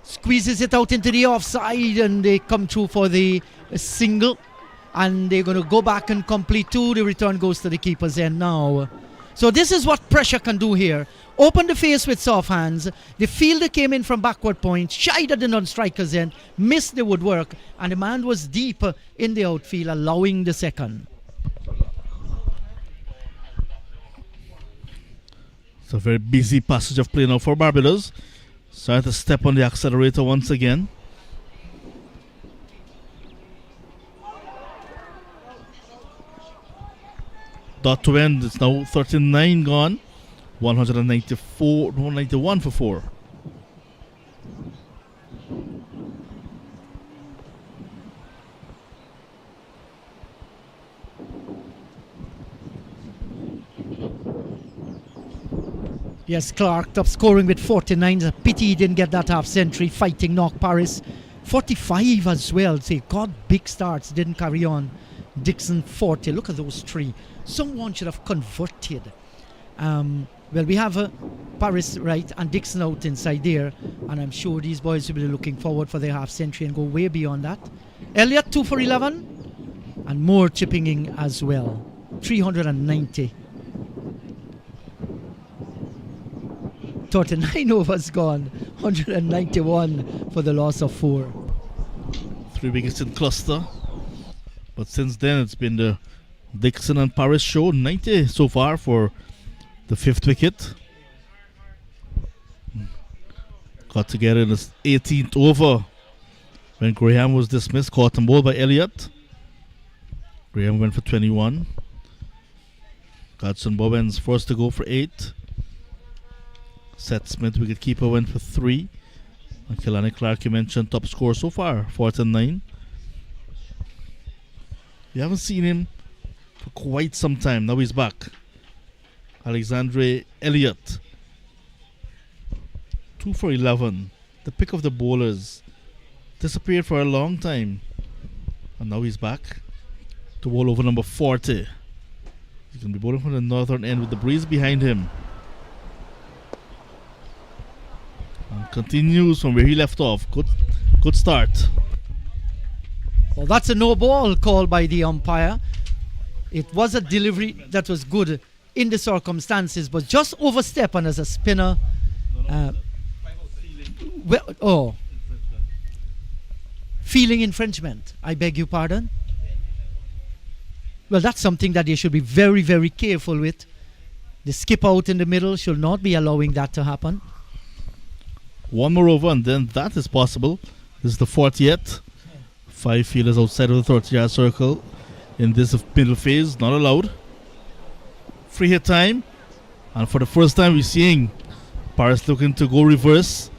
Squeezes it out into the offside and they come through for the single. And they're going to go back and complete 2. The return goes to the keeper's end now. So this is what pressure can do here. Open the face with soft hands. The fielder came in from backward point, shied at the non-striker's end, missed the woodwork, and the man was deep in the outfield, allowing the second. It's a very busy passage of play now for Barbados. Starting to step on the accelerator once again. Dot to end. It's now 39 gone. 191 for 4. Yes, Clark top scoring with 49. It's a pity he didn't get that half century fighting knock Paris. 45 as well. Say, God, big starts. Didn't carry on. Dixon 40. Look at those three. Someone should have converted. Well, we have Paris right and Dixon out inside there. And I'm sure these boys will be looking forward for their half century and go way beyond that. Elliott 2 for 11. And more chipping in as well. 390. 39 overs gone, 191 for the loss of 4. 3 wickets in cluster. But since then, it's been the Dixon and Paris show. 90 so far for the 5th wicket. Got together in the 18th over when Graham was dismissed. Caught and bowled by Elliott. Graham went for 21. Godson Bobbins forced to go for 8. Seth Smith, wicketkeeper, went for 3. And Killarney Clark, you mentioned, top scorer so far, 49. You haven't seen him for quite some time. Now he's back. Alexandre Elliott, 2 for 11. The pick of the bowlers. Disappeared for a long time. And now he's back to bowl over number 40. He's going to be bowling from the northern end with the breeze behind him. And continues from where he left off. Good start. Well, that's a no ball call by the umpire. It was a delivery that was good in the circumstances, but just overstep and as a spinner. Feeling infringement. I beg your pardon. Well, that's something that they should be very, very careful with. The skip out in the middle should not be allowing that to happen. One more over and then that is possible. This is the 40th. 5 fielders outside of the 30-yard circle in this middle phase. Not allowed. Free hit time. And for the first time we're seeing Paris looking to go reverse.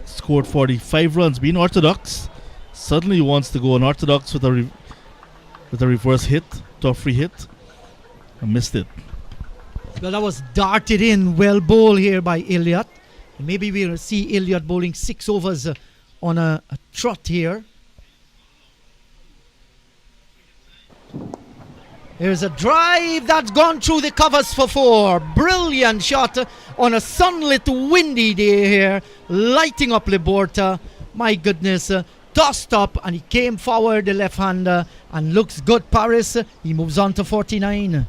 Scored 45 runs. Being orthodox. Suddenly he wants to go unorthodox with a reverse hit to a free hit. And missed it. Well, that was darted in. Well bowled here by Elliott. Maybe we'll see Elliott bowling 6 overs on a trot here. Here's a drive that's gone through the covers for 4. Brilliant shot on a sunlit, windy day here. Lighting up Liborta. My goodness. Tossed up and he came forward, the left-hander, and looks good, Paris. He moves on to 49.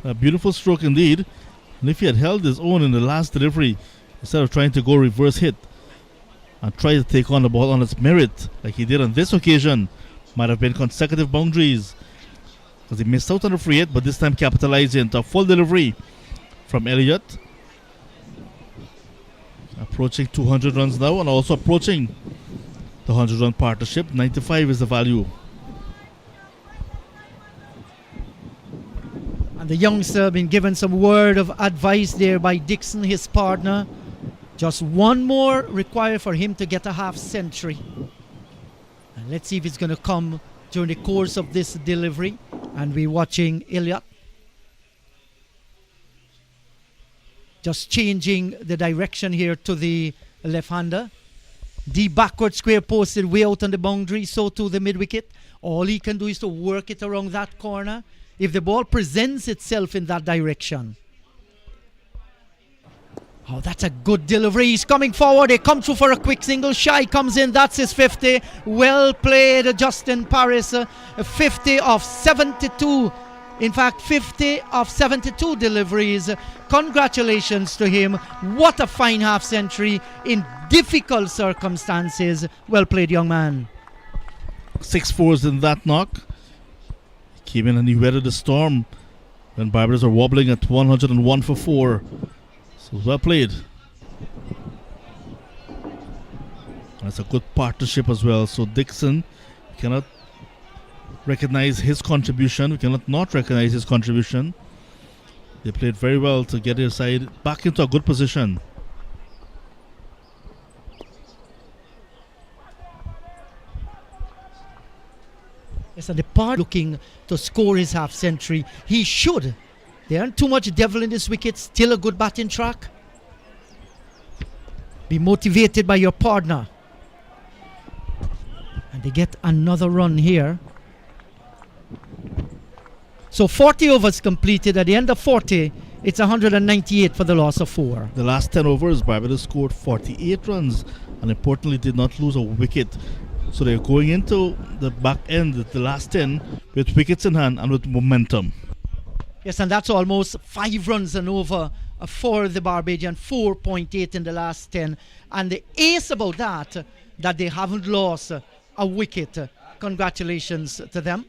A beautiful stroke indeed. And if he had held his own in the last delivery, instead of trying to go reverse hit and try to take on the ball on its merit, like he did on this occasion, might have been consecutive boundaries. Because he missed out on the free hit, but this time capitalizing into a full delivery from Elliott. Approaching 200 runs now and also approaching the 100-run partnership. 95 is the value. And the youngster been given some word of advice there by Dixon, his partner. Just one more required for him to get a half century. And let's see if it's going to come during the course of this delivery. And we're watching Elliott just changing the direction here to the left-hander. The backward square posted way out on the boundary, so to the mid-wicket. All he can do is to work it around that corner if the ball presents itself in that direction. Oh, that's a good delivery. He's coming forward. They come through for a quick single. Shy comes in. That's his 50. Well played, Justin Paris. 50 of 72. In fact, 50 of 72 deliveries. Congratulations to him. What a fine half century in difficult circumstances. Well played, young man. 6 fours in that knock. He came in and he weathered the storm And Barbados are wobbling at 101 for 4. So well played. That's a good partnership as well. So Dixon cannot recognize his contribution. We cannot not recognize his contribution. They played very well to get their side back into a good position. Yes, and the part looking to score his half century. He should. There aren't too much devil in this wicket. Still a good batting track. Be motivated by your partner. And they get another run here. So 40 overs completed. At the end of 40, it's 198 for the loss of 4. The last 10 overs, Barbados scored 48 runs and importantly did not lose a wicket. So they're going into the back end, the last 10, with wickets in hand and with momentum. Yes, and that's almost 5 runs and over for the Barbadian, 4.8 in the last 10. And the ace about that they haven't lost a wicket. Congratulations to them.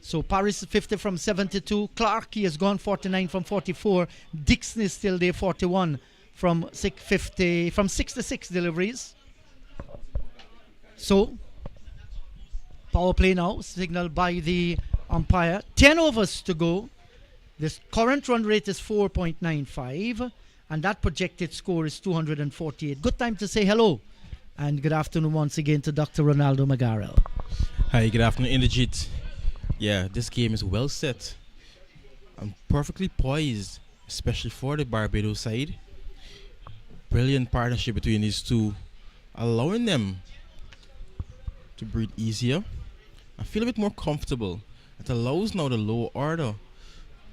So Paris is 50 from 72. Clark, he has gone 49 from 44. Dixon is still there, 41 from 66 deliveries. So, power play now, signaled by the umpire. 10 overs to go. This current run rate is 4.95, and that projected score is 248. Good time to say hello, and good afternoon once again to Dr. Ronaldo Magarel. Hi, good afternoon, Inderjeet. Yeah, this game is well set and perfectly poised, especially for the Barbados side. Brilliant partnership between these two, allowing them to breathe easier and feel a bit more comfortable. It allows now the lower order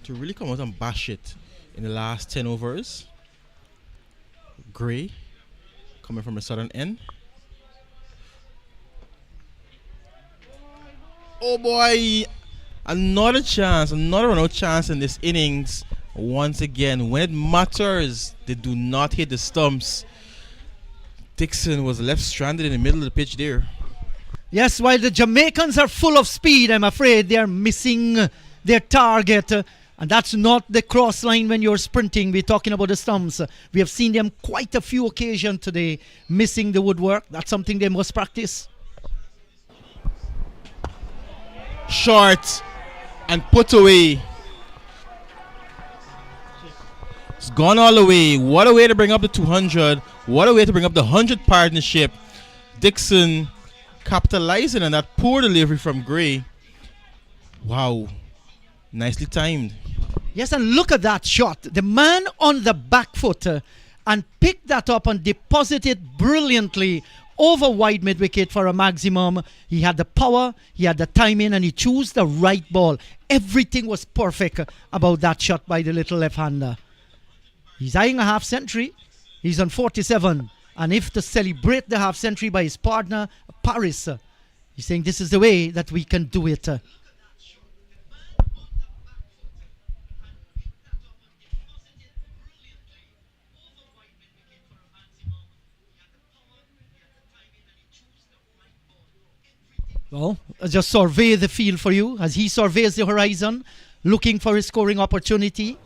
to really come out and bash it in the last 10 overs. Gray coming from the southern end. Oh boy, another chance, another run-out chance in this innings. Once again, when it matters, they do not hit the stumps. Dixon was left stranded in the middle of the pitch there. Yes, while the Jamaicans are full of speed, I'm afraid they are missing their target. And that's not the cross line when you're sprinting. We're talking about the stumps. We have seen them quite a few occasions today missing the woodwork. That's something they must practice. Short and put away. It's gone all the way. What a way to bring up the 200. What a way to bring up the 100 partnership. Dixon capitalizing on that poor delivery from Gray. Wow. Nicely timed. Yes, and look at that shot. The man on the back foot and picked that up and deposited brilliantly over wide mid-wicket for a maximum. He had the power, he had the timing, and he chose the right ball. Everything was perfect about that shot by the little left-hander. He's eyeing a half-century. He's on 47. And if to celebrate the half-century by his partner, Paris, he's saying this is the way that we can do it. Well, I just survey the field for you as he surveys the horizon, looking for his scoring opportunity.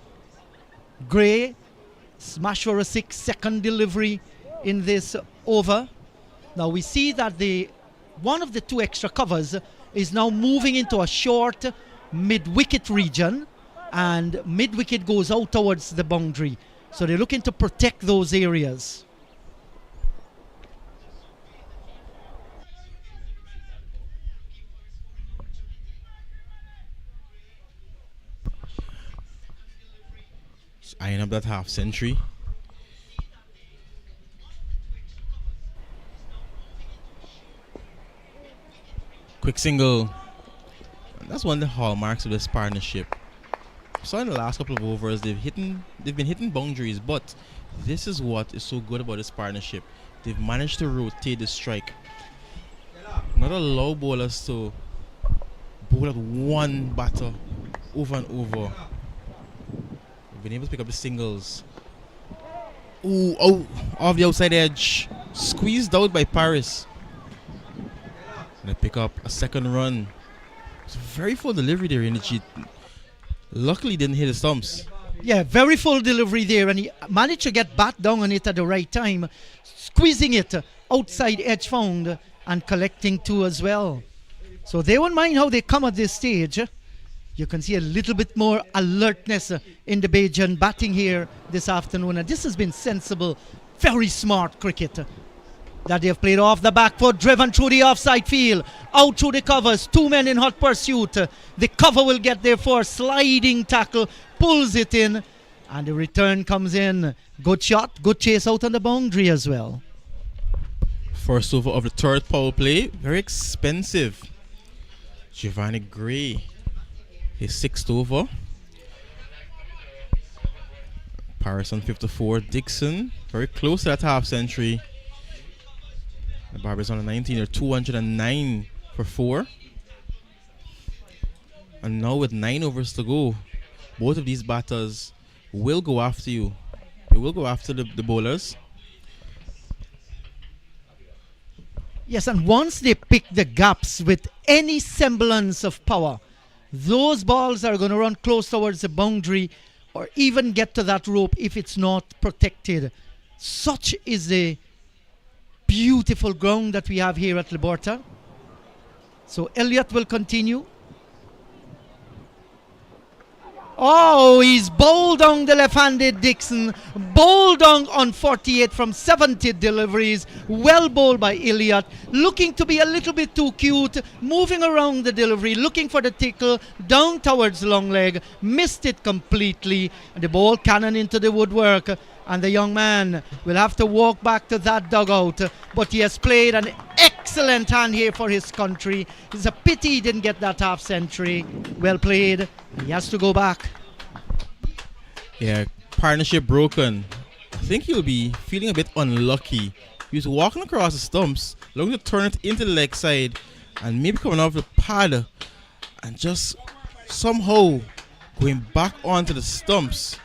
Gray, smash for a 6-second delivery in this over. Now we see that one of the 2 extra covers is now moving into a short mid-wicket region, and mid-wicket goes out towards the boundary. So they're looking to protect those areas. Eyeing up that half century. Quick single. And that's one of the hallmarks of this partnership. So in the last couple of overs, they've been hitting boundaries, but this is what is so good about this partnership. They've managed to rotate the strike. Not allow bowlers to bowl at one batter over and over. Been able to pick up the singles. Ooh, oh, off the outside edge. Squeezed out by Paris. And they pick up a second run. It's a very full delivery there, Inderjeet. Luckily, didn't hit the stumps. Yeah, very full delivery there, and he managed to get bat down on it at the right time, squeezing it outside edge found and collecting two as well. So they won't mind how they come at this stage. You can see a little bit more alertness in the Bajan batting here this afternoon, and this has been sensible, very smart cricket that they have played off the back foot, driven through the offside field, out through the covers, two men in hot pursuit. The cover will get there for a sliding tackle, pulls it in, and the return comes in. Good shot, good chase out on the boundary as well. First over of the third power play, very expensive. Giovanni Gray, his sixth over. Paris on 54, Dixon, very close to that half century. The Barbados on the 19 are 209 for 4. And now with 9 overs to go, both of these batters will go after you. They will go after the bowlers. Yes, and once they pick the gaps with any semblance of power, those balls are going to run close towards the boundary or even get to that rope if it's not protected. Such is the beautiful ground that we have here at Liberta. So Elliott will continue. Oh, he's bowled down the left-handed Dixon. Bowled down on 48 from 70 deliveries. Well bowled by Elliott. Looking to be a little bit too cute. Moving around the delivery. Looking for the tickle. Down towards long leg. Missed it completely. And the ball cannon into the woodwork. And the young man will have to walk back to that dugout. But he has played an excellent hand here for his country. It's a pity he didn't get that half century. Well played. He has to go back. Yeah, partnership broken. I think he'll be feeling a bit unlucky. He was walking across the stumps, looking to turn it into the leg side, and maybe coming off the pad, and just somehow going back onto the stumps.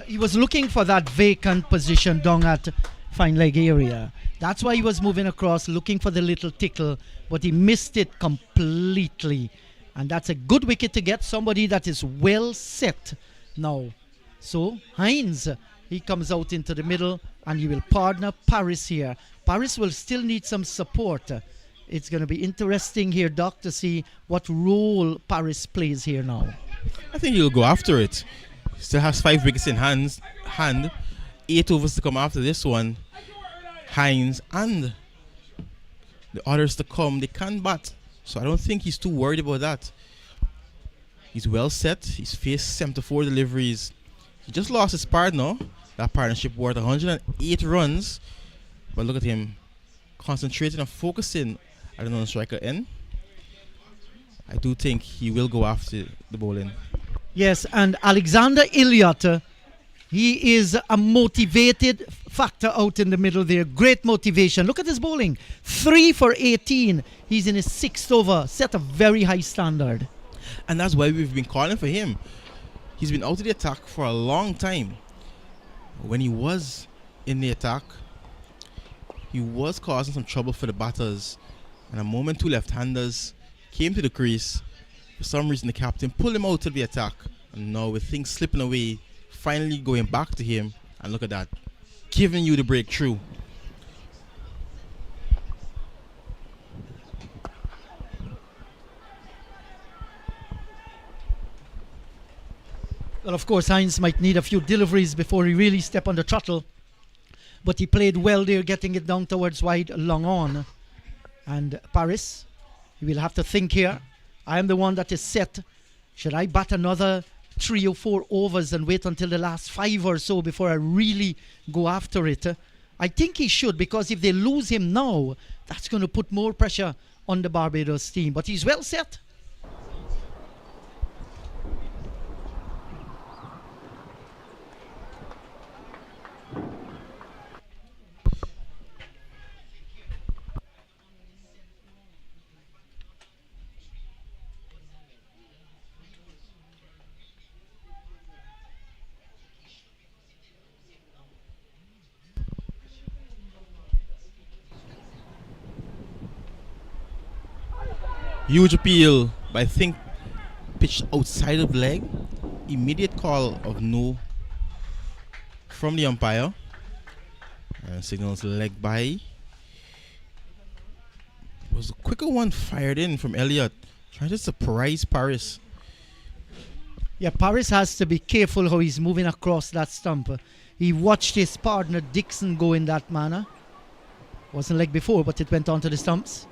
He was looking for that vacant position down at fine leg area. That's why he was moving across, looking for the little tickle, but he missed it completely. And that's a good wicket to get somebody that is well set now. So Hines, he comes out into the middle and he will partner Paris here. Paris will still need some support. It's going to be interesting here, Doc, to see what role Paris plays here now. I think he'll go after it. Still has 5 wickets in hand. 8 overs to come after this one. Hines and the others to come, they can bat. So I don't think he's too worried about that. He's well set. He's faced 74 deliveries. He just lost his partner. That partnership worth 108 runs. But look at him concentrating and focusing at the non-striker end. I do think he will go after the bowling. Yes, and Alexander Elliott, he is a motivated factor out in the middle there. Great motivation. Look at his bowling. 3 for 18. He's in his 6th over. Set a very high standard. And that's why we've been calling for him. He's been out of the attack for a long time. When he was in the attack, he was causing some trouble for the batters. And a moment 2 left-handers came to the crease. For some reason, the captain pulled him out of the attack. And now with things slipping away, finally going back to him. And look at that. Giving you the breakthrough. Well, of course, Hines might need a few deliveries before he really step on the throttle. But he played well there, getting it down towards wide, long on. And Paris, he will have to think here. I am the one that is set. Should I bat another 3 or 4 overs and wait until the last 5 or so before I really go after it? I think he should, because if they lose him now, that's going to put more pressure on the Barbados team. But he's well set. Huge appeal, but I think pitched outside of leg. Immediate call of no from the umpire. And signals leg by. It was a quicker one fired in from Elliott, trying to surprise Paris. Yeah, Paris has to be careful how he's moving across that stump. He watched his partner Dixon go in that manner. Wasn't like before, but it went onto the stumps.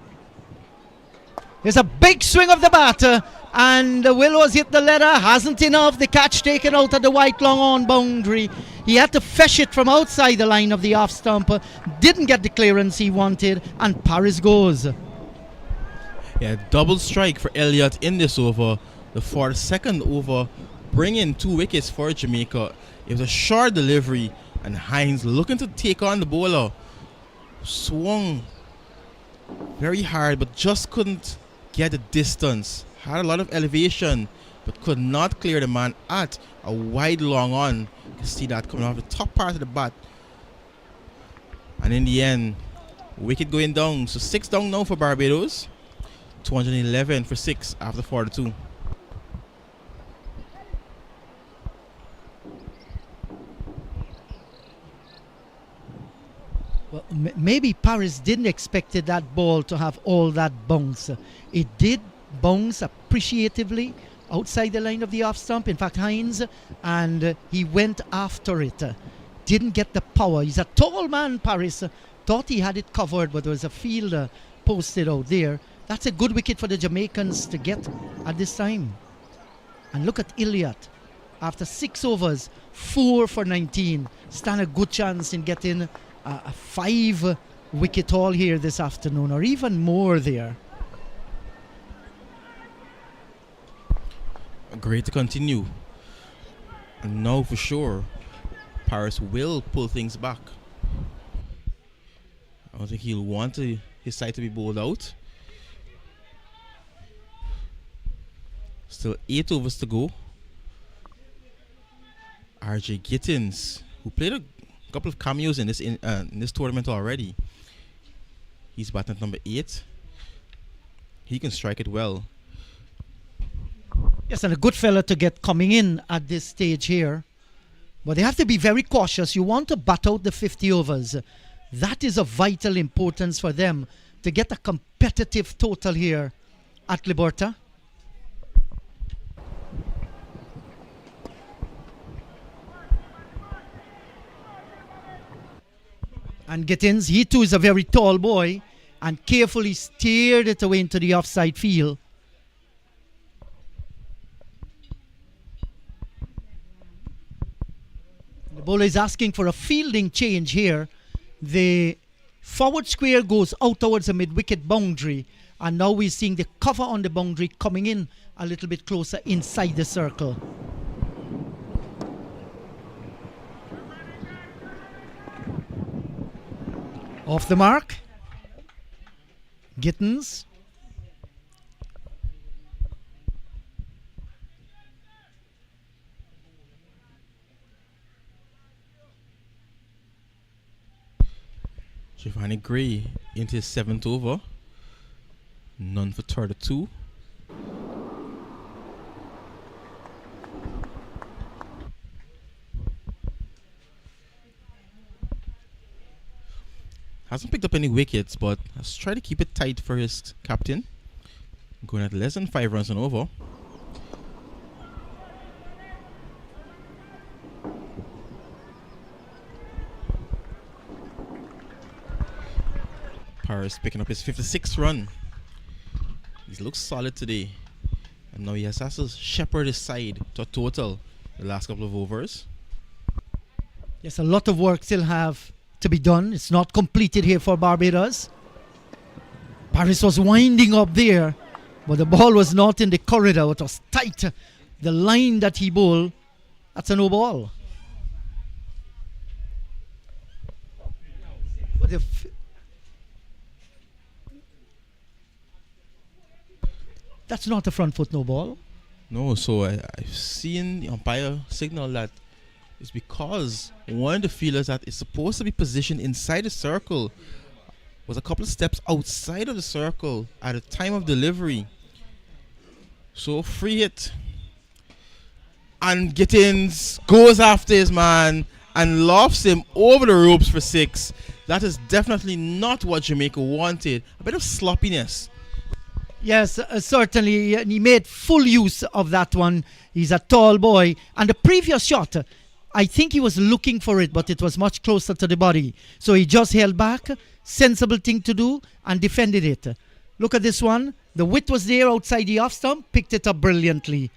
There's a big swing of the batter, and Willows hit the letter. Hasn't enough. The catch taken out at the white long on boundary. He had to fetch it from outside the line of the off stump. Didn't get the clearance he wanted, and Paris goes. Yeah, double strike for Elliott in this over. The 42nd over, bringing 2 wickets for Jamaica. It was a short delivery, and Hines looking to take on the bowler. Swung very hard, but just couldn't get the distance. Had a lot of elevation, but could not clear the man at a wide long on. You can see that coming off the top part of the bat. And in the end, wicket going down. So 6 down now for Barbados. 211 for 6 after 42. Well, maybe Paris didn't expect that ball to have all that bounce. It did bounce appreciatively outside the line of the off stump. In fact, Hines, and he went after it. Didn't get the power. He's a tall man, Paris. Thought he had it covered, but there was a fielder posted out there. That's a good wicket for the Jamaicans to get at this time. And look at Elliott. After 6 overs, 4 for 19. Stand a good chance in getting a 5 wicket haul here this afternoon, or even more there. Great to continue. And now for sure, Paris will pull things back. I don't think he'll want his side to be bowled out. Still 8 overs to go. RJ Gittins, who played a couple of cameos in this tournament already. He's batting at number 8. He can strike it well. Yes, and a good fella to get coming in at this stage here. But they have to be very cautious. You want to bat out the 50 overs. That is of vital importance for them to get a competitive total here at Liberta. And Gittins, he too is a very tall boy, and carefully steered it away into the offside field. The bowler is asking for a fielding change here. The forward square goes out towards the mid-wicket boundary, and now we're seeing the cover on the boundary coming in a little bit closer inside the circle. Off the mark. Gittins. Giovanni Gray into his 7th over. None for 32. Hasn't picked up any wickets, but has tried to keep it tight for his captain. Going at less than 5 runs and over. Paris picking up his 56th run. He looks solid today. And now he has to shepherd his side to a total the last couple of overs. Yes, a lot of work still have to be done. It's not completed here for Barbados. Paris was winding up there, but the ball was not in the corridor. It was tight. The line that he bowled, that's a no ball. But that's not a front foot no ball. No, so I've seen the umpire signal that it's because one of the fielders that is supposed to be positioned inside the circle was a couple of steps outside of the circle at the time of delivery. So free hit. And Gittins goes after his man and lofts him over the ropes for 6. That is definitely not what Jamaica wanted. A bit of sloppiness. Yes, certainly. He made full use of that one. He's a tall boy. And the previous shot, I think he was looking for it, but it was much closer to the body. So he just held back. Sensible thing to do and defended it. Look at this one. The width was there outside the off stump. Picked it up brilliantly.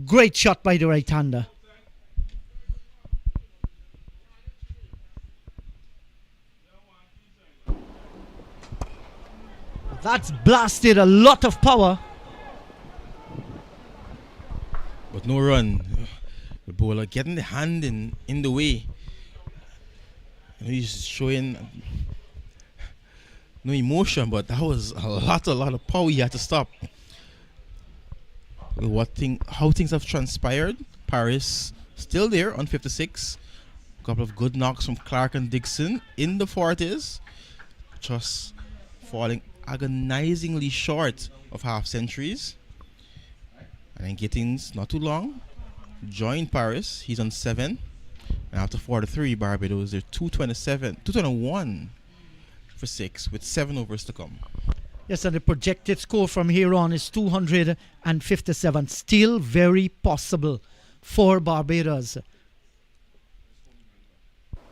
Great shot by the right-hander. That's blasted a lot of power. But no run. The bowler getting the hand in the way. And he's showing no emotion, but that was a lot of power he had to stop. How things have transpired. Paris still there on 56. A couple of good knocks from Clark and Dixon in the 40s. Just falling agonizingly short of half centuries. And then Gittins, not too long, joined Paris. He's on 7. And after 43, Barbados, they're 221 for 6 with 7 overs to come. Yes, and the projected score from here on is 257. Still very possible for Barbados.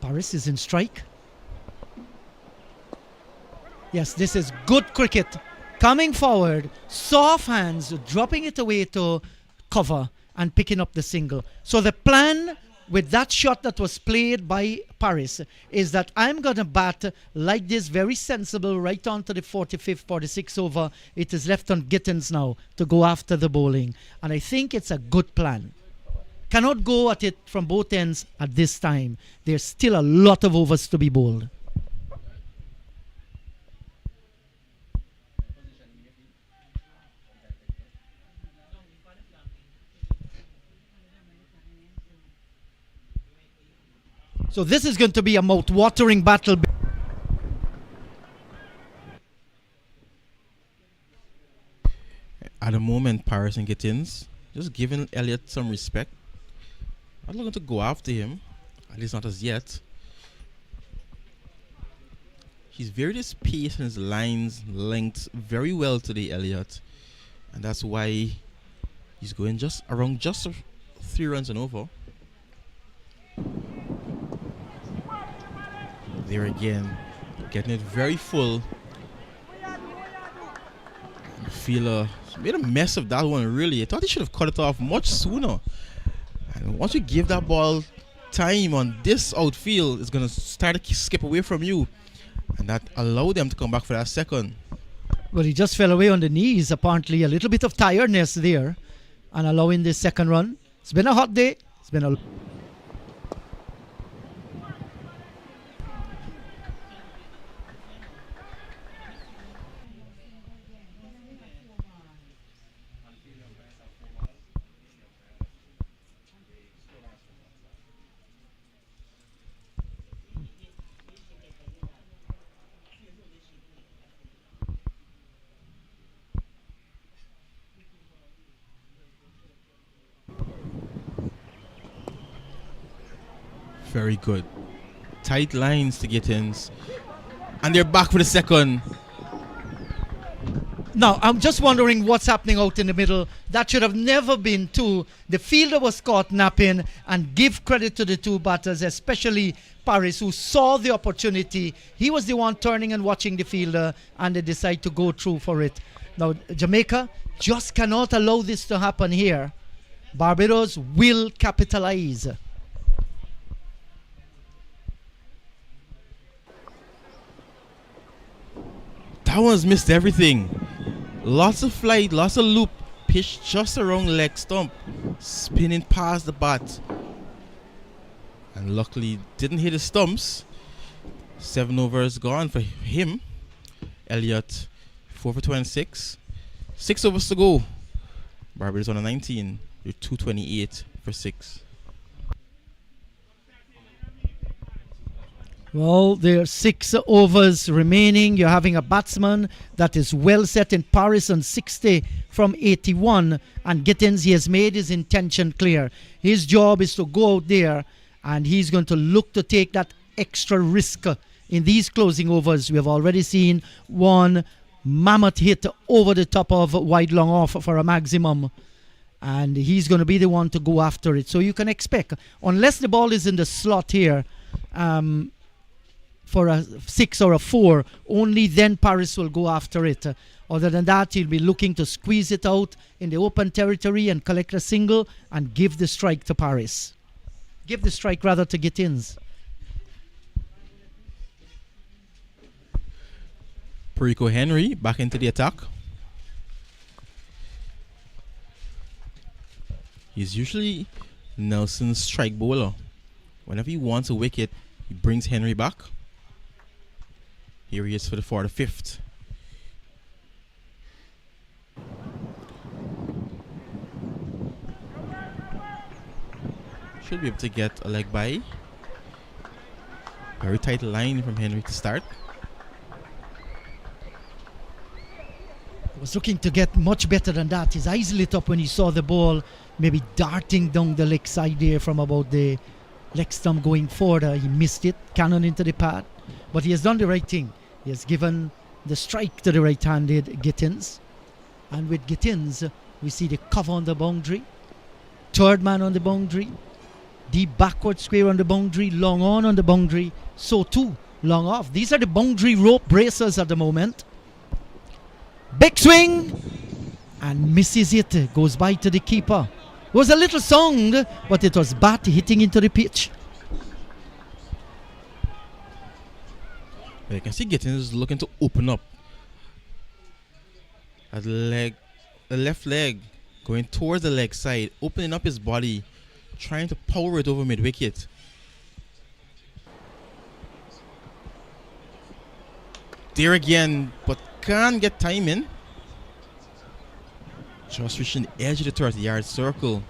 Paris is in strike. Yes, this is good cricket. Coming forward, soft hands, dropping it away to cover and picking up the single. So the plan with that shot that was played by Paris is that I'm going to bat like this, very sensible, right on to the 45th, 46th over. It is left on Gittins now to go after the bowling. And I think it's a good plan. Cannot go at it from both ends at this time. There's still a lot of overs to be bowled. So this is going to be a mouth-watering battle. At the moment, Paris and Gittins just giving Elliott some respect. I'm not going to go after him, at least not as yet. He's varied his pace and his lines length very well today, Elliott, and that's why he's going just 3 runs and over. There again, getting it very full. The fielder made a mess of that one, really. I thought he should have cut it off much sooner. And once you give that ball time on this outfield, it's going to start to skip away from you. And that allowed them to come back for that second. Well, he just fell away on the knees, apparently. A little bit of tiredness there and allowing this second run. It's been a hot day. It's been a... Very good. Tight lines to Gittins. And they're back for the second. Now, I'm just wondering what's happening out in the middle. That should have never been two. The fielder was caught napping, and give credit to the two batters, especially Paris, who saw the opportunity. He was the one turning and watching the fielder, and they decide to go through for it. Now, Jamaica just cannot allow this to happen here. Barbados will capitalize. That one's missed everything. Lots of flight, lots of loop. Pitch just around leg stump. Spinning past the bat. And luckily didn't hit the stumps. 7 overs gone for him. Elliott 4 for 26. 6 overs to go. Barbados on a 19. You're 228 for 6. Well, there are 6 overs remaining. You're having a batsman that is well set in Paris on 60 from 81. And Gittins, he has made his intention clear. His job is to go out there and he's going to look to take that extra risk in these closing overs. We have already seen one mammoth hit over the top of wide long off for a maximum. And he's going to be the one to go after it. So you can expect, unless the ball is in the slot here, for a 6 or a 4, only then Paris will go after it. Other than that, he'll be looking to squeeze it out in the open territory and collect a single and give the strike to Paris. Give the strike rather to Gittins. Perico Henry back into the attack. He's usually Nelson's strike bowler. Whenever he wants a wicket, he brings Henry back. Here he is for the 45th. Should be able to get a leg by. Very tight line from Henry to start. Was looking to get much better than that. His eyes lit up when he saw the ball maybe darting down the leg side there from about the leg stump going forward. He missed it, cannon into the pad. But he has done the right thing. He has given the strike to the right-handed Gittins. And with Gittins, we see the cover on the boundary. Third man on the boundary. Deep backward square on the boundary. Long on the boundary. So too, long off. These are the boundary rope bracers at the moment. Big swing. And misses it. Goes by to the keeper. It was a little song, but it was bat hitting into the pitch. You can see Gittins is looking to open up. The left leg going towards the leg side, opening up his body, trying to power it over mid-wicket. There again, but can't get time in. Just reaching the edge of the 30-yard circle.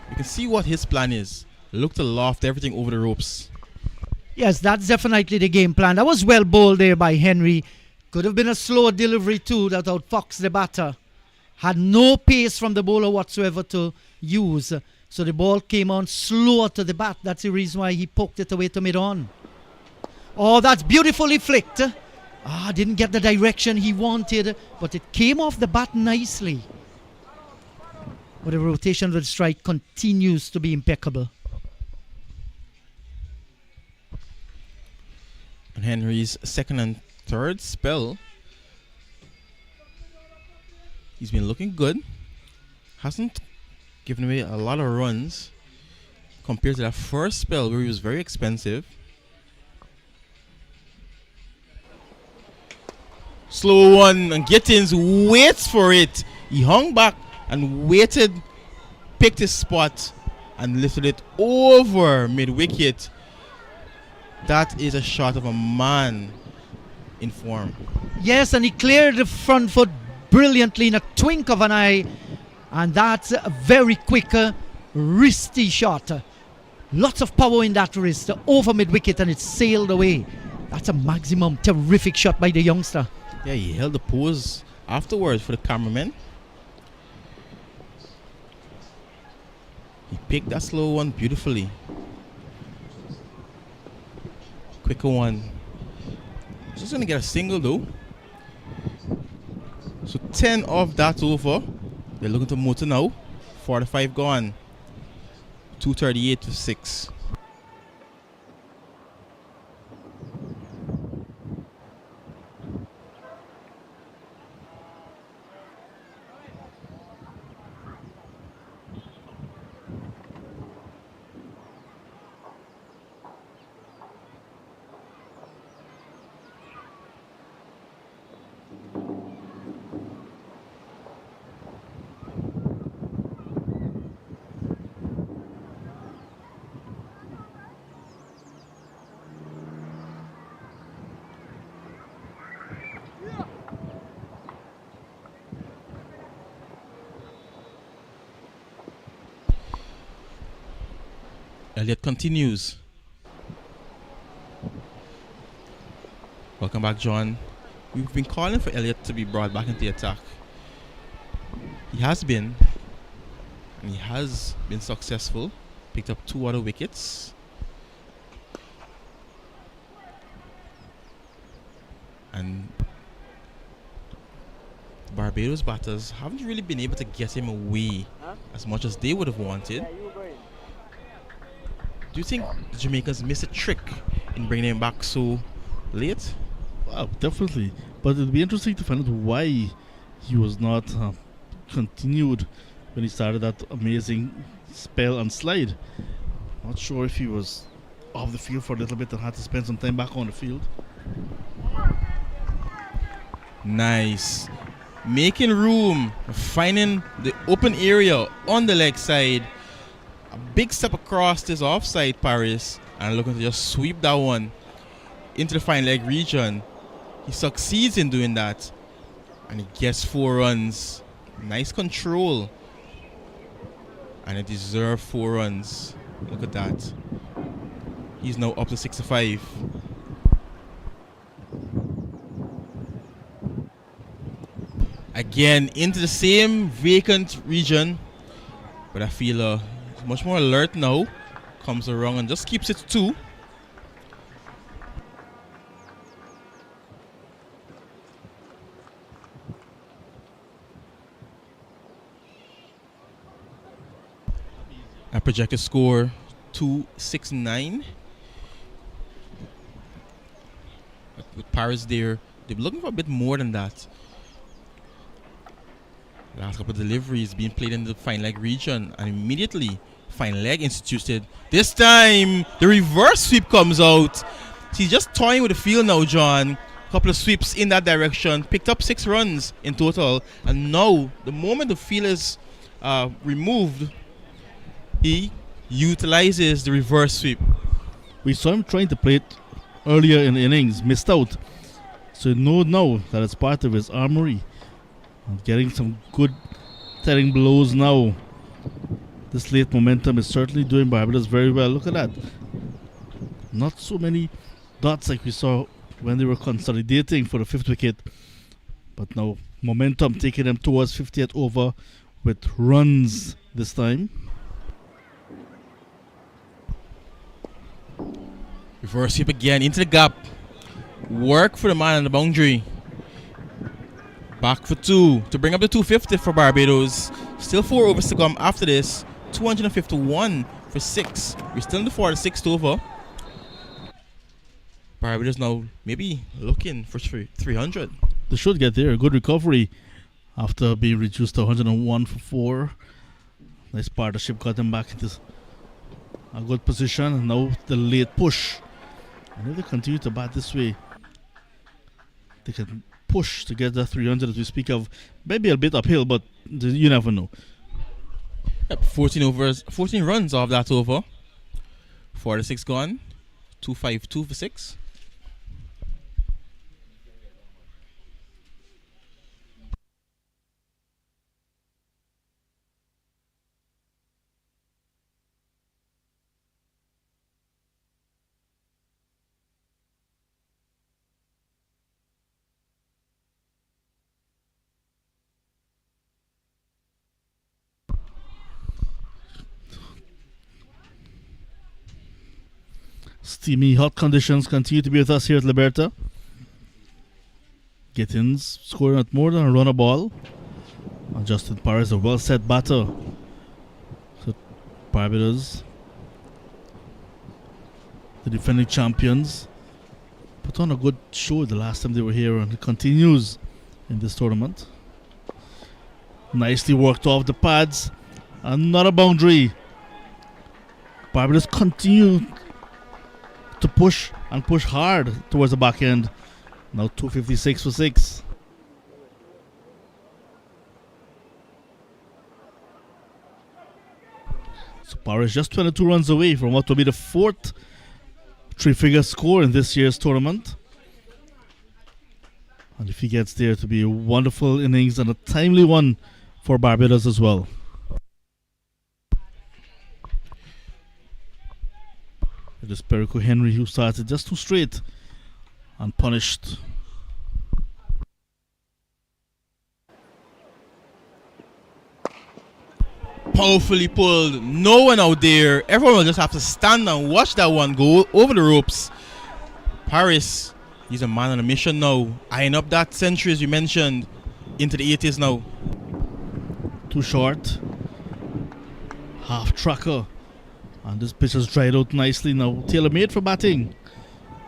You can see what his plan is. Look to loft everything over the ropes. Yes, that's definitely the game plan. That was well bowled there by Henry. Could have been a slow delivery too that outfoxed the batter. Had no pace from the bowler whatsoever to use. So the ball came on slower to the bat. That's the reason why he poked it away to mid-on. Oh, that's beautifully flicked. Didn't get the direction he wanted, but it came off the bat nicely. But the rotation of the strike continues to be impeccable. And Henry's second and third spell, he's been looking good. Hasn't given away a lot of runs compared to that first spell where he was very expensive. Slow one, and Gittins waits for it. He hung back and waited, picked his spot, and lifted it over mid-wicket. That is a shot of a man in form. Yes, and he cleared the front foot brilliantly in a twink of an eye. And that's a very quick, wristy shot. Lots of power in that wrist, over mid-wicket, and it sailed away. That's a maximum terrific shot by the youngster. Yeah, he held the pose afterwards for the cameraman. He picked that slow one beautifully. Quicker one. Just gonna get a single though. So 10 of that over. They're looking to motor now. 45 gone. 238 to 6. Elliott continues. Welcome back, John. We've been calling for Elliott to be brought back into the attack. He has been, and he has been successful. Picked up 2 other wickets. And Barbados batters haven't really been able to get him away as much as they would have wanted. Do you think the Jamaicans missed a trick in bringing him back so late? Wow, definitely. But it'll be interesting to find out why he was not continued when he started that amazing spell and slide. Not sure if he was off the field for a little bit and had to spend some time back on the field. Nice. Making room, finding the open area on the leg side. A big step across this offside, Paris, and looking to just sweep that one into the fine leg region. He succeeds in doing that, and he gets 4 runs. Nice control, and he deserved 4 runs. Look at that. He's now up to 65. Again, into the same vacant region, but I feel he's much more alert now. Comes around and just keeps it to 2. A projected score 269. With Paris there, they're looking for a bit more than that. Last couple of deliveries being played in the fine leg region, and immediately fine leg instituted. This time the reverse sweep comes out. He's just toying with the field now, John. Couple of sweeps in that direction, picked up 6 runs in total, and now the moment the field is removed, he utilizes the reverse sweep. We saw him trying to play it earlier in the innings, missed out. So you know now that it's part of his armory. And getting some good telling blows now. This late momentum is certainly doing Barbados very well. Look at that. Not so many dots like we saw when they were consolidating for the 5th wicket. But now momentum taking them towards 50th over with runs this time. Reverse sweep again into the gap. Work for the man on the boundary. Back for 2 to bring up the 250 for Barbados. Still 4 overs to come after this. 251 for 6. We're still in the 46th over. Barbados now maybe looking for 300. They should get there. A good recovery after being reduced to 101 for 4. Nice partnership got them back into a good position. And now the late push. And if they continue to bat this way, they can push to get that 300 that we speak of. Maybe a bit uphill, but you never know. Yep, 14 runs off that over. 46 gone. 252 for 6. Steamy hot conditions continue to be with us here at Liberta. Gittins scoring at more than a run a ball. And Justin Paris, a well set batter. So Barbados, the defending champions, put on a good show the last time they were here, and it continues in this tournament. Nicely worked off the pads. Another boundary. Barbados continue to push and push hard towards the back end. Now 256 for 6. So Paris just 22 runs away from what will be the 4th 3-figure score in this year's tournament. And if he gets there, to be a wonderful innings and a timely one for Barbados as well. It is Perico Henry who started just too straight and punished. Powerfully pulled. No one out there. Everyone will just have to stand and watch that one go over the ropes. Paris, he's a man on a mission now. Eyeing up that century as you mentioned into the 80s now. Too short. Half tracker. And this pitch has dried out nicely now. Tailor-made for batting.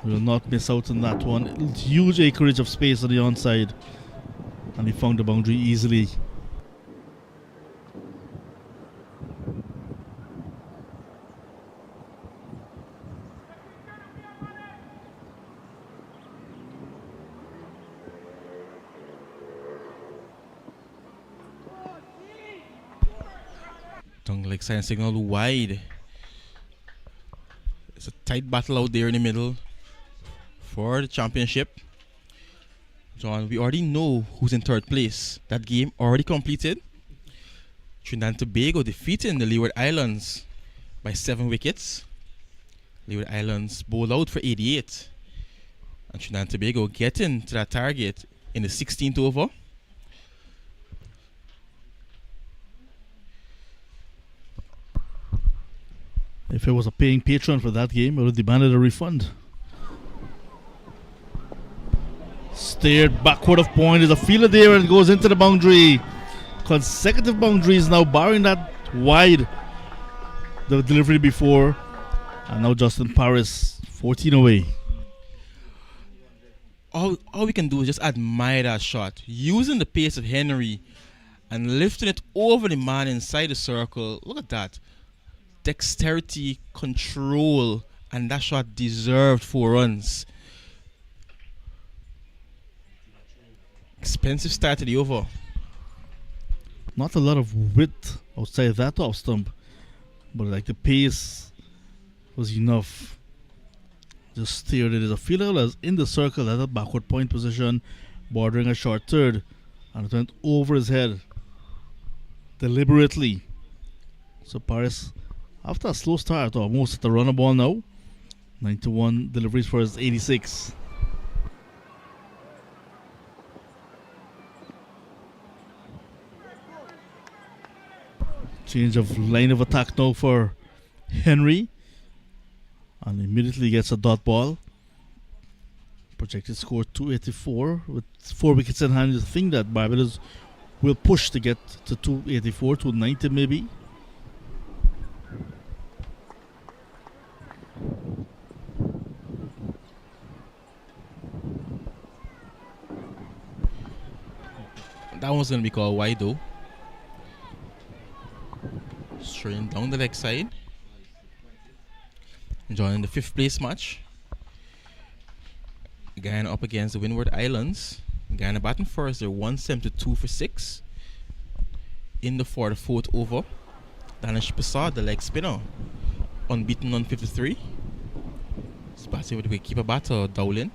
Will not miss out on that one. Huge acreage of space on the onside. And he found the boundary easily. Tongue leg sign signal wide. It's a tight battle out there in the middle for the championship. John, we already know who's in third place. That game already completed. Trinidad and Tobago defeating the Leeward Islands by 7 wickets. Leeward Islands bowled out for 88. And Trinidad and Tobago getting to that target in the 16th over. If it was a paying patron for that game, I would have demanded a refund. Steered backward of point. There's a fielder there and goes into the boundary. Consecutive boundaries now, barring that wide the delivery before. And now Justin Paris, 14 away. All we can do is just admire that shot. Using the pace of Henry and lifting it over the man inside the circle. Look at that. Dexterity, control, and that shot deserved 4 runs. Expensive start to the over. Not a lot of width outside that off stump, but like the pace was enough. Just steered it as a fielder was in the circle at a backward point position, bordering a short third, and it went over his head deliberately. So Paris, after a slow start, almost at the runner ball now. 91 deliveries for his 86. Change of line of attack now for Henry. And immediately gets a dot ball. Projected score 284 with 4 wickets in hand. You think that Barbados will push to get to 284, 290 maybe. That one's going to be called wide though. Straight down the leg side. Joining the 5th place match. Guyana up against the Windward Islands. Guyana batting first. They're 172 for 6. In the 4th over. Danish Passad, the leg spinner. Unbeaten on 53. He's batting with the keeper batter, Dowling.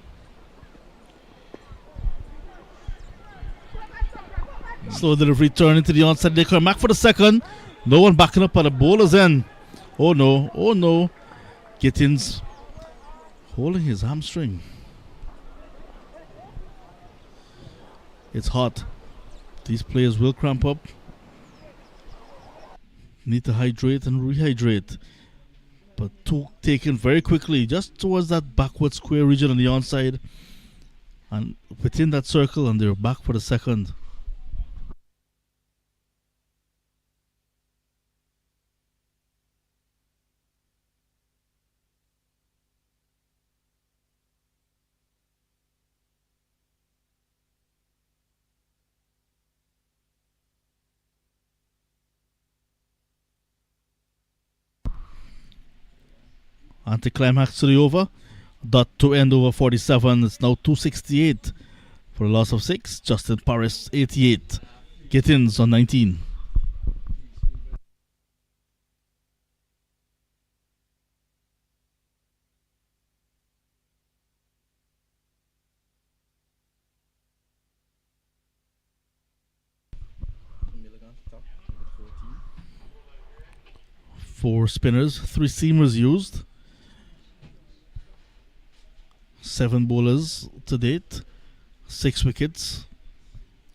Slow delivery, turn into the onside. They come back for the second. No one backing up at the bowler's end. Oh no, oh no. Gittins holding his hamstring. It's hot. These players will cramp up. Need to hydrate and rehydrate. But 2 taken very quickly, just towards that backward square region on the onside. And within that circle, and they're back for the second. Anticlimax to the over. Dot to end over 47. It's now 268 for a loss of 6. Justin Paris 88. Gittins on 19. Four spinners, 3 seamers used. 7 bowlers to date, 6 wickets.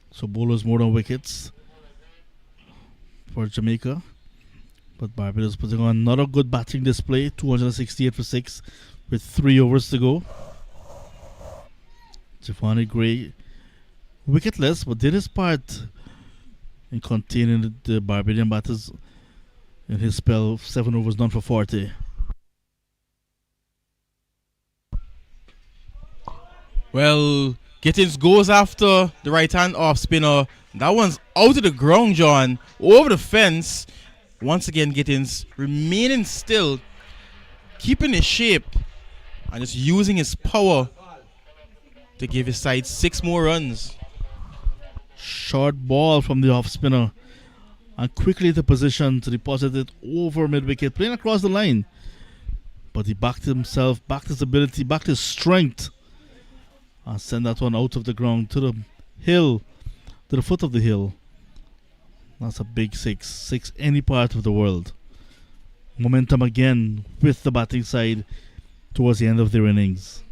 So bowlers more than wickets for Jamaica. But Barbados putting on another good batting display, 268 for 6 with 3 overs to go. Giovanni Gray wicketless, but did his part in containing the Barbadian batters in his spell of 7 overs done for 40. Well, Gittins goes after the right-hand off spinner. That one's out of the ground, John. Over the fence. Once again, Gittins remaining still, keeping his shape, and just using his power to give his side 6 more runs. Short ball from the off spinner, and quickly to position to deposit it over mid-wicket, playing across the line. But he backed himself, backed his ability, backed his strength, and sent that one out of the ground to the hill, to the foot of the hill. That's a big 6. 6 any part of the world. Momentum again with the batting side towards the end of their innings.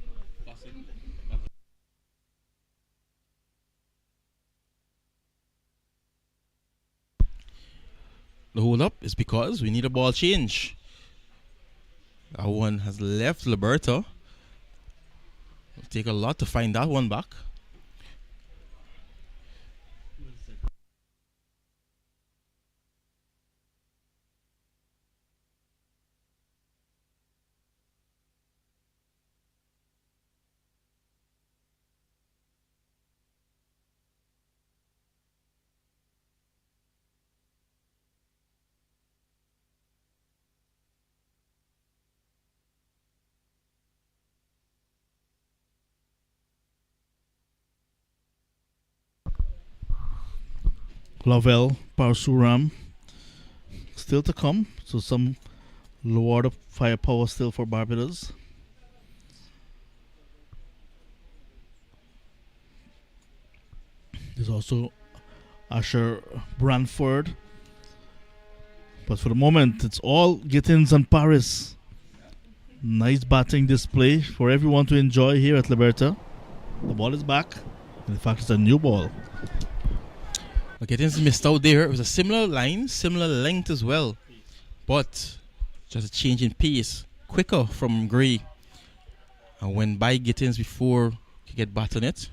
The hold up is because we need a ball change. That one has left Liberta. It'll take a lot to find that one back. Lovell, Parsuram still to come, so some low order firepower still for Barbados. There's also Asher Branford, but for the moment it's all Gittins and Paris. Nice batting display for everyone to enjoy here at Liberta. The ball is back. In fact, it's a new ball. Gittins missed out there. It was a similar line, similar length as well, but just a change in pace, quicker from Gray, and went by Gittins before he could get bat on it.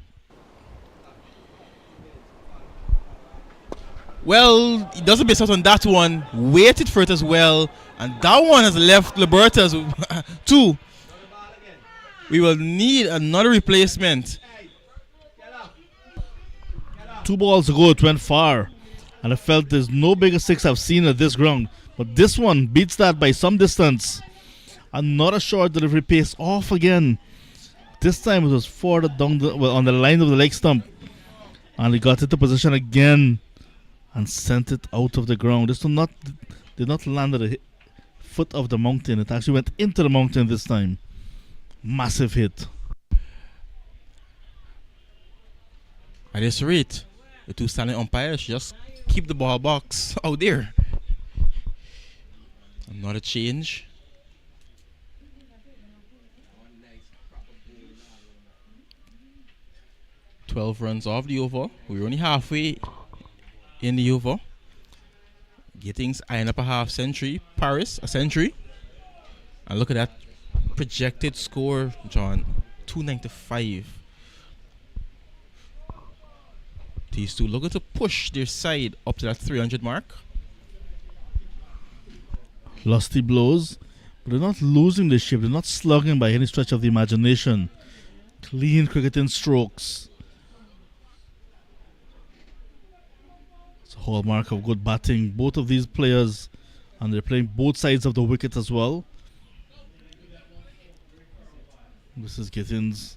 Well, he doesn't miss out on that one. Waited for it as well, and that one has left Liberta's 2. We will need another replacement. 2 balls ago, it went far, and I felt there's no bigger 6 I've seen at this ground. But this one beats that by some distance. Another short delivery pace off again. This time it was further down on the line of the leg stump, and he got into position again and sent it out of the ground. This one did not land at the foot of the mountain. It actually went into the mountain this time. Massive hit. At this rate, the 2 standing umpires just keep the ball box out there. Another change. $12 runs off the over. We're only halfway in the over. Gittins eyeing up a half century. Paris a century. And look at that projected score, John. 295. These two looking to push their side up to that 300 mark. Lusty blows, but they're not losing the shape. They're not slugging by any stretch of the imagination. Clean cricketing strokes. It's a hallmark of good batting. Both of these players, and they're playing both sides of the wicket as well. This is Gittins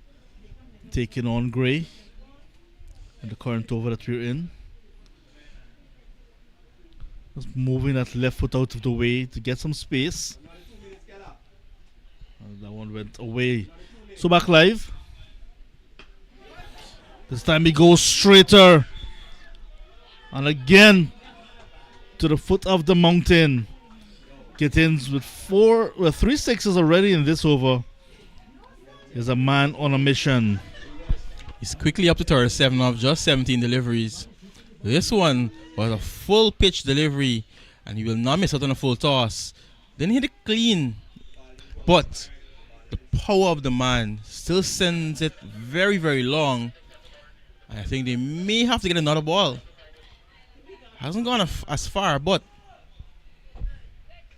taking on Gray in the current over that we're in. Just moving that left foot out of the way to get some space. And that one went away. So back live. This time he goes straighter. And again to the foot of the mountain. Gittins with 3 sixes already in this over. is a man on a mission. He's quickly up to 37 of just 17 deliveries. This one was a full pitch delivery, and he will not miss out on a full toss. Then hit it clean, but the power of the man still sends it very, very long. And I think they may have to get another ball. Hasn't gone as far, but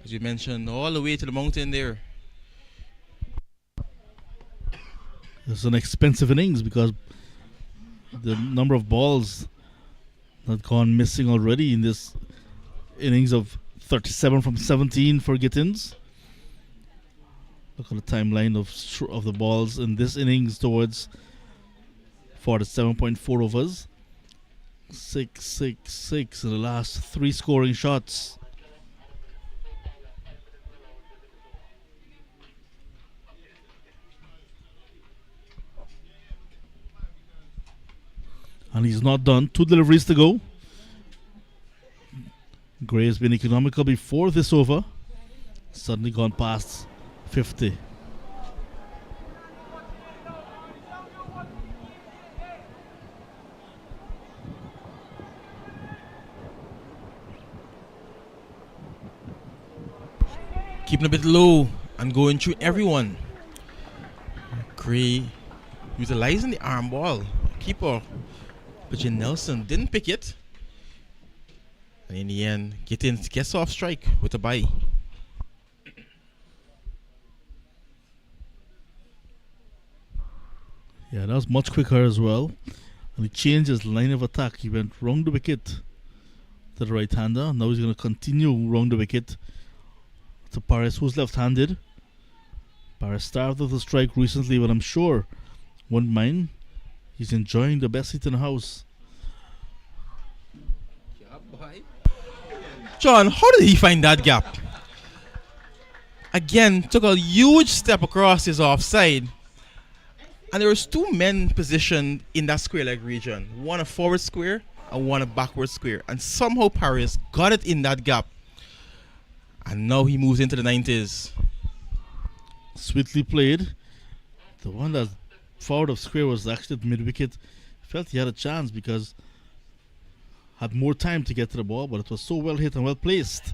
as you mentioned, all the way to the mountain there. It's an expensive innings because the number of balls that gone missing already in this innings of 37 from 17 for Gittins. Look at the timeline of the balls in this innings towards 47.4 overs. 6 in the last 3 scoring shots. And he's not done. 2 deliveries to go. Gray has been economical before this over. Suddenly gone past 50. Keeping a bit low and going through everyone. Gray utilizing the arm ball. Keeper Virgin Nelson didn't pick it. And in the end, Gittins gets off strike with a bye. Yeah, that was much quicker as well. And he changed his line of attack. He went round the wicket to the right-hander. Now he's going to continue round the wicket to Paris, who's left-handed. Paris started with a strike recently, but I'm sure won't mind. He's enjoying the best seat in the house. John, how did he find that gap? Again, took a huge step across his offside. And there was 2 men positioned in that square leg region. One a forward square and one a backward square. And somehow Paris got it in that gap. And now he moves into the 90s. Sweetly played. The one that forward of square was actually at mid-wicket. Felt he had a chance because had more time to get to the ball, but it was so well hit and well placed.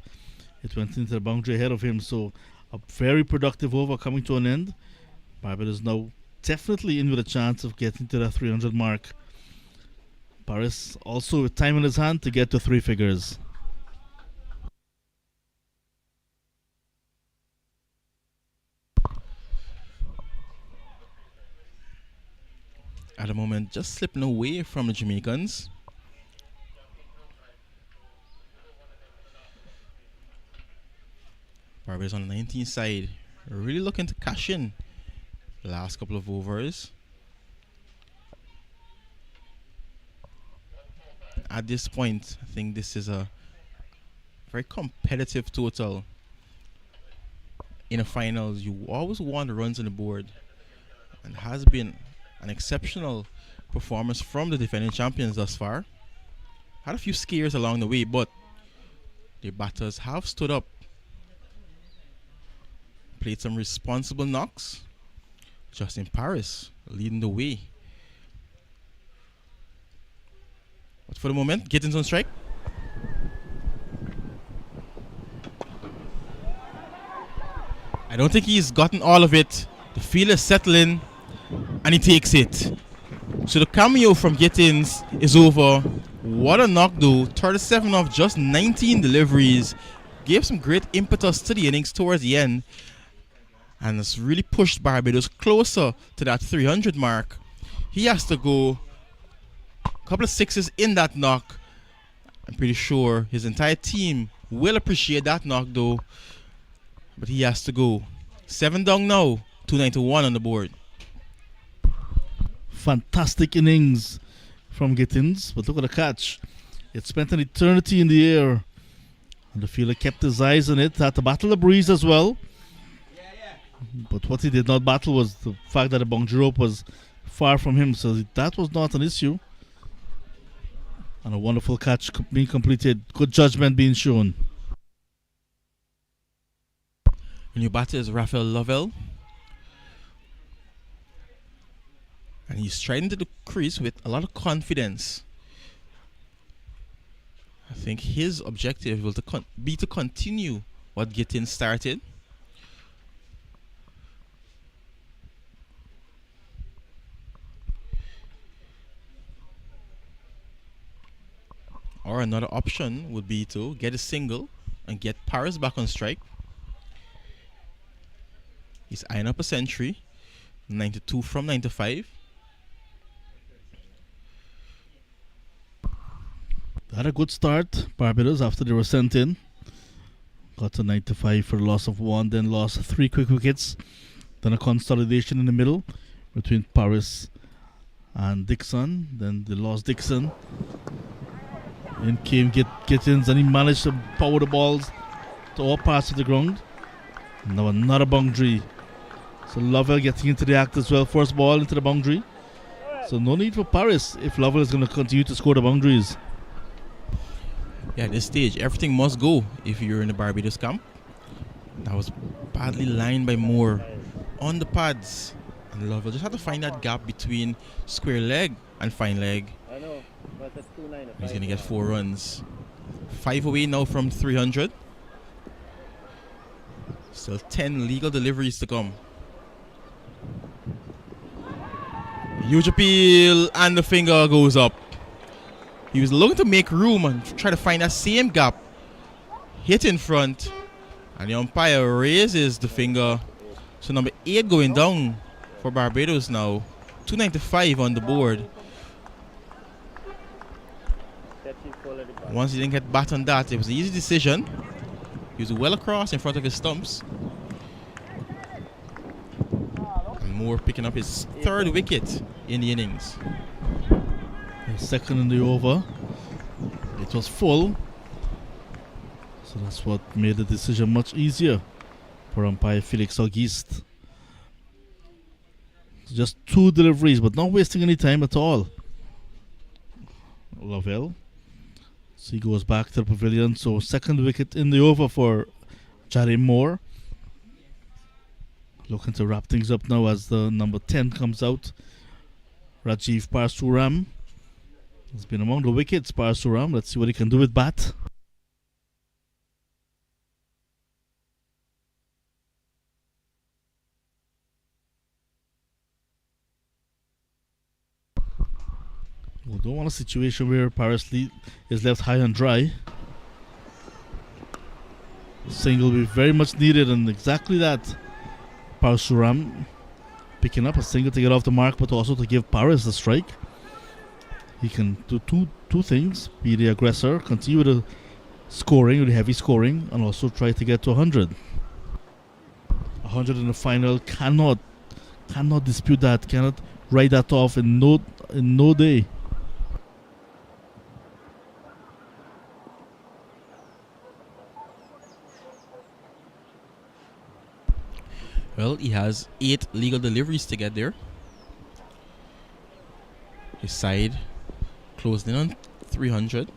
It went into the boundary ahead of him. So a very productive over coming to an end. Barbados now definitely in with a chance of getting to that 300 mark. Paris also with time in his hand to get to 3 figures. At the moment, just slipping away from the Jamaicans. Barbados on the 19th side, really looking to cash in the last couple of overs. At this point, I think this is a very competitive total. In the finals, you always want the runs on the board, and has been an exceptional performance from the defending champions thus far. Had a few scares along the way, but the batters have stood up. Played some responsible knocks. Justin Paris leading the way. But for the moment, Gittins on strike. I don't think he's gotten all of it. The field is settling, and he takes it. So the cameo from Gittins is over. What a knock though. 37 of just 19 deliveries. Gave some great impetus to the innings towards the end. And it's really pushed Barbados closer to that 300 mark. He has to go a couple of 6s in that knock. I'm pretty sure his entire team will appreciate that knock though. But he has to go. 7 down now, 291 on the board. Fantastic innings from Gittins, but look at the catch. It spent an eternity in the air. And the fielder kept his eyes on it, had to battle the breeze as well. But what he did not battle was the fact that the boundary rope was far from him, so that was not an issue. And a wonderful catch being completed, good judgment being shown. The new batter is Raphael Lovell. And he's striding to the crease with a lot of confidence. I think his objective will be to continue what Gittin started. Or another option would be to get a single and get Paris back on strike. He's eyeing up a century, 92 from 95. They had a good start, Barbados, after they were sent in. Got to 95 for a loss of 1, then lost 3 quick wickets. Then a consolidation in the middle between Paris and Dixon. Then they lost Dixon. In came Gittins, and he managed to power the balls to all parts of the ground. Now another boundary. So Lovell getting into the act as well. First ball into the boundary. So no need for Paris if Lovell is going to continue to score the boundaries. Yeah, at this stage, everything must go if you're in the Barbados camp. That was badly lined by Moore on the pads. And Lovell just had to find that gap between square leg and fine leg. I know, but it's 295. He's going to get 4 runs. 5 away now from 300. Still 10 legal deliveries to come. Huge appeal, and the finger goes up. He was looking to make room and try to find that same gap. Hit in front, and the umpire raises the finger. So number 8 going down for Barbados now. 295 on the board. Once he didn't get bat on that, it was an easy decision. He was well across in front of his stumps. And Moore picking up his 3rd wicket in the innings. Second in the over. It was full. So that's what made the decision much easier for umpire Felix Auguste. Just 2 deliveries, but not wasting any time at all. Lovell. So he goes back to the pavilion. So 2nd wicket in the over for Jarry Moore. Looking to wrap things up now as the number 10 comes out. Rajiv Parsuram has been among the wickets. Parsuram, let's see what he can do with bat. We don't want a situation where Paris is left high and dry. Single will be very much needed, and exactly that. Parsuram picking up a single to get off the mark, but also to give Paris a strike. He can do two things: be the aggressor, continue the scoring, with the heavy scoring, and also try to get to 100. 100 in the final, cannot dispute that, cannot write that off in no day. Well, he has 8 legal deliveries to get there. His side closed in on 300.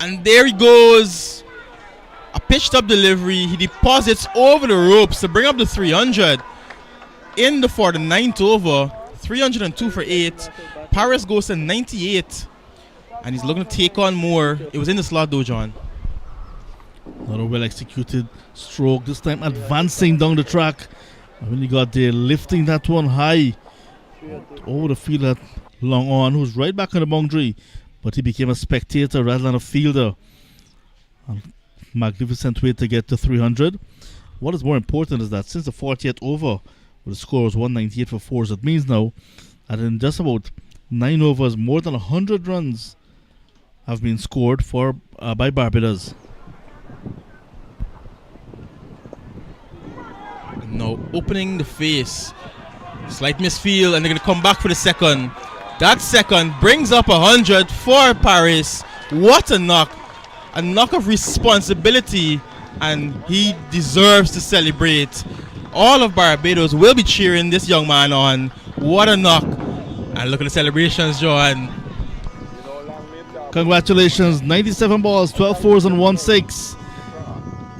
And there he goes. A pitched up delivery. He deposits over the ropes to bring up the 300. In the 49th over, 302 for 8. Paris goes to 98. And he's looking to take on more. It was in the slot though, John. Another well executed stroke, this time advancing down the track. And when he got there, lifting that one high over the field at Long On, who's right back on the boundary, but he became a spectator rather than a fielder. A magnificent way to get to 300. What is more important is that since the 40th over, where the score was 198 for 4, so it means now that in just about 9 overs, more than 100 runs have been scored by Barbados. Now opening the face, slight misfield, and they're going to come back for the second. That second brings up 100 for Paris. What a knock of responsibility, and he deserves to celebrate. All of Barbados will be cheering this young man on. What a knock. And look at the celebrations, John. Congratulations, 97 balls, 12 fours and 1 6.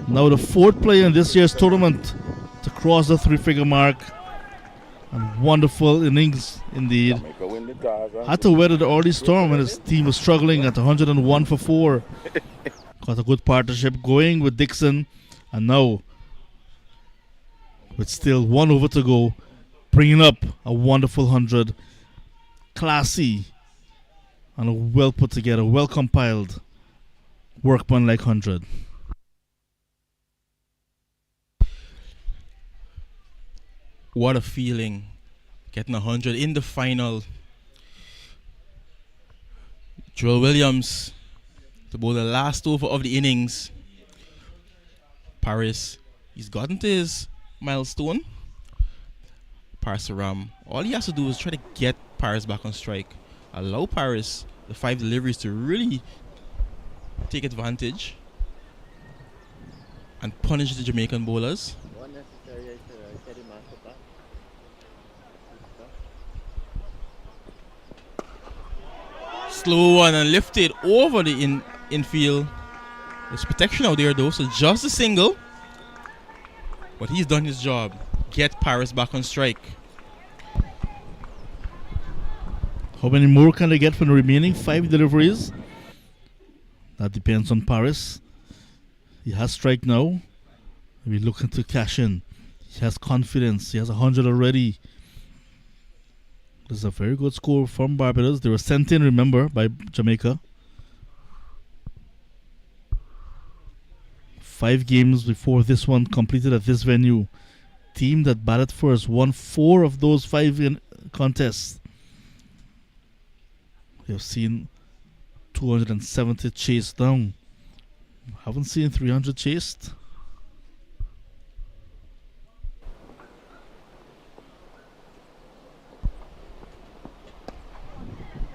Now the 4th player in this year's tournament to cross the 3-figure mark. And wonderful innings indeed. Jamaica win the toss. Had to weather the early storm when his team was struggling at 101 for 4. Got a good partnership going with Dixon. And now, with still 1 over to go, bringing up a wonderful 100. Classy and a well put together, well compiled, workmanlike 100. What a feeling getting 100 in the final. Joel Williams to bowl the last over of the innings. Paris, he's gotten to his milestone. Parasaram, all he has to do is try to get Paris back on strike. Allow Paris the 5 deliveries to really take advantage and punish the Jamaican bowlers. Slow one and lifted over the infield. There's protection out there though, so just a single. But he's done his job. Get Paris back on strike. How many more can they get from the remaining 5 deliveries? That depends on Paris. He has strike now. He's looking to cash in. He has confidence. He has 100 already. This is a very good score from Barbados. They were sent in, remember, by Jamaica. 5 games before this one completed at this venue. Team that batted first won 4 of those 5 contests. We have seen 270 chased down. Haven't seen 300 chased.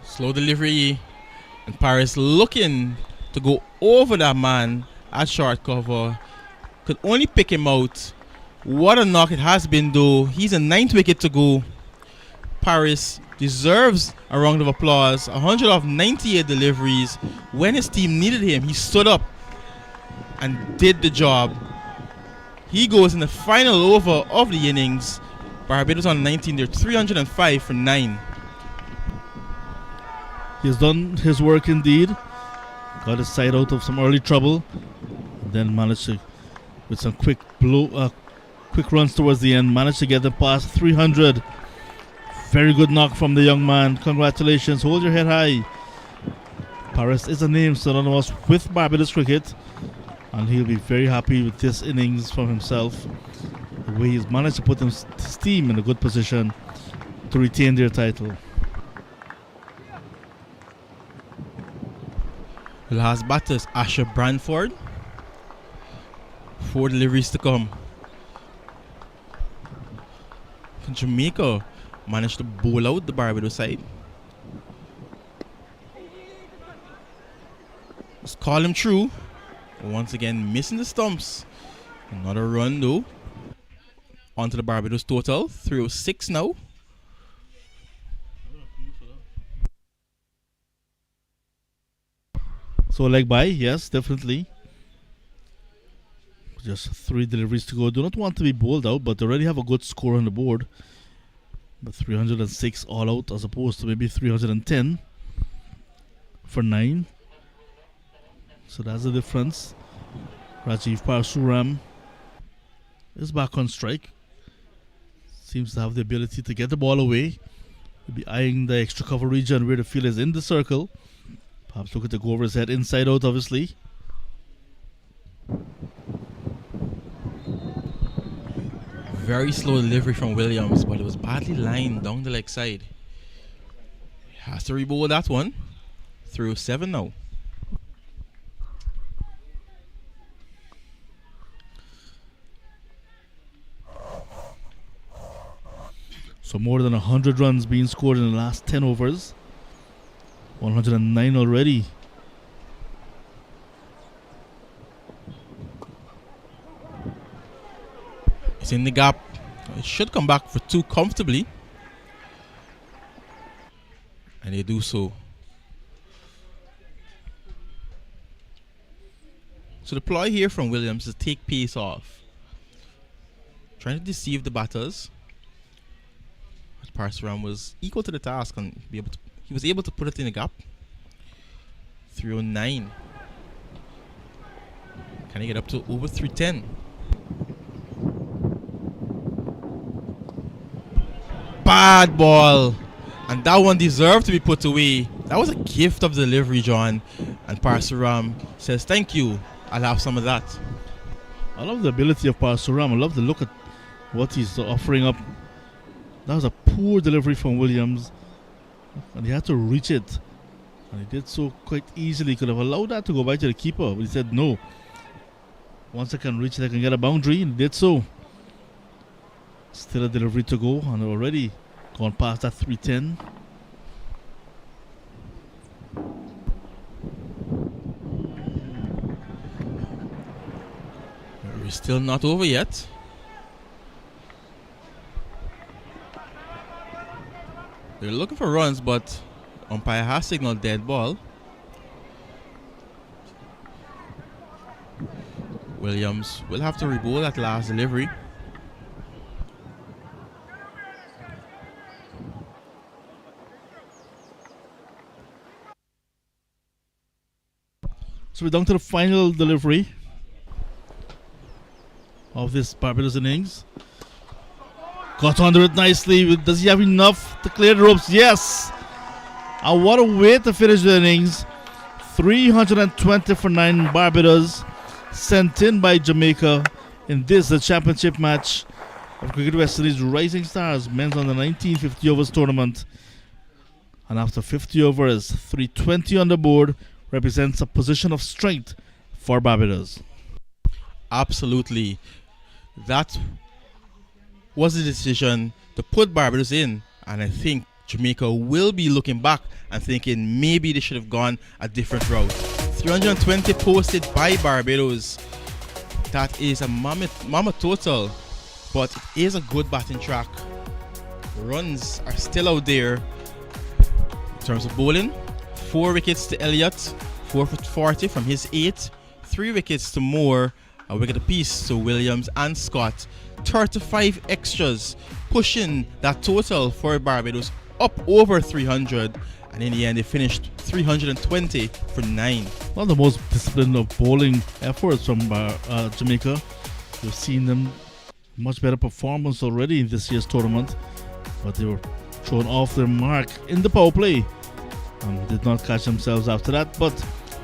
Slow delivery, and Paris looking to go over that man at short cover. Could only pick him out. What a knock it has been though. He's a 9th wicket to go. Paris deserves a round of applause. 100 of 98 deliveries. When his team needed him, he stood up and did the job. He goes in the final over of the innings. Barbados on 19, they're 305 for 9. He's done his work indeed. Got his side out of some early trouble. Then managed to, with some quick runs towards the end, managed to get them past 300. Very good knock from the young man. Congratulations. Hold your head high. Paris is a name synonymous with Barbados cricket, and he'll be very happy with this innings from himself. The way he's managed to put his team in a good position to retain their title. The last batter is Asher Branford. 4 deliveries to come. Jamaica managed to bowl out the Barbados side. Let's call him through. Once again, missing the stumps. Another run though. Onto the Barbados total. 306 now. So leg by, yes, definitely. Just 3 deliveries to go. Do not want to be bowled out, but they already have a good score on the board. But 306 all out as opposed to maybe 310 for 9. So that's the difference. Rajiv Parasuram is back on strike. Seems to have the ability to get the ball away. He'll be eyeing the extra cover region where the field is in the circle. Perhaps looking to go over his head inside out, obviously. Very slow delivery from Williams, but it was badly lined down the leg side. He has to rebowl that one. 307 now. So more than 100 runs being scored in the last 10 overs. 109 already. It's in the gap. It should come back for 2 comfortably. And they do so. So the ploy here from Williams is to take pace off. Trying to deceive the batters. Parsuram was equal to the task and he was able to put it in the gap. 309. Can he get up to over 310? Bad ball. And that one deserved to be put away. That was a gift of delivery, John. And Parsuram says, thank you. I'll have some of that. I love the ability of Parsuram. I love the look at what he's offering up. That was a poor delivery from Williams. And he had to reach it. And he did so quite easily. He could have allowed that to go back to the keeper. But he said no. Once I can reach it, I can get a boundary. And he did so. Still a delivery to go. And already gone past that 310. We're still not over yet. They're looking for runs, but umpire has signaled dead ball. Williams will have to rebowl that last delivery. So we're down to the final delivery of this Barbados innings. Got under it nicely. Does he have enough to clear the ropes? Yes! And what a way to finish the innings. 320 for 9 Barbados, sent in by Jamaica in this, the championship match of Cricket West Indies Rising Stars men's under 19 50 overs tournament. And after 50 overs, 320 on the board represents a position of strength for Barbados. Absolutely. That was the decision to put Barbados in, and I think Jamaica will be looking back and thinking maybe they should have gone a different route. 320 posted by Barbados. That is a mammoth total, but it is a good batting track. Runs are still out there. In terms of bowling, 4 wickets to Elliott, 4 for 40 from his 8, 3 wickets to Moore, a wicket apiece to Williams and Scott. 35 extras, pushing that total for Barbados up over 300, and in the end they finished 320 for 9. One of the most disciplined of bowling efforts from Jamaica. We've seen them much better performance already in this year's tournament, but they were thrown off their mark in the power play and did not catch themselves after that. But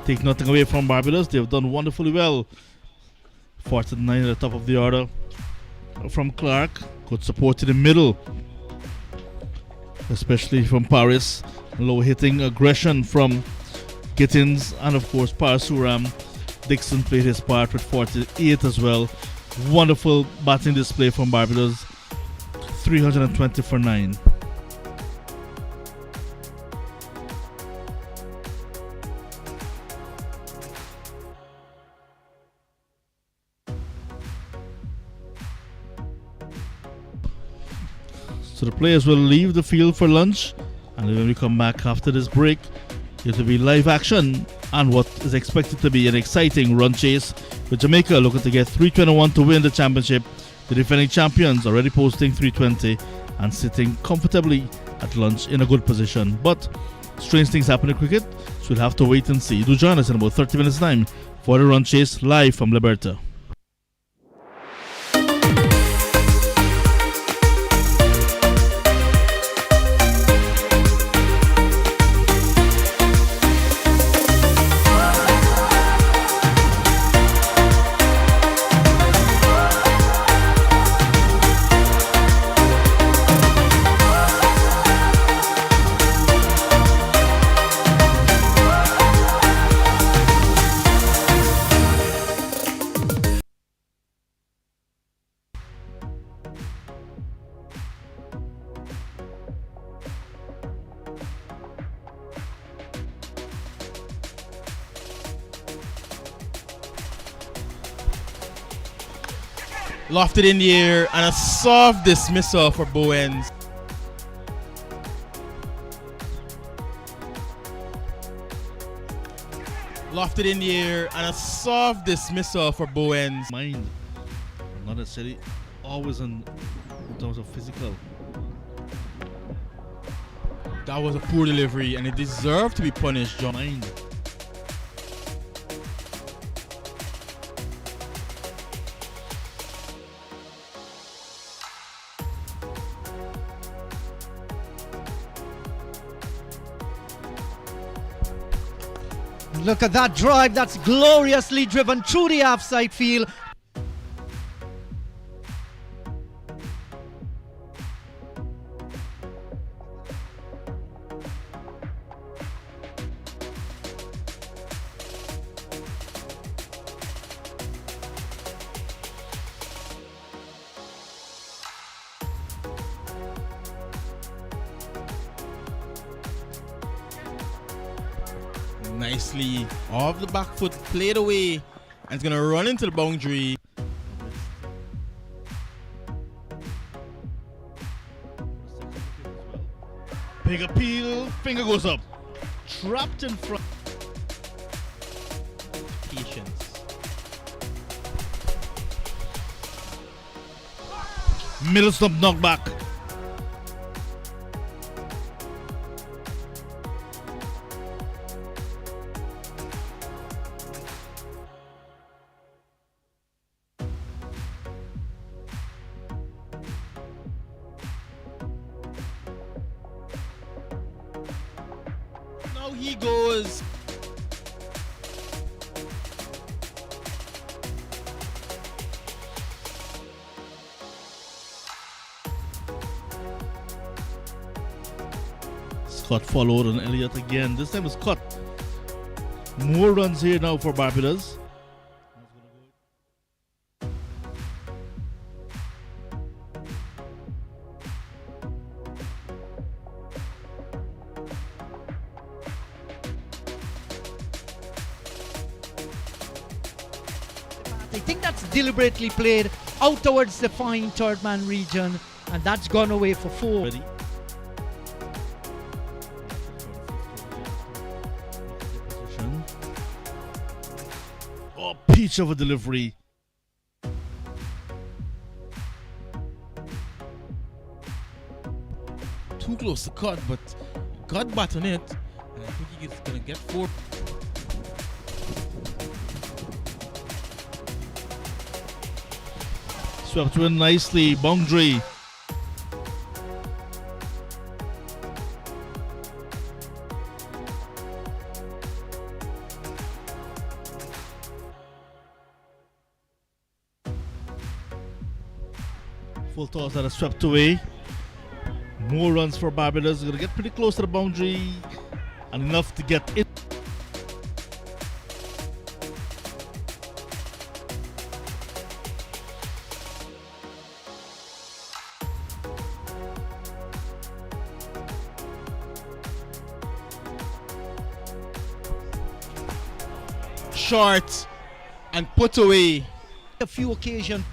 take nothing away from Barbados, they've done wonderfully well. 49 at the top of the order from Clark. Good support in the middle, especially from Paris. Low hitting aggression from Gittins, and of course Parsuram. Dixon played his part with 48 as well. Wonderful batting display from Barbados. 320 for 9. So the players will leave the field for lunch, and when we come back after this break, it will be live action and what is expected to be an exciting run chase, with Jamaica looking to get 321 to win the championship. The defending champions already posting 320 and sitting comfortably at lunch in a good position. But strange things happen in cricket, so we'll have to wait and see. Do join us in about 30 minutes time for the run chase live from Liberta. Lofted in the air and a soft dismissal for Bowens. Lofted in the air and a soft dismissal for Bowens. Mind, not necessarily always in terms of physical. That was a poor delivery and it deserved to be punished, John. Mind. Look at that drive, that's gloriously driven through the offside field. Nicely off the back foot, played away, and it's gonna run into the boundary. Big appeal, finger goes up. Trapped in front. Patience. Middle stump knocked back. Now he goes. Scott followed on Elliott again. This time it's Scott. More runs here now for Barbados. I think that's deliberately played out towards the fine third man region, and that's gone away for 4. Ready? Oh, peach of a delivery. Too close to cut, but got back on it, and I think he's gonna get 4. Swept to in nicely. Boundary. Full toss that is swept away. More runs for Barbados. Gonna get pretty close to the boundary and enough to get it. Short and put away. A few occasions.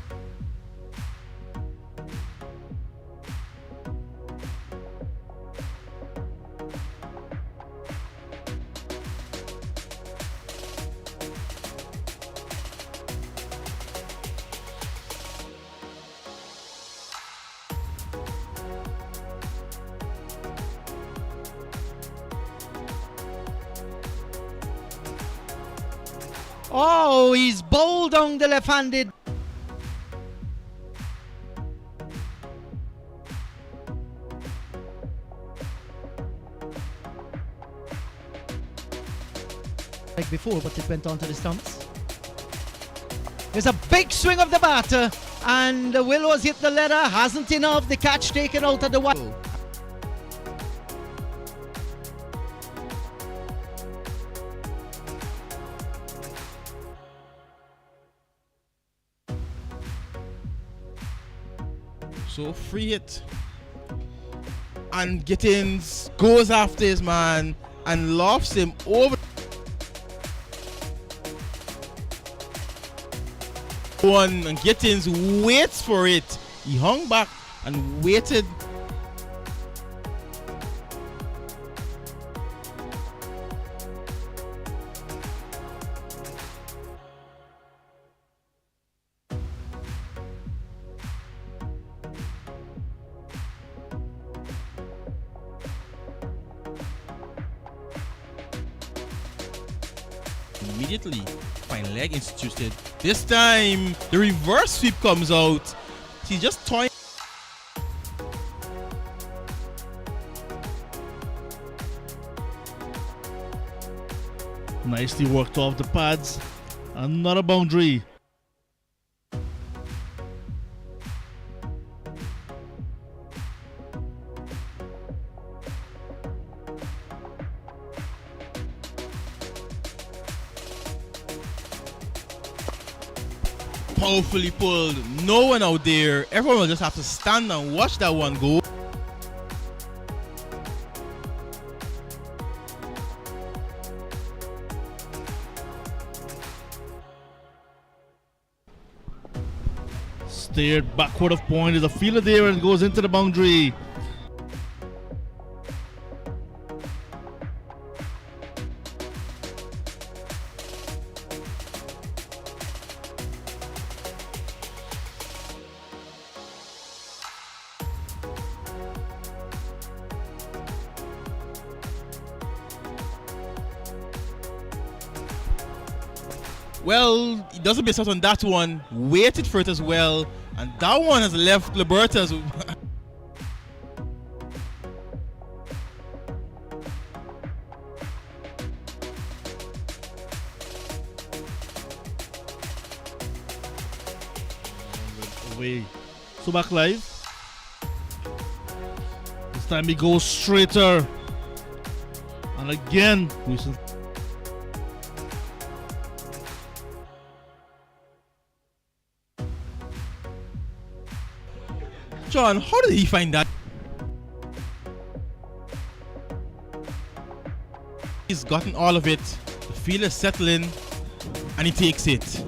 Oh, he's bowled down the left-handed. Like before, but it went onto the stumps. There's a big swing of the batter, and Willows hit the leather, hasn't enough. The catch taken out of the wide. So free hit. And Gittins goes after his man and lofts him over. One, and Gittins waits for it. He hung back and waited. immediately. Fine leg instituted. This time, the reverse sweep comes out. He's just toying. Nicely worked off the pads. Another boundary. Powerfully pulled. No one out there. Everyone will just have to stand and watch that one go. Steered backward of point. There's a fielder there and goes into the boundary. Well, he doesn't miss out on that one. Waited for it as well. And that one has left Liberta's. Away. So back live. This time he goes straighter. And again, Wilson. John, how did he find that? He's gotten all of it. The field is settling, and he takes it.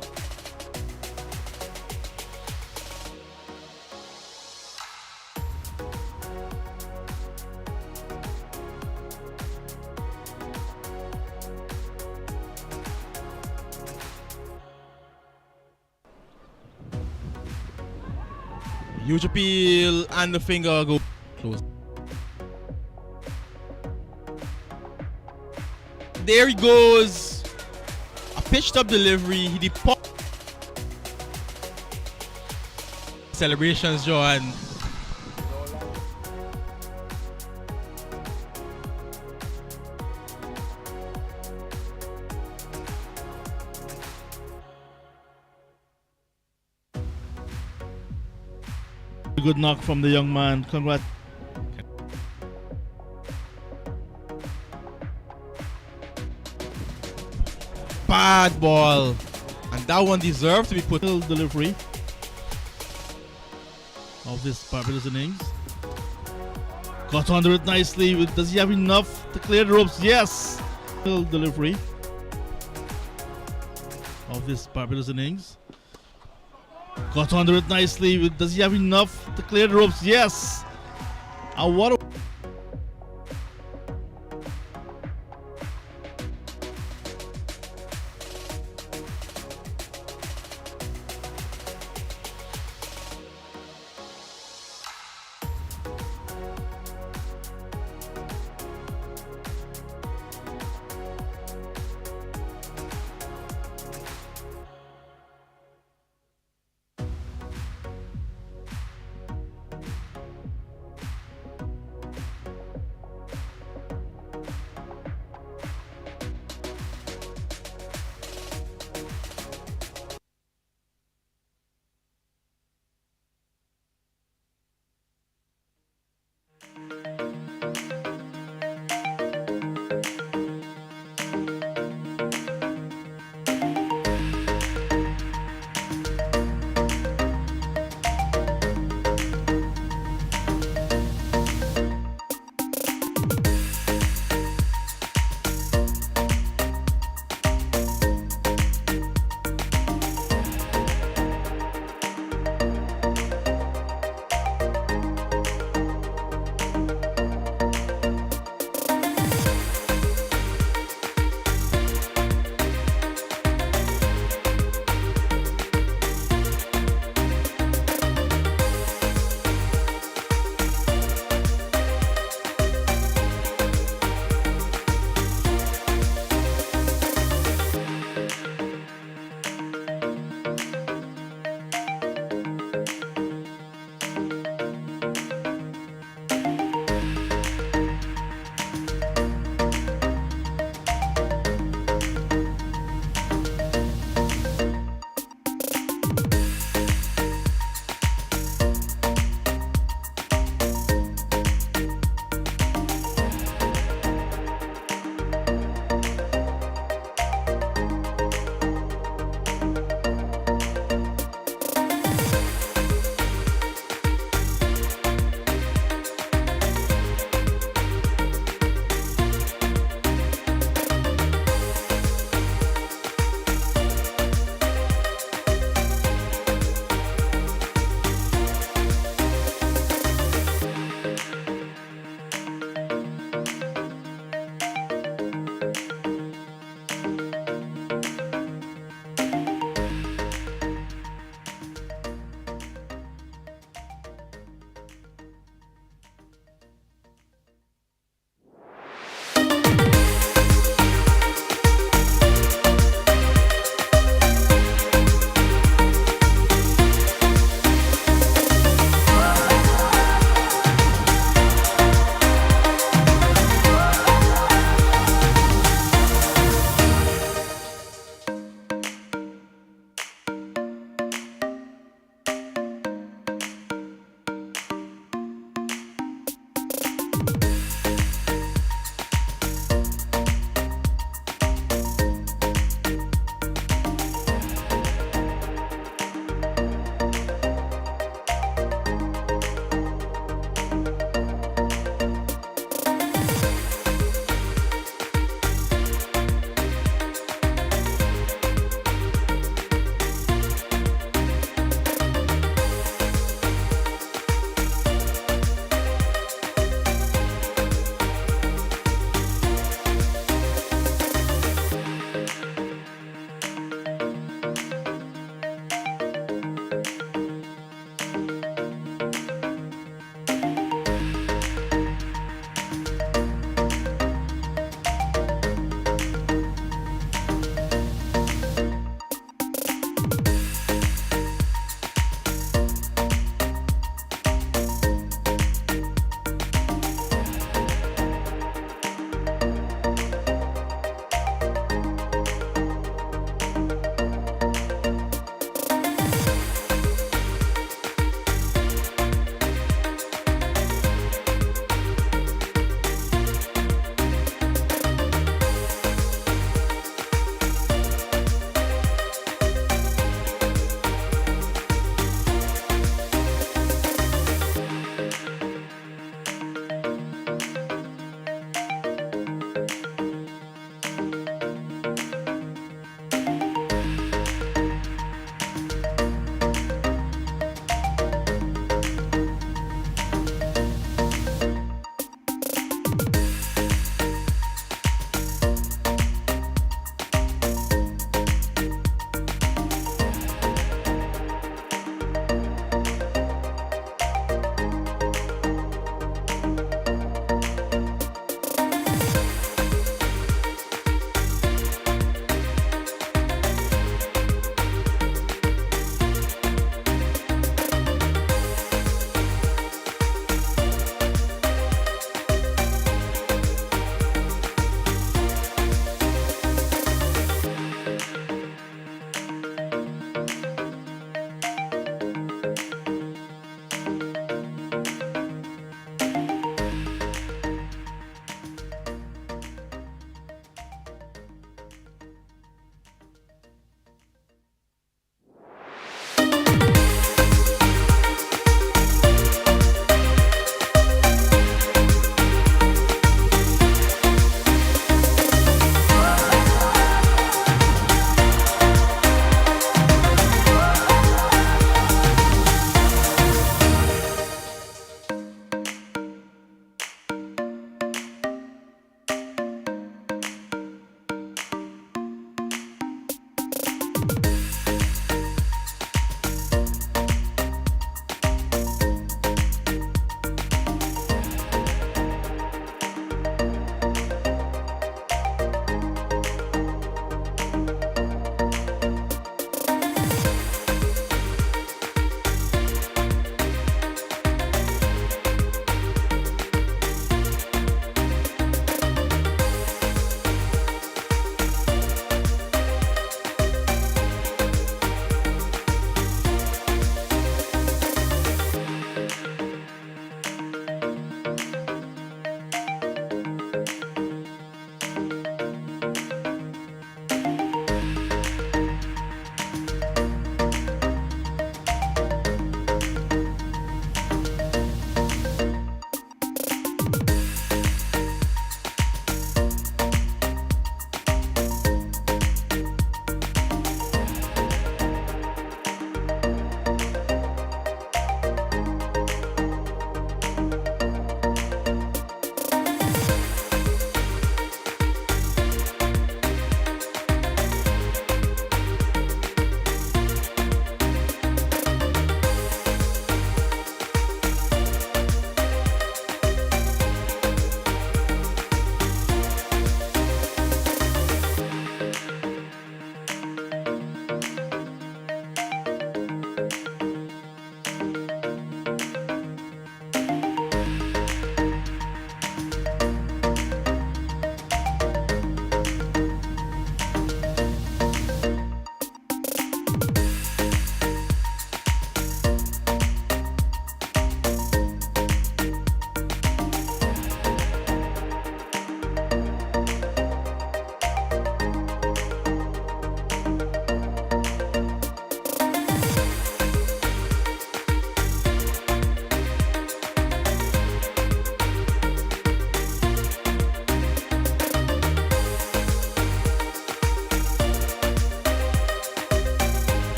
Huge appeal, and the finger go close. There he goes. A pitched up delivery. He depart. Celebrations, John. Good knock from the young man. Congrats. Bad ball. And that one deserved to be put. Delivery of this Barbados innings. Got under it nicely. Does he have enough to clear the ropes? Yes. Delivery of this Barbados innings. Got under it nicely. Does he have enough to clear the ropes? Yes. And what a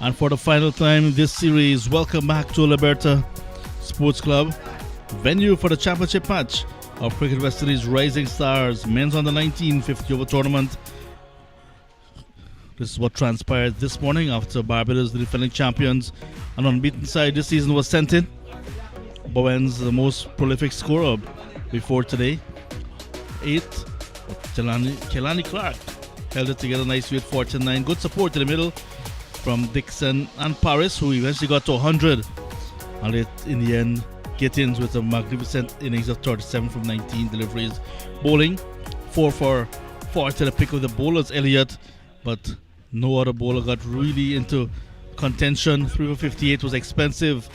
And for the final time in this series, welcome back to Liberta Sports Club, venue for the championship match of Cricket West Indies Rising Stars Men's Under 19 50 over tournament. This is what transpired this morning after Barbados, the defending champions and unbeaten side this season, was sent in. Bowen's the most prolific scorer before today. 8. Kelani Clark held it together nicely with 49. Good support in the middle from Dixon and Paris, who eventually got to 100. And in the end, Gittins with a magnificent innings of 37 from 19 deliveries. Bowling, 4 for 4 to the pick of the bowlers, Elliott, but no other bowler got really into contention. 3 for 58 was expensive.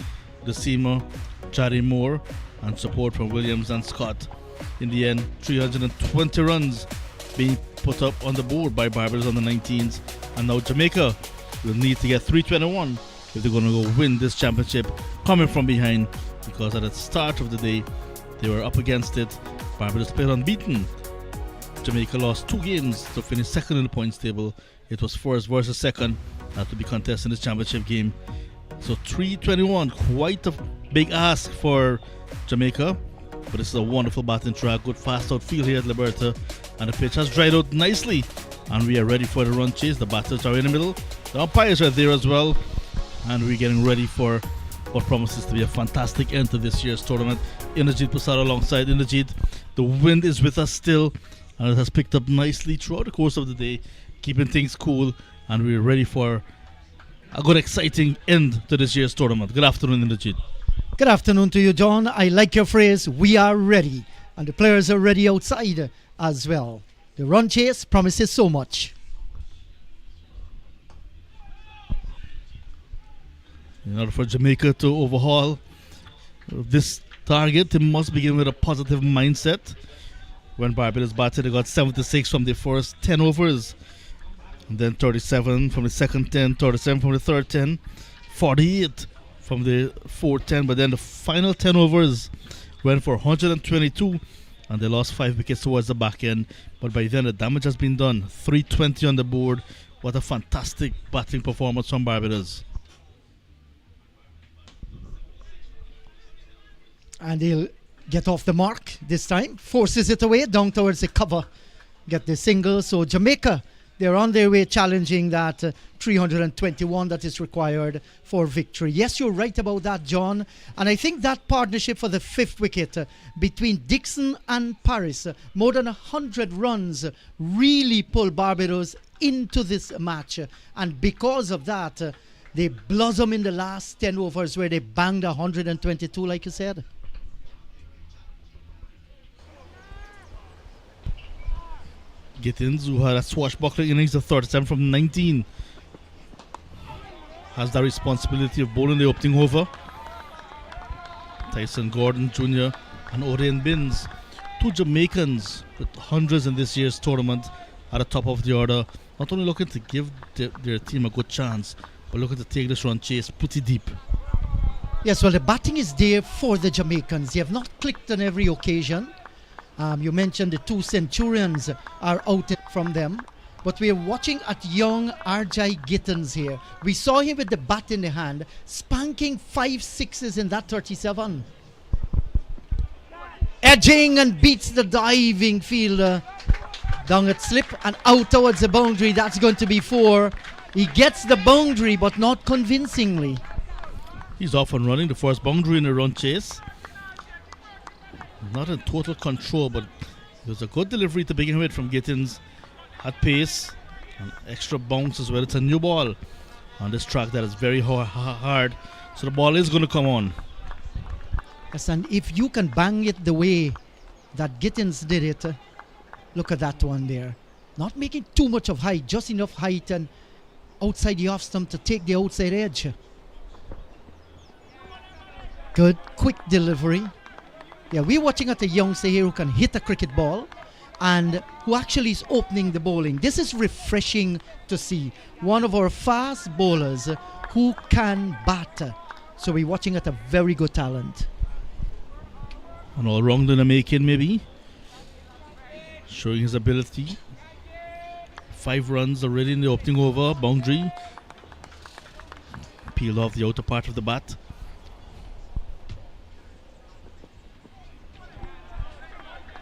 The seamer, Chaddy Moore, and support from Williams and Scott. In the end, 320 runs being put up on the board by Barbados on the 19s. And now Jamaica will need to get 321 if they're going to go win this championship coming from behind, because at the start of the day they were up against it. Barbados played unbeaten. Jamaica lost 2 games to finish second in the points table. It was first versus second that to be contested in this championship game. So 321, quite a big ask for Jamaica, but this is a wonderful batting track. Good fast outfield here at Liberta, and the pitch has dried out nicely and we are ready for the run chase. The batters are in the middle, the umpires are there as well, and we're getting ready for what promises to be a fantastic end to this year's tournament. Inderjeet Prasad alongside Inderjeet. The wind is with us still, and it has picked up nicely throughout the course of the day, keeping things cool, and we're ready for a good, exciting end to this year's tournament. Good afternoon, Inderjeet. Good afternoon to you, John. I like your phrase, we are ready. And the players are ready outside as well. The run chase promises so much. In order for Jamaica to overhaul this target, they must begin with a positive mindset. When Barbados batted, they got 76 from the first 10 overs. And then 37 from the second 10, 37 from the third 10, 48 from the fourth 10. But then the final 10 overs went for 122, and they lost 5 wickets towards the back end. But by then the damage has been done. 320 on the board. What a fantastic batting performance from Barbados. And he'll get off the mark this time. Forces it away down towards the cover. Get the single. So Jamaica, they're on their way challenging that 321 that is required for victory. Yes, you're right about that, John. And I think that partnership for the 5th wicket between Dixon and Paris, more than 100 runs, really pulled Barbados into this match. And because of that, they blossom in the last 10 overs where they banged 122, like you said. Gittins, who had a swashbuckling innings of 37 from 19, has the responsibility of bowling the opening over. Tyson Gordon Jr. and Orion Binns, 2 Jamaicans with hundreds in this year's tournament, at the top of the order, not only looking to give their team a good chance, but looking to take this run chase pretty deep. Yes, well, the batting is there for the Jamaicans. They have not clicked on every occasion. You mentioned the 2 Centurions are out from them. But we are watching at young R.J. Gittins here. We saw him with the bat in the hand, spanking 5 sixes in that 37. Edging and beats the diving fielder. Down at slip and out towards the boundary. That's going to be 4. He gets the boundary, but not convincingly. He's off and running, the first boundary in the run chase. Not in total control, but it was a good delivery to begin with from Gittins. At pace, an extra bounce as well. It's a new ball on this track that is very hard, so the ball is going to come on. Yes, and if you can bang it the way that Gittins did it, look at that one there. Not making too much of height, just enough height and outside the off stump to take the outside edge. Good, quick delivery. Yeah, we're watching at a youngster here who can hit a cricket ball and who actually is opening the bowling. This is refreshing to see. One of our fast bowlers who can bat. So we're watching at a very good talent. An all-round in the making, maybe. Showing his ability. 5 runs already in the opening over, boundary. peeled off the outer part of the bat.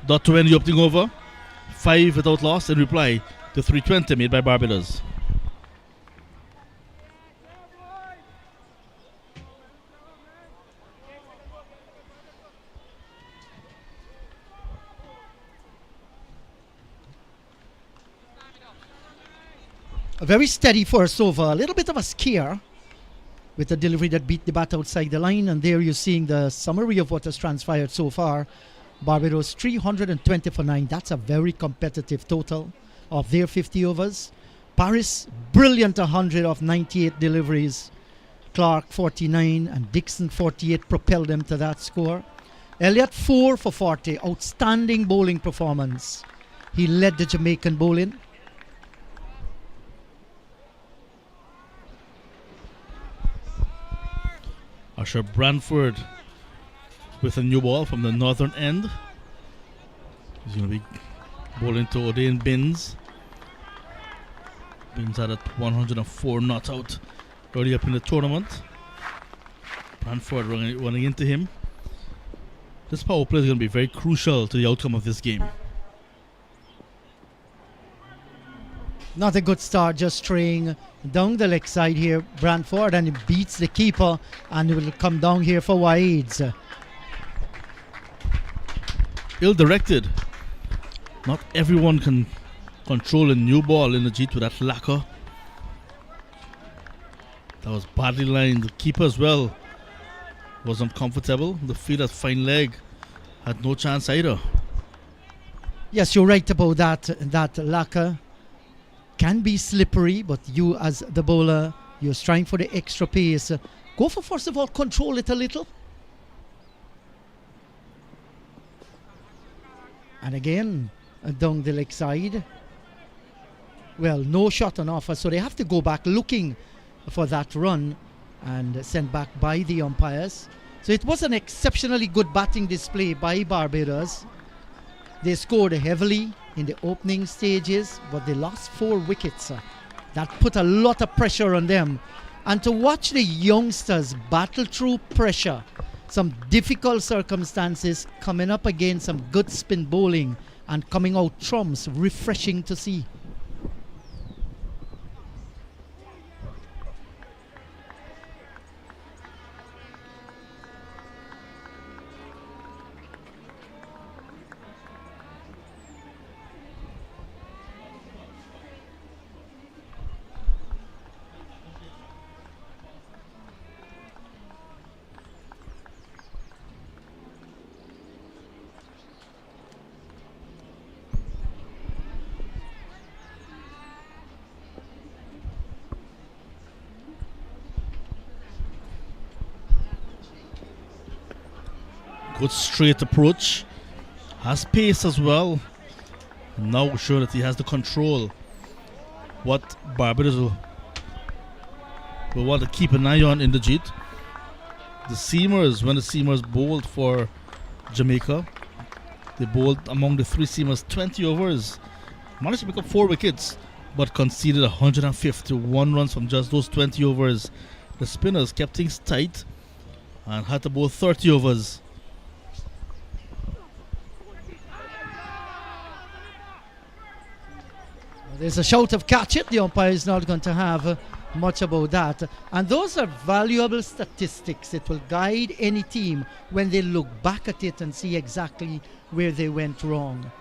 Dot to end the opening over. 5 without loss in reply to 320 made by Barbados. A very steady first over, a little bit of a scare with a delivery that beat the bat outside the line, and there you're seeing the summary of what has transpired so far. Barbados 320 for 9. That's a very competitive total of their 50 overs. Paris, brilliant 100 of 98 deliveries. Clark 49 and Dixon 48 propelled them to that score. Elliott 4 for 40. Outstanding bowling performance. He led the Jamaican bowling. Usher Branford with a new ball from the northern end. He's going to be bowling to O'Dane Binns. Binns had a 104 not out early up in the tournament. Branford running into him. This power play is going to be very crucial to the outcome of this game. Not a good start, just straying down the leg side here, Branford, and he beats the keeper, and will come down here for wides. Ill-directed. Not everyone can control a new ball in the Jeet with that lacquer. That was badly lined. The keeper as well was uncomfortable. The fielder's fine leg had no chance either. Yes, you're right about that. That lacquer can be slippery, but you as the bowler, you're trying for the extra pace. Go for, first of all, control it a little. And again, down the leg side. Well, no shot on offer, so they have to go back looking for that run and sent back by the umpires. So it was an exceptionally good batting display by Barbados. They scored heavily in the opening stages, but they lost 4 wickets. That put a lot of pressure on them. And to watch the youngsters battle through pressure, some difficult circumstances, coming up against some good spin bowling and coming out trumps, refreshing to see. Good straight approach. Has pace as well. Now sure that he has the control. What Barbados will want to keep an eye on in the Jeet. The seamers, when the seamers bowled for Jamaica, they bowled among the 3 seamers 20 overs. Managed to pick up 4 wickets, but conceded 151 runs from just those 20 overs. The spinners kept things tight and had to bowl 30 overs. There's a shout of catch it. The umpire is not going to have much about that. And those are valuable statistics. It will guide any team when they look back at it and see exactly where they went wrong.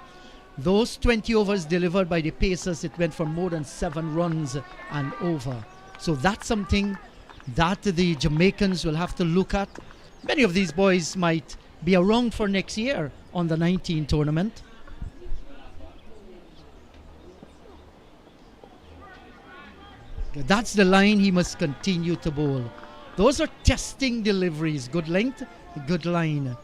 Those 20 overs delivered by the Pacers, it went for more than 7 runs and over. So that's something that the Jamaicans will have to look at. Many of these boys might be around for next year on the 19 tournament. That's the line he must continue to bowl. Those are testing deliveries. Good length, good line.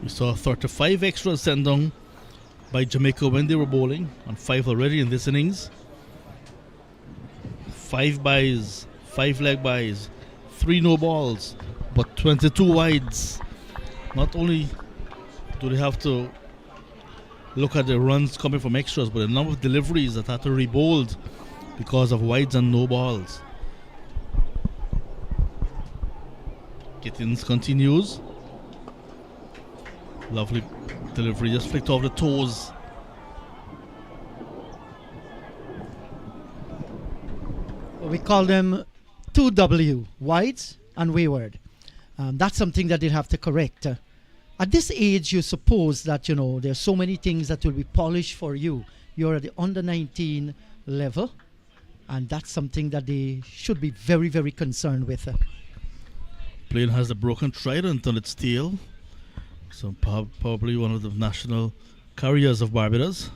We saw 35 extras sent down by Jamaica when they were bowling, and 5 already in this innings. 5 byes, 5 leg byes, 3 no balls, but 22 wides. Not only do they have to look at the runs coming from extras, but the number of deliveries that had to re-bowled because of wides and no balls. Gittins continues. Lovely delivery, just flicked off the toes. We call them 2W, wides and wayward. That's something that they'll have to correct. At this age, you suppose that, you know, there's so many things that will be polished for you. You're at the under 19 level, and that's something that they should be very, very concerned with. Plane has the broken trident on its tail. So probably one of the national carriers of Barbados.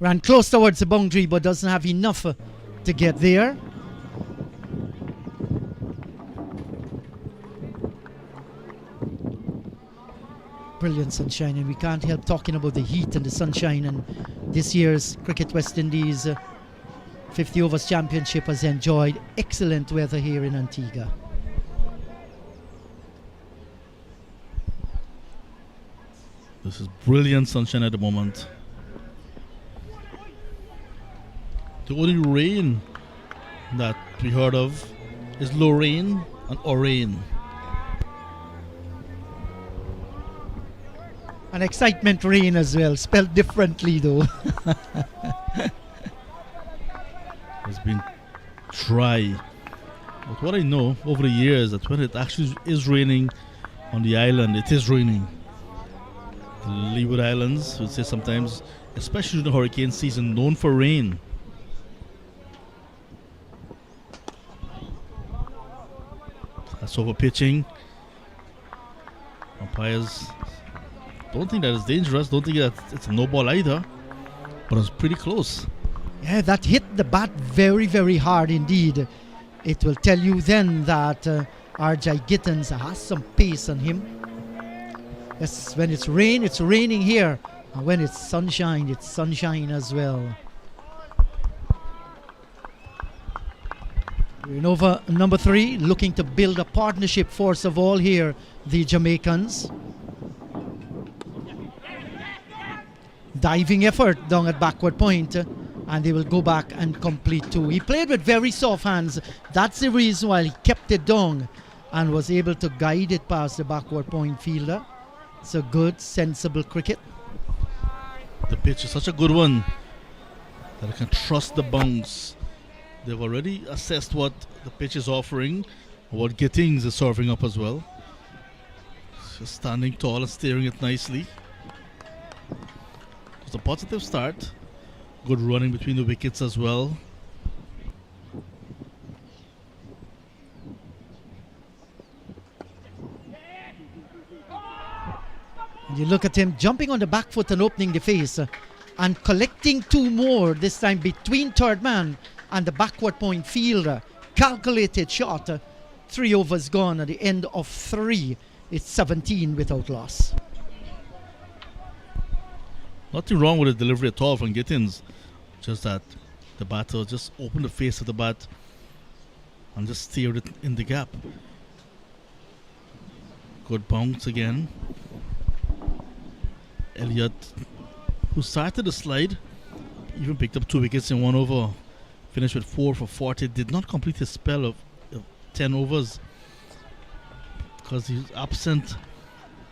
Ran close towards the boundary, but doesn't have enough to get there. Brilliant sunshine, and we can't help talking about the heat and the sunshine. And this year's Cricket West Indies 50 Overs Championship has enjoyed excellent weather here in Antigua. This is brilliant sunshine at the moment. The only rain that we heard of is Lorraine and Oraine. And excitement rain as well, spelled differently though. It's been dry. But what I know over the years that when it actually is raining on the island, it is raining. The Leeward Islands, we say sometimes, especially during the hurricane season, known for rain. That's over pitching. Umpires don't think that it's dangerous, don't think that it's a no ball either, but it's pretty close. Yeah, that hit the bat very, very hard indeed. It will tell you then that RJ Gittins has some pace on him. Yes, when it's rain, it's raining here. And when it's sunshine as well. We're in over number 3, looking to build a partnership force of all here, the Jamaicans. Diving effort down at backward point, and they will go back and complete 2. He played with very soft hands. That's the reason why he kept it down and was able to guide it past the backward point fielder. It's a good, sensible cricket. The pitch is such a good one that I can trust the bounce. They've already assessed what the pitch is offering, what Gittins is serving up as well. Just standing tall and steering it nicely. It's a positive start. Good running between the wickets as well. And you look at him jumping on the back foot and opening the face and collecting 2 more, this time between third man and the backward point fielder. Calculated shot. 3 overs gone at the end of 3. It's 17 without loss. Nothing wrong with the delivery at all from Gittins. Just that the batter just opened the face of the bat and just steered it in the gap. Good bounce again. Elliott, who started the slide, even picked up 2 wickets in 1 over. Finished with 4 for 40. Did not complete his spell of 10 overs because he was absent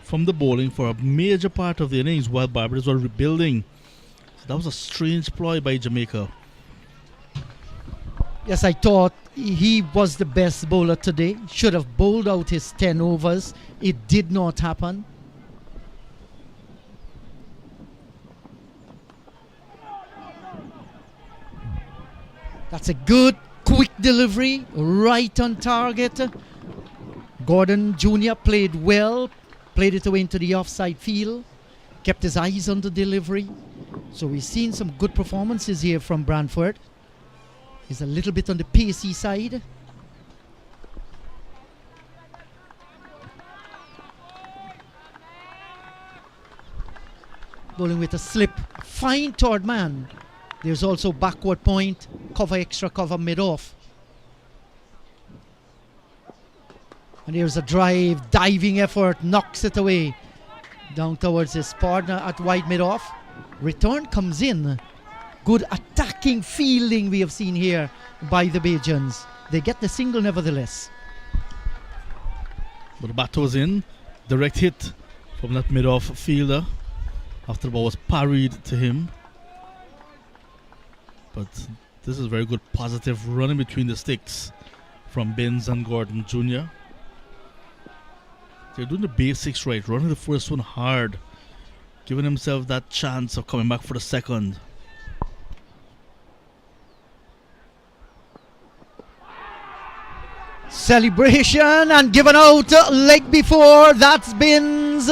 from the bowling for a major part of the innings while Barbados were rebuilding. So that was a strange ploy by Jamaica. Yes, I thought he was the best bowler today. Should have bowled out his 10 overs. It did not happen. That's a good, quick delivery, right on target. Gordon Jr. played well, played it away into the offside field, kept his eyes on the delivery. So we've seen some good performances here from Branford. He's a little bit on the pacey side. Bowling with a slip, fine third man. There's also backward point, cover extra, cover mid-off. And here's a drive, diving effort, knocks it away. Down towards his partner at wide mid-off. Return comes in. Good attacking fielding we have seen here by the Bajans. They get the single nevertheless. But the bat was in. Direct hit from that mid-off fielder after the ball was parried to him. But this is very good positive running between the sticks from Binns and Gordon Jr. They're doing the basics right, running the first one hard, giving himself that chance of coming back for the second. Celebration and given out leg before. That's Binns.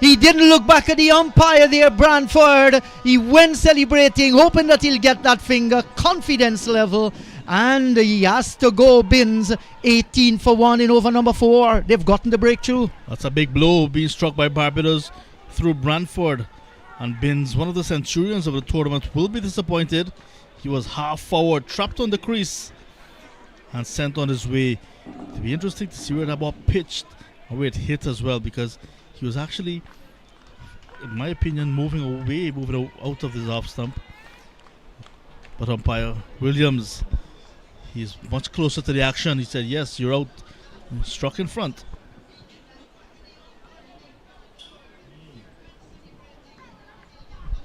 He didn't look back at the umpire there, Branford. He went celebrating, hoping that he'll get that finger. Confidence level. And he has to go, Binns. 18 for 1 in over number 4. They've gotten the breakthrough. That's a big blow being struck by Barbados through Branford. And Binns, one of the centurions of the tournament, will be disappointed. He was half forward, trapped on the crease, and sent on his way. It'll be interesting to see where that ball pitched and where it hit as well, because he was actually, in my opinion, moving out of his off stump. But umpire Williams, he's much closer to the action. He said, yes, you're out. And struck in front.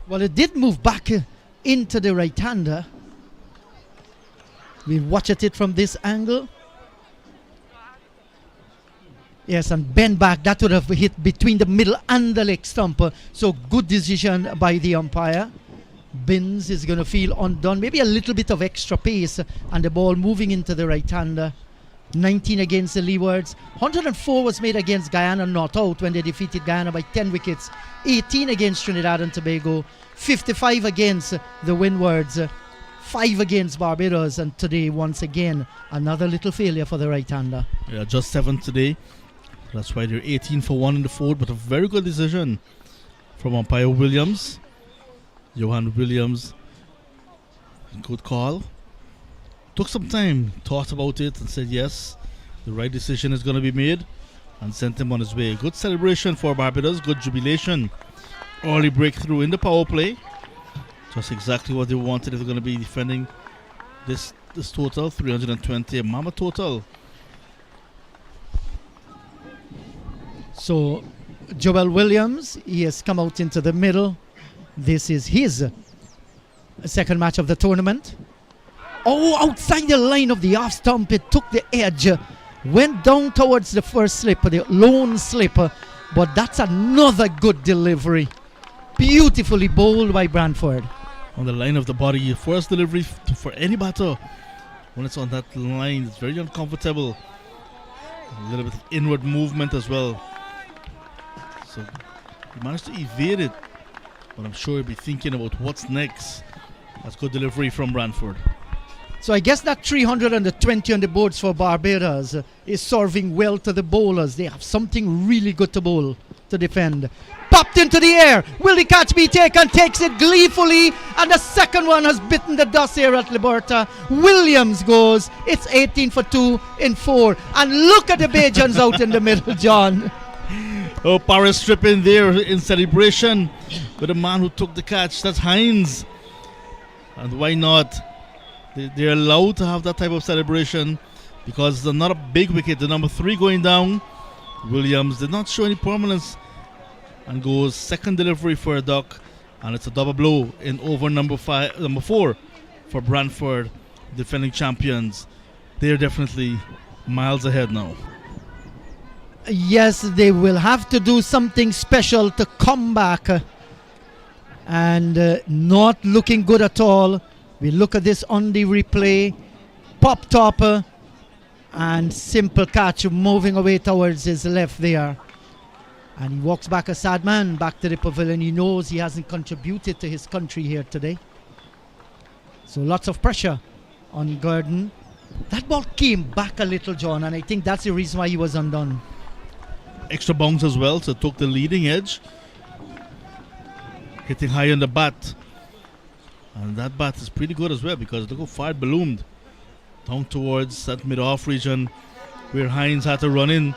Well, it did move back into the right-hander. We'll watch at it from this angle. Yes, and bend back. That would have hit between the middle and the leg stump. So good decision by the umpire. Binns is going to feel undone. Maybe a little bit of extra pace and the ball moving into the right-hander. 19 against the leewards. 104 was made against Guyana, not out, when they defeated Guyana by 10 wickets. 18 against Trinidad and Tobago. 55 against the windwards. 5 against Barbados. And today, once again, another little failure for the right-hander. Yeah, just 7 today. That's why they're 18 for 1 in the fourth, but a very good decision from umpire Williams. Johan Williams. Good call. Took some time, thought about it, and said yes, the right decision is going to be made, and sent him on his way. Good celebration for Barbados, good jubilation. Early breakthrough in the power play. Just exactly what they wanted if they're going to be defending this total, 320, a mammoth total. So, Joel Williams, he has come out into the middle. This is his second match of the tournament. Oh, outside the line of the off stump, it took the edge. Went down towards the first slip, the lone slip. But that's another good delivery. Beautifully bowled by Branford. On the line of the body, first delivery for any batter. When it's on that line, it's very uncomfortable. A little bit of inward movement as well. So he managed to evade it. But I'm sure he'll be thinking about what's next. That's good delivery from Branford. So I guess that 320 on the boards for Barbados is serving well to the bowlers. They have something really good to bowl, to defend. Popped into the air. Will the catch be taken? Takes it gleefully. And the second one has bitten the dust here at Liberta. Williams goes. It's 18 for 2 in 4. And look at the Bajans out in the middle, John. Oh, Paris stripping there in celebration with the man who took the catch. That's Hines. And why not? They're allowed to have that type of celebration because they're not a big wicket. The number 3 going down. Williams did not show any permanence and goes second delivery for a duck, and it's a double blow in over number 4 for Branford, defending champions. They're definitely miles ahead now. Yes, they will have to do something special to come back, and not looking good at all. We look at this on the replay. Pop topper and simple catch, moving away towards his left there. And he walks back a sad man back to the pavilion. He knows he hasn't contributed to his country here today. So lots of pressure on Gordon. That ball came back a little, John, and I think that's the reason why he was undone. Extra bounce as well, so took the leading edge. Hitting high on the bat. And that bat is pretty good as well because look how far it ballooned down towards that mid-off region where Hines had to run in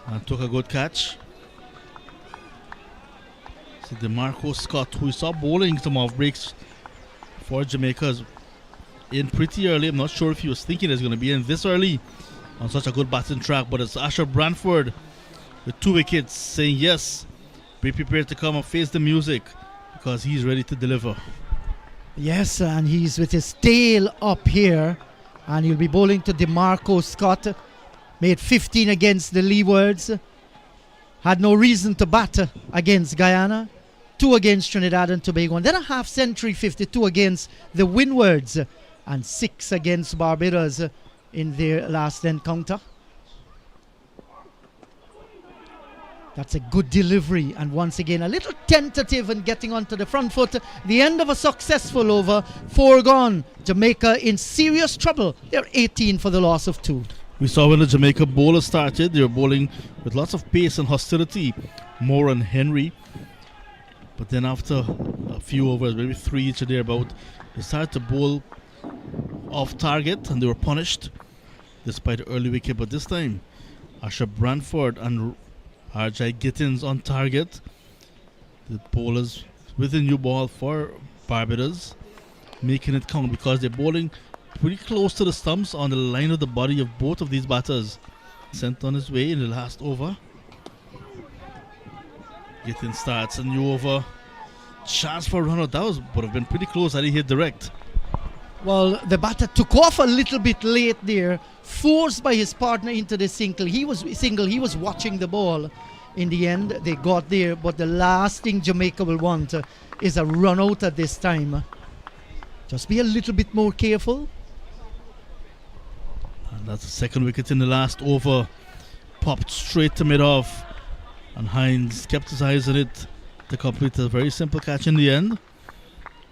and took a good catch. So DeMarco Scott, who we saw bowling some off breaks for Jamaica, is in pretty early. I'm not sure if he was thinking it's going to be in this early on such a good batting track, but it's Asher Branford with 2 wickets saying yes, be prepared to come and face the music because he's ready to deliver. Yes, and he's with his tail up here, and he'll be bowling to DeMarco Scott. Made 15 against the Leewards. Had no reason to bat against Guyana. 2 against Trinidad and Tobago, and then a half century, 52 against the Windwards, and 6 against Barbados in their last encounter. That's a good delivery, and once again a little tentative in getting onto the front foot. The end of a successful over, 4 gone. Jamaica in serious trouble. They're 18 for the loss of 2. We saw when the Jamaica bowlers started, they were bowling with lots of pace and hostility, Moore and Henry. But then after a few overs, maybe 3 each or thereabout, they started to bowl off target and they were punished despite the early wicket. But this time, Asher Branford and RJ Gittins on target. The bowlers with a new ball for Barbados, making it count because they're bowling pretty close to the stumps on the line of the body of both of these batters. Sent on his way in the last over. Gittins starts a new over. Chance for a run out. That would have been pretty close had he hit direct. Well, the batter took off a little bit late there, forced by his partner into the single. He was watching the ball. In the end, they got there, but the last thing Jamaica will want is a run out at this time. Just be a little bit more careful. And that's the second wicket in the last over. Popped straight to mid-off. And Hines kept his eyes on it to complete a very simple catch in the end.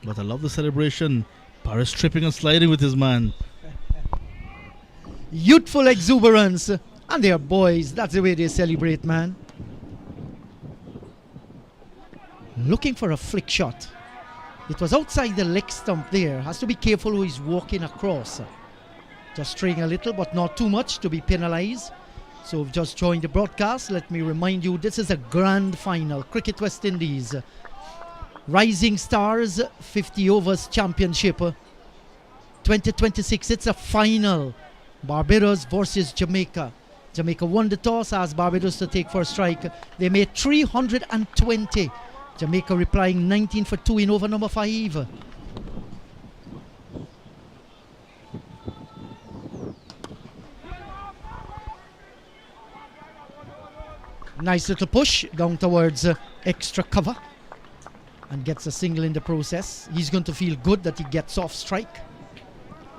But I love the celebration. Paris tripping and sliding with his man. Youthful exuberance. And they're boys. That's the way they celebrate, man. Looking for a flick shot. It was outside the leg stump there. Has to be careful who he's walking across. Just straying a little, but not too much to be penalized. So if just joined the broadcast, let me remind you, this is a grand final. Cricket West Indies. Rising Stars 50 Overs Championship 2026. It's a final. Barbados versus Jamaica. Jamaica won the toss, asked Barbados to take first strike. They made 320. Jamaica replying 19 for 2 in over number 5. Nice little push down towards extra cover and gets a single in the process. He's going to feel good that he gets off strike.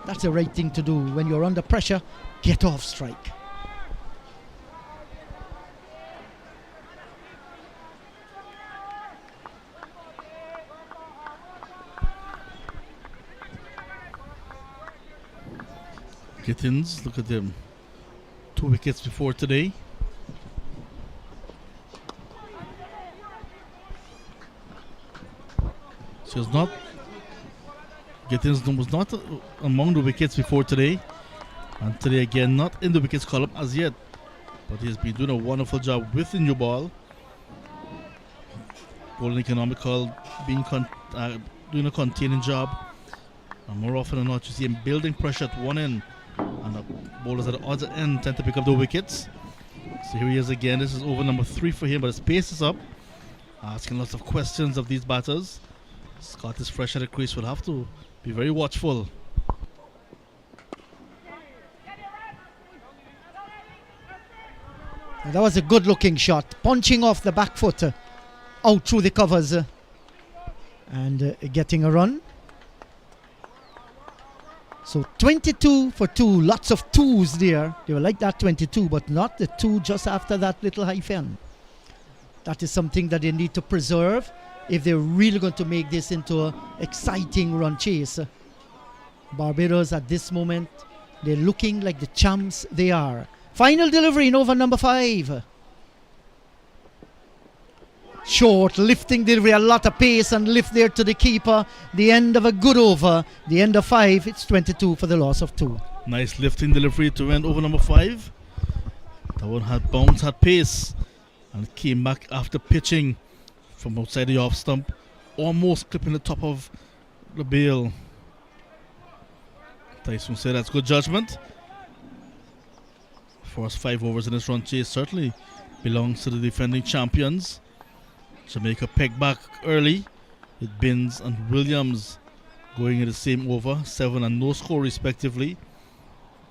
That's the right thing to do. When you're under pressure, get off strike. Gittins, look at them. 2 wickets before today. So it's not. Gittins was not among the wickets before today. And today again, not in the wickets column as yet. But he's been doing a wonderful job with the new ball. Bowling economical, doing a containing job. And more often than not, you see him building pressure at one end. And the bowlers at the other end tend to pick up the wickets. So here he is again. This is over number 3 for him, but his pace is up. Asking lots of questions of these batters. Scott is fresh at the crease, will have to be very watchful. And that was a good looking shot, punching off the back foot out through the covers and getting a run. So 22 for 2, lots of 2s there. They were like that 22, but not the 2 just after that little hyphen. That is something that they need to preserve if they're really going to make this into an exciting run chase. Barbados at this moment, they're looking like the champs they are. Final delivery in over number 5. Short, lifting delivery, a lot of pace and lift there to the keeper. The end of a good over. The end of 5, it's 22 for the loss of 2. Nice lifting delivery to end over number 5. That one had bounce, had pace, and came back after pitching from outside the off stump, almost clipping the top of the bail. Tyson said that's good judgment. First 5 overs in this run chase certainly belongs to the defending champions. Jamaica pegged back early with Binns and Williams going in the same over, 7 and no score respectively.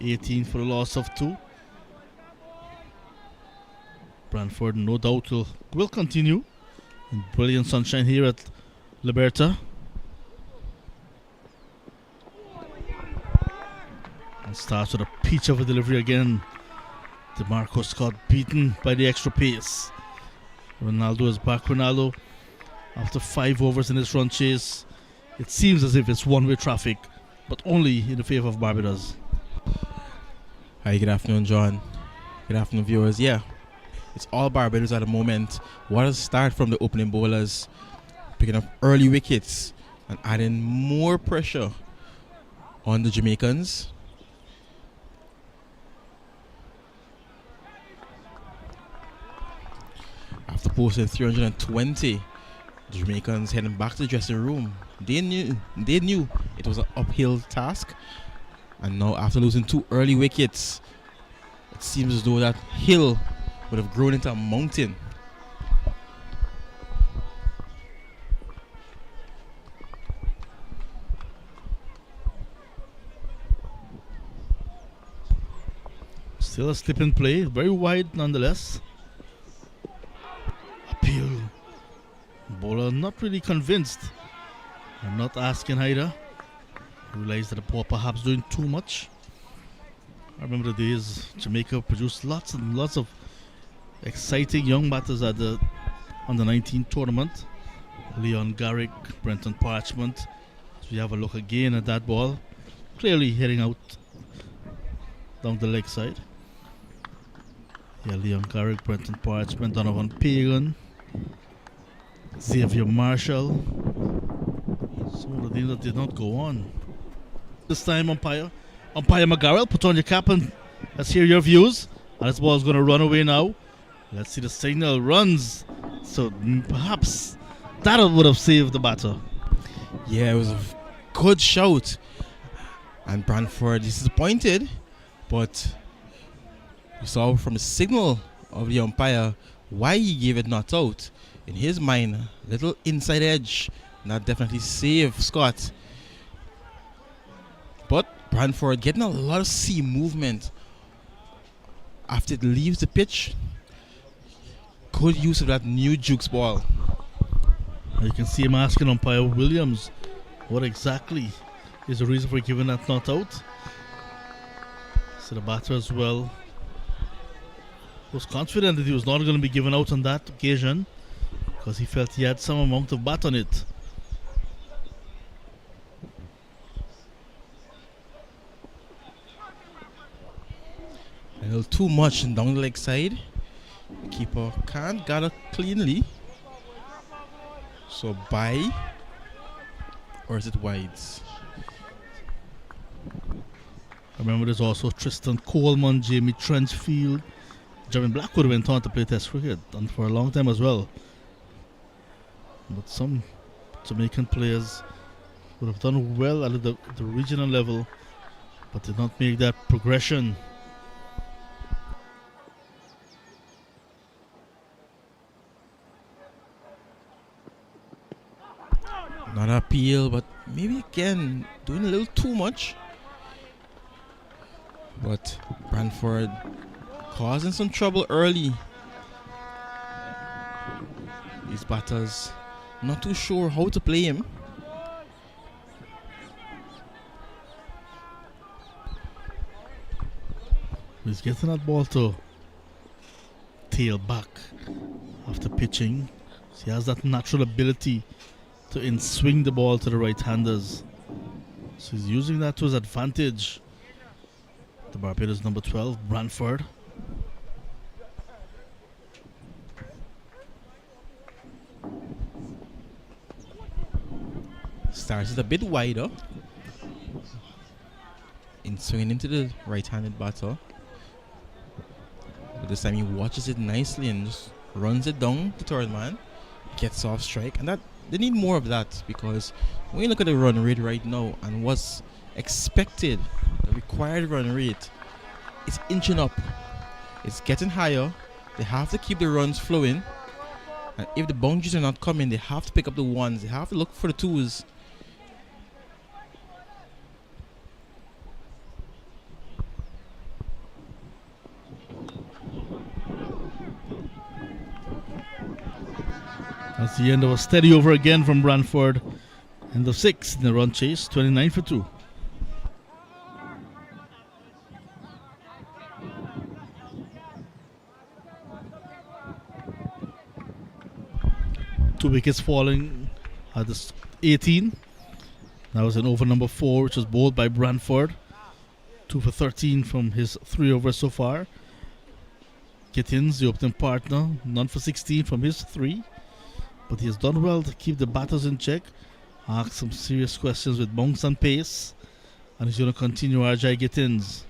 18 for the loss of 2. Brantford no doubt will continue in brilliant sunshine here at Liberta. And starts with a peach of a delivery again. DeMarco Scott beaten by the extra pace. Ronaldo is back. Ronaldo, after 5 overs in this run chase, it seems as if it's one-way traffic, but only in the favor of Barbados. Hi, good afternoon, John. Good afternoon, viewers. Yeah, it's all Barbados at the moment. What a start from the opening bowlers, picking up early wickets and adding more pressure on the Jamaicans. After posting 320, the Jamaicans heading back to the dressing room. They knew it was an uphill task, and now after losing 2 early wickets, it seems as though that hill would have grown into a mountain. Still a slip and play, very wide nonetheless. Appeal. Bowler not really convinced. I'm not asking either. Realized that the ball perhaps doing too much. I remember the days Jamaica produced lots and lots of exciting young batters at the Under-19 tournament. Leon Garrick, Brenton Parchment. So we have a look again at that ball. Clearly heading out down the leg side. Yeah, Leon Garrick, Brenton Parchment, Donovan Pagan, Xavier Marshall. Some of the things that did not go on. This time, Umpire McGarrell, put on your cap and let's hear your views. And this ball is going to run away now. Let's see the signal runs. So perhaps that would have saved the batter. Yeah, it was a good shout. And Brantford is disappointed, but we saw from the signal of the umpire why he gave it not out. In his mind, a little inside edge, and that definitely saved Scott. But Brantford getting a lot of seam movement after it leaves the pitch. Good use of that new Jukes ball. You can see him asking umpire Williams what exactly is the reason for giving that not out. So the batter as well was confident that he was not going to be given out on that occasion because he felt he had some amount of bat on it. A little too much down the leg side. Keeper can't gather cleanly. So by, or is it wides? I remember there's also Tristan Coleman, Jamie Trenchfield. Jeremy Blackwood went on to play Test cricket and for a long time as well. But some Jamaican players would have done well at the regional level but did not make that progression. Not appeal, but maybe again doing a little too much. But Brantford causing some trouble early. These batters not too sure how to play him. He's getting that ball to tail back after pitching. So he has that natural ability to in-swing the ball to the right-handers. So he's using that to his advantage. The Barbados number 12, Brantford. Starts it a bit wider. In swinging into the right-handed batter. But this time he watches it nicely and just runs it down the third man, gets off strike, and that they need more of that, because when you look at the run rate right now and what's expected, the required run rate, it's inching up. It's getting higher. They have to keep the runs flowing. And if the boundaries are not coming, they have to pick up the ones. They have to look for the twos. That's the end of a steady over again from Brantford. End of 6 in the run chase, 29 for 2. Two wickets falling at the 18. That was an over number 4, which was bowled by Brantford. 2 for 13 from his 3 overs so far. Gittins, the opening partner, none for 16 from his 3. But he has done well to keep the batters in check. Ask some serious questions with bounce and pace. And he's going to continue Ajay Gittins.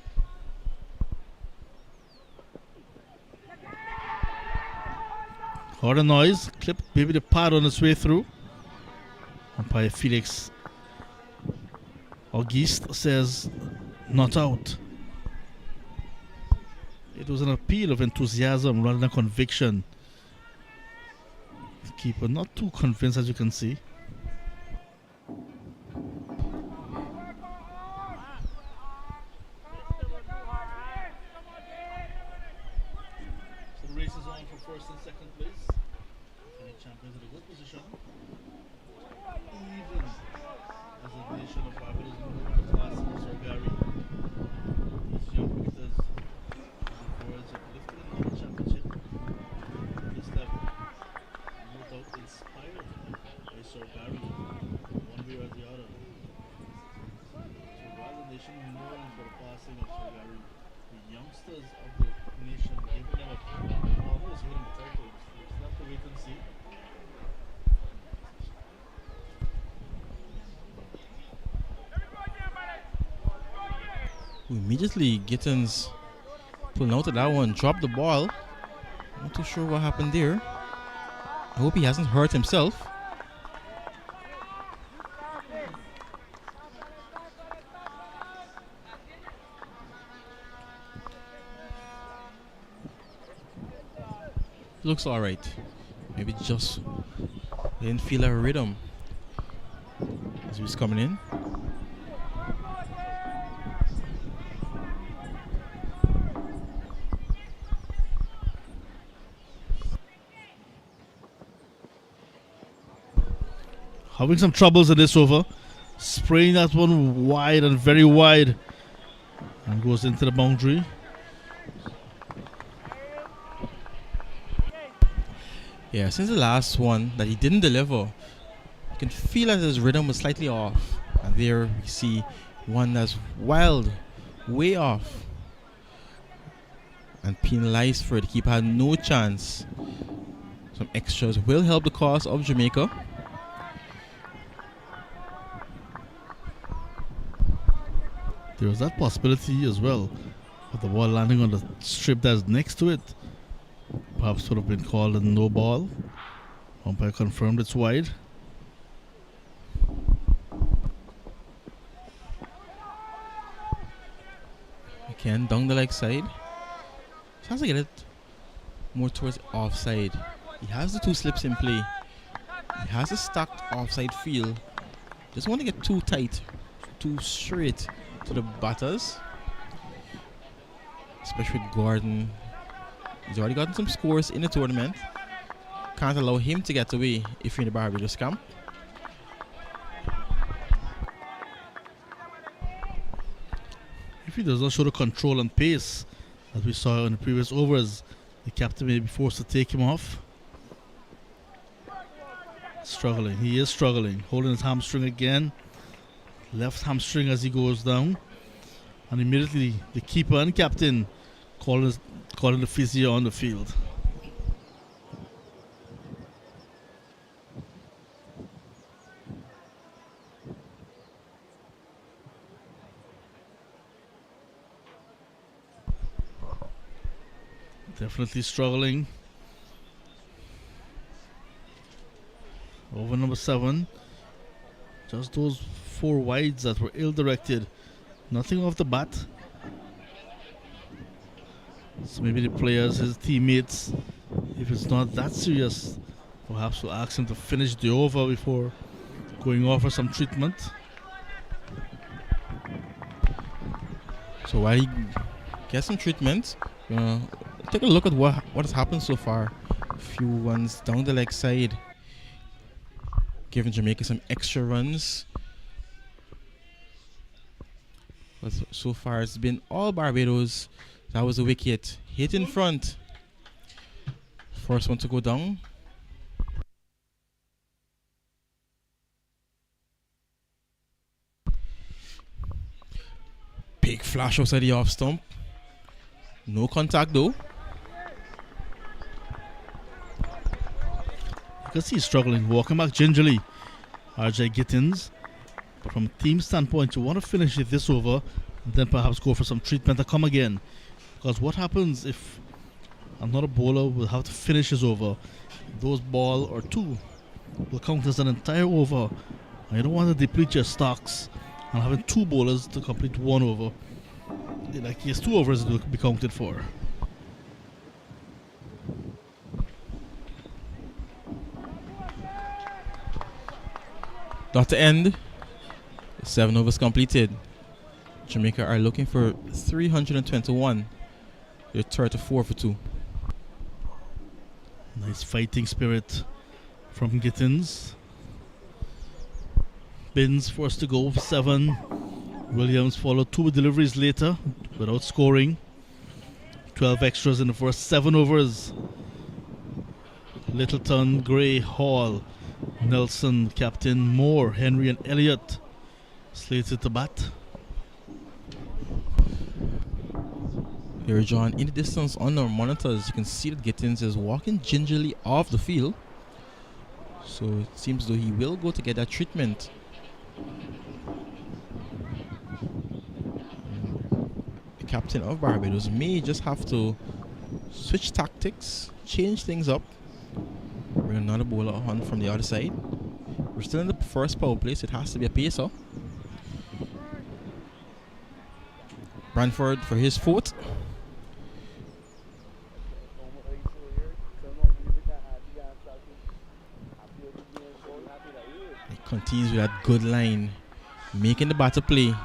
Heard a noise, clipped maybe the pad on its way through. Umpire Felix Auguste says not out. It was an appeal of enthusiasm rather than conviction. The keeper not too convinced, as you can see. So the race is on for first and second place. The champions in a good position. Even as a nation of Barbados moves past Sir Gary. These young cricketers on the verge of lifting another championship at this level. No doubt inspired by Sir Gary, one way or the other. So while the nation mourns for the passing of Sir Gary, the youngsters of the nation giving them almost winning the title. It's not to wait and see. Immediately, Gittins pulling out of that one, dropped the ball. Not too sure what happened there. I hope he hasn't hurt himself. Looks alright. Maybe just didn't feel a rhythm as he was coming in. Having some troubles in this over. Spraying that one wide and very wide. And goes into the boundary. Yeah, since the last one that he didn't deliver, you can feel that his rhythm was slightly off. And there you see one that's wild, way off. And penalized for it. The keeper had no chance. Some extras will help the cause of Jamaica. There was that possibility as well of the ball landing on the strip that's next to it. Perhaps would have been called a no ball. Umpire confirmed it's wide. Again, down the leg side. Sounds like it more towards offside. He has the 2 slips in play. He has a stacked offside feel. Doesn't want to get too tight, too straight to the batters. Especially with Gordon. He's already gotten some scores in the tournament. Can't allow him to get away if you're in the Barbados camp. If he does not show the control and pace as we saw in the previous overs, the captain may be forced to take him off. Struggling. He is struggling. Holding his hamstring again. Left hamstring as he goes down. And immediately the keeper and captain calling the physio on the field. Definitely struggling. Over number 7. Just those 4 wides that were ill-directed. Nothing off the bat. So maybe the players, his teammates, if it's not that serious, perhaps we'll ask him to finish the over before going off for some treatment. So while he gets some treatment, take a look at what has happened so far. A few runs down the leg side, giving Jamaica some extra runs. But so far it's been all Barbados. That was a wicket. Hit in front. First one to go down. Big flash outside the off stump. No contact though. You can see he's struggling, walking back gingerly. RJ Gittins. But from a team standpoint, you want to finish it this over and then perhaps go for some treatment and come again. Because what happens if another bowler will have to finish his over? Those ball or 2 will count as an entire over. And you don't want to deplete your stocks and having 2 bowlers to complete 1 over. In that case, 2 overs will be counted for. Dot to end. 7 overs completed. Jamaica are looking for 321. They're 34 for 2. Nice fighting spirit from Gittins. Binns forced to go 7. Williams followed 2 deliveries later without scoring. 12 extras in the first 7 overs. Littleton, Gray, Hall, Nelson, Captain, Moore, Henry and Elliott slated to bat. Here, John, in the distance on our monitors, you can see that Gittins is walking gingerly off the field. So it seems though he will go to get that treatment. The captain of Barbados may just have to switch tactics, change things up, bring another bowler on from the other side. We're still in the first power play, so it has to be a pacer. Branford for his 4th. He continues with that good line, making the batter play.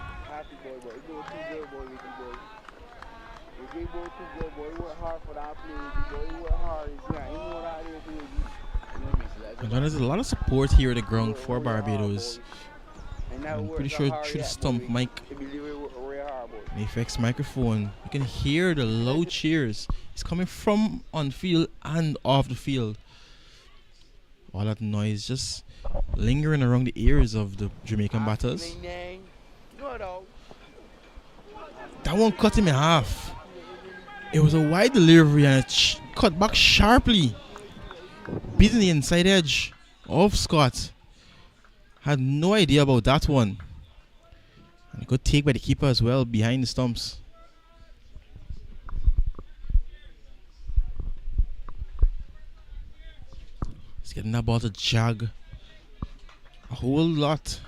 And there's a lot of support here at the ground for Barbados. I'm pretty sure through the stump mic, the effects microphone, you can hear the loud cheers. It's coming from on field and off the field. All that noise just lingering around the ears of the Jamaican batters. That one cut him in half. It was a wide delivery and it cut back sharply, beating the inside edge of Scott. Had no idea about that one. And a good take by the keeper as well behind the stumps. He's getting that ball to jog a whole lot.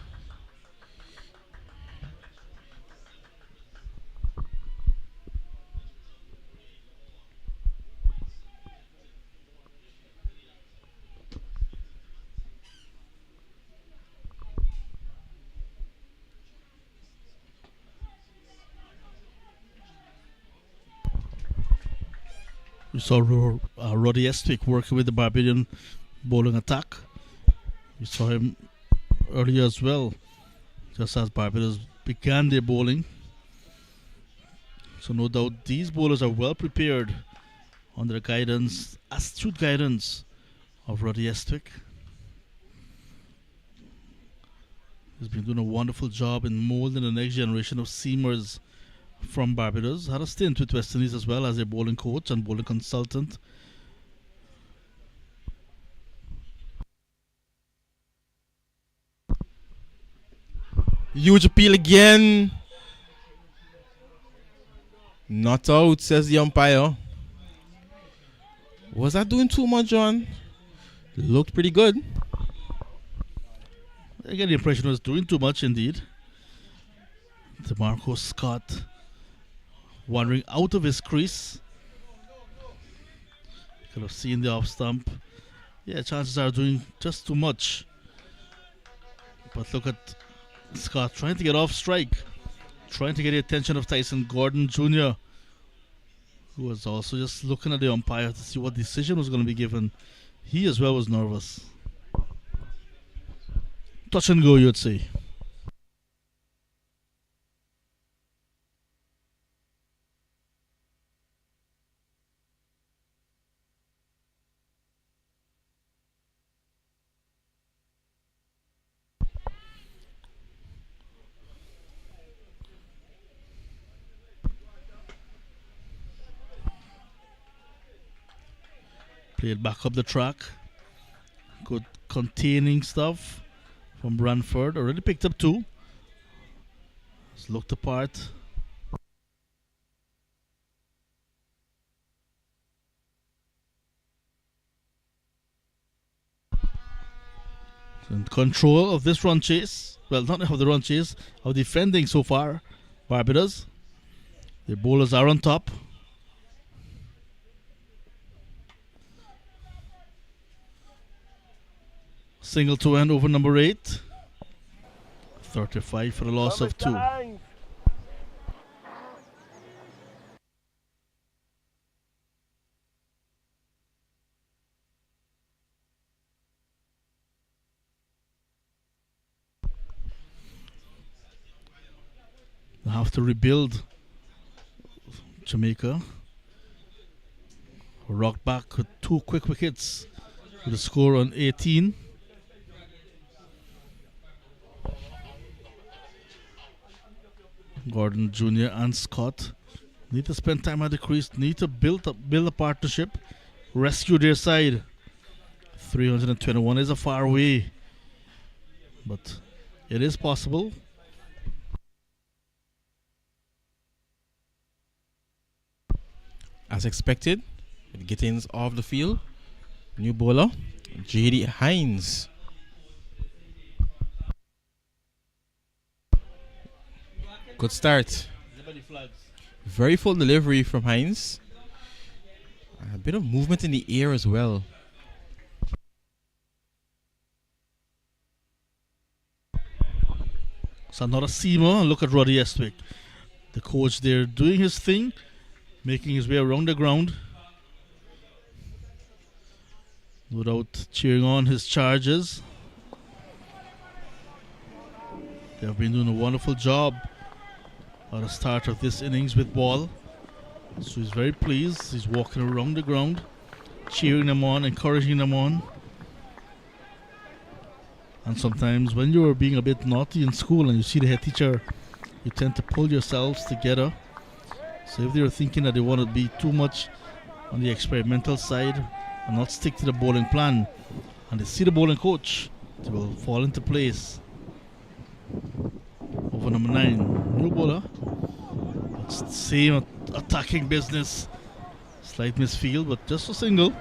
We saw Roddy Estwick working with the Barbadian bowling attack. We saw him earlier as well, just as Barbados began their bowling. So no doubt these bowlers are well prepared under the guidance, astute guidance of Roddy Estwick. He's been doing a wonderful job in molding the next generation of seamers from Barbados. Had a stint with West Indies as well as a bowling coach and bowling consultant. Huge appeal again. Not out, says the umpire. Was that doing too much, John? Looked pretty good. I get the impression it was doing too much indeed. DeMarco Scott wandering out of his crease. Could have seen the off stump. Yeah, chances are doing just too much. But look at Scott trying to get off strike, trying to get the attention of Tyson Gordon Jr., who was also just looking at the umpire to see what decision was going to be given. He as well was nervous. Touch and go, you'd say. Played back up the track. Good containing stuff from Branford. Already picked up 2. Just looked apart. In control of this run chase. Well, not of the run chase, of defending so far. Barbados. The bowlers are on top. Single to end over number 8. 35 for the loss of 2. They have to rebuild Jamaica. Rock back with 2 quick wickets with a score on 18. Gordon Jr. and Scott need to spend time at the crease, need to build a partnership, rescue their side. 321 is a far way, but it is possible. As expected, with Gittins off the field, new bowler, J.D. Hines. Good start. Very full delivery from Hines. A bit of movement in the air as well. So not a seamer. Look at Roddy Estwick. The coach there doing his thing, making his way around the ground without cheering on his charges. They have been doing a wonderful job at the start of this innings with ball. So he's very pleased. He's walking around the ground, cheering them on, encouraging them on. And sometimes when you're being a bit naughty in school and you see the head teacher, you tend to pull yourselves together. So if they're thinking that they want to be too much on the experimental side and not stick to the bowling plan, and they see the bowling coach, they will fall into place. Over number 9, new bowler. It's the same attacking business. Slight misfield, but just a single.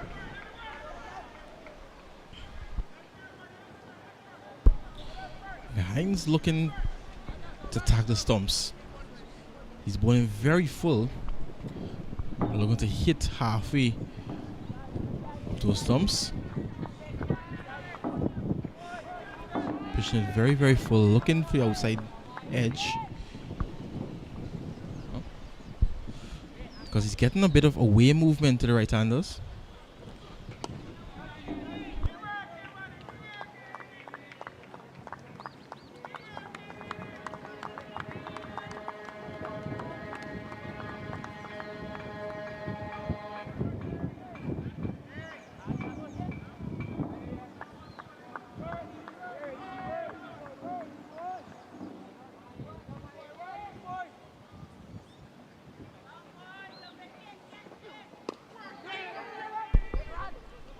Hines looking to tag the stumps. He's bowling very full. Looking to hit halfway up those stumps. Pitching it very, very full. Looking for the outside edge. Because he's getting a bit of away movement to the right-handers.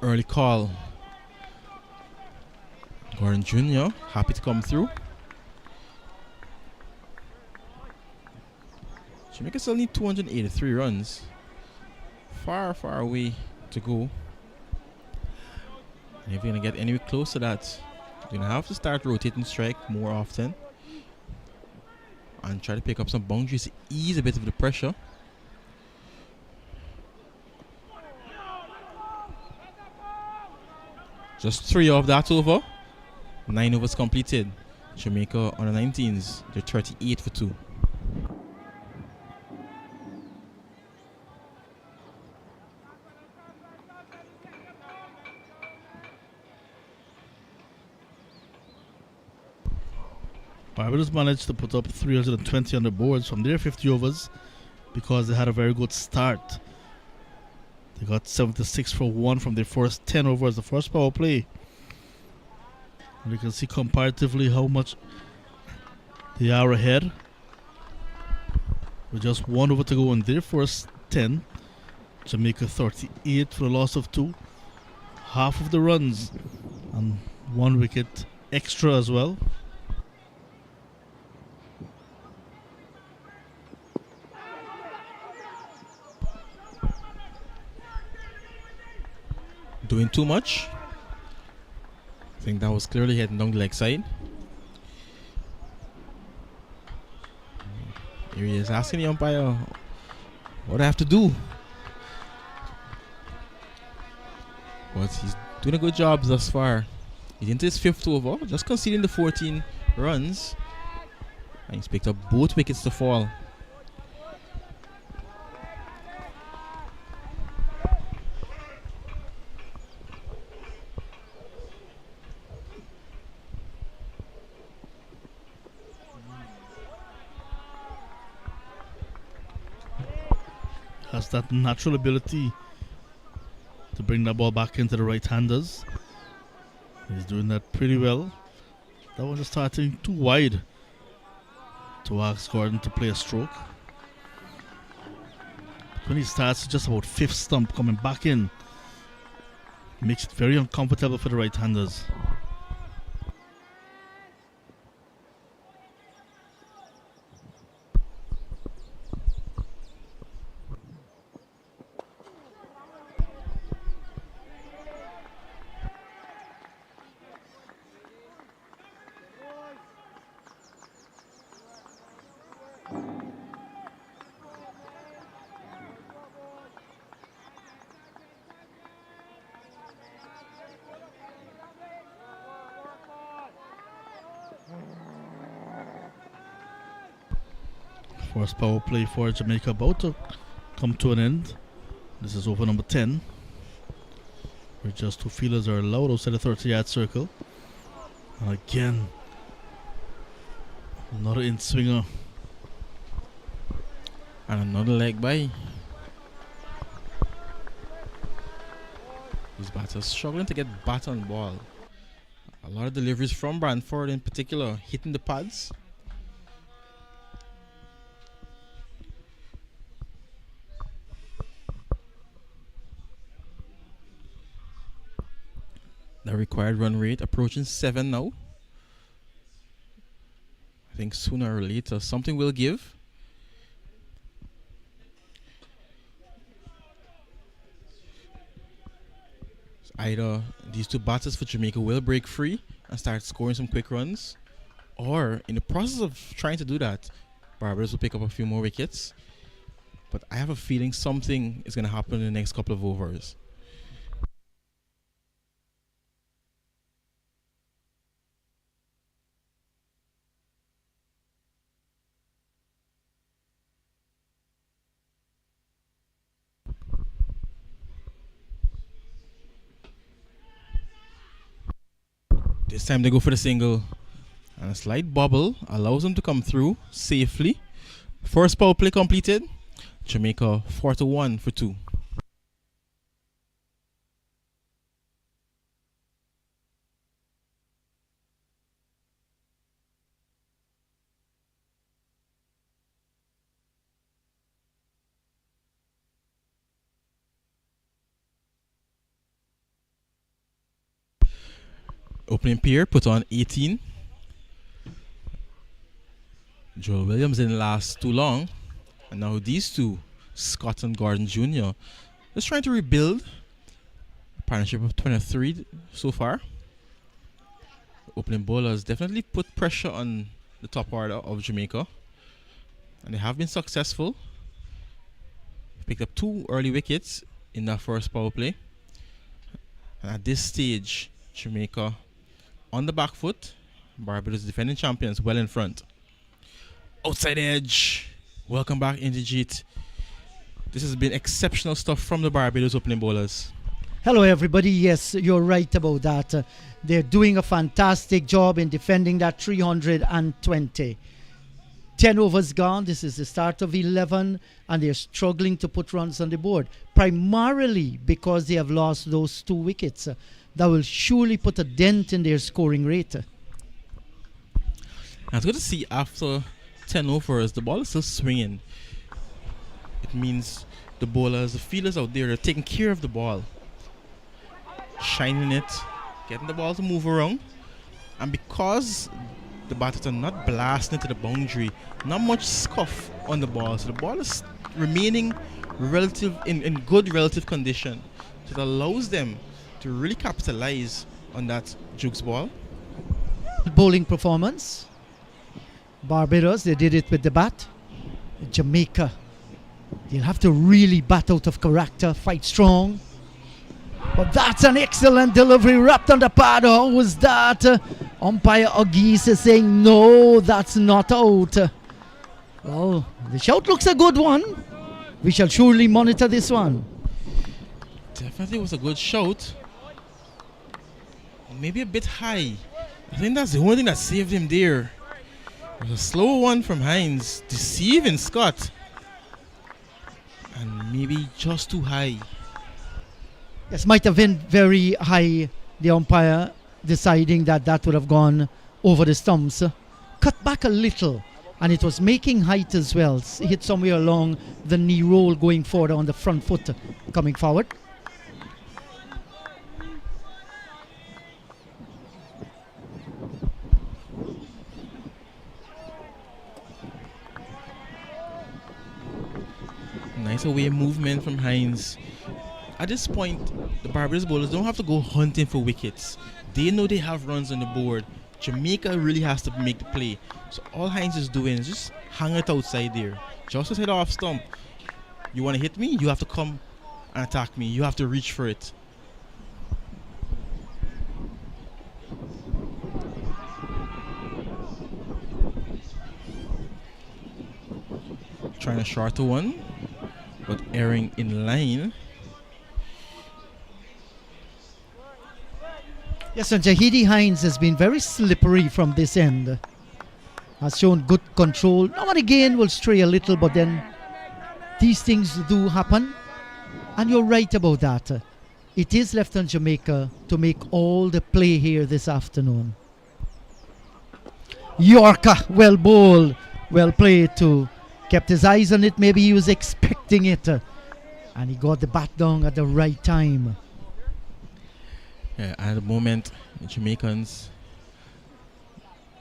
Early call. Gordon Jr. happy to come through. Jamaica still need 283 runs. Far, far away to go And if you're going to get anywhere close to that, you're going to have to start rotating strike more often and try to pick up some boundaries to ease a bit of the pressure. Just 3 of that over. 9 overs completed. Jamaica on the 19s, they're 38 for 2. Barbados managed to put up 320 on the boards from their 50 overs because they had a very good start. They got 76 for 1 from their first 10 overs, the first power play. And you can see comparatively how much they are ahead. With just 1 over to go in their first 10. Jamaica 38 for the loss of 2. Half of the runs and 1 wicket extra as well. Doing too much. I think that was clearly heading down the leg side. Here he is asking the umpire what I have to do. But he's doing a good job thus far. He's into his 5th over, just conceding the 14 runs. And he's picked up both wickets to fall. Has that natural ability to bring the ball back into the right-handers. He's doing that pretty well. That one just starting too wide to ask Gordon to play a stroke. When he starts just about 5th stump coming back in, makes it very uncomfortable for the right-handers. First power play for Jamaica about to come to an end. This is over number 10. Where just 2 fielders are allowed outside the 30-yard circle. And again, another in-swinger. And another leg by. These batters struggling to get bat on ball. A lot of deliveries from Brantford in particular, hitting the pads. The required run rate approaching 7 now. I think sooner or later something will give. Either these 2 batters for Jamaica will break free and start scoring some quick runs, or in the process of trying to do that, Barbados will pick up a few more wickets. But I have a feeling something is going to happen in the next couple of overs. This time they go for the single. And a slight bobble allows them to come through safely. First power play completed. Jamaica 41 for 2. Opening pair put on 18. Joel Williams didn't last too long. And now these 2, Scott and Gordon Jr., just trying to rebuild. Partnership of 23 so far. Opening bowlers definitely put pressure on the top order of Jamaica, and they have been successful. Picked up 2 early wickets in that first power play, and at this stage Jamaica on the back foot. Barbados defending champions well in front. Outside edge. Welcome back, Indigit. This has been exceptional stuff from the Barbados opening bowlers. Hello, everybody. Yes, you're right about that. They're doing a fantastic job in defending that 320. 10 overs gone. This is the start of 11, and they're struggling to put runs on the board, primarily because they have lost those 2 wickets. That will surely put a dent in their scoring rate. It's good to see after 10 overs, the ball is still swinging. It means the bowlers, the fielders out there, are taking care of the ball, shining it, getting the ball to move around. And because the batters are not blasting into the boundary, not much scuff on the ball, so the ball is remaining in good relative condition. So it allows them to really capitalize on that Jukes ball. Bowling performance. Barbados, they did it with the bat. Jamaica, they'll have to really bat out of character, fight strong. But that's an excellent delivery, wrapped on the pad. How was that? Umpire Ogis is saying, no, that's not out. Well, the shout looks a good one. We shall surely monitor this one. Definitely was a good shout. Maybe a bit high. I think that's the only thing that saved him there. It was a slow one from Hines, deceiving Scott. And maybe just too high. Yes, might have been very high. The umpire deciding that that would have gone over the stumps. Cut back a little, and it was making height as well. Hit somewhere along the knee roll going forward on the front foot coming forward. Nice away movement from Hines. At this point, the Barbados bowlers don't have to go hunting for wickets. They know they have runs on the board. Jamaica really has to make the play. So all Hines is doing is just hang it outside there. Just to hit off stump. You want to hit me? You have to come and attack me. You have to reach for it. Trying a shorter one, but erring in line. Yes, and Jahidi Hines has been very slippery from this end. Has shown good control. Now and again will stray a little, but then these things do happen. And you're right about that. It is left on Jamaica to make all the play here this afternoon. Yorker, well bowled, well played too. Kept his eyes on it, maybe he was expecting it. And he got the bat down at the right time. Yeah, at the moment, the Jamaicans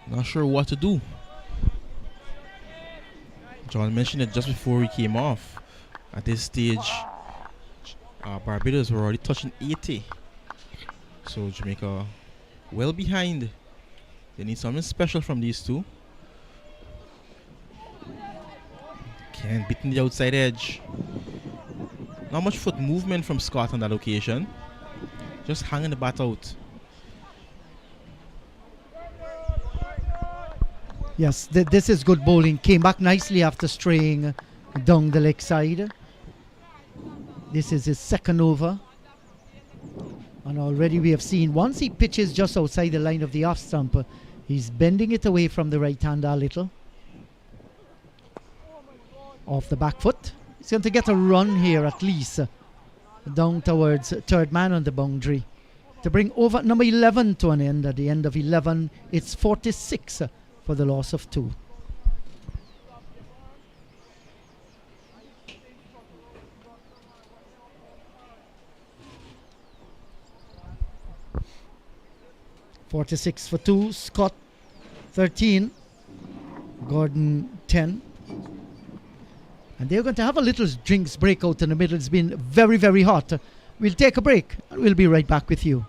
not sure what to do. John mentioned it just before we came off. At this stage, Barbados were already touching 80. So Jamaica well behind. They need something special from these two. Can't beat the outside edge. Not much foot movement from Scott on that occasion. Just hanging the bat out. Yes, this is good bowling. Came back nicely after straying down the leg side. This is his second over. And already we have seen, once he pitches just outside the line of the off stump, he's bending it away from the right hander a little. Off the back foot. He's going to get a run here at least. Down towards third man on the boundary. To bring over number 11 to an end. At the end of 11, it's 46 for the loss of 2. (46 for 2). Scott 13. Gordon 10. And they're going to have a little drinks breakout in the middle. It's been very, very hot. We'll take a break and we'll be right back with you.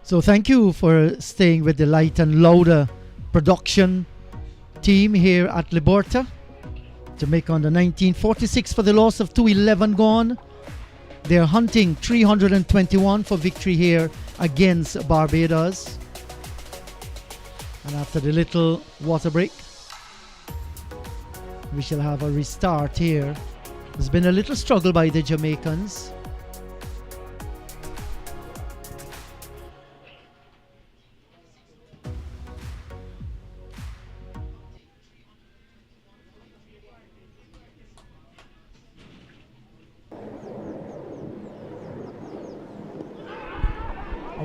So thank you for staying with the Light and Louder production team here at Liberta. Jamaica under 1946 for the loss of 211 gone. They're hunting 321 for victory here against Barbados. And after the little water break, we shall have a restart here. There's been a little struggle by the Jamaicans.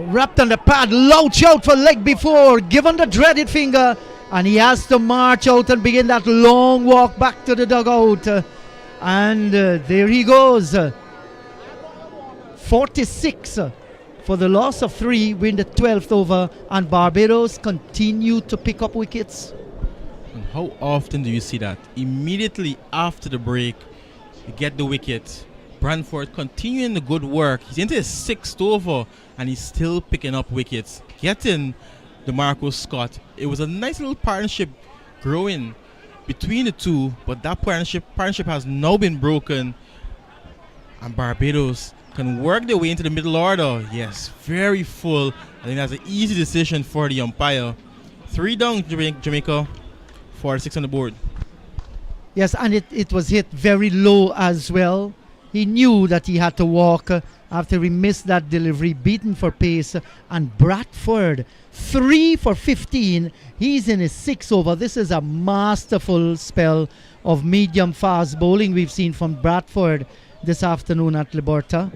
Wrapped on the pad, louch out for leg before, given the dreaded finger, and he has to march out and begin that long walk back to the dugout. There he goes. 46 for the loss of 3, win the 12th over, and Barbados continue to pick up wickets. And how often do you see that? Immediately after the break, you get the wicket. Branford continuing the good work. He's into his 6th over and he's still picking up wickets, getting the Marco Scott. It was a nice little partnership growing between the two, but that partnership has now been broken, and Barbados can work their way into the middle order. Yes, very full. I think that's an easy decision for the umpire. 3 down, Jamaica, 46 on the board. Yes, and it was hit very low as well. He knew that he had to walk after he missed that delivery, beaten for pace. And Bradford, 3 for 15. He's in his 6th over. This is a masterful spell of medium fast bowling we've seen from Bradford this afternoon at Liberta.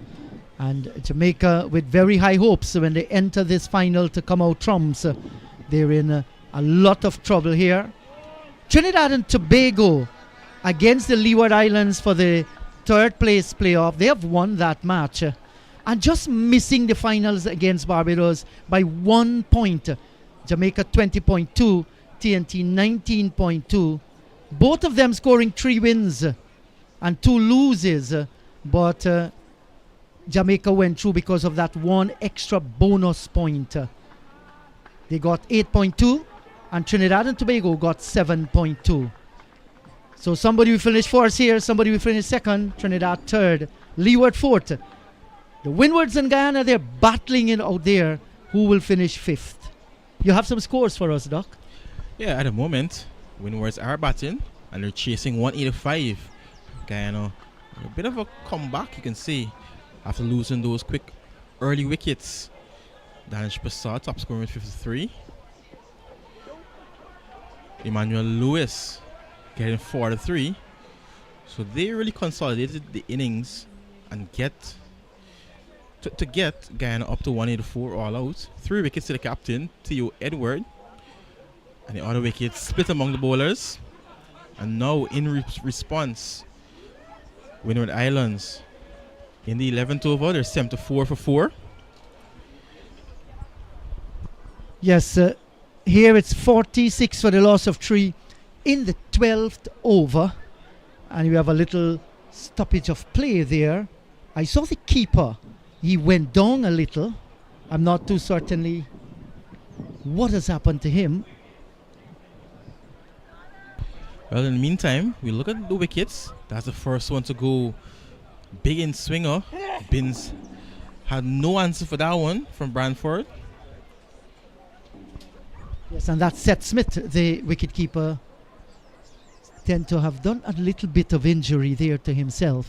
And Jamaica with very high hopes when they enter this final to come out trumps. They're in a lot of trouble here. Trinidad and Tobago against the Leeward Islands for the 3rd place playoff. They have won that match. and just missing the finals against Barbados by 1 point. Jamaica 20.2, TNT 19.2. Both of them scoring 3 wins and 2 loses, but Jamaica went through because of that 1 extra bonus point. They got 8.2 and Trinidad and Tobago got 7.2. So somebody will finish fourth here, somebody will finish second, Trinidad third, Leeward fourth. The Windwards and Guyana, they're battling it out there. Who will finish fifth? You have some scores for us, Doc? Yeah, at the moment, Windwards are batting and they're chasing 185. Guyana, a bit of a comeback, you can see, after losing those quick early wickets. Danish Passar top scoring with 53. Emmanuel Lewis getting 43. So they really consolidated the innings and get to get Guyana up to 184 all out. 3 wickets to the captain, Theo Edward. And the other wickets split among the bowlers. And now in response, Windward Islands in the 11th over, they're 74 for 4. Yes, here it's 46 for the loss of 3 in the 12th over. And we have a little stoppage of play there. I saw the keeper. He went down a little. I'm not too certainly what has happened to him. Well, in the meantime, we look at the wickets. That's the first one to go. Big in swinger. Binns had no answer for that one from Brantford. Yes, and that's Seth Smith, the wicketkeeper, tend to have done a little bit of injury there to himself.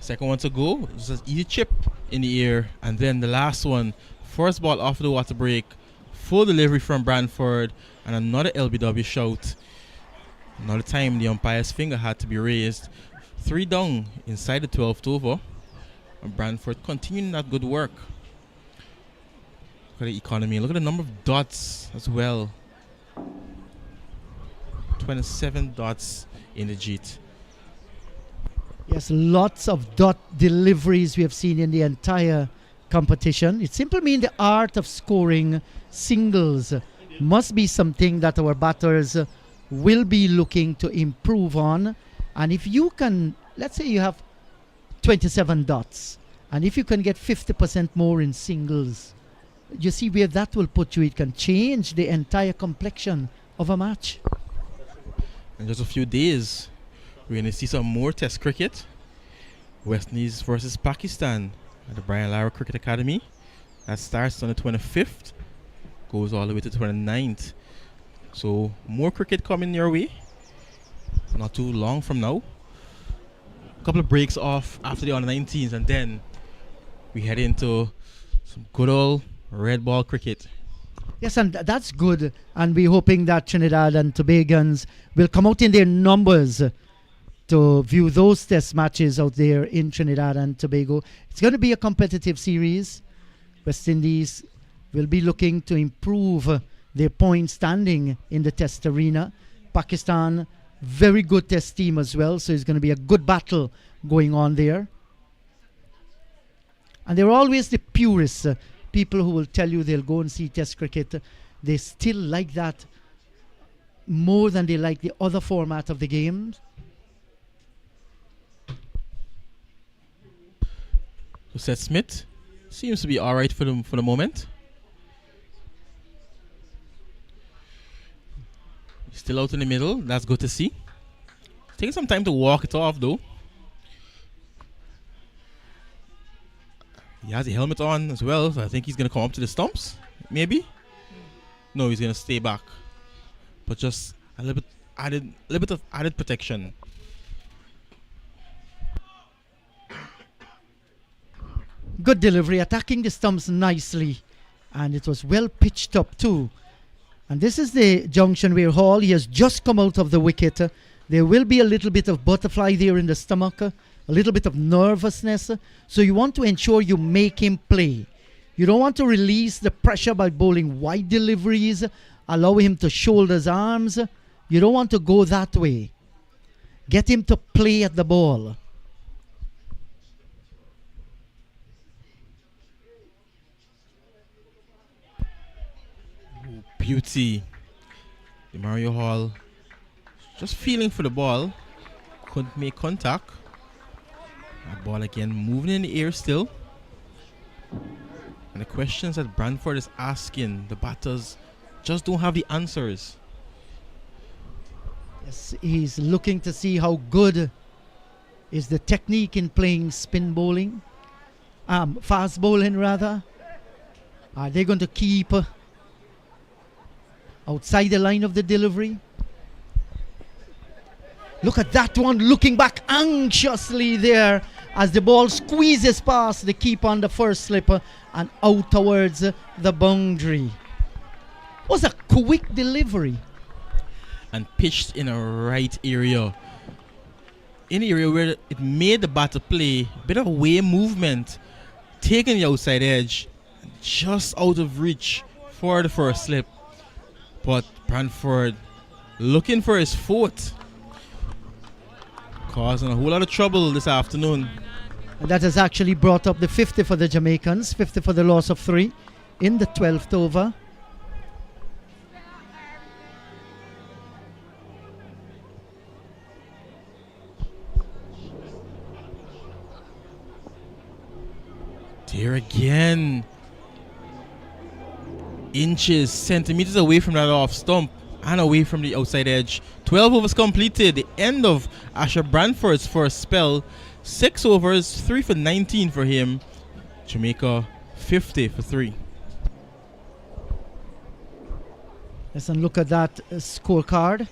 Second one to go. It was an easy chip in the air. And then the last one, first ball off the water break. Full delivery from Brantford. And another LBW shout. Another time the umpire's finger had to be raised. 3 down inside the 12th over. And Brantford continuing that good work. Look at the economy. Look at the number of dots as well. 27 dots in the Jeet. Yes, lots of dot deliveries we have seen in the entire competition. It simply means the art of scoring singles must be something that our batters will be looking to improve on. And if you can, let's say you have 27 dots, and if you can get 50% more in singles, you see where that will put you. It can change the entire complexion of a match. In just a few days, we're going to see some more Test cricket. West Indies versus Pakistan at the Brian Lara Cricket Academy. That starts on the 25th, goes all the way to the 29th. So more cricket coming your way. Not too long from now. A couple of breaks off after the under-19s, and then we head into some good old red ball cricket. Yes, and that's good. And we're hoping that Trinidad and Tobagans will come out in their numbers to view those test matches out there in Trinidad and Tobago. It's going to be a competitive series. West Indies will be looking to improve their point standing in the test arena. Pakistan, very good test team as well, so it's going to be a good battle going on there. And there are always the purists, people who will tell you they'll go and see test cricket. They still like that more than they like the other format of the games. So Seth Smith seems to be all right for the moment. Still out in the middle. That's good to see. Taking some time to walk it off though. He has a helmet on as well, so I think he's going to come up to the stumps. Maybe? No, he's going to stay back. But just a little bit of added protection. Good delivery, attacking the stumps nicely, and it was well pitched up too. And this is the junction where Hall, he has just come out of the wicket. There will be a little bit of butterfly there in the stomach, a little bit of nervousness. So you want to ensure you make him play. You don't want to release the pressure by bowling wide deliveries, allow him to shoulder his arms. You don't want to go that way. Get him to play at the ball. beauty. The Mario Hall just feeling for the ball. Couldn't make contact. That ball again moving in the air still. And the questions that Brantford is asking, the batters just don't have the answers. Yes, he's looking to see how good is the technique in playing spin bowling. Fast bowling rather. Are they going to keep outside the line of the delivery? Look at that one, looking back anxiously there as the ball squeezes past the keeper on the first slip and out towards the boundary. Was a quick delivery. And pitched in a right area. In the area where it made the batter play, a bit of away movement, taking the outside edge, just out of reach for the first slip. But Brantford looking for his fourth, causing a whole lot of trouble this afternoon. And that has actually brought up the 50 for the Jamaicans, 50 for the loss of 3 in the 12th over. There again. Inches, centimeters away from that off stump and away from the outside edge. 12 overs completed. The end of Asher Brantford's first spell. 6 overs, 3 for 19 for him. Jamaica 50 for 3. Let's look at that scorecard.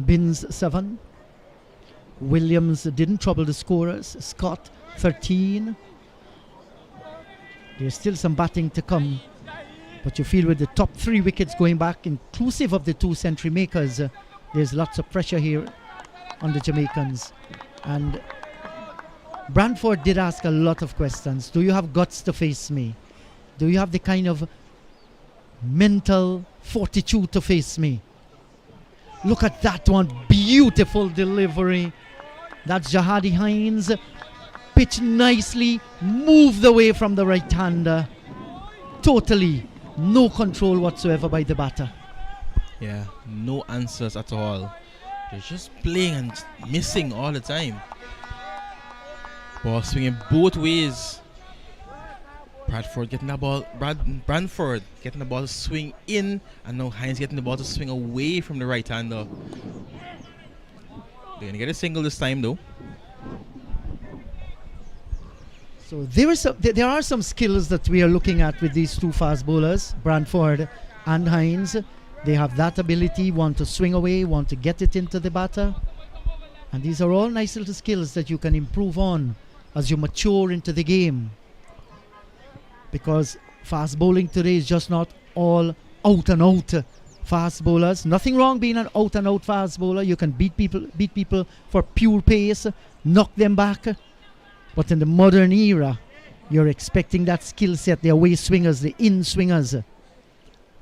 Binns 7. Williams didn't trouble the scorers. Scott 13. There's still some batting to come, but you feel with the top 3 wickets going back, inclusive of the 2 century makers, there's lots of pressure here on the Jamaicans. And Brantford did ask a lot of questions. Do you have guts to face me? Do you have the kind of mental fortitude to face me? Look at that one, beautiful delivery. That's Jahadi Hines. Pitched nicely, moved away from the right hander. Totally no control whatsoever by the batter. Yeah, no answers at all. They're just playing and missing all the time. Ball swinging both ways. Brantford getting the ball to swing in, and now Hines getting the ball to swing away from the right hander. They're gonna get a single this time though. So there are some skills that we are looking at with these 2 fast bowlers, Brantford and Hines. They have that ability, want to swing away, want to get it into the batter. And these are all nice little skills that you can improve on as you mature into the game. Because fast bowling today is just not all out and out fast bowlers. Nothing wrong being an out and out fast bowler. You can beat people for pure pace, knock them back. But in the modern era, you're expecting that skill set, the away swingers, the in swingers,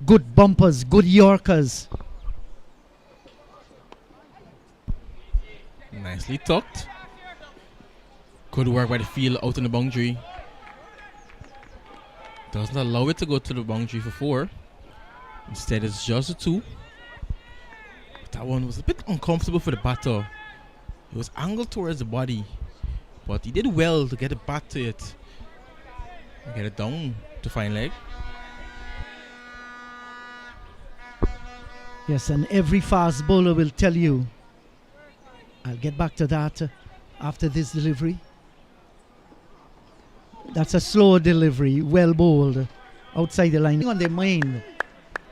good bumpers, good yorkers. Nicely tucked. Good work by the field out in the boundary. Doesn't allow it to go to the boundary for 4. Instead, it's just a 2. But that one was a bit uncomfortable for the batter. It was angled towards the body. But he did well to get it back to it and get it down to fine leg. Yes, and every fast bowler will tell you, I'll get back to that after this delivery. That's a slow delivery, well bowled, outside the line. On their mind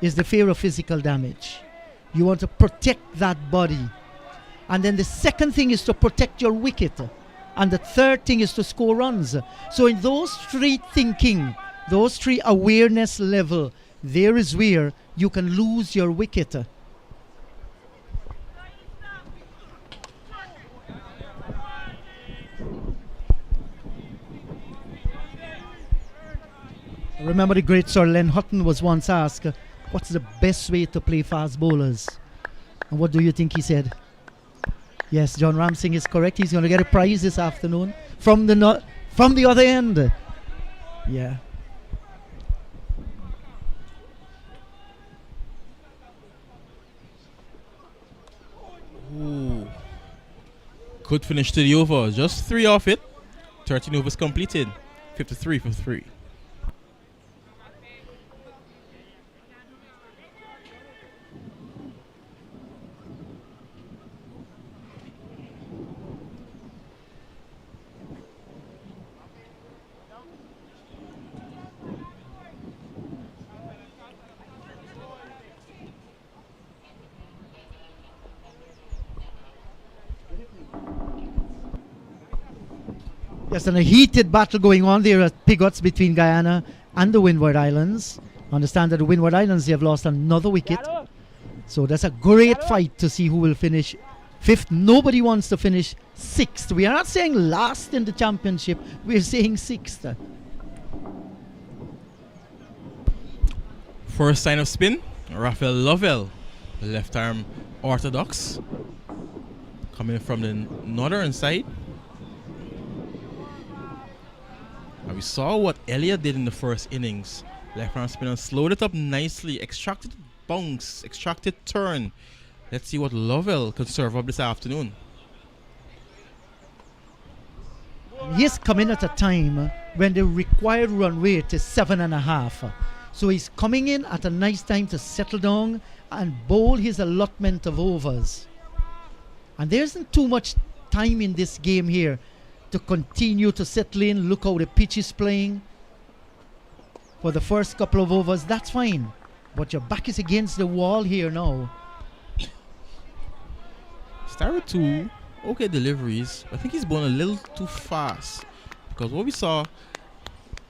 is the fear of physical damage. You want to protect that body. And then the second thing is to protect your wicket. And the third thing is to score runs. So in those 3 thinking, those 3 awareness level, there is where you can lose your wicket. Remember the great Sir Len Hutton was once asked, what's the best way to play fast bowlers? And what do you think he said? Yes, John Ramsing is correct. He's going to get a prize this afternoon from the other end. Yeah. Ooh. Good finish to the over. Just 3 off it. 13 overs completed. 53 for 3. Yes, and a heated battle going on there at Pigots between Guyana and the Windward Islands. Understand that the Windward Islands, they have lost another wicket. So that's a great fight to see who will finish 5th. Nobody wants to finish 6th. We are not saying last in the championship. We're saying 6th. First sign of spin. Raphael Lovell, left arm orthodox. Coming from the northern side. And we saw what Elliott did in the first innings. Left arm spinner slowed it up nicely, extracted bounce, extracted turn. Let's see what Lovell can serve up this afternoon. He's coming at a time when the required run rate is 7.5. So he's coming in at a nice time to settle down and bowl his allotment of overs. And there isn't too much time in this game here to continue to settle in, look how the pitch is playing. For the first couple of overs, that's fine. But your back is against the wall here now. Start with 2 okay deliveries. I think he's going a little too fast. Because what we saw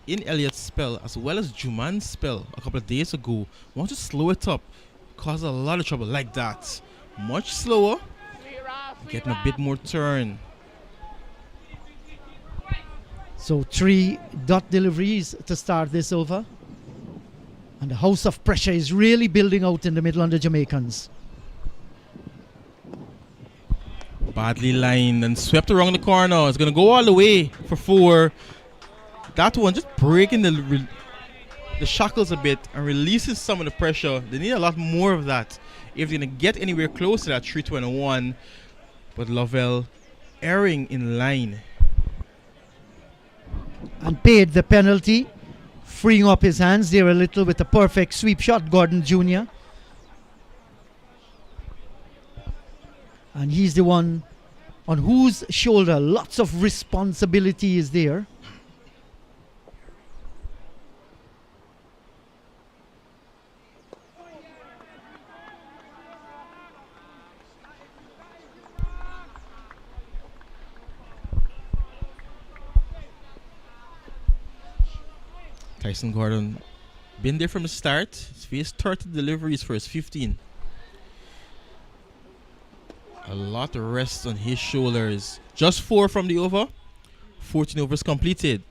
in Elliott's spell, as well as Juman's spell a couple of days ago, we want to slow it up. Cause a lot of trouble like that. Much slower. Getting a bit more turn. So 3 dot deliveries to start this over. And the house of pressure is really building out in the middle on the Jamaicans. Badly lined and swept around the corner. It's going to go all the way for 4. That one just breaking the shackles a bit and releasing some of the pressure. They need a lot more of that if they're going to get anywhere close to that 321. But Lovell erring in line. And paid the penalty, freeing up his hands there a little with a perfect sweep shot, Gordon Jr. And he's the one on whose shoulder lots of responsibility is there. Tyson Gordon been there from the start. He's faced 30 deliveries for his 15. A lot of rest on his shoulders. Just 4 from the over. 14 overs completed.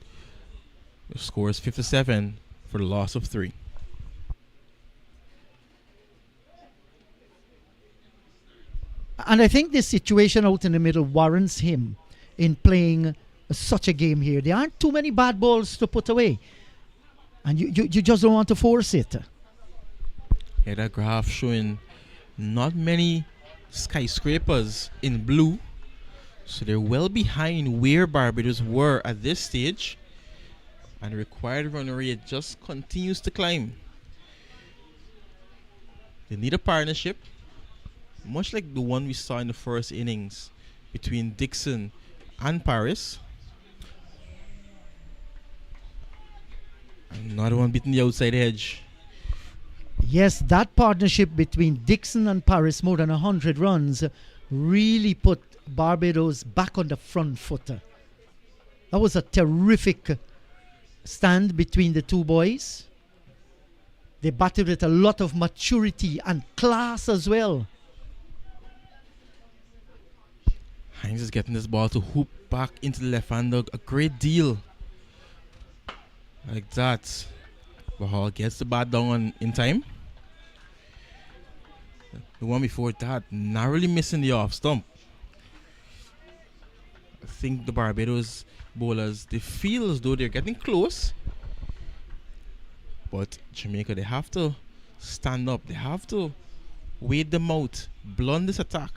The score is 57 for the loss of 3. And I think this situation out in the middle warrants him in playing such a game here. There aren't too many bad balls to put away. And you just don't want to force it. Yeah, that graph showing not many skyscrapers in blue. So they're well behind where Barbados were at this stage. And the required run rate just continues to climb. They need a partnership, much like the one we saw in the first innings between Dixon and Paris. Another one beating the outside edge. Yes, that partnership between Dixon and Paris, more than 100 runs, really put Barbados back on the front foot. That was a terrific stand between the two boys. They batted with a lot of maturity and class as well. Hines is getting this ball to hoop back into the left-hander a great deal. Like that. Bahal gets the bat down in time. The one before that, narrowly missing the off stump. I think the Barbados bowlers, they feel as though they're getting close. But Jamaica, they have to stand up. They have to wait them out, blunt this attack.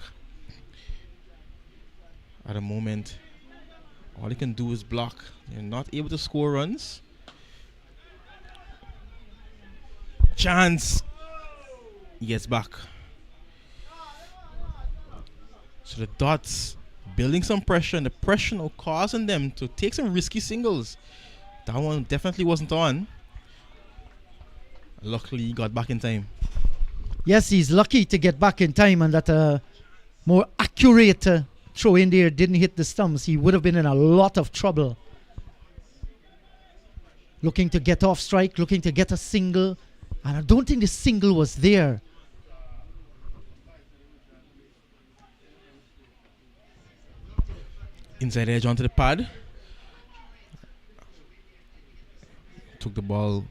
At the moment, all he can do is block. They're not able to score runs. Chance. He gets back. So the Dots building some pressure, and the pressure now causing them to take some risky singles. That one definitely wasn't on. Luckily, he got back in time. Yes, he's lucky to get back in time, and that more accurate throw in there didn't hit the stumps. He would have been in a lot of trouble. Looking to get off strike, looking to get a single, and I don't think the single was there. Inside edge onto the pad. Took the ball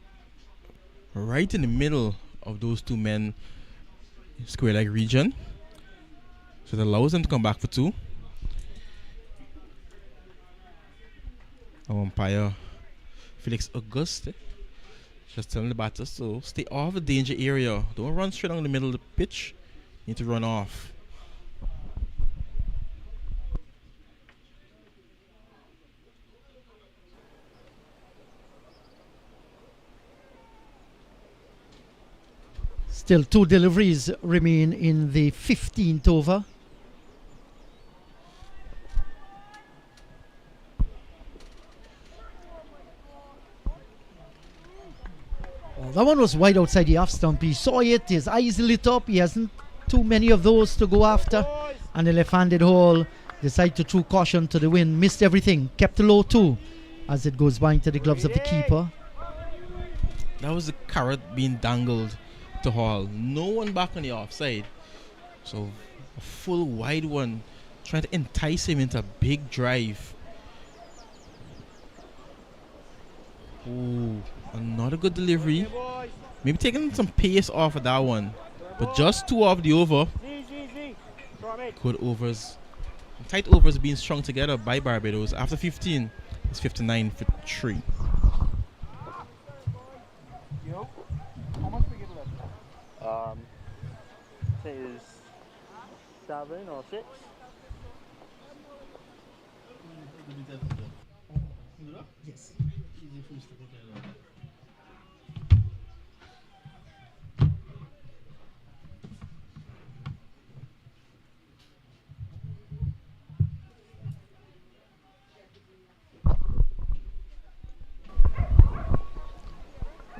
right in the middle of those two men. Square leg region. So it allows them to come back for two. Our umpire, Felix Auguste, just telling the batters to stay off the danger area. Don't run straight down the middle of the pitch. You need to run off. Still 2 deliveries remain in the 15th over. Well, that one was wide outside the off stump. He saw it, his eyes lit up. He hasn't too many of those to go after. And the left-handed hole decided to throw caution to the wind. Missed everything. Kept low too as it goes by into the gloves of the keeper. That was the carrot being dangled to Hall. No one back on the offside. So a full wide one, trying to entice him into a big drive. Ooh, another good delivery. Maybe taking some pace off of that one. But just 2 off the over. Good overs. Tight overs being strung together by Barbados. After 15, it's 59 for 3. It is 7 or 6. Yes.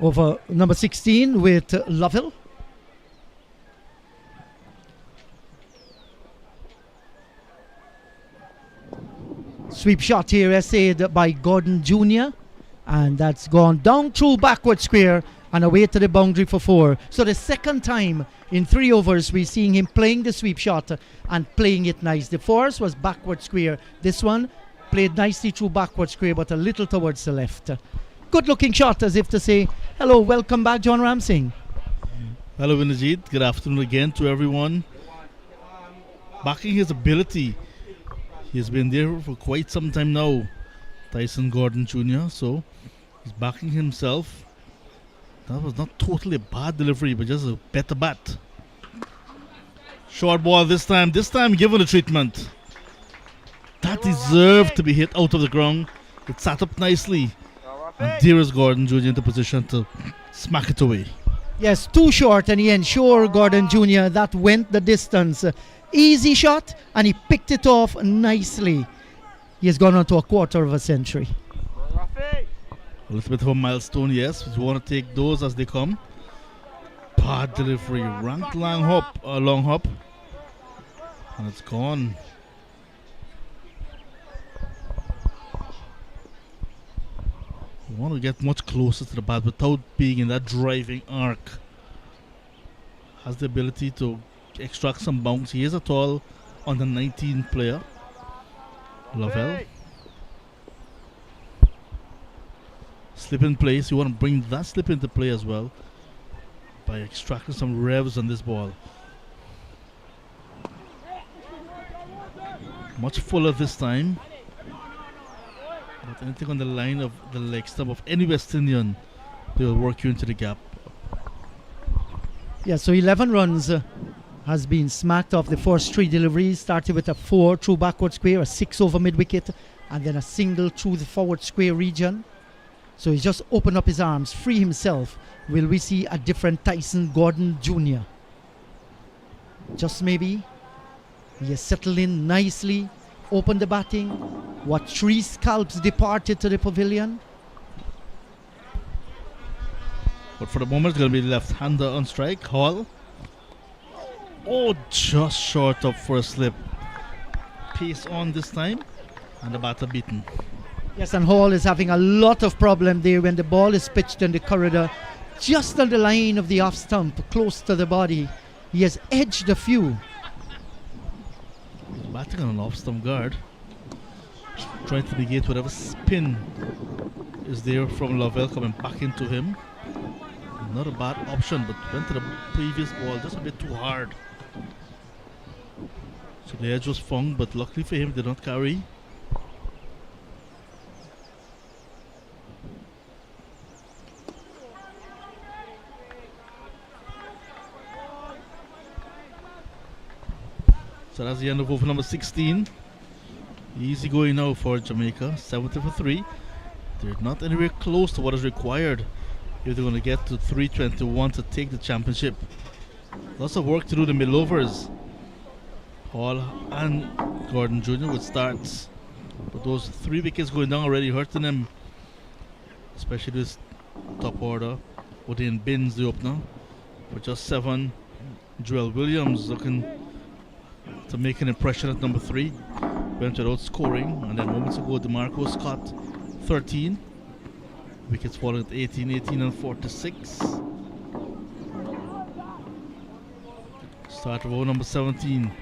Over number 16 with Lovell. Sweep shot here essayed by Gordon Jr. And that's gone down through backward square and away to the boundary for 4. So the second time in 3 overs we're seeing him playing the sweep shot and playing it nice. The first was backward square. This one played nicely through backward square but a little towards the left. Good looking shot, as if to say, hello, welcome back, John Ramsing. Hello, Windies. Good afternoon again to everyone. Backing his ability. He has been there for quite some time now, Tyson Gordon Jr. So he's backing himself. That was not totally a bad delivery, but just a better bat. Short ball this time given the treatment. That deserved to be hit out of the ground. It sat up nicely. And there is Gordon Jr. into position to smack it away. Yes, too short, and he ensured Gordon Jr. that went the distance. Easy shot, and he picked it off nicely. He has gone on to a quarter of a century. A little bit of a milestone, yes. We want to take those as they come. Bad delivery, ranked long hop, and it's gone. We want to get much closer to the bat without being in that driving arc. Has the ability to extract some bounce. He is a tall under 19 player. Lavelle. Slip in place. You want to bring that slip into play as well by extracting some revs on this ball. Much fuller this time. But anything on the line of the leg stump of any West Indian, they will work you into the gap. Yeah, so 11 runs has been smacked off the first 3 deliveries, started with a 4 through backward square, a 6 over mid wicket, and then a single through the forward square region. So he's just opened up his arms, free himself. Will we see a different Tyson Gordon Jr.? Just maybe. He has settled in nicely, opened the batting. What, 3 scalps departed to the pavilion? But for the moment, it's going to be left-hander on strike. Hall. Oh, just short up for a slip. Pace on this time, and the batter beaten. Yes, and Hall is having a lot of problem there when the ball is pitched in the corridor, just on the line of the off stump, close to the body. He has edged a few. He's batting on an off-stump guard, trying to negate whatever spin is there from Lovell coming back into him. Not a bad option, but went to the previous ball just a bit too hard. So the edge was found, but luckily for him, did not carry. So that's the end of over number 16. Easy going now for Jamaica, 70 for 3. They're not anywhere close to what is required if they're going to get to 321 to take the championship. Lots of work to do in the middle overs. Hall and Gordon Jr. with starts, but those 3 wickets going down already hurting them, especially this top order. Odin Binns the opener for just 7. Joel Williams looking to make an impression at number 3. Went without scoring, and then moments ago DeMarco Scott 13. Wickets falling at 18, 18 and 46. Start of over number 17.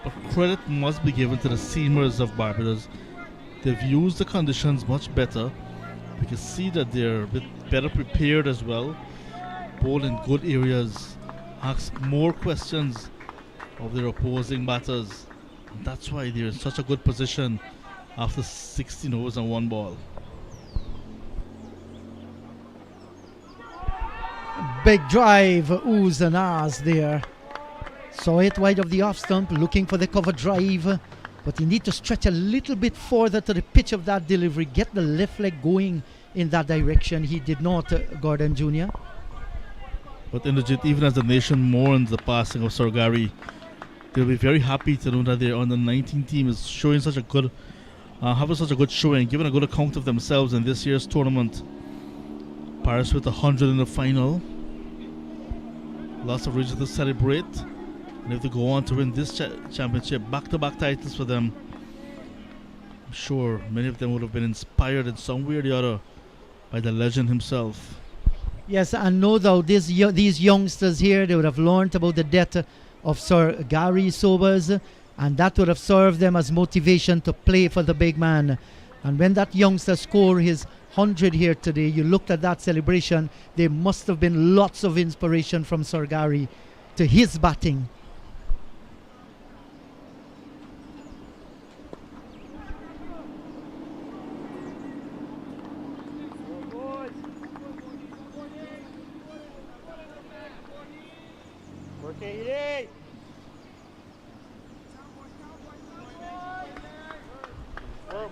But credit must be given to the seamers of Barbados. They've used the conditions much better. We can see that they're a bit better prepared as well. Bowl in good areas. Ask more questions of their opposing batters. And that's why they're in such a good position after 16 overs and 1 ball. Big drive, oohs and ahs there. Saw it wide of the off stump, looking for the cover drive. But you need to stretch a little bit further to the pitch of that delivery. Get the left leg going in that direction. He did not, Gordon Jr. But Indrajit, even as the nation mourns the passing of Sir Gary, they'll be very happy to know that their under 19 team is showing such a good, having such a good showing, giving a good account of themselves in this year's tournament. Paris with 100 in the final. Lots of reasons to celebrate. And if they go on to win this championship, back-to-back titles for them, I'm sure many of them would have been inspired in some way or the other by the legend himself. Yes, and no doubt these youngsters here, they would have learned about the death of Sir Gary Sobers, and that would have served them as motivation to play for the big man. And when that youngster scored his 100 here today, you looked at that celebration, there must have been lots of inspiration from Sir Gary to his batting.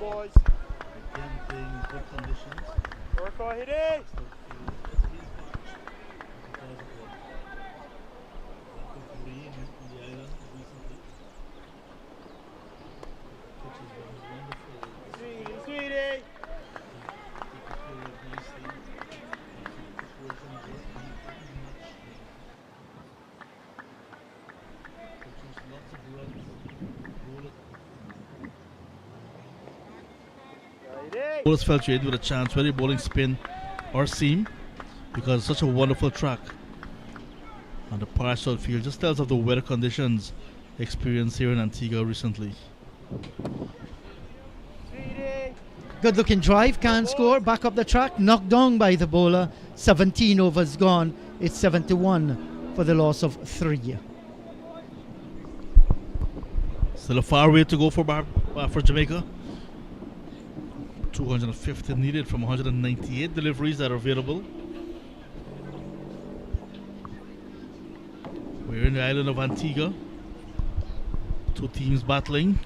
Boys. Again, playing in good conditions. Work on hitting. Sweetie. Bowlers felt you with a chance, whether bowling spin or seam, because it's such a wonderful track. And the partial field just tells of the weather conditions experienced here in Antigua recently. Good looking drive, can score, back up the track, knocked down by the bowler. 17 overs gone, it's 71 for the loss of 3. Still a far way to go for Jamaica. 250 needed from 198 deliveries that are available. We're in the island of Antigua. Two teams battling,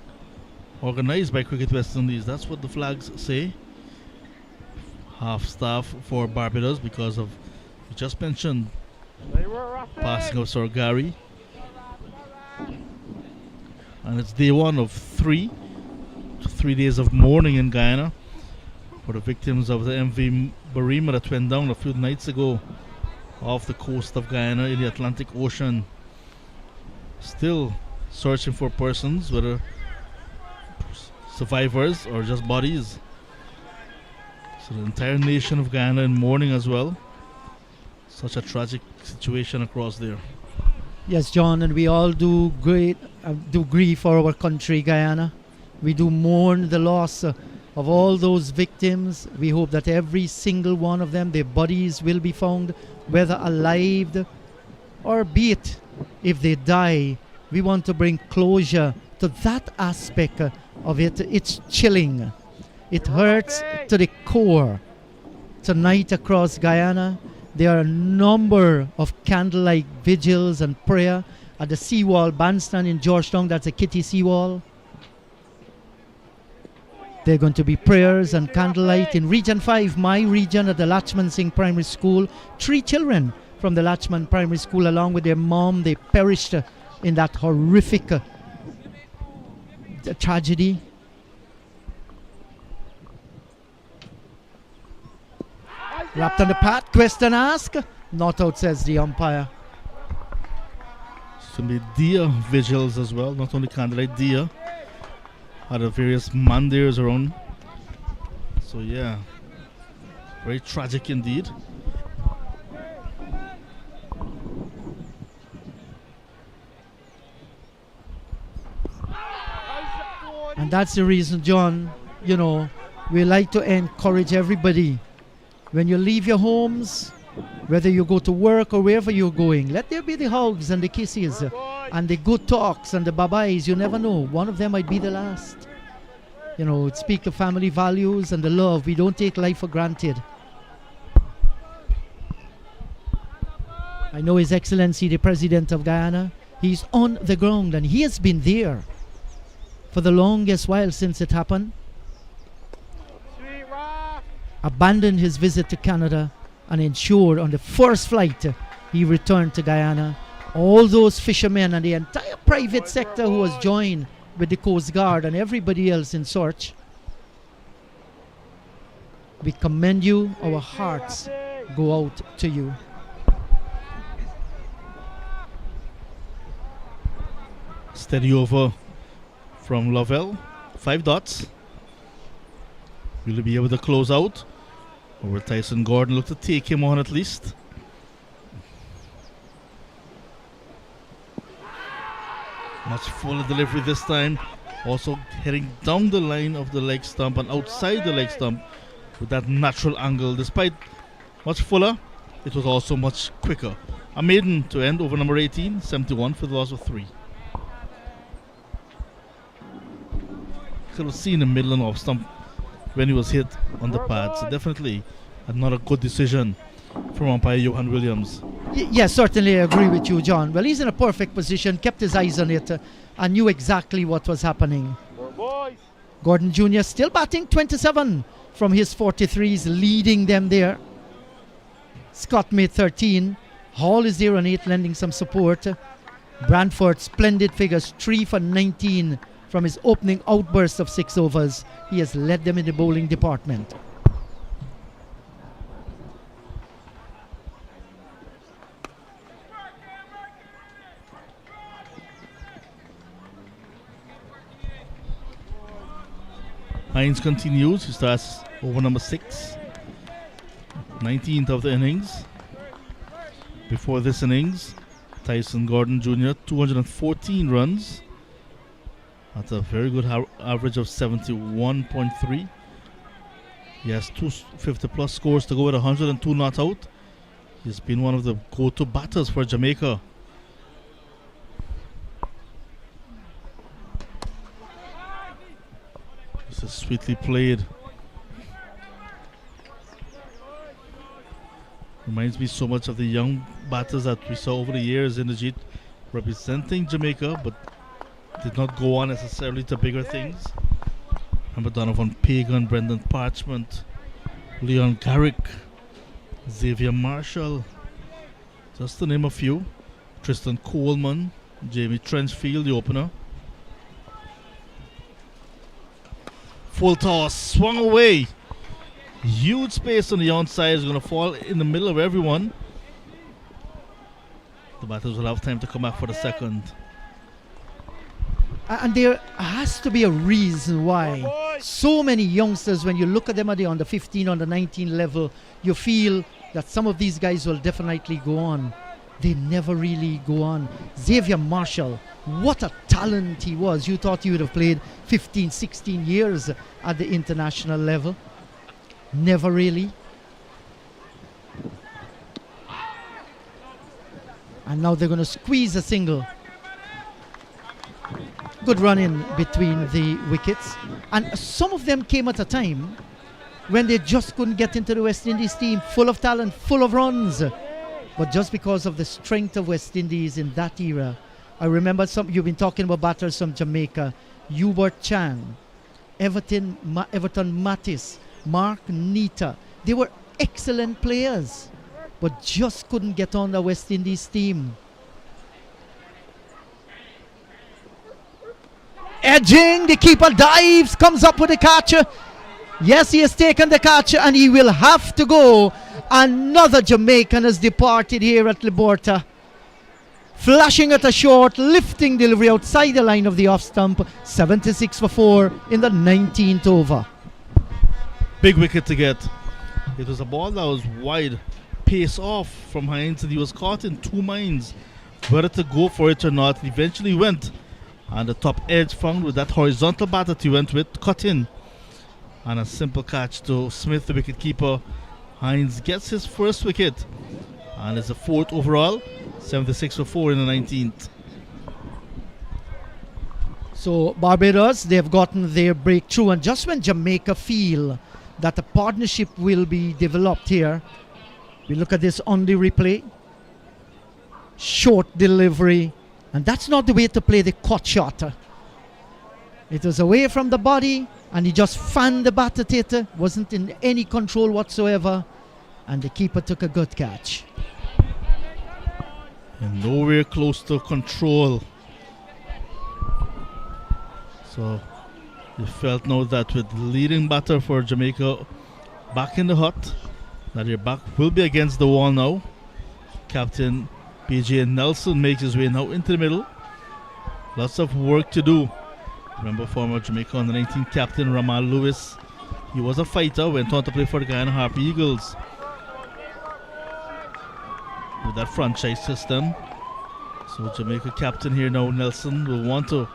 organized by Cricket West Indies. That's what the flags say. Half staff for Barbados because of, we just mentioned, passing of Sir Gary. And it's day one of 3 days of mourning in Guyana for the victims of the MV Barima that went down a few nights ago off the coast of Guyana in the Atlantic Ocean. Still searching for persons, whether survivors or just bodies. So the entire nation of Guyana in mourning as well. Such a tragic situation across there. Yes, John, and we all do grieve for our country, Guyana. We do mourn the loss of all those victims. We hope that every single one of them, their bodies will be found, whether alive or be it if they die. We want to bring closure to that aspect of it. It's chilling. It hurts to the core. Tonight across Guyana, there are a number of candlelight vigils and prayer at the Seawall Bandstand in Georgetown. That's a Kitty Seawall. There are going to be prayers and candlelight in Region 5, my region, at the Lachman Singh Primary School. 3 children from the Lachman Primary School, along with their mom, they perished in that horrific tragedy. Wrapped on the pad, question asked. Not out, says the umpire. Some deer vigils as well, not only candlelight, deer at the various mandirs around. So yeah, very tragic indeed. And that's the reason, John, we like to encourage everybody. When you leave your homes, whether you go to work or wherever you're going, let there be the hugs and the kisses and the good talks and the bye-byes. You never know. One of them might be the last. Speak of family values and the love. We don't take life for granted. I know His Excellency, the President of Guyana, he's on the ground and he has been there for the longest while since it happened. Abandoned his visit to Canada and ensured on the first flight he returned to Guyana. All those fishermen and the entire private sector who was joined with the Coast Guard and everybody else in search, we commend you. Our hearts go out to you. Steady over from Lovell, 5 dots. Will he be able to close out? Or will Tyson Gordon look to take him on at least? Much fuller delivery this time. Also heading down the line of the leg stump and outside the leg stump with that natural angle. Despite much fuller, it was also much quicker. A maiden to end over number 18, 71 for the loss of 3. Could have seen the middle and off stump when he was hit on the pad. So definitely not a good decision from umpire Johan Williams. Yes, certainly I agree with you, John. Well, he's in a perfect position, kept his eyes on it, and knew exactly what was happening. Gordon Jr. still batting 27 from his 43s, leading them there. Scott made 13. Hall is there on 8, lending some support. Brantford, splendid figures, 3 for 19 from his opening outburst of 6 overs. He has led them in the bowling department. Hines continues. He starts over number 6. 19th of the innings. Before this innings, Tyson Gordon Jr. 214 runs. That's a very good average of 71.3. He has 250 plus scores to go with 102 not out. He's been one of the go-to batters for Jamaica. This is sweetly played. Reminds me so much of the young batters that we saw over the years in the representing Jamaica, but did not go on necessarily to bigger things. Remember Donovan Pagan, Brendan Parchment, Leon Garrick, Xavier Marshall, just to name a few. Tristan Coleman, Jamie Trenchfield, the opener. Full toss, swung away. Huge space on the onside, is going to fall in the middle of everyone. The batters will have time to come back for the second. And there has to be a reason why so many youngsters, when you look at them at the under 15, under 19 level, you feel that some of these guys will definitely go on. They never really go on. Xavier Marshall, what a talent he was. You thought he would have played 15, 16 years at the international level. Never really. And now they're going to squeeze a single. Good run in between the wickets. And some of them came at a time when they just couldn't get into the West Indies team. Full of talent, full of runs. But just because of the strength of West Indies in that era. I remember you've been talking about batters from Jamaica. Hubert Chan, Everton Mattis, Mark Nita. They were excellent players, but just couldn't get on the West Indies team. Edging, the keeper dives, comes up with the catch. Yes, he has taken the catch and he will have to go. Another Jamaican has departed here at Liberta. Flashing at a short, lifting delivery outside the line of the off stump. 76 for 4 in the 19th over. Big wicket to get. It was a ball that was wide, pace off from Hines, and he was caught in two minds whether to go for it or not. He eventually went, and the top edge found with that horizontal bat that he went with, cut in. And a simple catch to Smith, the wicket keeper. Hines gets his first wicket, and it's a fourth overall. 76 for 4 in the 19th. So Barbados, they've gotten their breakthrough, and just when Jamaica feel that a partnership will be developed here, we look at this on the replay. Short delivery, and that's not the way to play the cut shot. It was away from the body, and he just fanned the bat at it. Wasn't in any control whatsoever, and the keeper took a good catch. And nowhere close to control. So you felt now that with the leading batter for Jamaica back in the hut, that your back will be against the wall now. Captain PJ Nelson makes his way now into the middle. Lots of work to do. Remember former Jamaica under 19 captain Ramal Lewis. He was a fighter, went on to play for the Guyana Harper Eagles. With that franchise system. So Jamaica captain here now, Nelson, will want to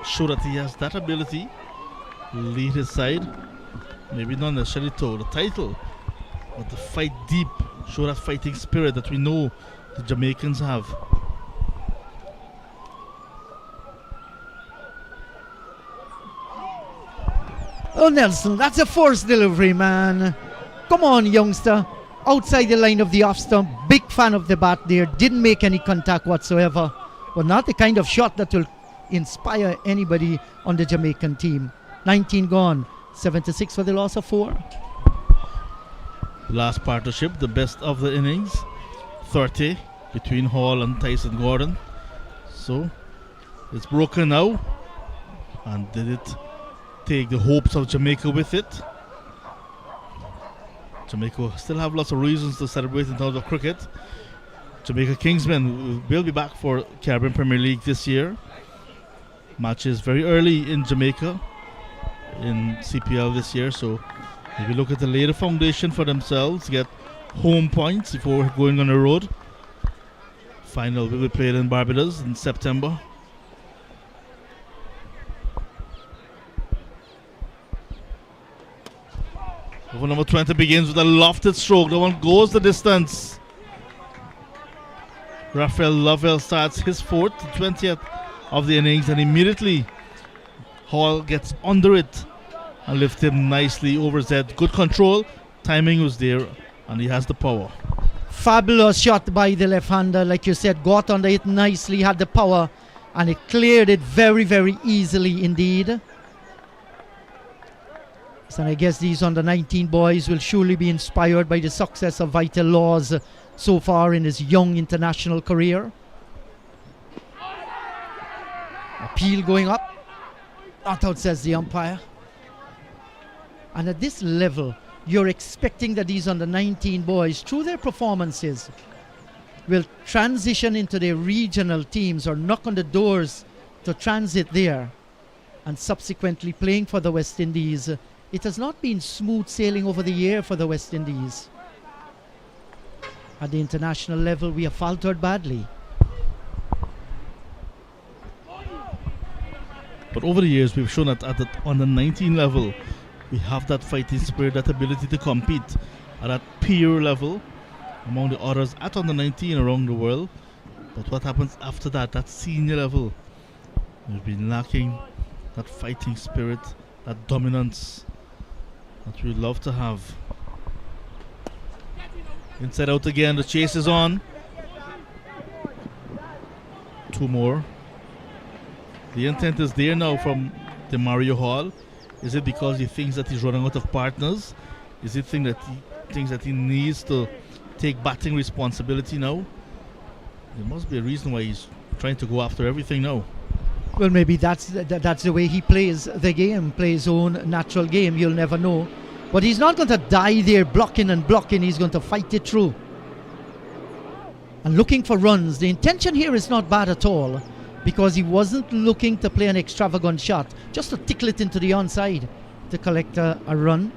show that he has that ability, lead his side, maybe not necessarily to the title, but to fight deep, show that fighting spirit that we know the Jamaicans have. Oh, Nelson, that's a forced delivery, man. Come on, youngster. Outside the line of the off stump. Big fan of the bat there. Didn't make any contact whatsoever. But not the kind of shot that will inspire anybody on the Jamaican team. 19 gone. 76 for the loss of 4. Last partnership, the best of the innings. 30 between Hall and Tyson Gordon. So it's broken now. And did it take the hopes of Jamaica with it? Jamaica still have lots of reasons to celebrate in terms of cricket. Jamaica Kingsmen will be back for Caribbean Premier League this year. Matches very early in Jamaica in CPL this year, so maybe look at the later foundation for themselves, get home points before going on the road. Final will be played in Barbados in September. Over number 20 begins with a lofted stroke. The one goes the distance. Raphael Lovell starts his fourth, 20th of the innings, and immediately Hall gets under it and lifts him nicely over Z. Good control, timing was there, and he has the power. Fabulous shot by the left-hander, like you said, got under it nicely, had the power, and it cleared it very, very easily indeed. So I guess these under-19 boys will surely be inspired by the success of Vital Laws so far in his young international career. Appeal going up. Not out, says the umpire. And at this level, you're expecting that these under-19 boys, through their performances, will transition into their regional teams or knock on the doors to transit there, and subsequently playing for the West Indies. It has not been smooth sailing over the year for the West Indies. At the international level, we have faltered badly. But over the years, we've shown that at the under-19 level, we have that fighting spirit, that ability to compete at that peer level among the others at under-19 around the world. But what happens after that, that senior level, we've been lacking that fighting spirit, that dominance that we'd love to have. Inside out again, the chase is on. Two more. The intent is there now from the Mario Hall. Is it because he thinks that he's running out of partners? Is it thinks that he needs to take batting responsibility now? There must be a reason why he's trying to go after everything now. Well, maybe that's the way he plays the game, plays his own natural game. You'll never know. But he's not going to die there blocking and blocking. He's going to fight it through. And looking for runs. The intention here is not bad at all, because he wasn't looking to play an extravagant shot, just to tickle it into the onside to collect a run.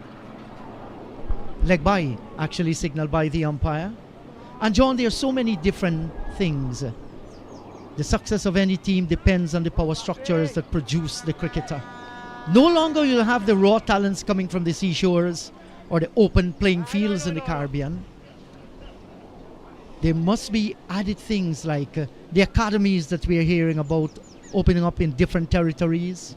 Leg by, actually signaled by the umpire. And John, there are so many different things. The success of any team depends on the power structures that produce the cricketer. No longer you'll have the raw talents coming from the seashores or the open playing fields in the Caribbean. There must be added things like the academies that we're hearing about opening up in different territories.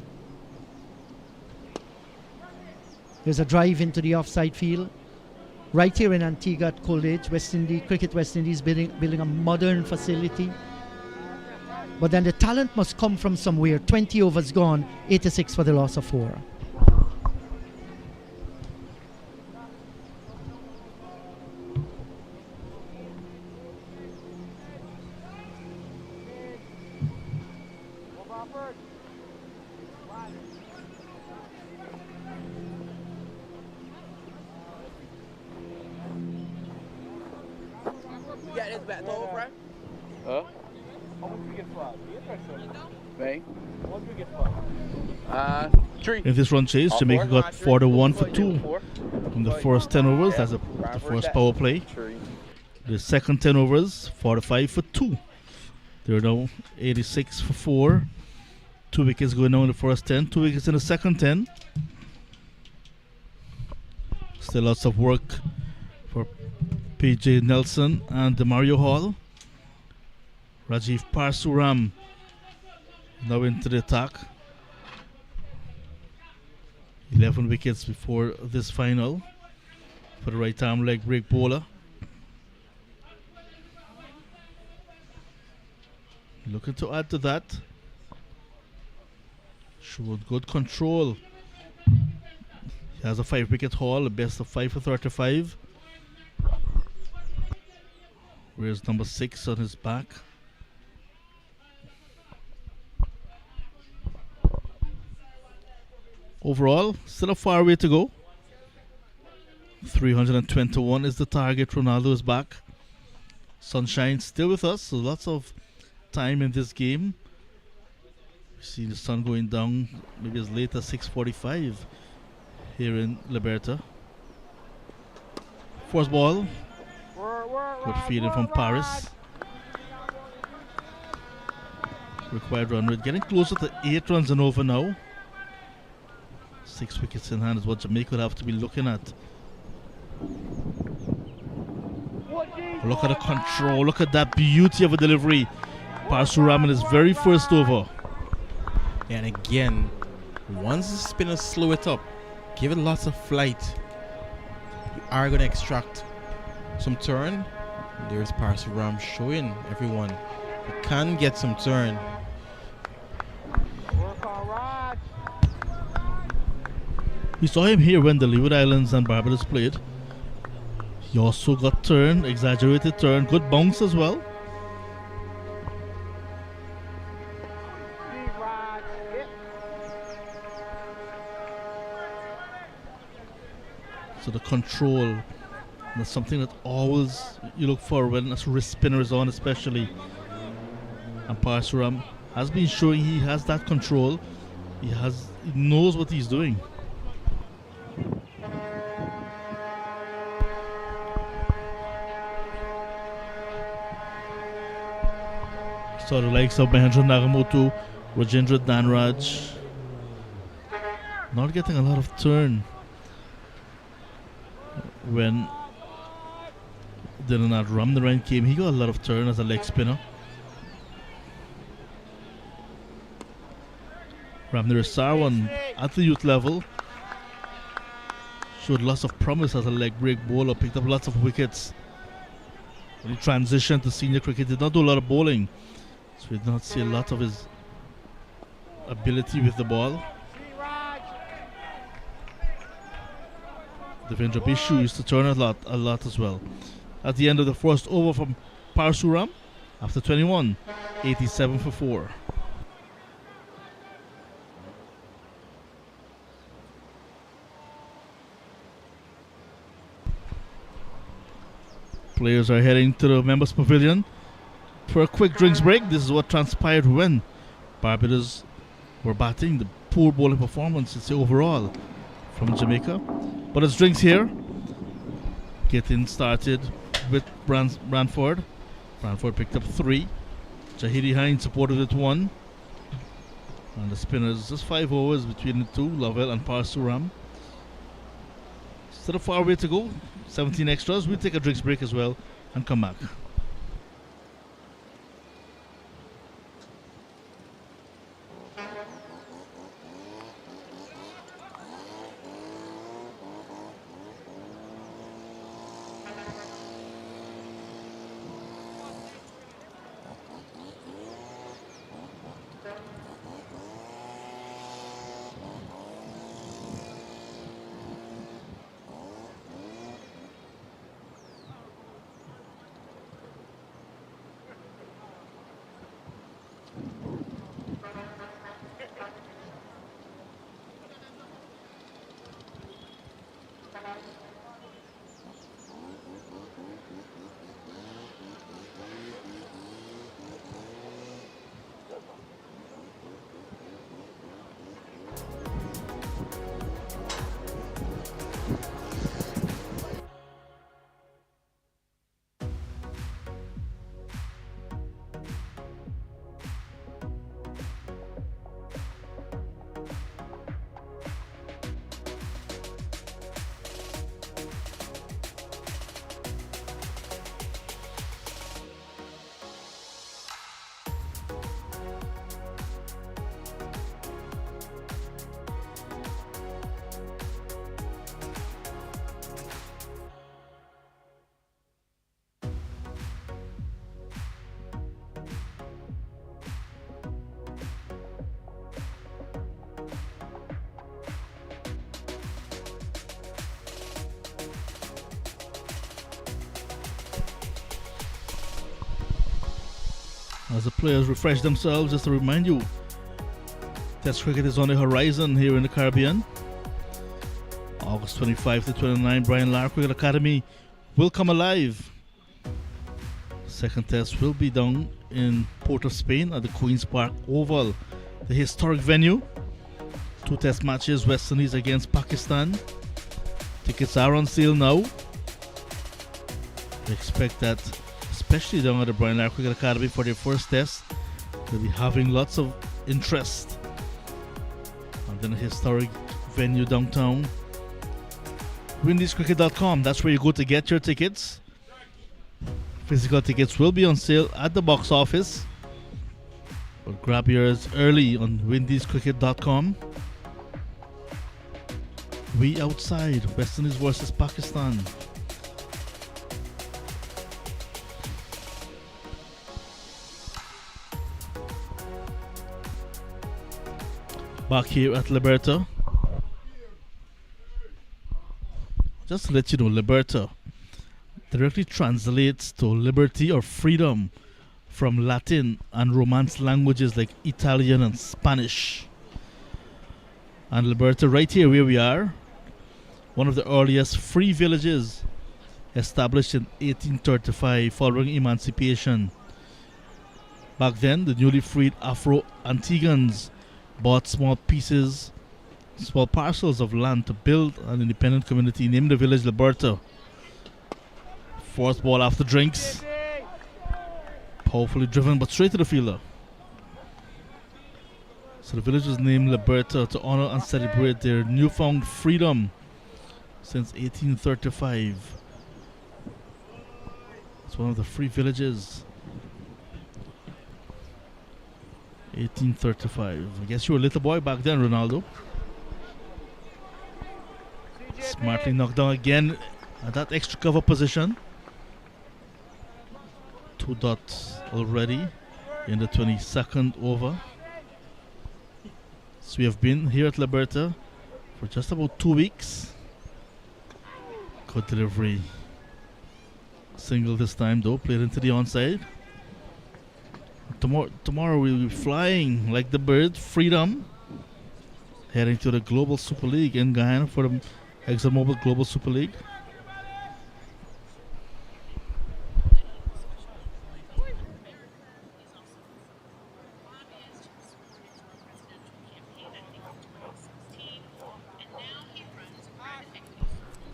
There's a drive into the offside field. Right here in Antigua at Coolidge, West Indies, Cricket West Indies building a modern facility. But then the talent must come from somewhere. 20 overs gone, 86 for the loss of 4. Get this back over, huh? How much we get for me? How much we get for? 3. In this run chase, Jamaica got 41 for 2 in the first 10 overs. That's the first power play. The second 10 overs, 45 for 2. They're now 86 for 4. 2 wickets going down in the first 10, 2 wickets in the second 10. Still lots of work for PJ Nelson and Mario Hall. Rajiv Parsuram now into the attack. 11 wickets before this final for the right arm leg break bowler. Looking to add to that. Showed good control. He has a 5 wicket haul, a best of 5 for 35. Where's number 6 on his back? Overall, still a far way to go. 321 is the target. Ronaldo is back. Sunshine still with us, so lots of time in this game. We see the sun going down maybe as late as 6:45 here in Liberta. First ball. Good fielding from Paris. Required run rate getting closer to 8 runs and over now. 6 wickets in hand is what Jamaica would have to be looking at. Look at the control. Look at that beauty of a delivery. Parsuram in his very first over. And again, once the spinners slow it up, give it lots of flight, you are going to extract some turn There's Parsuram showing everyone he can get some turn. We saw him here when the Leeward Islands and Barbados played. He also got turn, exaggerated turn, good bounce as well. So the control, that's something that always you look for when a wrist spinner is on, especially. And Parsuram has been showing he has that control. He knows what he's doing. So the likes of Mahendra Nagamoto, Rajendra Danraj, not getting a lot of turn when Dinanath Ramnaran came. He got a lot of turn as a leg spinner. Ramnir Sarwan at the youth level showed lots of promise as a leg break bowler, picked up lots of wickets. When he transitioned to senior cricket, did not do a lot of bowling. So we did not see a lot of his ability with the ball. Devendra Bishu used to turn a lot as well. At the end of the first over from Parsuram, after 21, 87 for 4. Players are heading to the members' pavilion for a quick drinks break. This is what transpired when Barbados were batting. The poor bowling performance, it's overall from Jamaica. But it's drinks here. Getting started with Branford. Branford picked up 3. Jahidi Hines supported with 1. And the spinners, just 5 overs between the two, Lovell and Parsuram. Still a far way to go. 17 extras. We'll take a drinks break as well and come back. As the players refresh themselves, just to remind you, Test cricket is on the horizon here in the Caribbean. August 25 to 29, Brian Lara Cricket Academy will come alive. Second test will be done in Port of Spain at the Queen's Park Oval, the historic venue. 2 test matches, West Indies against Pakistan. Tickets are on sale now. We expect that, especially down at the Brian Lara Cricket Academy for their first test, they'll be having lots of interest. And then a historic venue downtown. WindiesCricket.com, that's where you go to get your tickets. Physical tickets will be on sale at the box office, but grab yours early on WindiesCricket.com. We outside, West Indies versus Pakistan. Back here at Liberta. Just to let you know, Liberta directly translates to liberty or freedom from Latin and Romance languages like Italian and Spanish. And Liberta, right here where we are, one of the earliest free villages established in 1835 following emancipation. Back then, the newly freed Afro-Antiguans bought small parcels of land to build an independent community named the village Liberta. Fourth ball after drinks. Powerfully driven, but straight to the fielder. So the village was named Liberta to honor and celebrate their newfound freedom since 1835. It's one of the free villages. 1835. I guess you were a little boy back then, Ronaldo. Smartly knocked down again at that extra cover position. 2 dots already in the 22nd over. So we have been here at Liberta for just about 2 weeks. Good delivery. Single this time though, played into the onside. Tomorrow we'll be flying like the bird, freedom. Heading to the Global Super League in Guyana for the ExxonMobil Global Super League.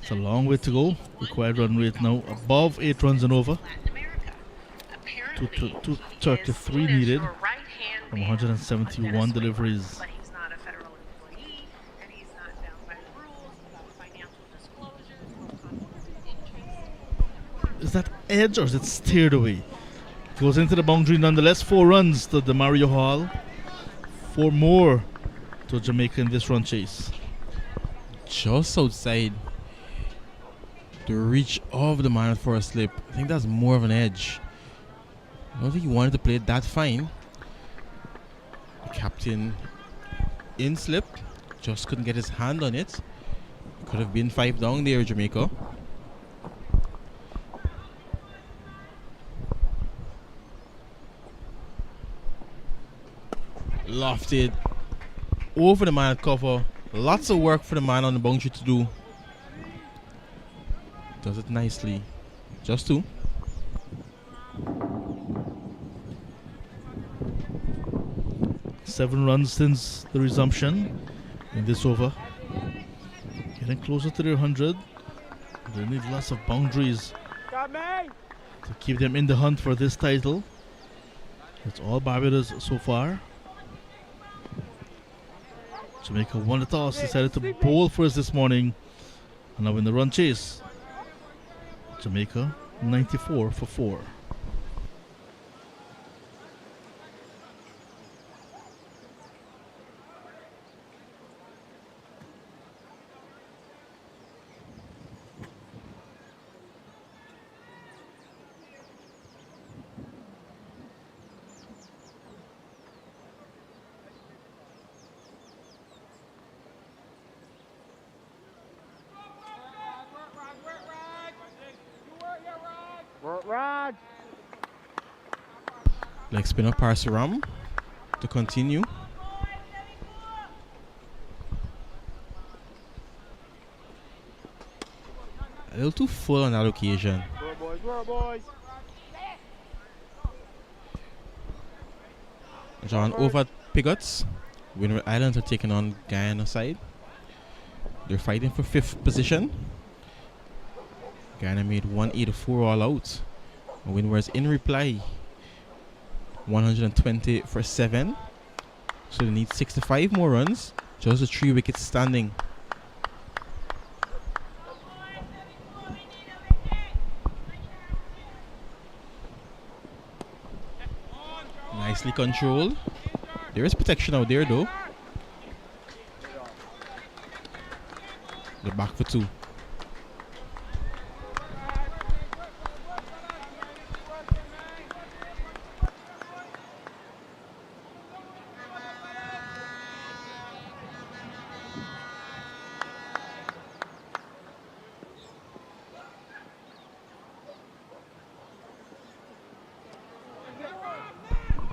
It's a long way to go. Required run rate now above 8 runs and over. 233 needed from 171 deliveries. Is that edge or is it steered away? Goes into the boundary nonetheless. 4 runs to the Mario Hall. 4 more to Jamaica in this run chase. Just outside the reach of the man for a slip. I think that's more of an edge. I don't think he wanted to play it that fine. The captain in slip, just couldn't get his hand on it. Could have been 5 down there, Jamaica. Lofted over the man at cover. Lots of work for the man on the boundary to do. Does it nicely. Just 2. Seven runs since the resumption in this over. Getting closer to their 100. They need lots of boundaries to keep them in the hunt for this title. It's all Barbados so far. Jamaica won the toss, decided to bowl first this morning. And now in the run chase, Jamaica 94 for 4. Leg spinner Parsuram to continue. A little too full on that occasion. John over at Pigots. Windward Islands are taking on Guyana side. They're fighting for 5th position. Guyana made 184 all out. Windward's in reply. 120 for 7. So they need 65 more runs. Just the 3 wickets standing. Nicely controlled. There is protection out there though. They're back for 2.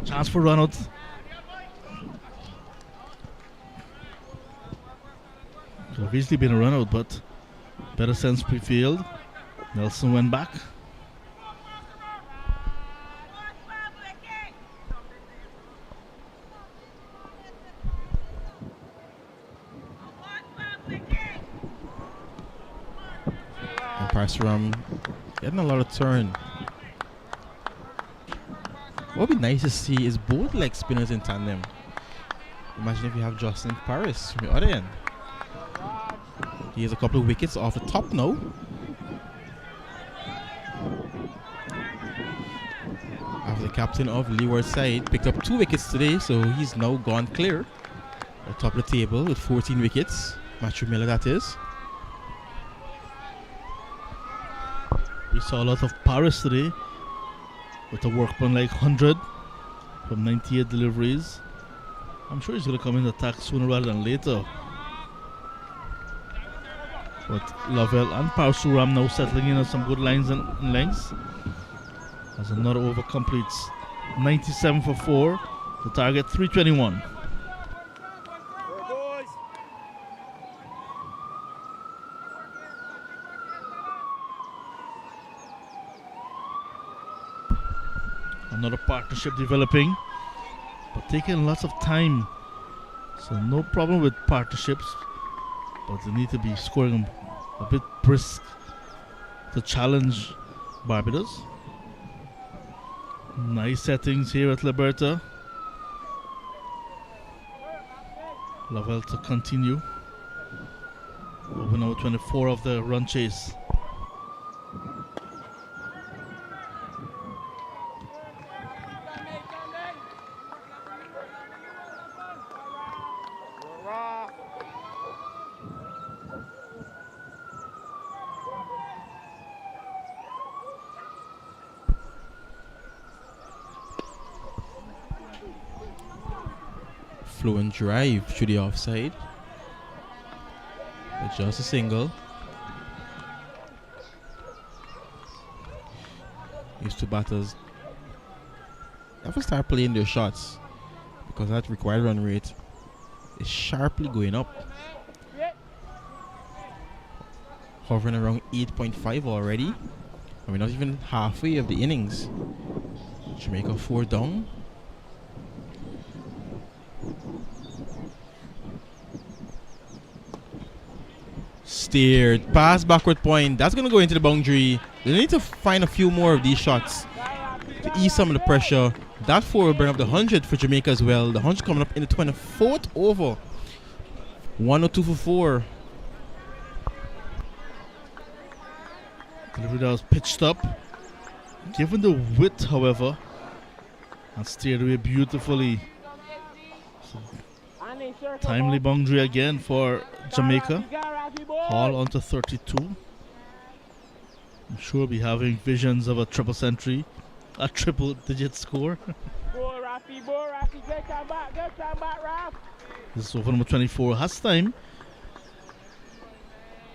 Chance for run out. Could have easily been a run out, but better sense prevailed. Nelson went back. And Parsuram getting a lot of turn. What would be nice to see is both leg spinners in tandem. Imagine if you have Justin Paris from the other end. He has a couple of wickets off the top now. After the captain of Leeward's side picked up 2 wickets today, so he's now gone clear at the top of the table with 14 wickets. Matthew Miller, that is. We saw a lot of Paris today with a workmanlike 100 from 98 deliveries. I'm sure he's going to come in and attack sooner rather than later. But Lovell and Parsuram now settling in on some good lines and lengths. As another over completes 97 for 4. The target 321. Another partnership developing, but taking lots of time. So no problem with partnerships, but they need to be scoring a bit brisk to challenge Barbados. Nice settings here at Liberta. Lovell to continue. Over number 24 of the run chase. Flow and drive to the offside. But just a single. These 2 batters have to start playing their shots because that required run rate is sharply going up. Hovering around 8.5 already. And we're not even halfway of the innings. Jamaica 4 down. Steered pass backward point. That's going to go into the boundary. They need to find a few more of these shots to ease some of the pressure. That 4 will bring up the 100 for Jamaica as well. The 100 coming up in the 24th over. 102 for 4. Delivery that was pitched up. Given the width, however, and steered away beautifully. So, timely boundary again for Jamaica. Hall onto 32. I'm sure we'll be having visions of a triple century, a triple digit score. This is over number 24. Has time.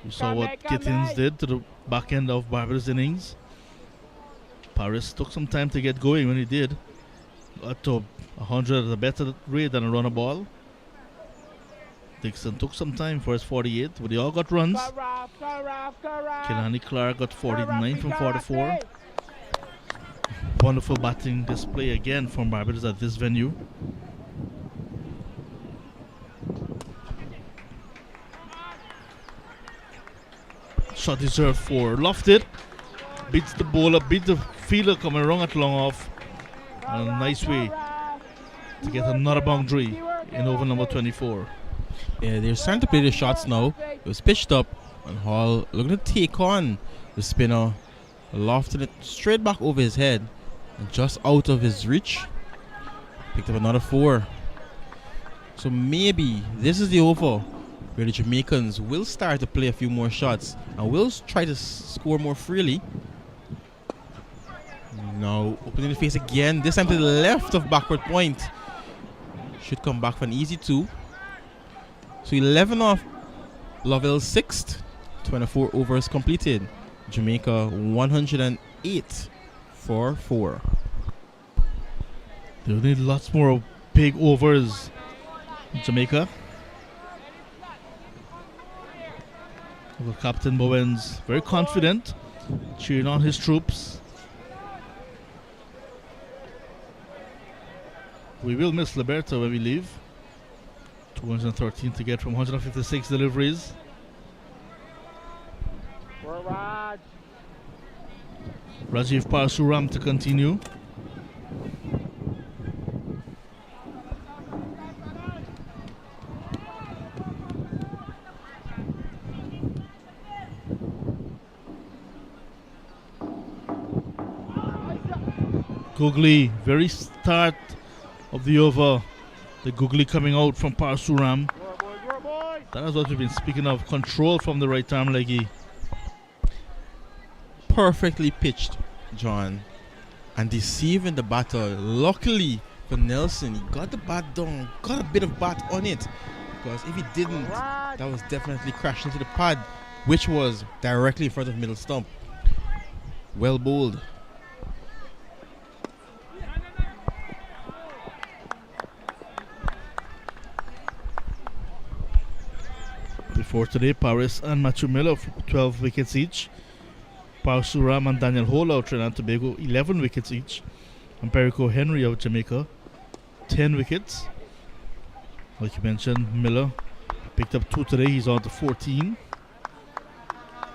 We saw what Gittins did to the back end of Barbados' innings. Paris took some time to get going when he did. Got to 100 at a better rate than a runner ball. Dixon took some time for his 48, but they all got runs. Kilani Clark got 49 from 44. Wonderful batting display again from Barbados at this venue. Shot deserved for Lofted. Beats the bowler, beats the fielder coming wrong at long off. And a nice way to get another boundary in over number 24. Yeah, they're starting to play the shots now. It was pitched up, and Hall looking to take on the spinner. Lofted it straight back over his head and just out of his reach. Picked up another 4. So maybe this is the over where the Jamaicans will start to play a few more shots and will try to score more freely. Now opening the face again, this time to the left of backward point. Should come back for an easy 2. So 11 off Lovell's 6th, 24 overs completed. Jamaica 108 for 4. They'll need lots more big overs in Jamaica. Well, Captain Bowens very confident, cheering on his troops. We will miss Liberto when we leave. 213 to get from 156 deliveries. Rajiv Parsuram to continue. Googly, very start of the over. The Googly coming out from Parsuram. That is what we've been speaking of. Control from the right arm leggy. Perfectly pitched, John, and deceiving the batter. Luckily for Nelson, he got the bat down, got a bit of bat on it, because if he didn't, that was definitely crashed into the pad, which was directly in front of middle stump. Well bowled. Before today, Paris and Matthew Miller for 12 wickets each. Parsuram and Daniel Hole of Trinidad and Tobago, 11 wickets each. And Perico Henry of Jamaica, 10 wickets. Like you mentioned, Miller picked up 2 today, he's on to 14.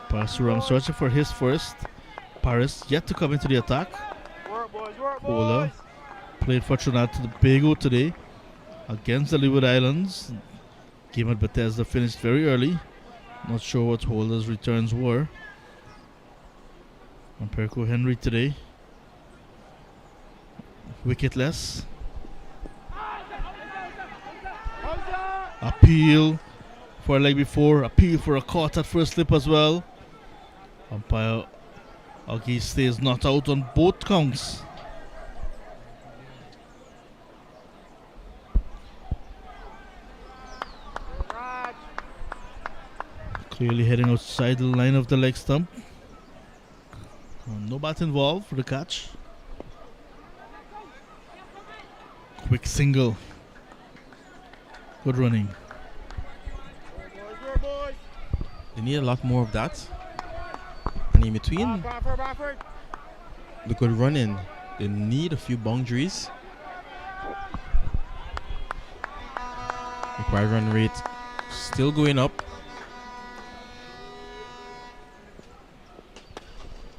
Parsuram searching for his first. Paris yet to come into the attack. Hole played for Trinidad and Tobago today against the Leeward Islands. Game at Bethesda finished very early. Not sure what Holder's returns were. And Perico Henry today, wicketless. Appeal for a leg before. Appeal for a caught at first slip as well. Umpire Augie stays not out on both counts. Clearly heading outside the line of the leg stump. No bat involved for the catch. Quick single. Good running. They need a lot more of that. And in between the good running, they need a few boundaries. Required run rate still going up.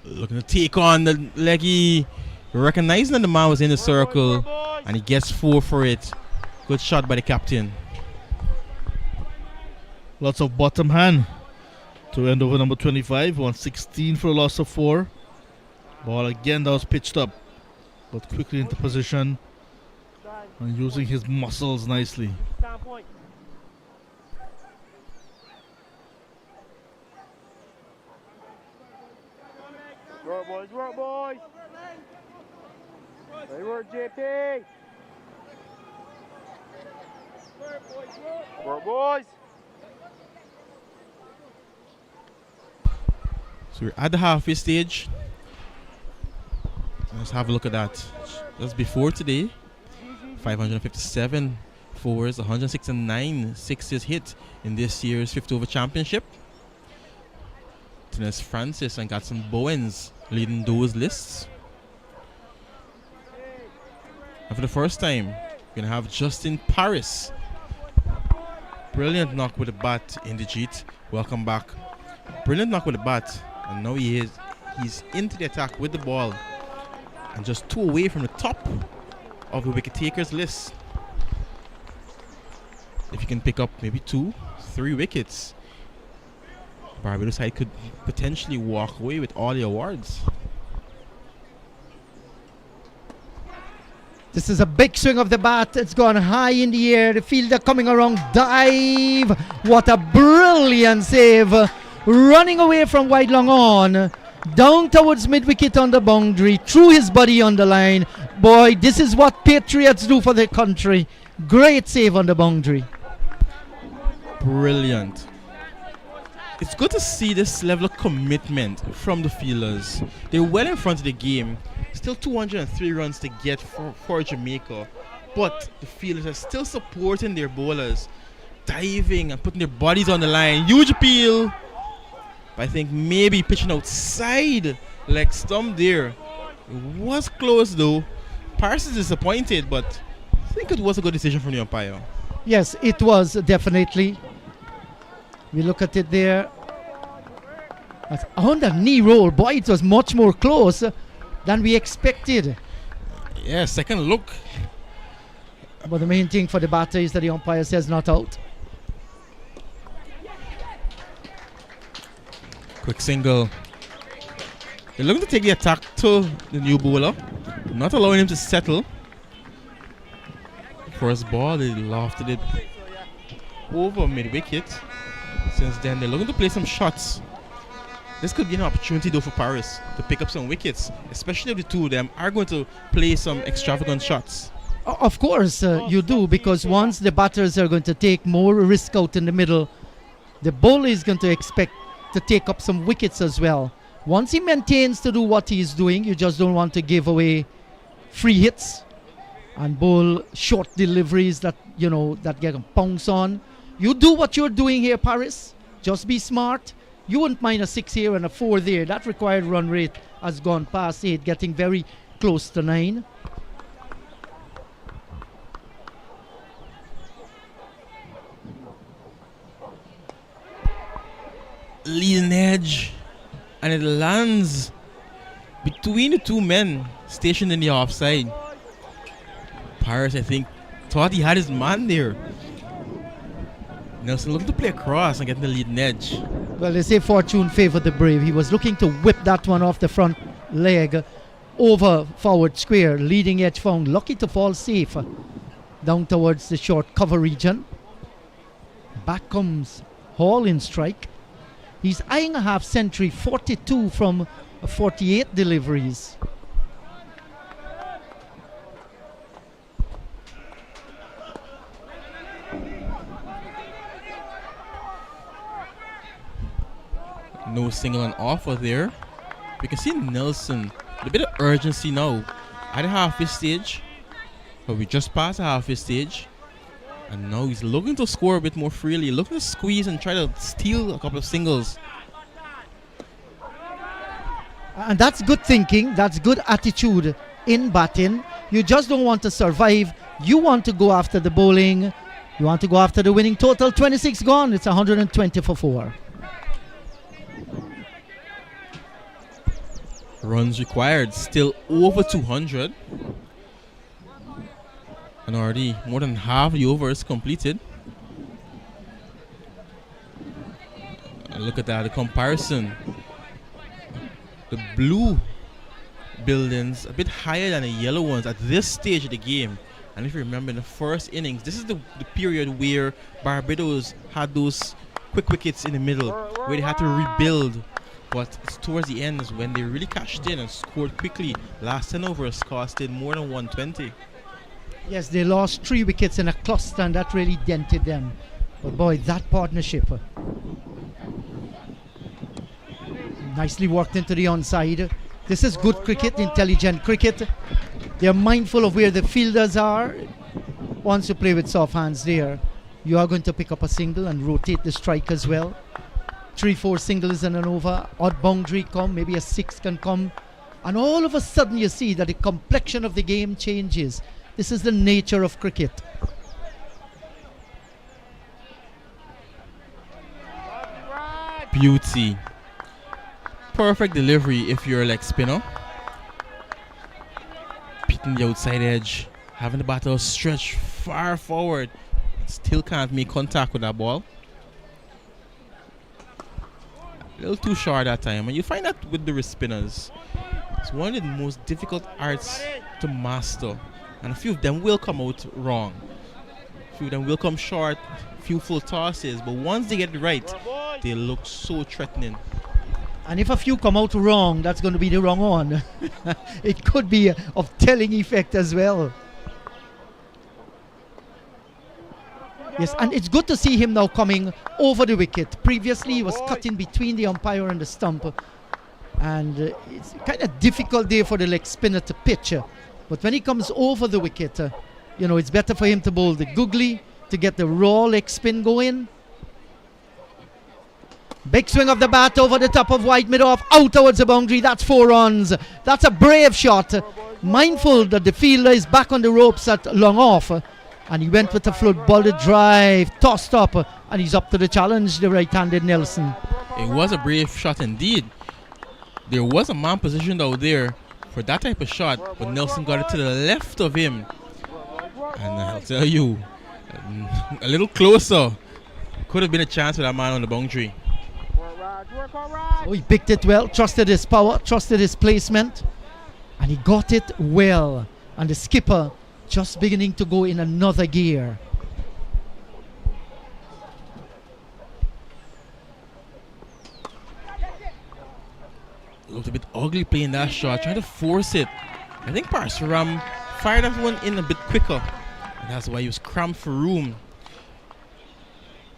Looking to take on the leggy, recognizing that the man was in the circle, and he gets 4 for it. Good shot by the captain. Lots of bottom hand to end over number 25. 116 for a loss of 4. Ball again that was pitched up, but quickly into position and using his muscles nicely. Work, boys. They work, JP. Work, boys. So we're at the halfway stage. Let's have a look at that. That's before today. 557 fours, 169 sixes hit in this year's 50 over championship. Tennis Francis and Gatson Bowens leading those lists. And for the first time, we're going to have Justin Paris. Brilliant knock with the bat in the Jeet. Welcome back. Brilliant knock with the bat. And now he's into the attack with the ball. And just 2 away from the top of the wicket takers list. If you can pick up maybe 2, 3 wickets, Barbados side could potentially walk away with all the awards. This is a big swing of the bat. It's gone high in the air. The fielder coming around, dive. What a brilliant save. Running away from wide long on. Down towards mid-wicket on the boundary. Through his body on the line. Boy, this is what Patriots do for their country. Great save on the boundary. Brilliant. It's good to see this level of commitment from the fielders. They're well in front of the game, Still 203 runs to get for Jamaica. But the fielders are still supporting their bowlers, diving and putting their bodies on the line. Huge appeal. But I think maybe pitching outside leg stump there. It was close though. Paris is disappointed, but I think it was a good decision from the umpire. Yes, it was definitely. We look at it there. On the knee roll, boy, it was much more close than we expected. Yeah, second look. But the main thing for the batter is that the umpire says not out. Quick single. They're looking to take the attack to the new bowler, not allowing him to settle. First ball, they lofted it over mid-wicket. Since then, they're looking to play some shots. This could be an opportunity though for Paris to pick up some wickets, especially if the two of them are going to play some extravagant shots. Of course you do, because once the batters are going to take more risk out in the middle, the bowler is going to expect to take up some wickets as well. Once he maintains to do what he is doing, you just don't want to give away free hits and bowl short deliveries that, you know, that get a pounce on. You do what you're doing here, Paris. Just be smart. You wouldn't mind a 6 here and a 4 there. That required run rate has gone past 8, getting very close to 9. Leading edge, and it lands between the two men stationed in the offside. Paris, I think, thought he had his man there. Nelson looking to play across and get the leading edge. Well, they say fortune favored the brave. He was looking to whip that one off the front leg over forward square. Leading edge found, lucky to fall safe down towards the short cover region. Back comes Hall in strike. He's eyeing a half century, 42 from 48 deliveries. No single on offer there. We can see Nelson with a bit of urgency now at the halfway stage, but we just passed the halfway stage, and now he's looking to score a bit more freely, looking to squeeze and try to steal a couple of singles. And that's good thinking, that's good attitude in batting. You just don't want to survive. You want to go after the bowling. You want to go after the winning total. 26 gone. It's 120 for 4. Runs required still over 200. And already more than half the overs completed. And look at that, the comparison. The blue buildings a bit higher than the yellow ones at this stage of the game. And if you remember in the first innings, this is the period where Barbados had those quick wickets in the middle, where they had to rebuild. But it's towards the end is when they really cashed in and scored quickly. Last 10 overs costed more than 120. Yes, they lost 3 wickets in a cluster, and that really dented them. But boy, that partnership. Nicely worked into the onside. This is good cricket, intelligent cricket. They're mindful of where the fielders are. Once you play with soft hands there, you are going to pick up a single and rotate the strike as well. 3-4 singles and an over. Odd boundary come, maybe a 6 can come. And all of a sudden you see that the complexion of the game changes. This is the nature of cricket. Beauty. Perfect delivery if you're a leg spinner. Hitting the outside edge, having the batter stretch far forward. Still can't make contact with that ball. A little too short that time. And you find that with the wrist spinners. It's one of the most difficult arts to master. And a few of them will come out wrong. A few of them will come short, a few full tosses. But once they get it right, they look so threatening. And if a few come out wrong, that's going to be the wrong one. It could be of telling effect as well. Yes, and it's good to see him now coming over the wicket. Previously, he was cutting between the umpire and the stump. And it's kind of difficult day for the leg spinner to pitch. But when he comes over the wicket, it's better for him to bowl the googly to get the raw leg spin going. Big swing of the bat over the top of wide mid-off, out towards the boundary. That's 4 runs. That's a brave shot. Mindful that the fielder is back on the ropes at long off. And he went with a foot-balled drive, tossed up, and he's up to the challenge, the right-handed Nelson. It was a brave shot indeed. There was a man positioned out there for that type of shot, but Nelson got it to the left of him. And I'll tell you, a little closer, could have been a chance for that man on the boundary. Oh, he picked it well, trusted his power, trusted his placement, and he got it well. And the skipper just beginning to go in another gear. Looked a bit ugly playing that shot, trying to force it. I think Parsuram fired that one in a bit quicker. And that's why he was cramped for room.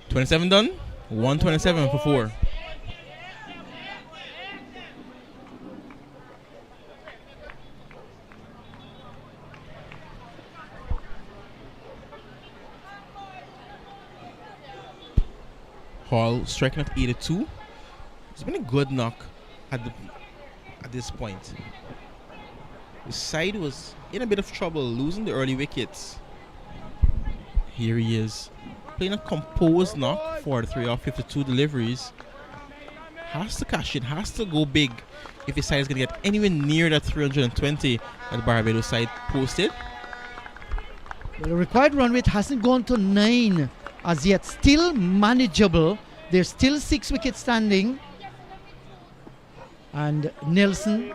27 done, 127 for 4. Hall striking at 82. It's been a good knock at this point. The side was in a bit of trouble, losing the early wickets. Here he is, playing a composed knock, 43 off 52 deliveries. Has to cash in, has to go big if his side is going to get anywhere near that 320 that the Barbados side posted. Well, the required run rate hasn't gone to 9 as yet. Still manageable. There's still 6 wickets standing. And Nelson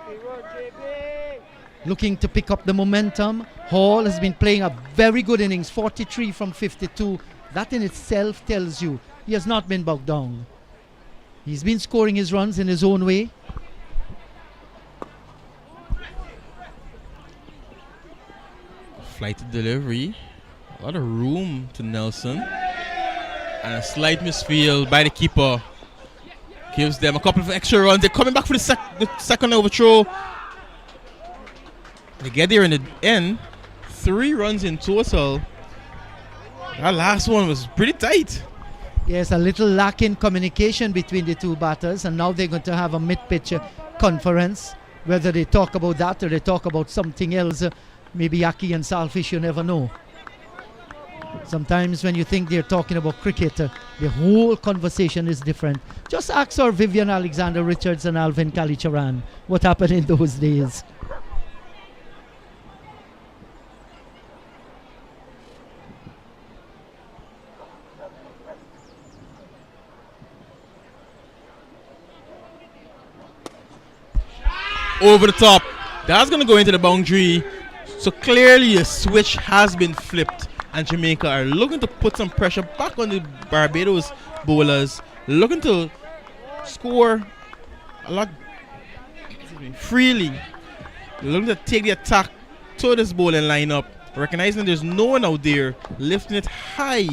looking to pick up the momentum. Hall has been playing a very good innings, 43 from 52. That in itself tells you he has not been bogged down. He's been scoring his runs in his own way. Flighted delivery. A lot of room to Nelson. And a slight misfield by the keeper. Gives them a couple of extra runs. They're coming back for the second overthrow. They get there in the end. 3 runs in total. That last one was pretty tight. Yes, a little lack in communication between the two batters, and now they're going to have a mid-pitch conference. Whether they talk about that or they talk about something else, maybe Aki and Salfish, you never know. Sometimes when you think they're talking about cricket, the whole conversation is different. Just ask our Vivian Alexander Richards and Alvin Kalicharan what happened in those days. Over the top. That's going to go into the boundary. So clearly a switch has been flipped. And Jamaica are looking to put some pressure back on the Barbados bowlers. Looking to score a lot freely. Looking to take the attack to this bowling lineup. Recognizing there's no one out there. Lifting it high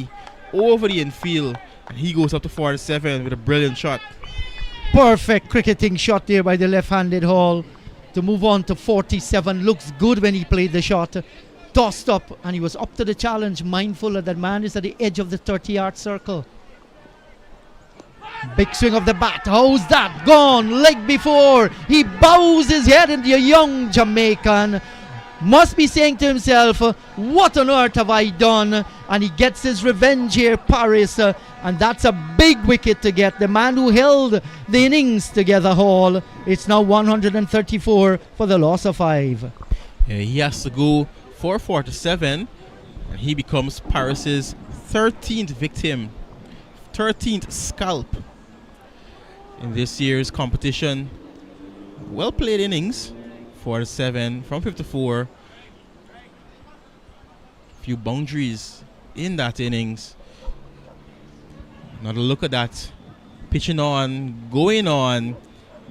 over the infield. And he goes up to 47 with a brilliant shot. Perfect cricketing shot there by the left-handed Hall to move on to 47. Looks good when he played the shot. Tossed up, and he was up to the challenge, mindful that that man is at the edge of the 30-yard circle. Big swing of the bat. How's that? Gone. Leg before. He bows his head into a young Jamaican. Must be saying to himself, what on earth have I done? And he gets his revenge here, Paris. And that's a big wicket to get. The man who held the innings together, Hall. It's now 134 for the loss of 5. Yeah, he has to go 447, and he becomes Paris's 13th victim, 13th scalp in this year's competition. Well played innings, 47 from 54. Few boundaries in that innings. Another look at that. Pitching on, going on,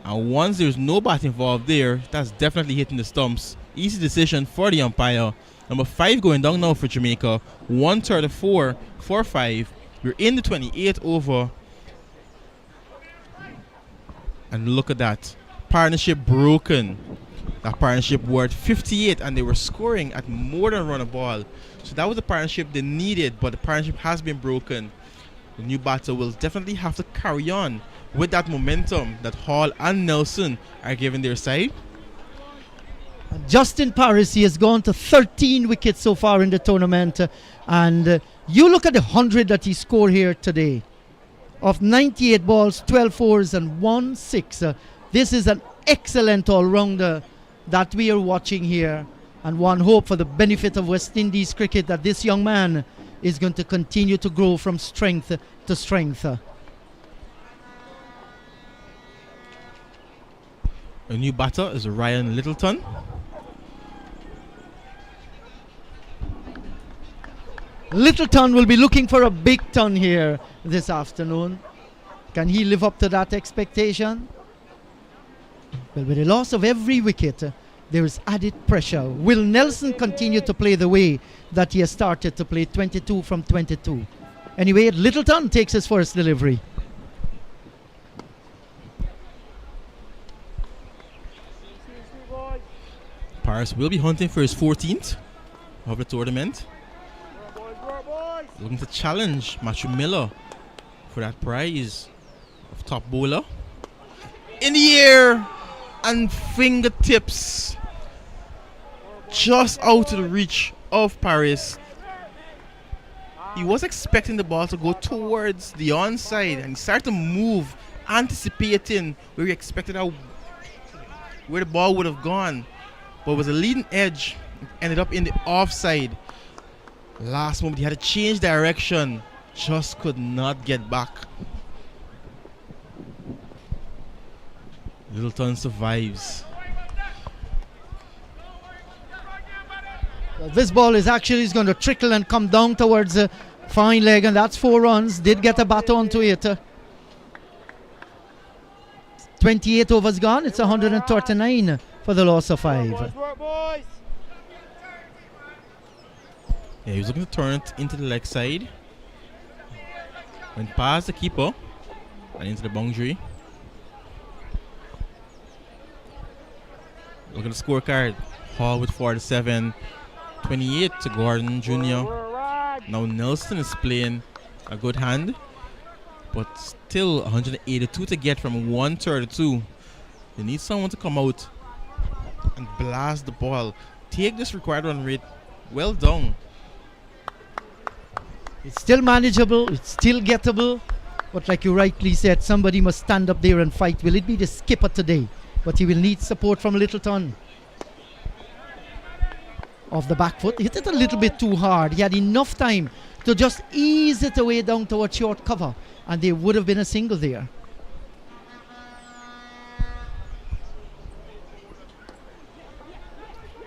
and once there's no bat involved there, that's definitely hitting the stumps. Easy decision for the umpire. Number 5 going down now for Jamaica. 134 for 5. We're in the 28th over. And look at that. partnership broken. That partnership worth 58 and they were scoring at more than run a ball. So that was the partnership they needed, but the partnership has been broken. The new batter will definitely have to carry on with that momentum that Hall and Nelson are giving their side. Justin Paris, he has gone to 13 wickets so far in the tournament. And you look at the 100 that he scored here today. Of 98 balls, 12 fours and 1 6. This is an excellent all-rounder that we are watching here. And one hope for the benefit of West Indies cricket that this young man is going to continue to grow from strength to strength. A new batter is Ryan Littleton. Littleton will be looking for a big ton here this afternoon. Can he live up to that expectation? Well, with the loss of every wicket, there is added pressure. Will Nelson continue to play the way that he has started to play, 22 from 22? Anyway, Littleton takes his first delivery. Paris will be hunting for his 14th of the tournament. Looking to challenge Matthew Miller for that prize of top bowler. In the air and fingertips just out of the reach of Paris. He was expecting the ball to go towards the onside and he started to move, anticipating where he expected where the ball would have gone. But it was a leading edge, ended up in the offside. Last moment he had to change direction, just could not get back. Littleton survives. Well, this ball is going to trickle and come down towards fine leg, and that's 4 runs. Did get a bat onto it. 28 overs gone. It's 139 for the loss of 5. Yeah, he was looking to turn it into the leg side. Went past the keeper and into the boundary. Look at the scorecard. Hall with 47, 28 to Gordon Jr. Now Nelson is playing a good hand, but still 182 to get from 132. They need someone to come out and blast the ball. Take this required run rate well down. It's still manageable, it's still gettable, but like you rightly said, somebody must stand up there and fight. Will it be the skipper today? But he will need support from Littleton. Off the back foot, hit it a little bit too hard. He had enough time to just ease it away down towards short cover, and there would have been a single there.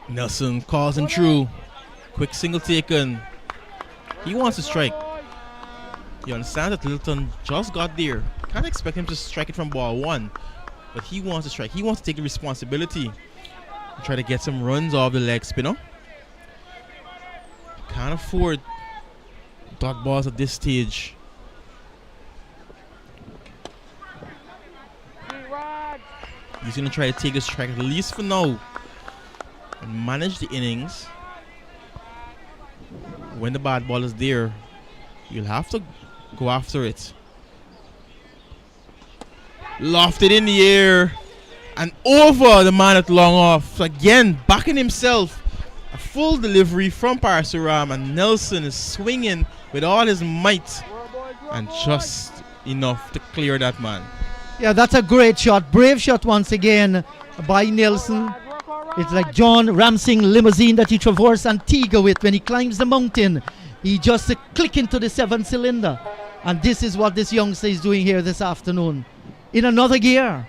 Nelson calls him through. Quick single taken. He wants to strike. You understand that Littleton just got there. Can't expect him to strike it from ball 1. But he wants to strike. He wants to take the responsibility and try to get some runs off the leg spinner. Can't afford dot balls at this stage. He's going to try to take a strike at least for now and manage the innings. When the bad ball is there, you'll have to go after it. Lofted in the air and over the man at long off. Again, backing himself. A full delivery from Parasuram, and Nelson is swinging with all his might and just enough to clear that man. Yeah, that's a great shot. Brave shot once again by Nelson. It's like John Ramsing limousine that he traversed Antigua with when he climbs the mountain. He just click into the 7th cylinder. And this is what this youngster is doing here this afternoon. In another gear.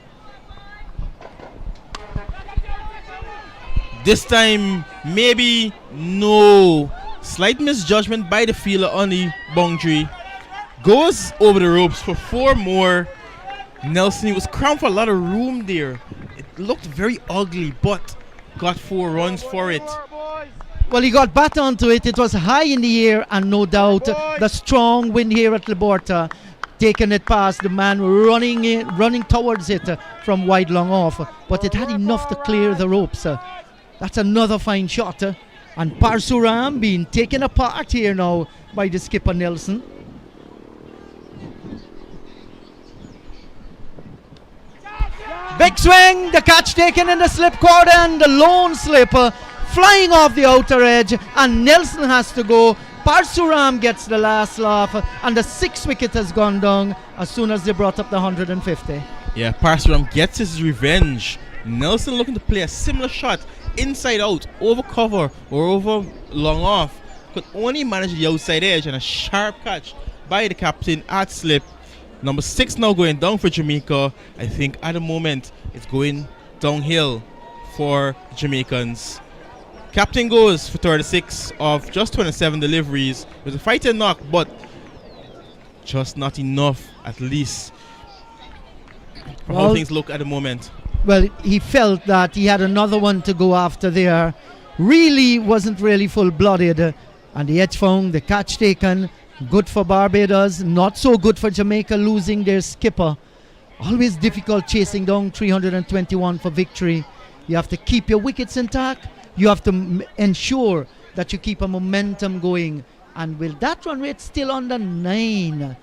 This time, maybe no. Slight misjudgment by the fielder on the boundary. Goes over the ropes for 4 more. Nelson, he was cramped for a lot of room there. It looked very ugly, but got 4 runs for it. Well, he got bat onto it. It was high in the air, and no doubt the strong wind here at Liberta taken it past the man running towards it from wide long off, but it had enough to clear the ropes. That's another fine shot. And Parsuram being taken apart here now by the skipper Nelson. Big swing, the catch taken in the slip quadrant, the lone slipper flying off the outer edge, and Nelson has to go. Parsuram gets the last laugh, and the 6th wicket has gone down as soon as they brought up the 150. Yeah, Parsuram gets his revenge. Nelson looking to play a similar shot, inside out, over cover or over long off. Could only manage the outside edge, and a sharp catch by the captain at slip. Number 6 now going down for Jamaica. I think at the moment it's going downhill for Jamaicans. Captain goes for 36 of just 27 deliveries. It was a fighting knock, but just not enough, at least, for how things look at the moment. Well, he felt that he had another one to go after there. Really wasn't really full-blooded. And the edge found, the catch taken. Good for Barbados, not so good for Jamaica, losing their skipper. Always difficult chasing down 321 for victory. You have to keep your wickets intact. You have to ensure that you keep a momentum going. And with that run rate still under 9,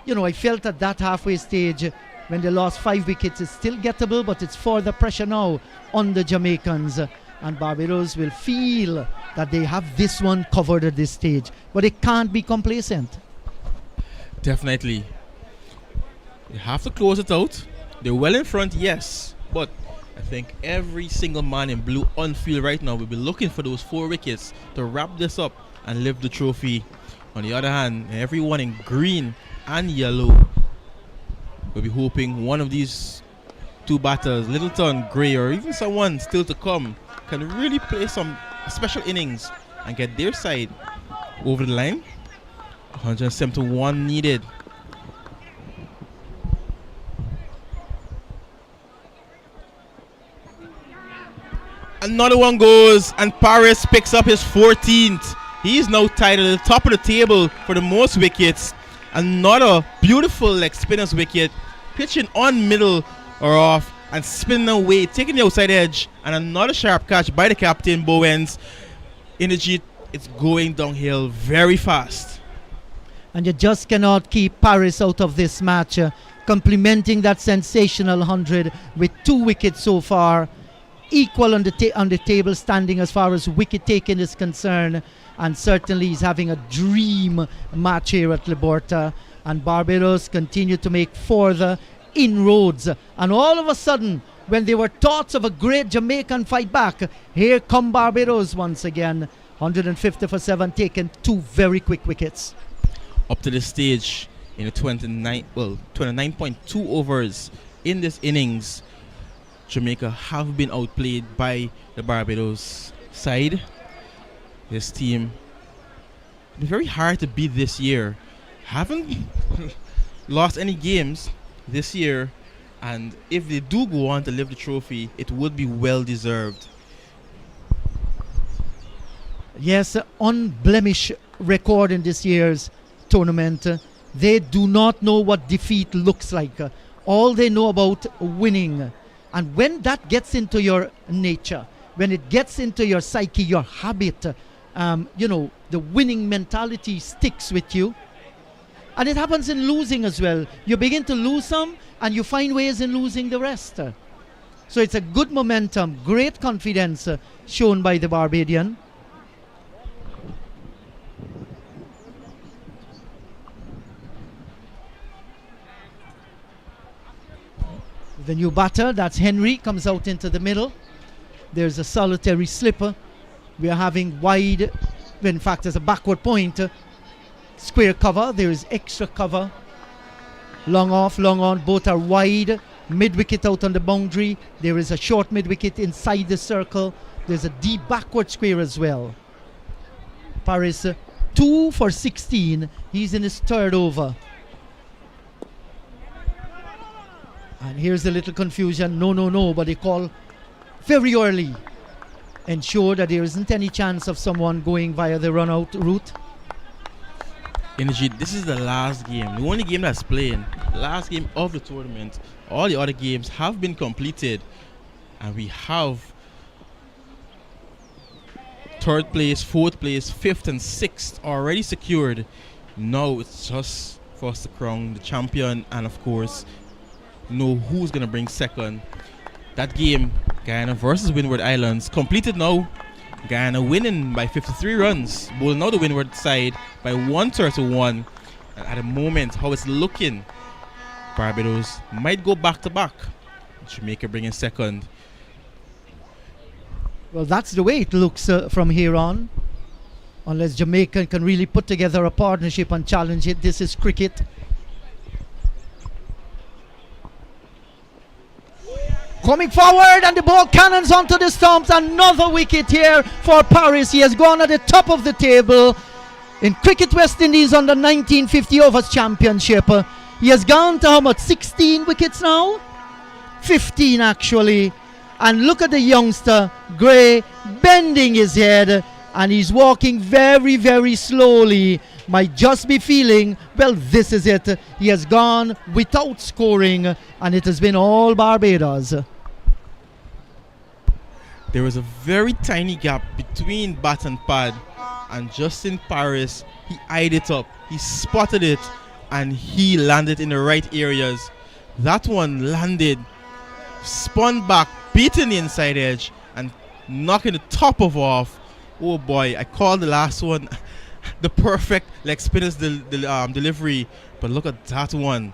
you know, I felt at that halfway stage when they lost 5 wickets, it's still gettable, but it's for the pressure now on the Jamaicans. And Barbados will feel that they have this one covered at this stage, but it can't be complacent. Definitely. They have to close it out. They're well in front, yes, but I think every single man in blue on field right now will be looking for those 4 wickets to wrap this up and lift the trophy. On the other hand, everyone in green and yellow will be hoping one of these 2 batters, Littleton, Gray, or even someone still to come, can really play some special innings and get their side over the line. 171 needed. Another one goes, and Paris picks up his 14th. He is now tied at the top of the table for the most wickets. Another beautiful leg spinner's wicket, pitching on middle or off and spinning away, taking the outside edge, and another sharp catch by the captain, Bowens. Energy, it's going downhill very fast. And you just cannot keep Paris out of this match, complementing that sensational 100 with 2 wickets so far, equal on the table standing as far as wicket taking is concerned, and certainly he's having a dream match here at Liberta, and Barbados continue to make further inroads. And all of a sudden, when there were thoughts of a great Jamaican fight back, here come Barbados once again. 150 for 7, taken 2 very quick wickets. Up to this stage in the 29.2 overs in this innings, Jamaica have been outplayed by the Barbados side. This team been very hard to beat this year. Haven't lost any games this year, and if they do go on to lift the trophy, it would be well deserved. Yes, unblemished record in this year's tournament. They do not know what defeat looks like. All they know about winning. And when that gets into your nature, when it gets into your psyche, your habit, the winning mentality sticks with you. And it happens in losing as well. You begin to lose some and you find ways in losing the rest. So it's a good momentum, great confidence shown by the Barbadian. The new batter, that's Henry, comes out into the middle. There's a solitary slipper. We are having wide, in fact, there's a backward point. Square cover, there is extra cover. Long off, long on, both are wide. Mid wicket out on the boundary. There is a short mid wicket inside the circle. There's a deep backward square as well. Paris 2 for 16. He's in his 3rd over. And here's a little confusion. No, but they call very early. Ensure that there isn't any chance of someone going via the run out route. Energy, this is the last game, the only game that's playing, last game of the tournament. All the other games have been completed, and we have third place, fourth place, fifth and sixth already secured. Now it's just for us to crown the champion and of course know who's gonna bring second. That game, Guyana versus Windward Islands, completed now. Guyana winning by 53 runs, bowling now the Windward side by 131. And at the moment, how it's looking, Barbados might go back to back. Jamaica bringing second. Well, that's the way it looks from here on. Unless Jamaica can really put together a partnership and challenge it. This is cricket. Coming forward, and the ball cannons onto the stumps. Another wicket here for Paris. He has gone at the top of the table in Cricket West Indies under 1950 overs championship. He has gone to how much? 16 wickets now? 15 actually. And look at the youngster, Gray, bending his head, and he's walking very, very slowly. Might just be feeling, well, this is it. He has gone without scoring, and it has been all Barbados. There was a very tiny gap between bat and pad, and Justin Paris, he eyed it up, he spotted it, and he landed in the right areas. That one landed, spun back, beating the inside edge, and knocking the top of off. Oh boy, I called the last one the perfect leg spinner's delivery, but look at that one.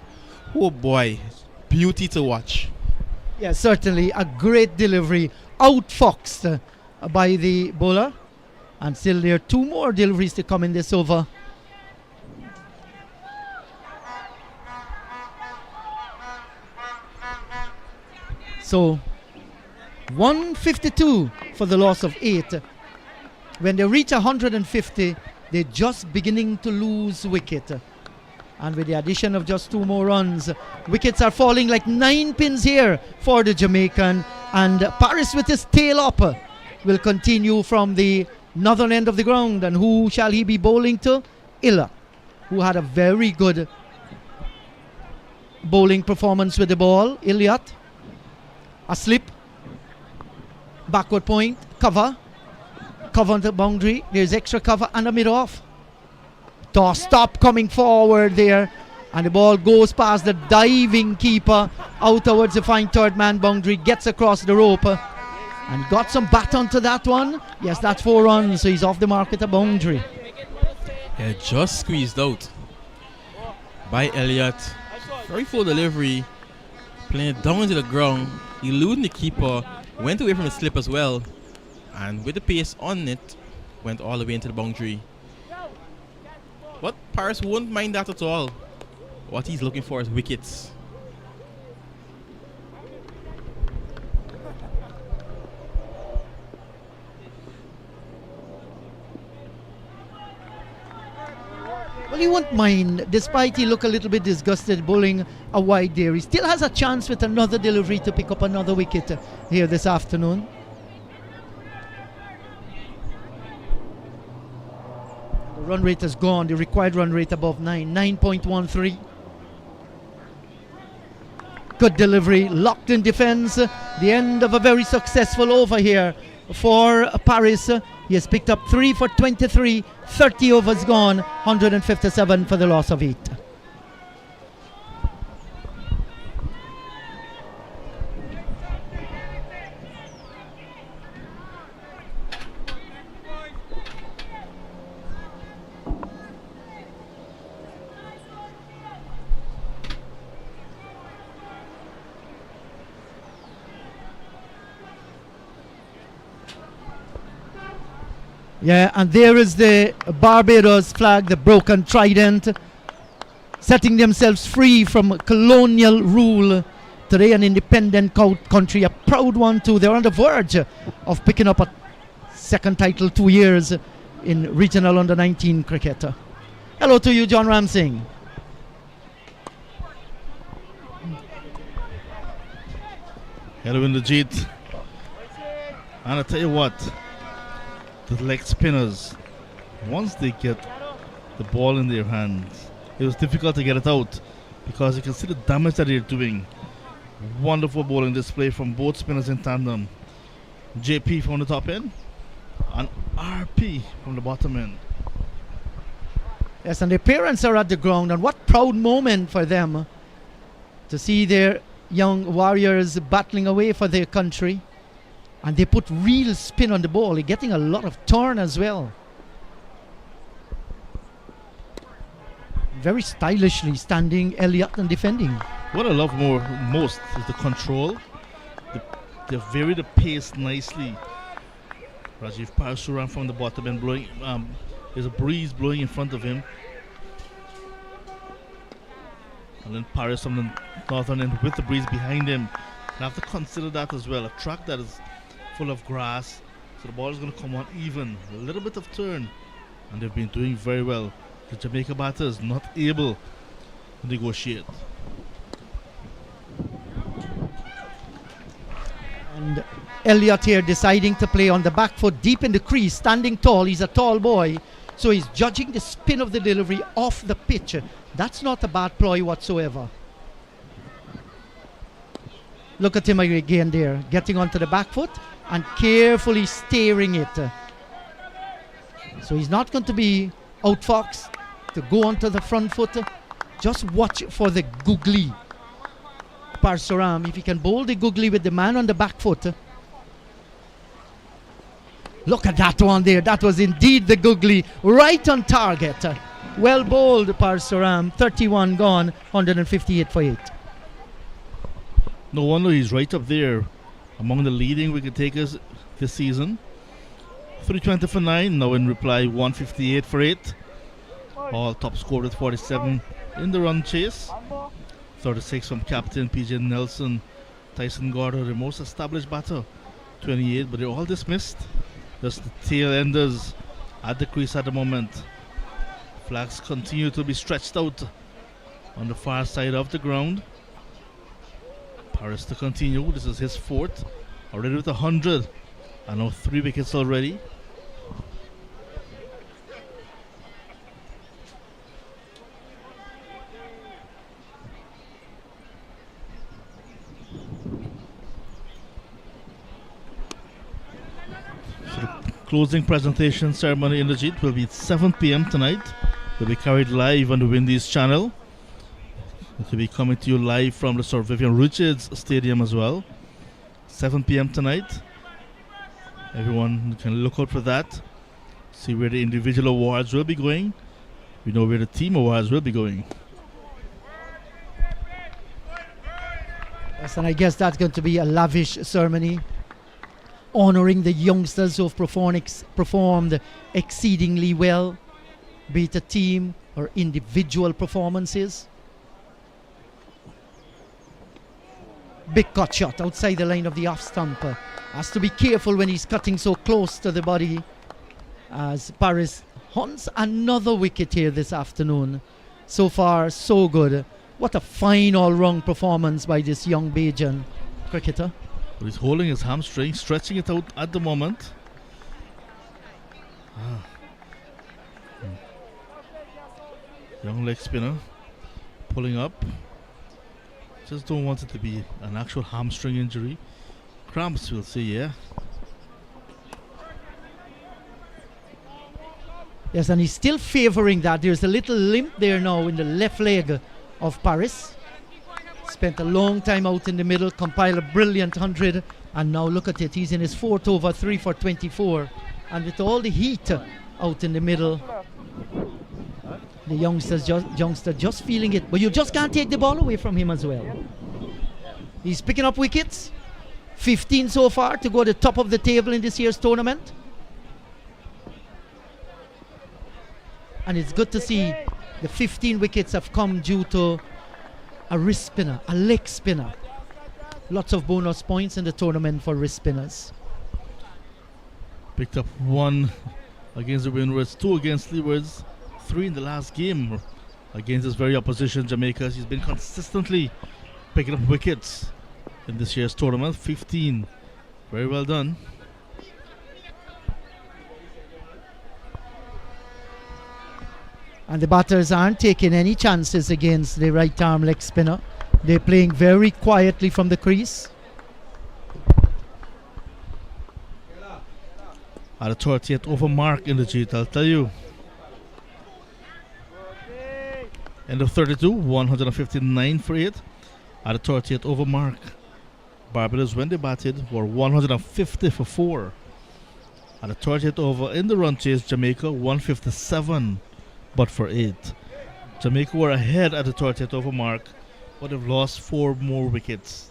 Oh boy, beauty to watch. Yeah, certainly a great delivery, outfoxed by the bowler, and still there are two more deliveries to come in this over. So 152 for the loss of 8. When they reach 150, they're just beginning to lose wicket. And with the addition of just 2 more runs, wickets are falling like 9 pins here for the Jamaican. And Paris, with his tail up, will continue from the northern end of the ground. And who shall he be bowling to? Illa, who had a very good bowling performance with the ball. Illiot, a slip, backward point, cover on the boundary. There's extra cover and a mid-off. Toss stop coming forward there, and the ball goes past the diving keeper out towards the fine third man boundary, gets across the rope and got some bat onto that one. Yes, that's 4 runs, so he's off the mark at the boundary. Yeah, just squeezed out by Elliott. Very full delivery, playing it down into the ground, eluding the keeper, went away from the slip as well, and with the pace on it, went all the way into the boundary. But Paris won't mind that at all. What he's looking for is wickets. Well, he won't mind, despite he look a little bit disgusted bowling a wide there. He still has a chance with another delivery to pick up another wicket here this afternoon. The run rate has gone, the required run rate above 9.13. Good delivery, locked in defense. The end of a very successful over here for Paris. He has picked up 3 for 23, 30 overs gone, 157 for the loss of 8. Yeah, and there is the Barbados flag, the broken trident, setting themselves free from colonial rule. Today an independent country, a proud one too. They're on the verge of picking up a second title 2 years in regional under-19 cricket. Hello to you, John Ramsing. Hello, Inderjeet. And I tell you what, the leg spinners, once they get the ball in their hands. It was difficult to get it out because you can see the damage that they're doing. Wonderful bowling display from both spinners in tandem. JP from the top end and RP from the bottom end. Yes, and their parents are at the ground, and what proud moment for them to see their young warriors battling away for their country. And they put real spin on the ball. They're getting a lot of turn as well. Very stylishly standing Elliott and defending. What I love most is the control. They vary the pace nicely. Rajiv Parasuram from the bottom and blowing. There's a breeze blowing in front of him. And then Paris from the northern end with the breeze behind him. You have to consider that as well. A track that is full of grass, so the ball is going to come on even. A little bit of turn, and they've been doing very well. The Jamaica batters not able to negotiate. And Elliott here deciding to play on the back foot deep in the crease, standing tall. He's a tall boy, so he's judging the spin of the delivery off the pitch. That's not a bad ploy whatsoever. Look at him again there, getting onto the back foot and carefully steering it. So he's not going to be outfoxed to go onto the front foot. Just watch for the googly. Parsuram, if he can bowl the googly with the man on the back foot. Look at that one there. That was indeed the googly. Right on target. Well bowled, Parsuram. 31 gone, 158 for 8. No wonder he's right up there among the leading wicket takers this season. 320 for 9, now in reply 158 for 8. All top scored with 47 in the run chase. 36 from captain PJ Nelson. Tyson Gorder, the most established batter, 28, but they're all dismissed. Just the tail enders at the crease at the moment. Flags continue to be stretched out on the far side of the ground. Paris to continue. This is his fourth. Already with 100. And now 3 wickets already. So the closing presentation ceremony in the Jeet will be at 7 p.m. tonight. Will be carried live on the Windies channel. It will be coming to you live from the Sir Vivian Richards Stadium as well. 7 p.m. tonight. Everyone can look out for that. See where the individual awards will be going. We know where the team awards will be going. Yes, and I guess that's going to be a lavish ceremony, honoring the youngsters who have performed exceedingly well, be it a team or individual performances. Big cut shot outside the line of the off stump. Has to be careful when he's cutting so close to the body, as Paris hunts another wicket here this afternoon. So far, so good. What a fine all-round performance by this young Bajan cricketer. But he's holding his hamstring, stretching it out at the moment. Young leg spinner pulling up. Just don't want it to be an actual hamstring injury. Cramps, we'll see, yeah. Yes, and he's still favouring that. There's a little limp there now in the left leg of Paris. Spent a long time out in the middle, compiled a brilliant 100, and now look at it. He's in his 4th over, 3 for 24. And with all the heat out in the middle, the youngster just feeling it. But you just can't take the ball away from him as well. He's picking up wickets. 15 so far to go to the top of the table in this year's tournament. And it's good to see the 15 wickets have come due to a wrist spinner, a leg spinner. Lots of bonus points in the tournament for wrist spinners. Picked up 1 against the Windwards, 2 against Leewards, 3 in the last game against his very opposition, Jamaica. He's been consistently picking up wickets in this year's tournament. 15. Very well done. And the batters aren't taking any chances against the right arm leg spinner. They're playing very quietly from the crease. At a 38 over mark in the G, I'll tell you. End of 32, 159 for 8. At a 38 over mark. Barbados, when they batted, were 150 for 4. At a 38 over in the run chase, Jamaica 157 but for 8. Jamaica were ahead at the 38 over mark, but have lost 4 more wickets.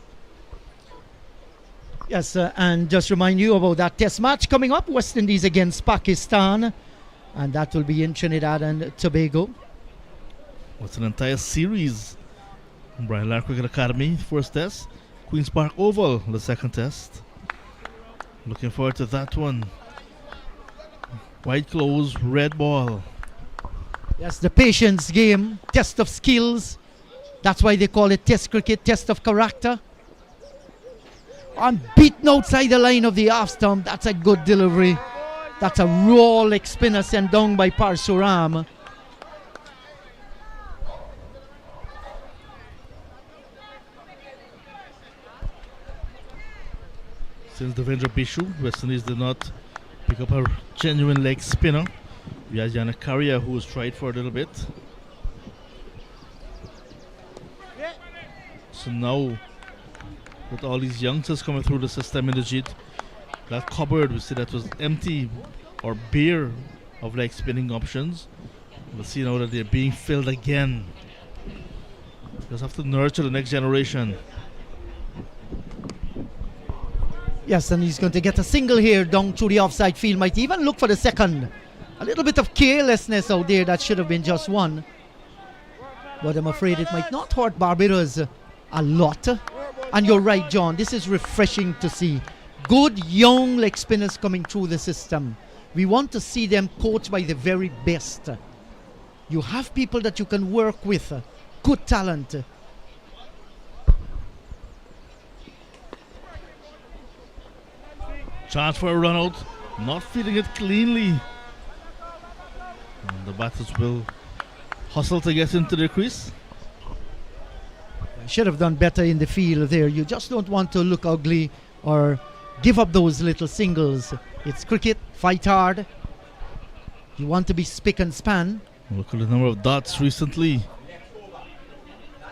Yes, and just remind you about that test match coming up, West Indies against Pakistan, and that will be in Trinidad and Tobago. It's an entire series. Brian Lara Cricket Academy, first test. Queen's Park Oval, the second test. Looking forward to that one. White clothes, red ball. Yes, the patience game, test of skills. That's why they call it test cricket, test of character. And beaten outside the line of the half stump. That's a good delivery. That's a raw leg spinner sent down by Parsuram. Since Devendra Bishu, West Indies did not pick up a genuine leg spinner. We had Yana Carrier, who was tried for a little bit. So now, with all these youngsters coming through the system in the JIT, that cupboard, we see that was empty or bare of leg spinning options. We'll see now that they're being filled again. Just have to nurture the next generation. Yes, and he's going to get a single here down through the offside field. Might even look for the second. A little bit of carelessness out there. That should have been just one. But I'm afraid it might not hurt Barbados a lot. And you're right, John. This is refreshing to see. Good young leg spinners coming through the system. We want to see them coached by the very best. You have people that you can work with. Good talent. Chance for a run out. Not feeding it cleanly. And the batters will hustle to get into the crease. Should have done better in the field there. You just don't want to look ugly or give up those little singles. It's cricket. Fight hard. You want to be spick and span. Look at the number of dots recently.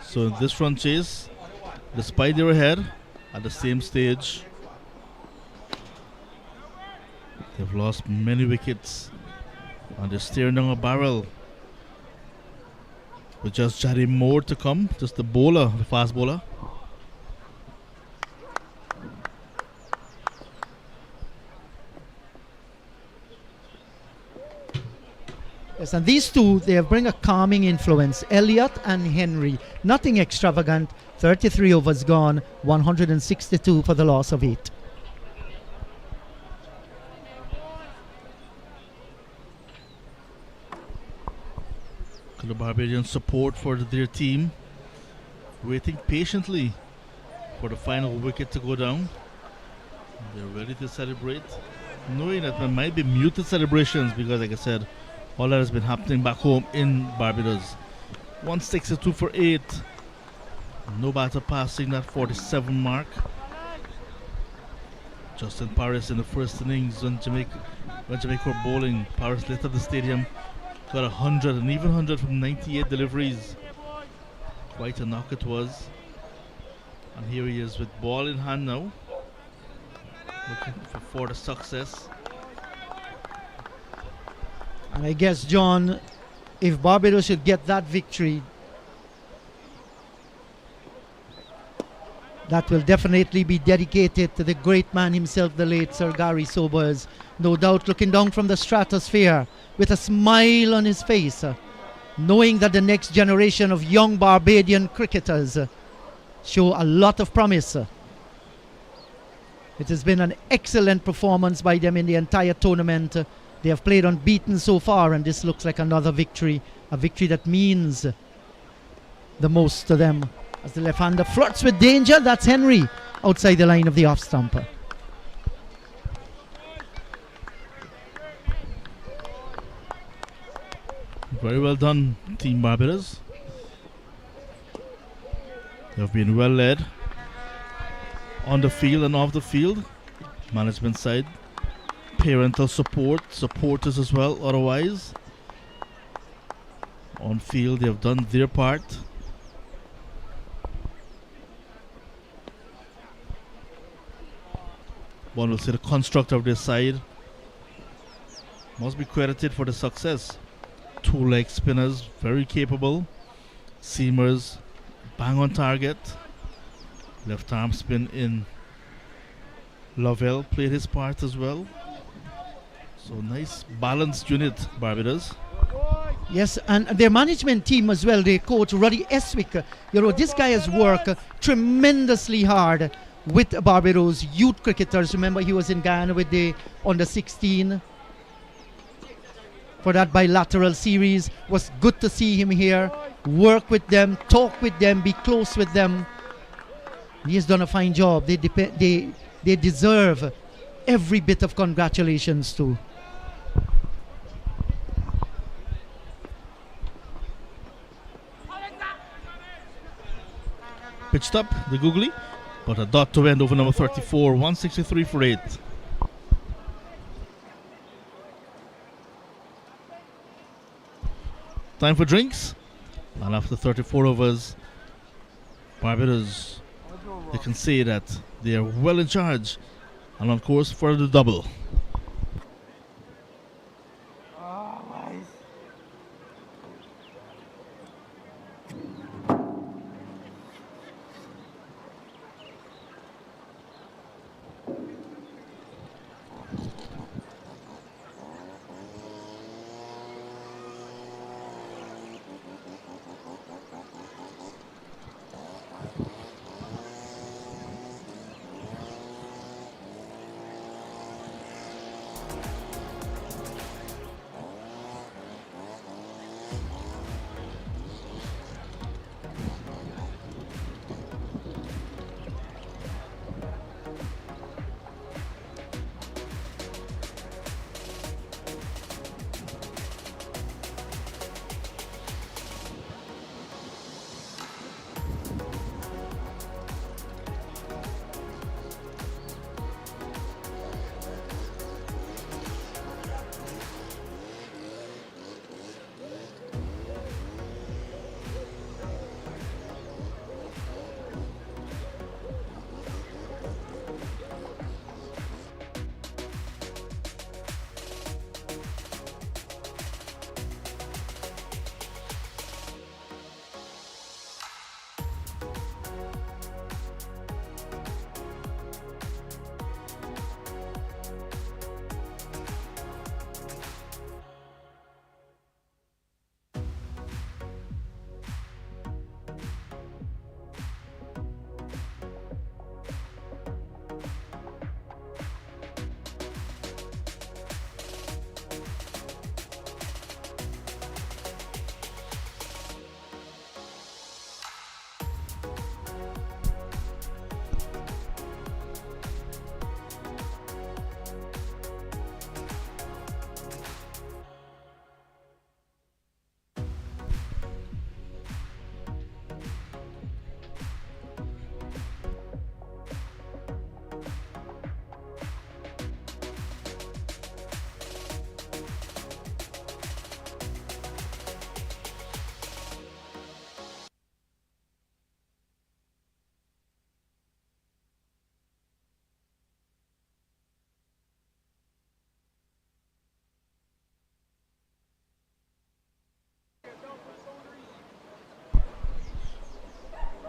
So in this run chase, despite they were ahead at the same stage, they've lost many wickets and they're staring down a barrel. With just Jari Moore to come, just the bowler, the fast bowler. Yes, and these two, they bring a calming influence. Elliott and Henry. Nothing extravagant. 33 overs gone, 162 for the loss of 8. The Barbadian support for their team, waiting patiently for the final wicket to go down. They're ready to celebrate, knowing that there might be muted celebrations because, like I said, all that has been happening back home in Barbados. 162 for 8. No batter passing that 47 mark. Justin Paris in the first innings when Jamaica were bowling. Paris lit up the stadium. Got 100 and even 100 from 98 deliveries. Quite a knock it was. And here he is with ball in hand now. Looking for the success. And I guess, John, if Barbados should get that victory, that will definitely be dedicated to the great man himself, the late Sir Gary Sobers. No doubt looking down from the stratosphere with a smile on his face, knowing that the next generation of young Barbadian cricketers show a lot of promise. It has been an excellent performance by them in the entire tournament. They have played unbeaten so far, and this looks like another victory, a victory that means the most to them. As the left-hander flirts with danger, that's Henry outside the line of the off-stump. Very well done, Team Barbados. They've been well led on the field and off the field. Management side, parental support, supporters as well. Otherwise, on field they have done their part. One will say the construct of their side must be credited for the success. Two leg spinners, very capable. Seamers, bang on target. Left arm spin in. Lovell played his part as well. So nice balanced unit, Barbados. Yes, and their management team as well, their coach Roddy Eswick. This guy has worked tremendously hard with Barbados youth cricketers. Remember, he was in Ghana with the under 16 for that bilateral series. Was good to see him here, work with them, talk with them, be close with them. He has done a fine job. They deserve every bit of congratulations too. Pitched up the googly, but a dot to end over number 34, 163 for 8. Time for drinks, and after 34 overs, Barbados, they can say that they are well in charge and on course for the double.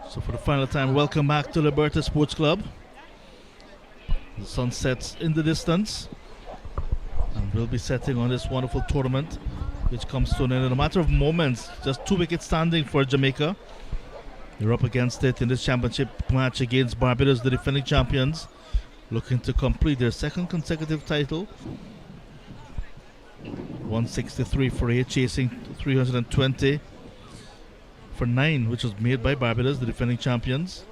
So for the final time, welcome back to Liberta Sports Club. The sun sets in the distance, and we'll be setting on this wonderful tournament, which comes to an end in a matter of moments. Just 2 wickets standing for Jamaica. They're up against it in this championship match against Barbados, the defending champions, looking to complete their second consecutive title. 163 for 8, chasing 320 for 9, which was made by Barbados, the defending champions,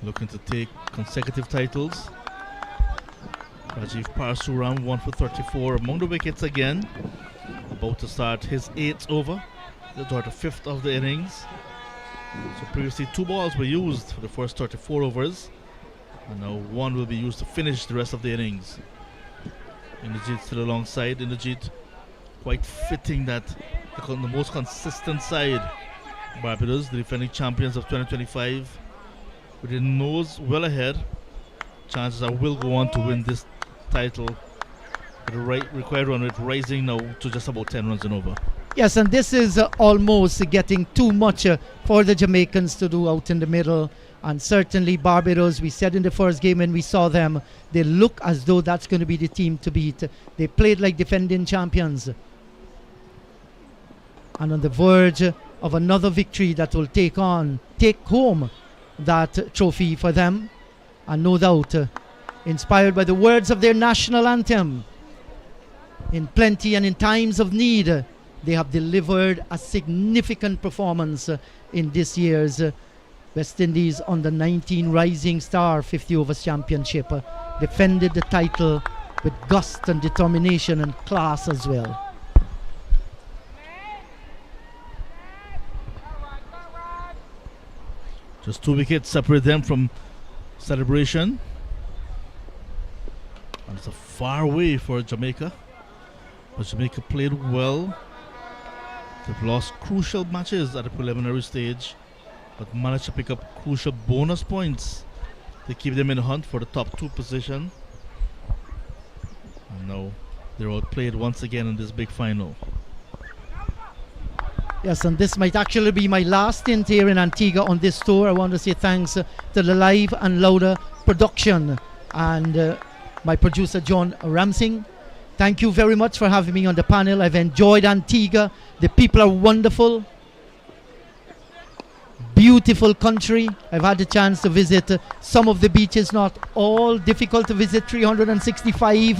looking to take consecutive titles. Rajiv Parasuram 1 for 34 among the wickets again. About to start his 8th over. The 5th of the innings. So previously 2 balls were used for the first 34 overs. And now 1 will be used to finish the rest of the innings. Indrajit still alongside. Indrajit quite fitting that the most consistent side, Barbados, the defending champions of 2025, with their nose well ahead. Chances are will go on to win this title. The required run rate rising now to just about 10 runs and over. Yes, and this is almost getting too much for the Jamaicans to do out in the middle. And certainly Barbados, we said in the first game when we saw them, they look as though that's going to be the team to beat. They played like defending champions. And on the verge of another victory that will take home that trophy for them. And no doubt, inspired by the words of their national anthem, in plenty and in times of need, they have delivered a significant performance in this year's West Indies under-19 Rising Star 50 Overs Championship. Defended the title with gust and determination and class as well. Just 2 wickets separate them from celebration. And it's a far way for Jamaica. But Jamaica played well. They've lost crucial matches at the preliminary stage, but managed to pick up crucial bonus points to keep them in the hunt for the top 2 position. And now they're outplayed once again in this big final. Yes, and this might actually be my last stint here in Antigua on this tour. I want to say thanks to the Live and Louder production and my producer John Ramsing. Thank you very much for having me on the panel. I've enjoyed Antigua. The people are wonderful. Beautiful country. I've had the chance to visit some of the beaches, not all difficult to visit, 365,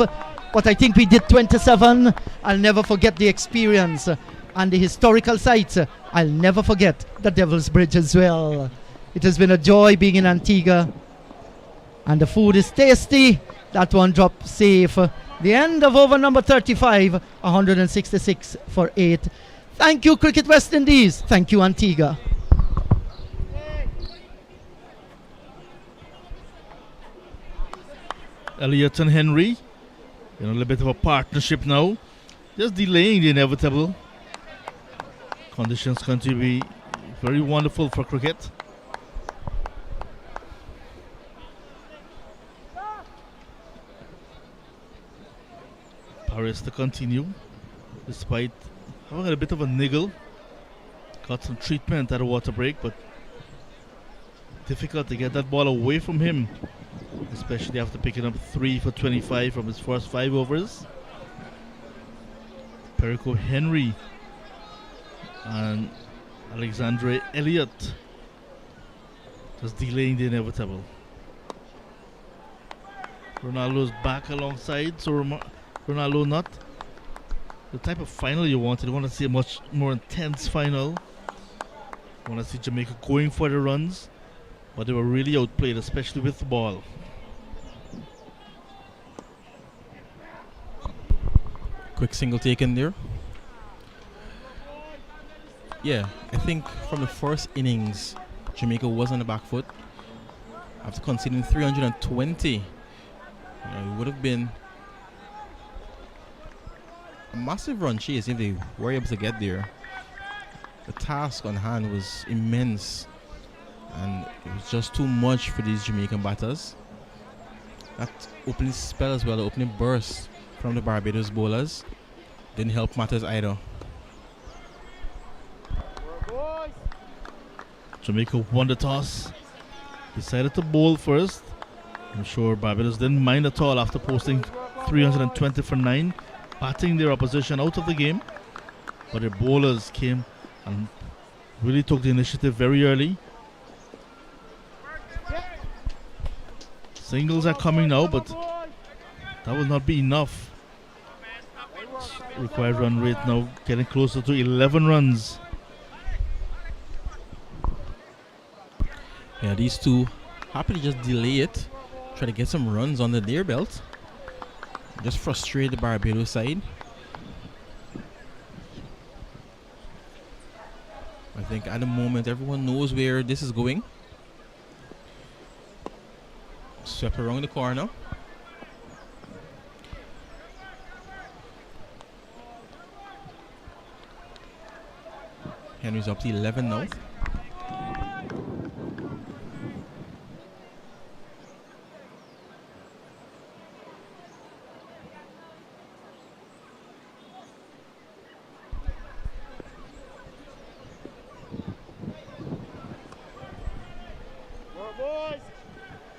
but I think we did 27. I'll never forget the experience. And the historical sites, I'll never forget the Devil's Bridge as well. It has been a joy being in Antigua. And the food is tasty. That one dropped safe. The end of over number 35, 166 for 8. Thank you, Cricket West Indies. Thank you, Antigua. Elliott and Henry in a little bit of a partnership now. Just delaying the inevitable. Conditions going to be very wonderful for cricket. Paris to continue despite having a bit of a niggle. Got some treatment at a water break, but difficult to get that ball away from him, especially after picking up 3 for 25 from his first 5 overs. Perico Henry and Alexandre Elliott just delaying the inevitable. Ronaldo's back alongside, so Ronaldo not the type of final you wanted. You want to see a much more intense final. You want to see Jamaica going for the runs, but they were really outplayed, especially with the ball. Quick single taken there. Yeah, I think from the first innings, Jamaica was on the back foot. After conceding 320, it would have been a massive run chase if they were able to get there. The task on hand was immense, and it was just too much for these Jamaican batters. That opening spell as well, the opening burst from the Barbados bowlers, didn't help matters either. Jamaica won the toss, decided to bowl first. I'm sure Barbados didn't mind at all after posting 320 for 9, batting their opposition out of the game. But their bowlers came and really took the initiative very early. Singles are coming now, but that will not be enough. Required run rate now getting closer to 11 runs. Yeah, these two happily just delay it, try to get some runs under their belt. just frustrate the Barbados side. I think at the moment everyone knows where this is going. Swept around the corner. Henry's up to 11 now.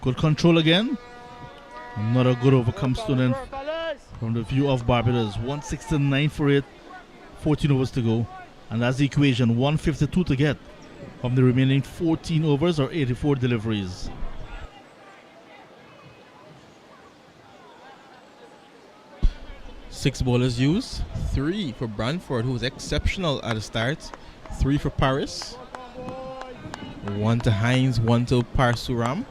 Good control again. Another good overcome student from the view of Barbados. 169 for it. 14 overs to go. And that's the equation. 152 to get from the remaining 14 overs or 84 deliveries. Six bowlers used. 3 for Branford, who was exceptional at the start. 3 for Paris. 1 to Hines, 1 to Parsuram.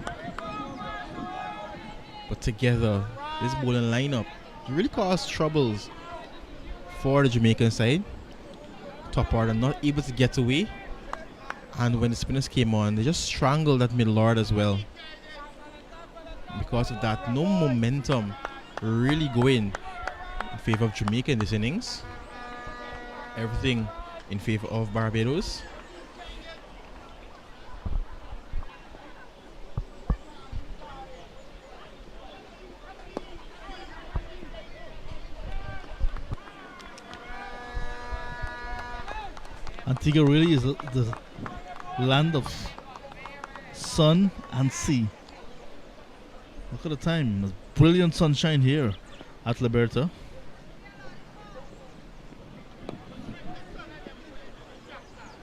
But together, this bowling lineup really caused troubles for the Jamaican side. Top order not able to get away, and when the spinners came on, they just strangled that middle order as well. Because of that, no momentum really going in favor of Jamaica in this innings. Everything in favor of Barbados. Antigua really is the land of sun and sea. Look at the time. There's brilliant sunshine here at Liberta.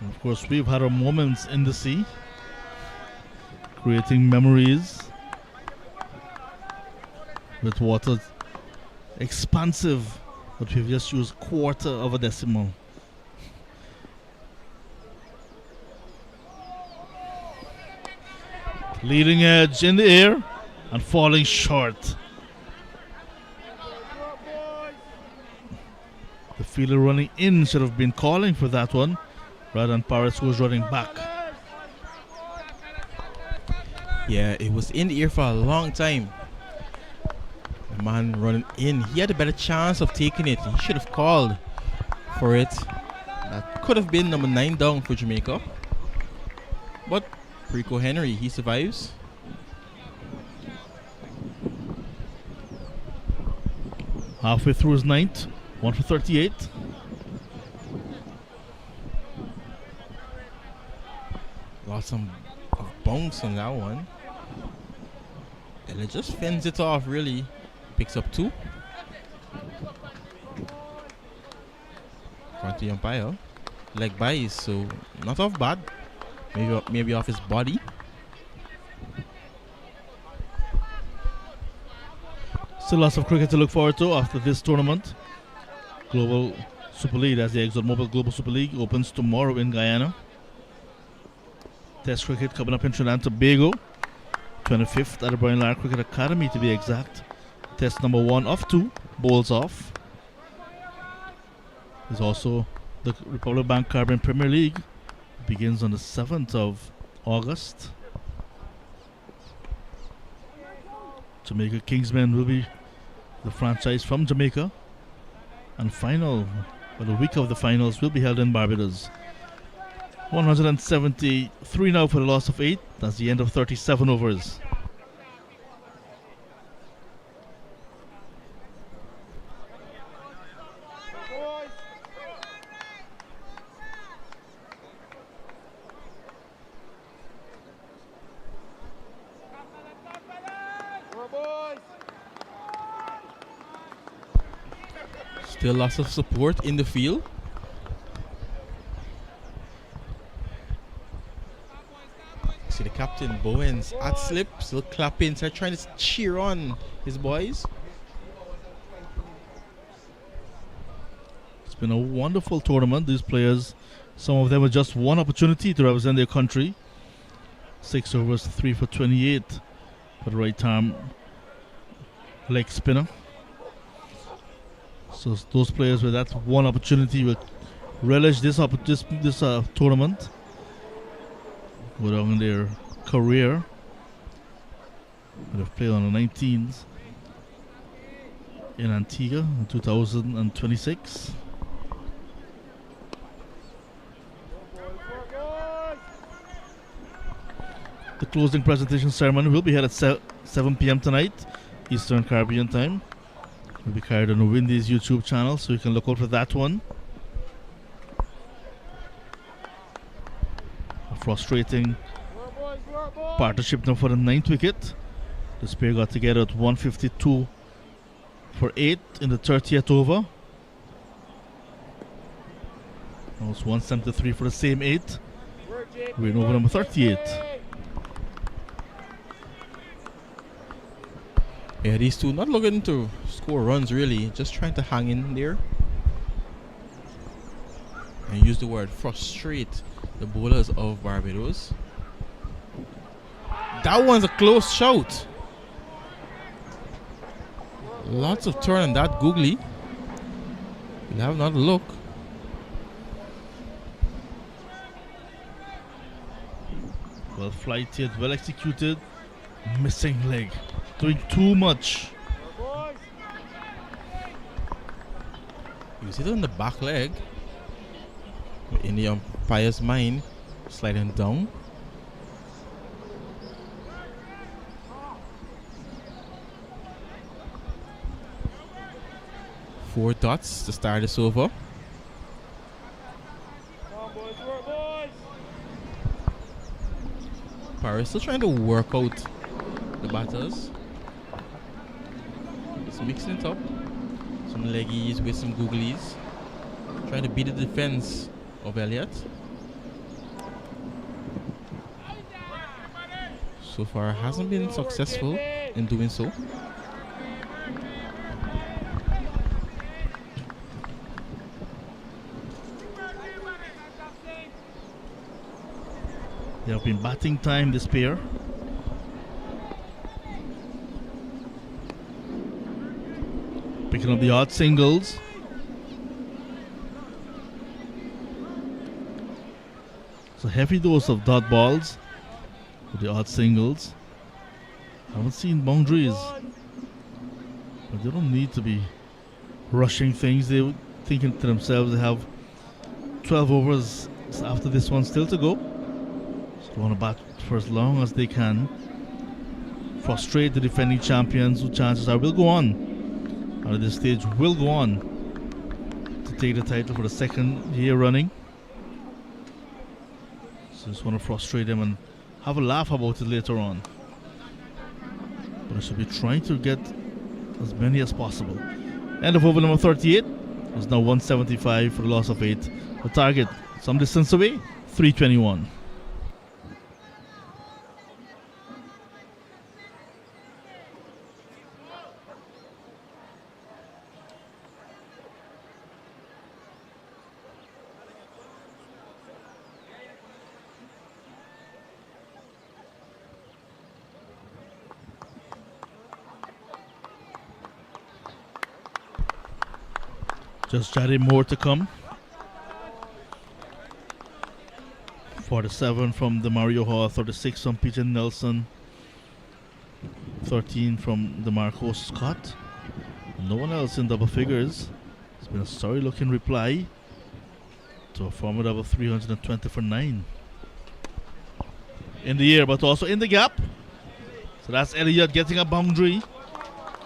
And of course, we've had our moments in the sea, creating memories with water expansive, but we've just used quarter of a decimal. Leading edge in the air and falling short. The fielder running in should have been calling for that one rather than Paris, who was running back. Yeah, it was in the air for a long time. The man running in, he had a better chance of taking it. He should have called for it. That could have been number 9 down for Jamaica. But Rico Henry, he survives. Halfway through his ninth, 1 for 38. Lost some bounce on that one. And it just fends it off, really. Picks up 2. Front to the umpire. Leg by, so not off bad. Maybe off his body. Still lots of cricket to look forward to after this tournament. Global Super League, as the ExxonMobil Global Super League, opens tomorrow in Guyana. Test cricket coming up in Trinidad and Tobago. 25th at the Brian Lara Cricket Academy to be exact. Test number 1 of 2, bowls off. There's also the Republic Bank Caribbean Premier League. Begins on the 7th of August. Jamaica Kingsmen will be the franchise from Jamaica. And final, or the week of the finals, will be held in Barbados. 173 now for the loss of 8. That's the end of 37 overs. Still lots of support in the field. See the captain Bowens at slip, still clapping, so trying to cheer on his boys. It's been a wonderful tournament. These players, some of them with just one opportunity to represent their country. 6 overs, 3 for 28 for the right arm leg spinner. So those players with that one opportunity will relish this tournament, go down in their career. They've played on the 19th in Antigua in 2026. The closing presentation ceremony will be held at 7 p.m. tonight, Eastern Caribbean time. It will be carried on the Windies YouTube channel, so you can look out for that one. A frustrating partnership now for the 9th wicket. This pair got together at 152 for 8 in the 30th over. That was 173 for the same 8. We're in over number 38. Yeah, these two not looking to score runs really, just trying to hang in there. And use the word frustrate the bowlers of Barbados. That one's a close shout. Lots of turn on that googly. We'll have another look. Well flighted, well executed. Missing leg. Doing too much. You see it on the back leg. In the umpire's mind, sliding down. Four dots to start this over. Paris still trying to work out the batters. Just mixing it up. Some leggies with some googlies. Trying to beat the defense of Elliott. So far hasn't been successful in doing so. They have been batting time, this pair. Picking up the odd singles. It's a heavy dose of dot balls with the odd singles. I haven't seen boundaries, but they don't need to be rushing things. They're thinking to themselves they have 12 overs after this one still to go. They want to bat for as long as they can, frustrate the defending champions, who chances are will go on, or at this stage will go on to take the title for the second year running. So just want to frustrate them and have a laugh about it later on. But I should be trying to get as many as possible. End of over number 38. It's now 175 for the loss of 8. The target, some distance away, 321. Just chatting more to come. 47 from the Mario Hall, 36 from Peter Nelson, 13 from the Marcos Scott. No one else in double figures. It's been a sorry looking reply to a formidable 320 for 9. In the air, but also in the gap. So that's Elliott getting a boundary.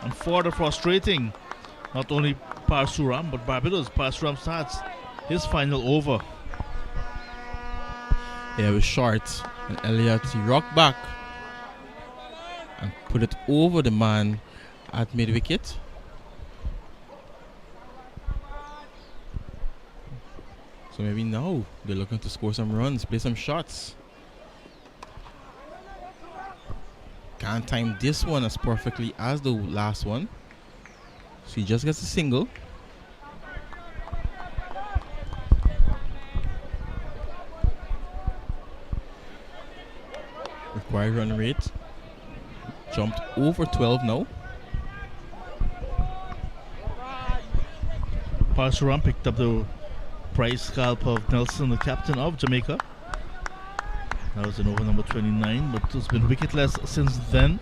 And further frustrating, not only Parsuram, but Barbados. Parsuram starts his final over. Yeah, it was short. And Elliott, he rocked back and put it over the man at mid wicket. So maybe now they're looking to score some runs, play some shots. Can't time this one as perfectly as the last one. So he just gets a single. Required run rate jumped over 12 now. Parsuram picked up the prize scalp of Nelson, the captain of Jamaica. That was in over number 29, but it's been wicketless since then.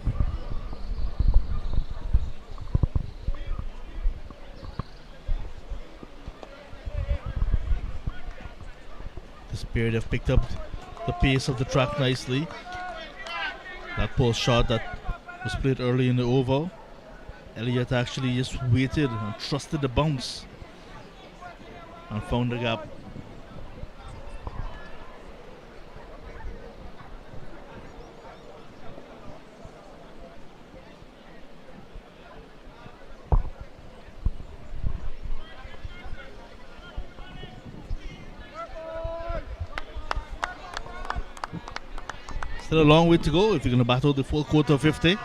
This period have picked up the pace of the track nicely. That post shot that was played early in the over, Elliott actually just waited and trusted the bounce and found the gap. Still a long way to go if you're going to battle the full quarter of 50.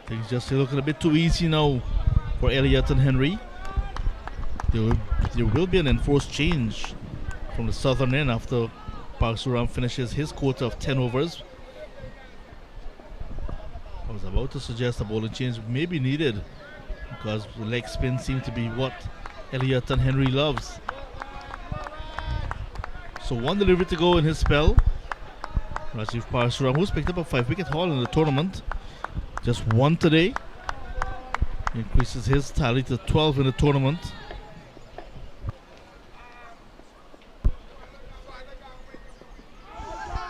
Things just looking a bit too easy now for Elliott and Henry. There will be an enforced change from the southern end after Parsuram finishes his quota of 10 overs. I was about to suggest a bowling change may be needed because the leg spin seemed to be what Elliott and Henry loves. So one delivery to go in his spell. Rajiv Parsuram, who's picked up a 5-wicket haul in the tournament, just one today, increases his tally to 12 in the tournament.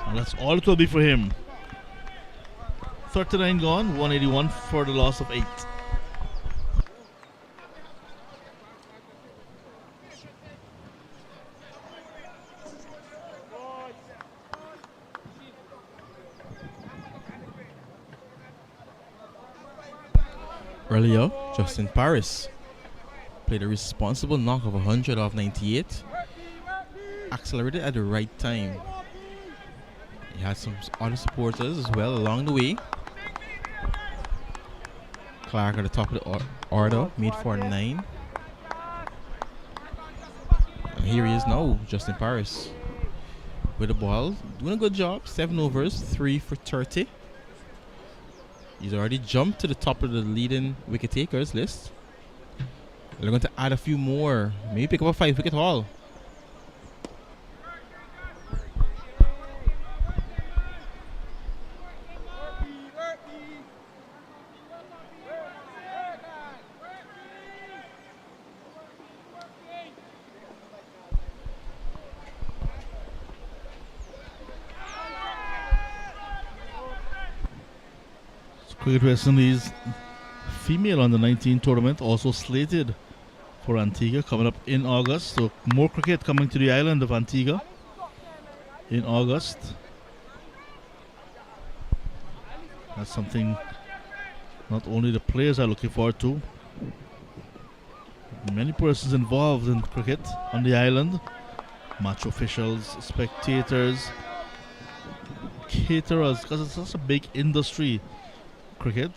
And that's all it will be for him. 39 gone, 181 for the loss of 8. Earlier, Justin Paris played a responsible knock of 100 off 98. Accelerated at the right time. He had some other supporters as well along the way. Clark at the top of the order, made for 9. And here he is now, Justin Paris. With the ball, doing a good job. 7 overs, 3 for 30. He's already jumped to the top of the leading wicket takers list. They're going to add a few more. Maybe pick up a 5-wicket haul. Cricket West Indies female under 19 tournament also slated for Antigua coming up in August. So more cricket coming to the island of Antigua in August. That's something not only the players are looking forward to. Many persons involved in cricket on the island. Match officials, spectators, caterers, because it's such a big industry. Cricket.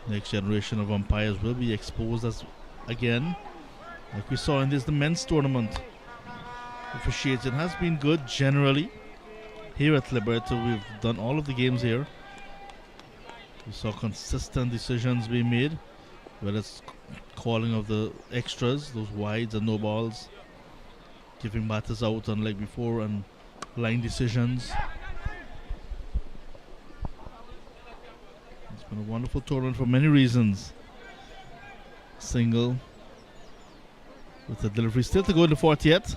Next generation of umpires will be exposed as again, like we saw in the men's tournament. Officiating has been good generally. Here at Liberta, we've done all of the games here. We saw consistent decisions being made, whether it's calling of the extras, those wides and no balls, giving batters out unlike before, and line decisions. It's been a wonderful tournament for many reasons. Single with the delivery still to go in the 40th.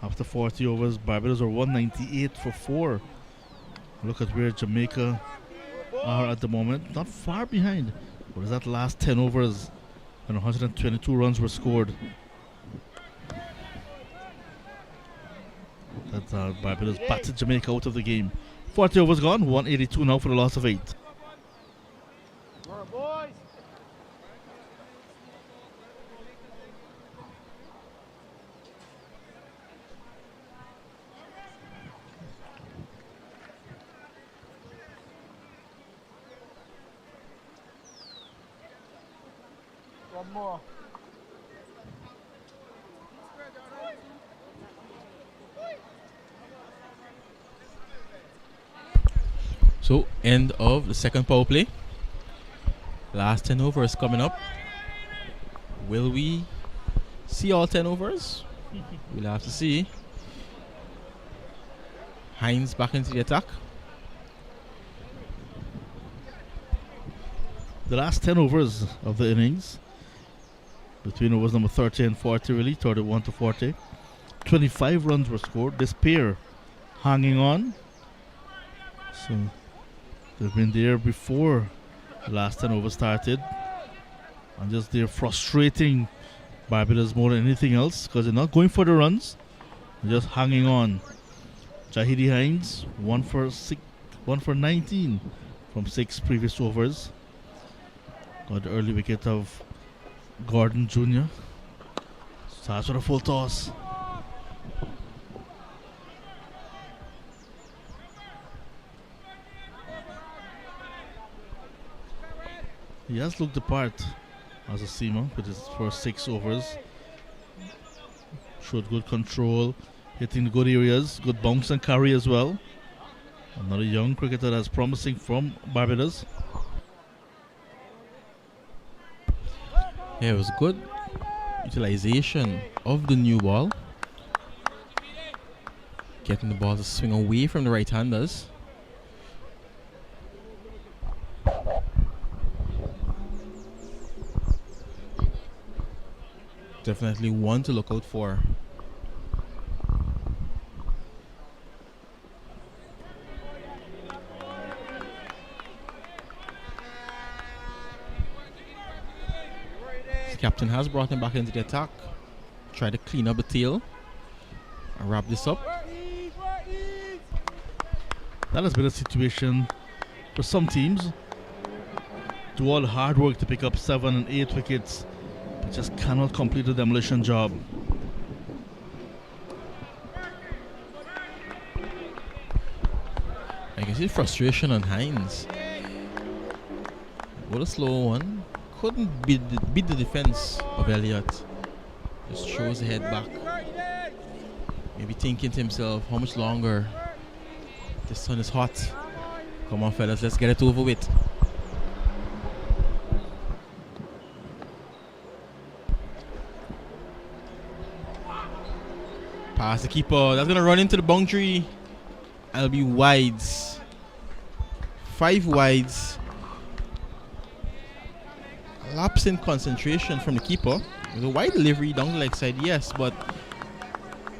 After 40 overs, Barbados are 198 for 4. Look at where Jamaica are at the moment. Not far behind. What is that last 10 overs? And 122 runs were scored. That Barbados batted Jamaica out of the game. 40 overs gone, 182 now for the loss of 8. One more. So, end of the second power play. Last 10 overs coming up. Will we see all 10 overs? We'll have to see. Hines back into the attack. The last 10 overs of the innings, between overs number 30 and 40, really, 31 to 40, 25 runs were scored. This pair hanging on. So they've been there before the last 10 overs started. And just they're frustrating Barbados more than anything else because they're not going for the runs. They're just hanging on. Jahidi Hines, 1 for 19 from 6 previous overs. Got the early wicket of Gordon Jr. Starts with a full toss. He has looked the part as a seamer with his first 6 overs. Showed good control, hitting the good areas, good bounce and carry as well. Another young cricketer that's promising from Barbados. Yeah, it was good utilization of the new ball. Getting the ball to swing away from the right-handers. Definitely one to look out for. The captain has brought him back into the attack. Try to clean up the tail and wrap this up. That has been a situation for some teams. Do all the hard work to pick up 7 and 8 wickets, but just cannot complete the demolition job. I can see frustration on Hines. What a slow one. Couldn't beat the defense of Elliott. Just throws the head back. Maybe thinking to himself, how much longer? The sun is hot. Come on, fellas, let's get it over with. Pass the keeper. That's going to run into the boundary. And it'll be wides. 5 wides. Lapse in concentration from the keeper. It was a wide delivery down the leg side, yes, but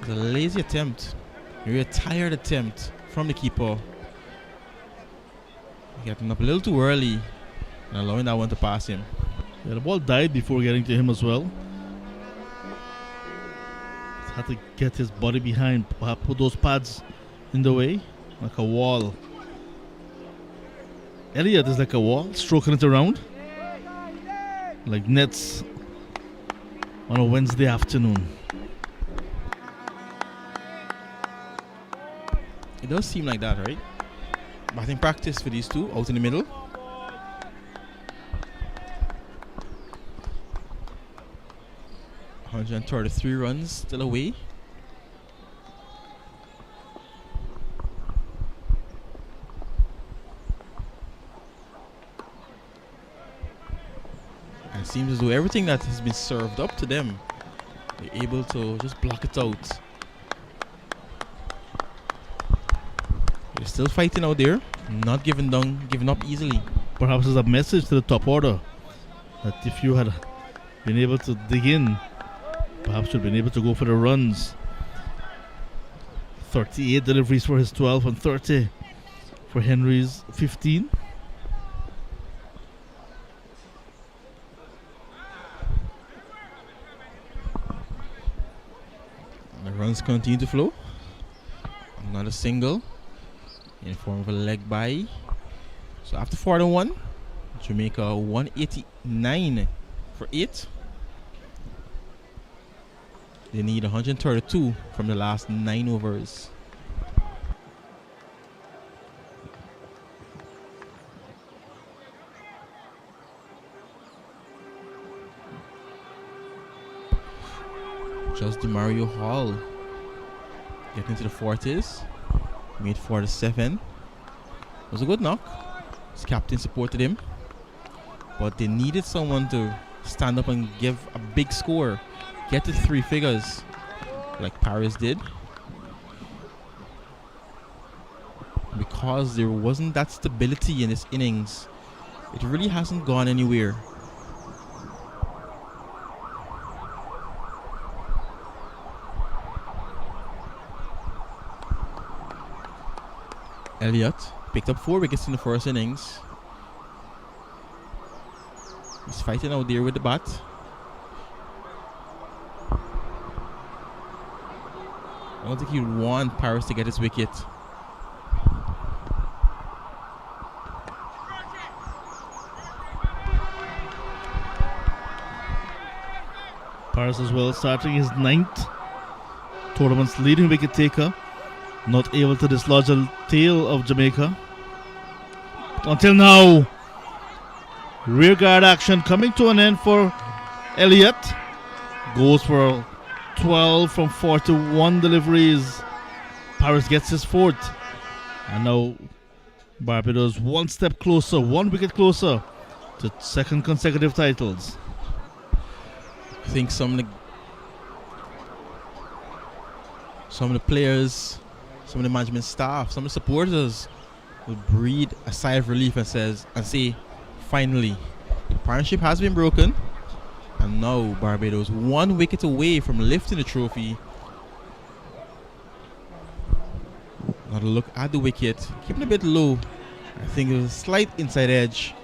it was a lazy attempt. Maybe a tired attempt from the keeper. Getting up a little too early and allowing that one to pass him. Yeah, the ball died before getting to him as well. Had to get his body behind, put those pads in the way, like a wall. Elliott is like a wall, stroking it around, like nets on a Wednesday afternoon. It does seem like that, right? Batting practice for these two out in the middle. $133 runs still away. And it seems as though everything that has been served up to them, they're able to just block it out. They're still fighting out there, not giving up easily. Perhaps it's a message to the top order that if you had been able to dig in, perhaps you'd been able to go for the runs. 38 deliveries for his 12 and 30 for Henry's 15. The runs continue to flow. Another single in form of a leg by. So after 41, Jamaica 189 for 8. They need 132 from the last 9 overs. Just Mario Hall getting into the 40s. Made 47. It was a good knock. His captain supported him. But they needed someone to stand up and give a big score. Get to 3 figures like Paris did. Because there wasn't that stability in this innings, it really hasn't gone anywhere. Elliott picked up 4 wickets in the first innings. He's fighting out there with the bat. I don't think he would want Paris to get his wicket. Paris as well, starting his 9th tournament's leading wicket taker. Not able to dislodge the tail of Jamaica. Until now, rear guard action coming to an end for Elliott. Goes for 12 from 41 deliveries. Paris gets his 4th. And now Barbados 1 step closer, 1 wicket closer to 2nd consecutive titles. I think some of the players, some of the management staff, some of the supporters will breathe a sigh of relief and say, finally, the partnership has been broken, and now Barbados 1 wicket away from lifting the trophy. Another look at the wicket, keeping it a bit low. I think it was a slight inside edge,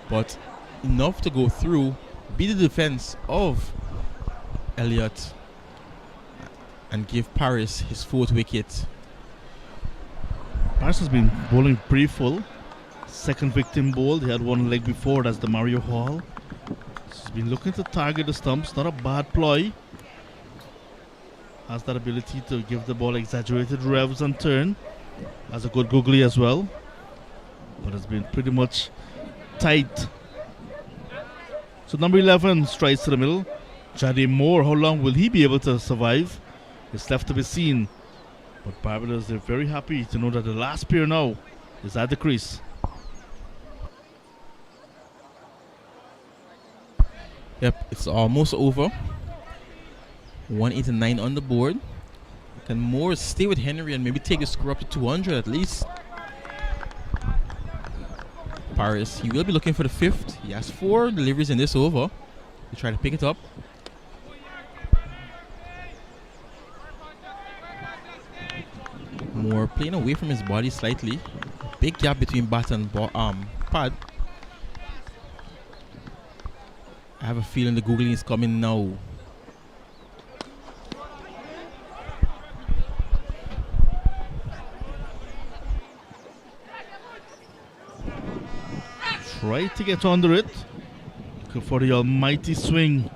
but enough to go through, beat the defense of Elliott, and give Paris his 4th wicket. Paris has been bowling pretty full. 2nd victim bowled. He had 1 leg before. That's the Mario Hall. He's been looking to target the stumps. Not a bad ploy. Has that ability to give the ball exaggerated revs and turn. Has a good googly as well. But it's been pretty much tight. So number 11 strides to the middle. Jade Moore, how long will he be able to survive? It's left to be seen. But Barbados, they're very happy to know that the last pair now is at the crease. Yep, it's almost over. 189 on the board. Can Moore stay with Henry and maybe take the score up to 200 at least? Paris, he will be looking for the 5th. He has 4 deliveries in this over. He try to pick it up. Moore playing away from his body slightly. Big gap between bat and pad. I have a feeling the googling is coming now. Tried to get under it. Looking for the almighty swing.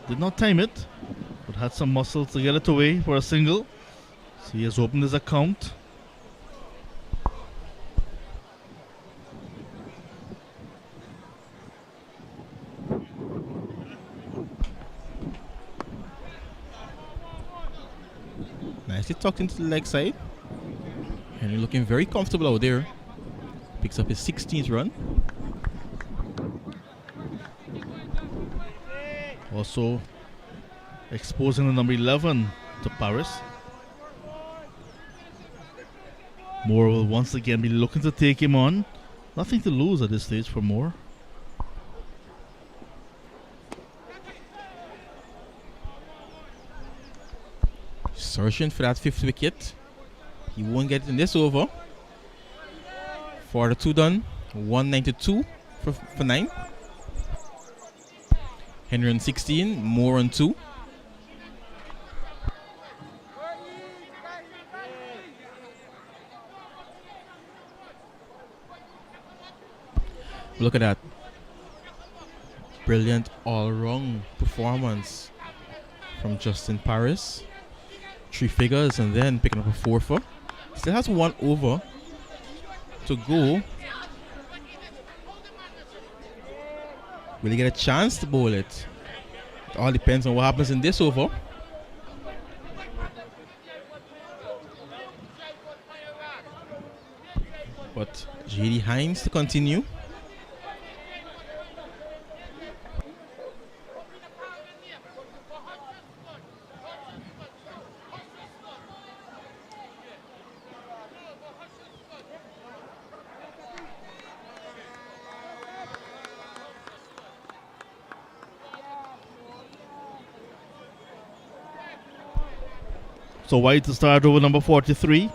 Did not time it, but had some muscle to get it away for a single. So he has opened his account. Nicely tucked into the leg side. And he's looking very comfortable out there. Picks up his 16th run. Also exposing the number 11 to Paris. Moore will once again be looking to take him on. Nothing to lose at this stage for Moore. Searching for that 5th wicket. He won't get it in this over. 42 done. 192 for 9. Henry on 16. Moore on 2. Look at that. Brilliant all-round performance from Justin Paris. 3 figures and then picking up a 4-for. Still has 1 over to go. Will he get a chance to bowl it? It all depends on what happens in this over. But JD Hines to continue. So White to start over number 43.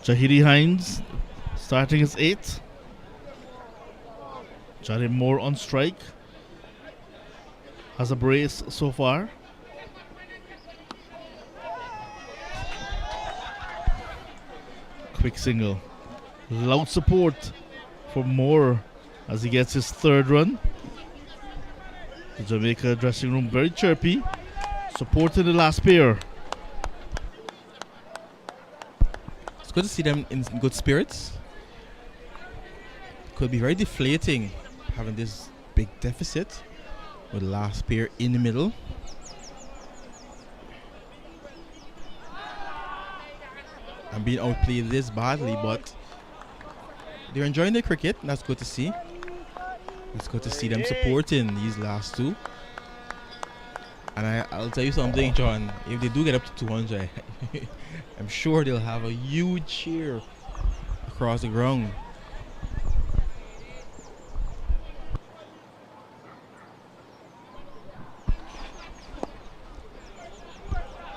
Jahidi Hines starting his 8th. Johnny Moore on strike. Has a brace so far. Quick single. Loud support for Moore as he gets his 3rd run. The Jamaica dressing room very chirpy. Supporting the last pair. It's good to see them in good spirits. Could be very deflating having this big deficit with the last pair in the middle. And being outplayed this badly, but they're enjoying their cricket, and that's good to see. It's good to see them supporting these last two. And I'll tell you something, John, if they do get up to 200, I'm sure they'll have a huge cheer across the ground.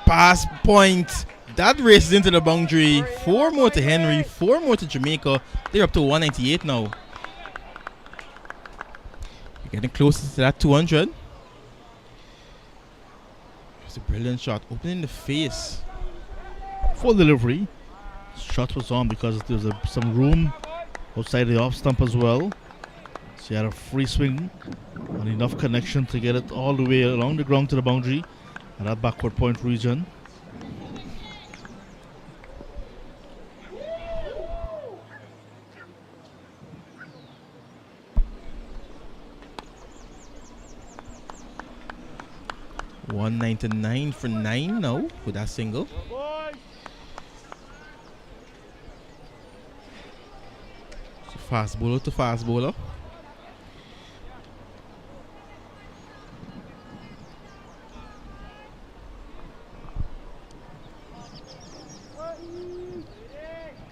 Pass point. That races into the boundary. 4 more to Henry, 4 more to Jamaica. They're up to 198 now. You're getting closer to that 200. It's a brilliant shot. Opening the face. Full delivery. Shot was on because there was some room outside the off stump as well. So he had a free swing and enough connection to get it all the way along the ground to the boundary at that backward point region. $199 for 9 now with that single. So fast bowler to fast bowler.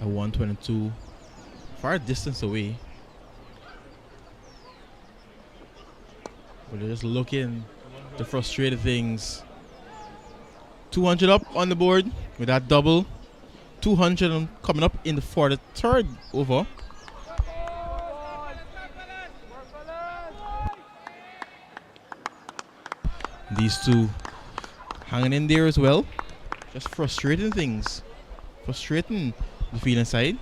A 122, far distance away. But they're just looking to frustrate things. 200 up on the board with that double. 200 coming up in the 43rd over. These two hanging in there as well. Just frustrating things. Frustrating the field side.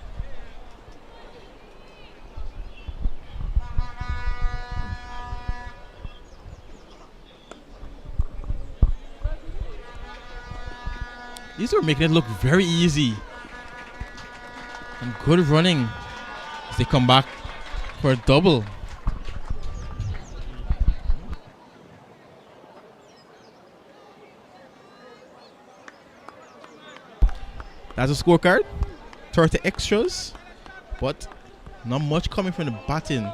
These are making it look very easy. And good running as they come back for a double. That's a scorecard. 30 extras. But not much coming from the batting.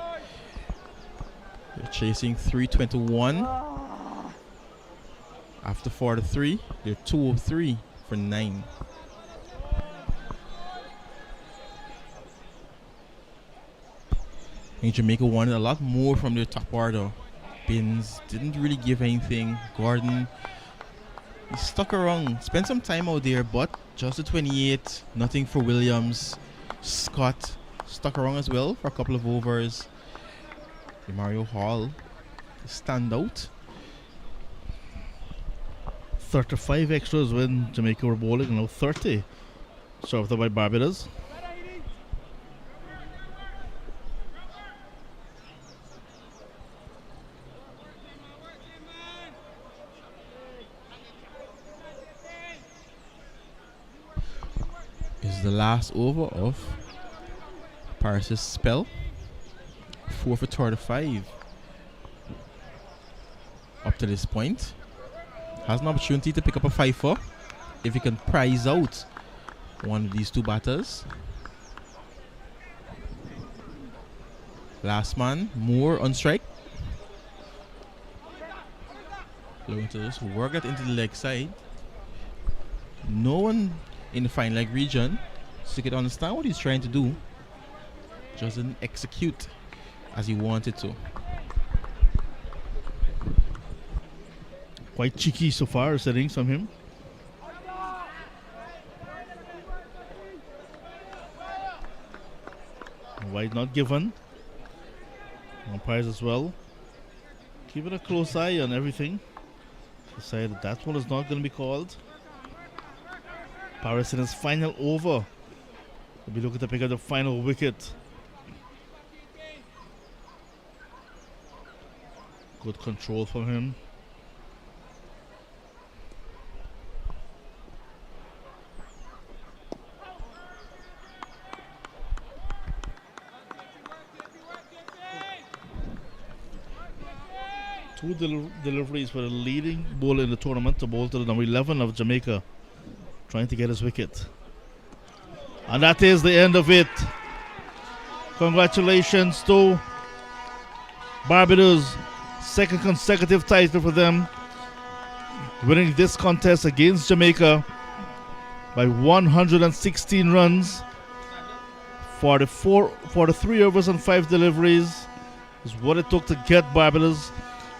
They're chasing 321. After 43, they're 203 for 9. I think Jamaica wanted a lot more from their top order. Binns didn't really give anything. Gordon, he stuck around, spent some time out there, but just a 28. Nothing for Williams. Scott stuck around as well for a couple of overs. Mario Hall, stand out. 35 extras when Jamaica were bowling, now 30 served up by Barbados. Is the last over of Paris's spell. 4 for 35 up to this point. Has an opportunity to pick up a 5-4 if he can prize out one of these two batters. Last man, Moore on strike. Looking to just work that into the leg side. No one in the fine leg region, so you can understand what he's trying to do. Just didn't execute as he wanted to. Quite cheeky so far, settings from him. Wide not given. Umpires as well. Keeping a close eye on everything. Decided that one is not going to be called. Paris in his final over. We'll be looking to pick up the final wicket. Good control from him. Two deliveries for the leading bowler in the tournament to bowl to the number 11 of Jamaica, trying to get his wicket. And that is the end of it. Congratulations to Barbados, second consecutive title for them, winning this contest against Jamaica by 116 runs. 43 overs and 5 deliveries is what it took to get Barbados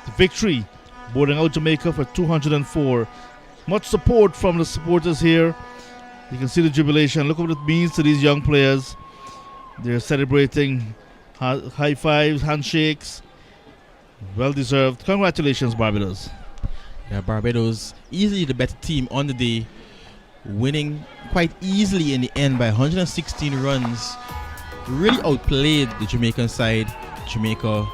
the victory, bowling out Jamaica for 204. Much support from the supporters here. You can see the jubilation. Look what it means to these young players. They're celebrating, high fives, handshakes. Well deserved. Congratulations, Barbados. Yeah, Barbados easily the better team on the day, winning quite easily in the end by 116 runs. Really outplayed the Jamaican side. Jamaica,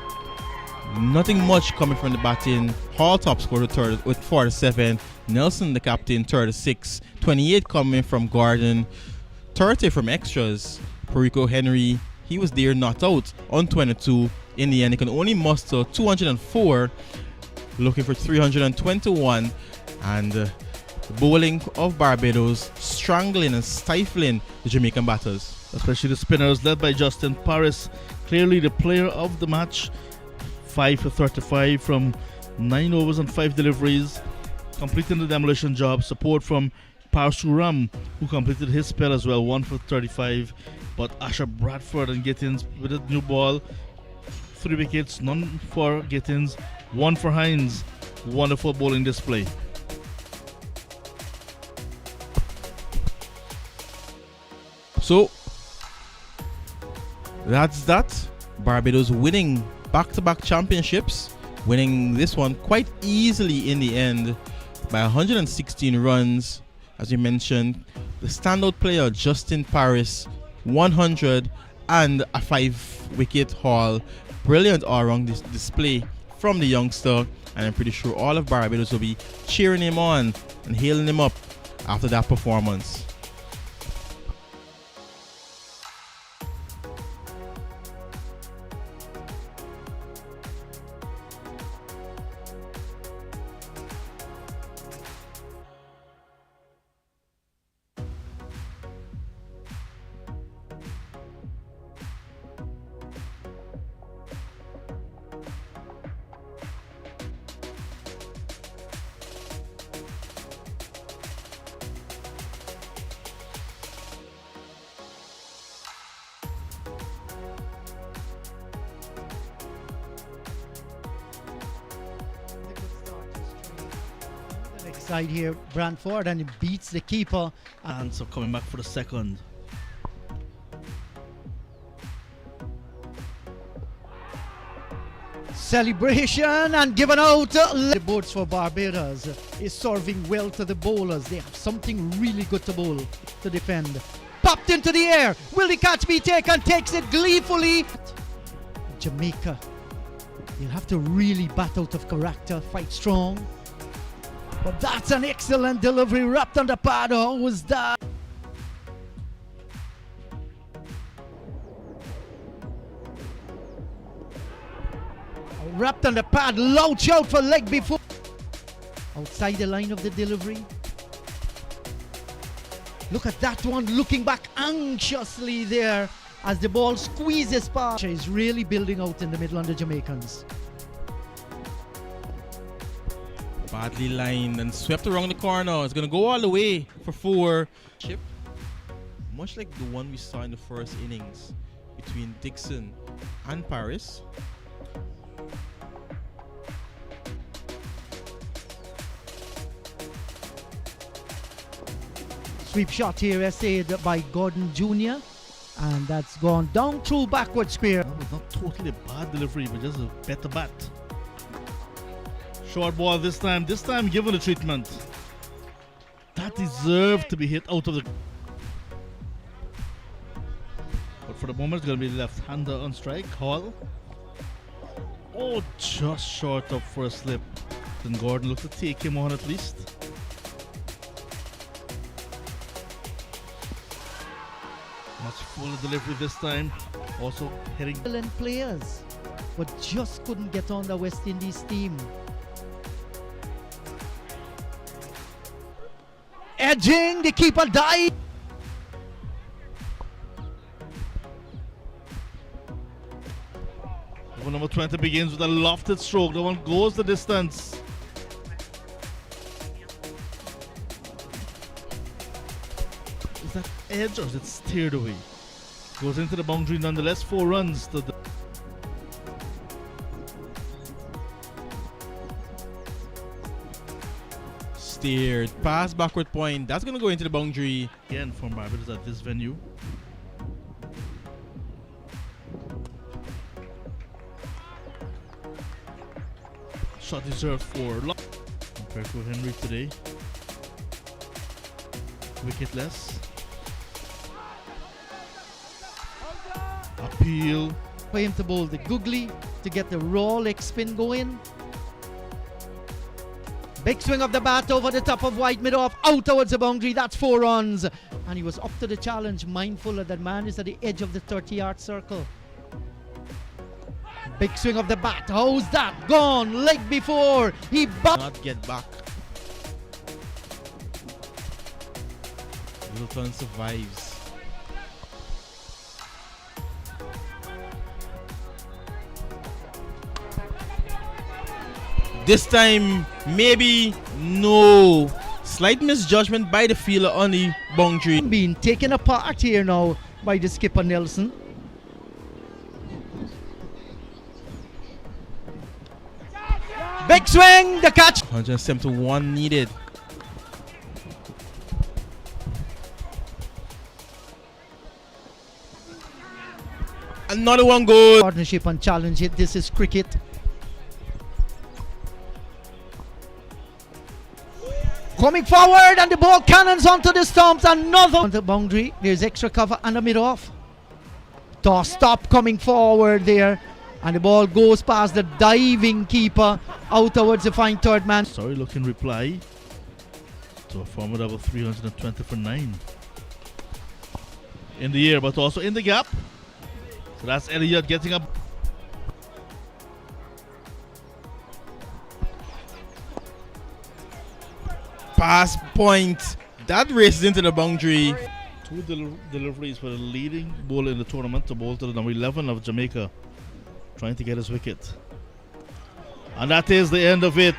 nothing much coming from the batting. Hall top scored third with 47. Nelson, the captain, 36. 28 coming from Gordon. 30 from extras. Perico Henry, he was there not out on 22. In the end, he can only muster 204, looking for 321. And the bowling of Barbados strangling and stifling the Jamaican batters. Especially the spinners led by Justin Paris, clearly the player of the match. 5 for 35 from 9 overs and 5 deliveries, completing the demolition job. Support from Parsuram, who completed his spell as well, 1 for 35. But Asher Bradford and Gittins with a new ball, 3 wickets, none for Gittins, 1 for Hines. Wonderful bowling display. So that's that. Barbados winning back-to-back championships, winning this one quite easily in the end by 116 runs. As you mentioned, the standout player Justin Paris, 100 and a 5-wicket haul. Brilliant all-round display from the youngster, and I'm pretty sure all of Barbados will be cheering him on and hailing him up after that performance. Side here, Brantford, and he beats the keeper. And so coming back for the second. Celebration and given out. The boards for Barbados is serving well to the bowlers. They have something really good to bowl, to defend. Popped into the air. Will the catch be taken? Takes it gleefully. Jamaica, you'll have to really bat out of character, fight strong. But that's an excellent delivery, wrapped on the pad. How was that? Wrapped on the pad, louch out for leg before. Outside the line of the delivery. Look at that one, looking back anxiously there. as the ball squeezes past. Is really building out in the middle on the Jamaicans. Badly lined and swept around the corner. It's going to go all the way for 4. Chip, much like the one we saw in the first innings between Dixon and Paris. Sweep shot here essayed by Gordon Jr. And that's gone down through backward square. That was not totally a bad delivery, but just a better bat. Short ball this time given the treatment. That deserved to be hit out of the... But for the moment, it's going to be left-hander on strike. Hall. Oh, just short up for a slip. Then Gordon looks to take him on at least. Much fuller delivery this time. Also hitting... Excellent players, but just couldn't get on the West Indies team. Edging, the keeper died. Number 20 begins with a lofted stroke. The one goes the distance. Is that edge or is it steered away? Goes into the boundary nonetheless. 4 runs to the... Steered pass backward point. That's going to go into the boundary. Again from Barbados at this venue. Shot deserved for compared to Henry today. Wicketless. Appeal. For him to bowl the googly to get the raw leg spin going. Big swing of the bat over the top of White mid-off, out towards the boundary. That's 4 runs. And he was up to the challenge, mindful that that man is at the edge of the 30-yard circle. Big swing of the bat. How's that? Gone. Leg before. He Not get back. Littleton survives. This time, maybe no. Slight misjudgment by the fielder on the boundary. being taken apart here now by the skipper Nelson. Big swing, the catch. 171 needed. Another one goes. Partnership and challenge it. This is cricket. Coming forward and the ball cannons onto the stumps. Another on the boundary. There's extra cover and a mid-off. Toss stop coming forward there. And the ball goes past the diving keeper out towards the fine third man. Sorry looking reply to a formidable 320 for 9. In the air, but also in the gap. So that's Elliott getting up. Pass point. That races into the boundary. 2 deliveries for the leading bowler in the tournament to bowl to the number 11 of Jamaica, trying to get his wicket. And that is the end of it.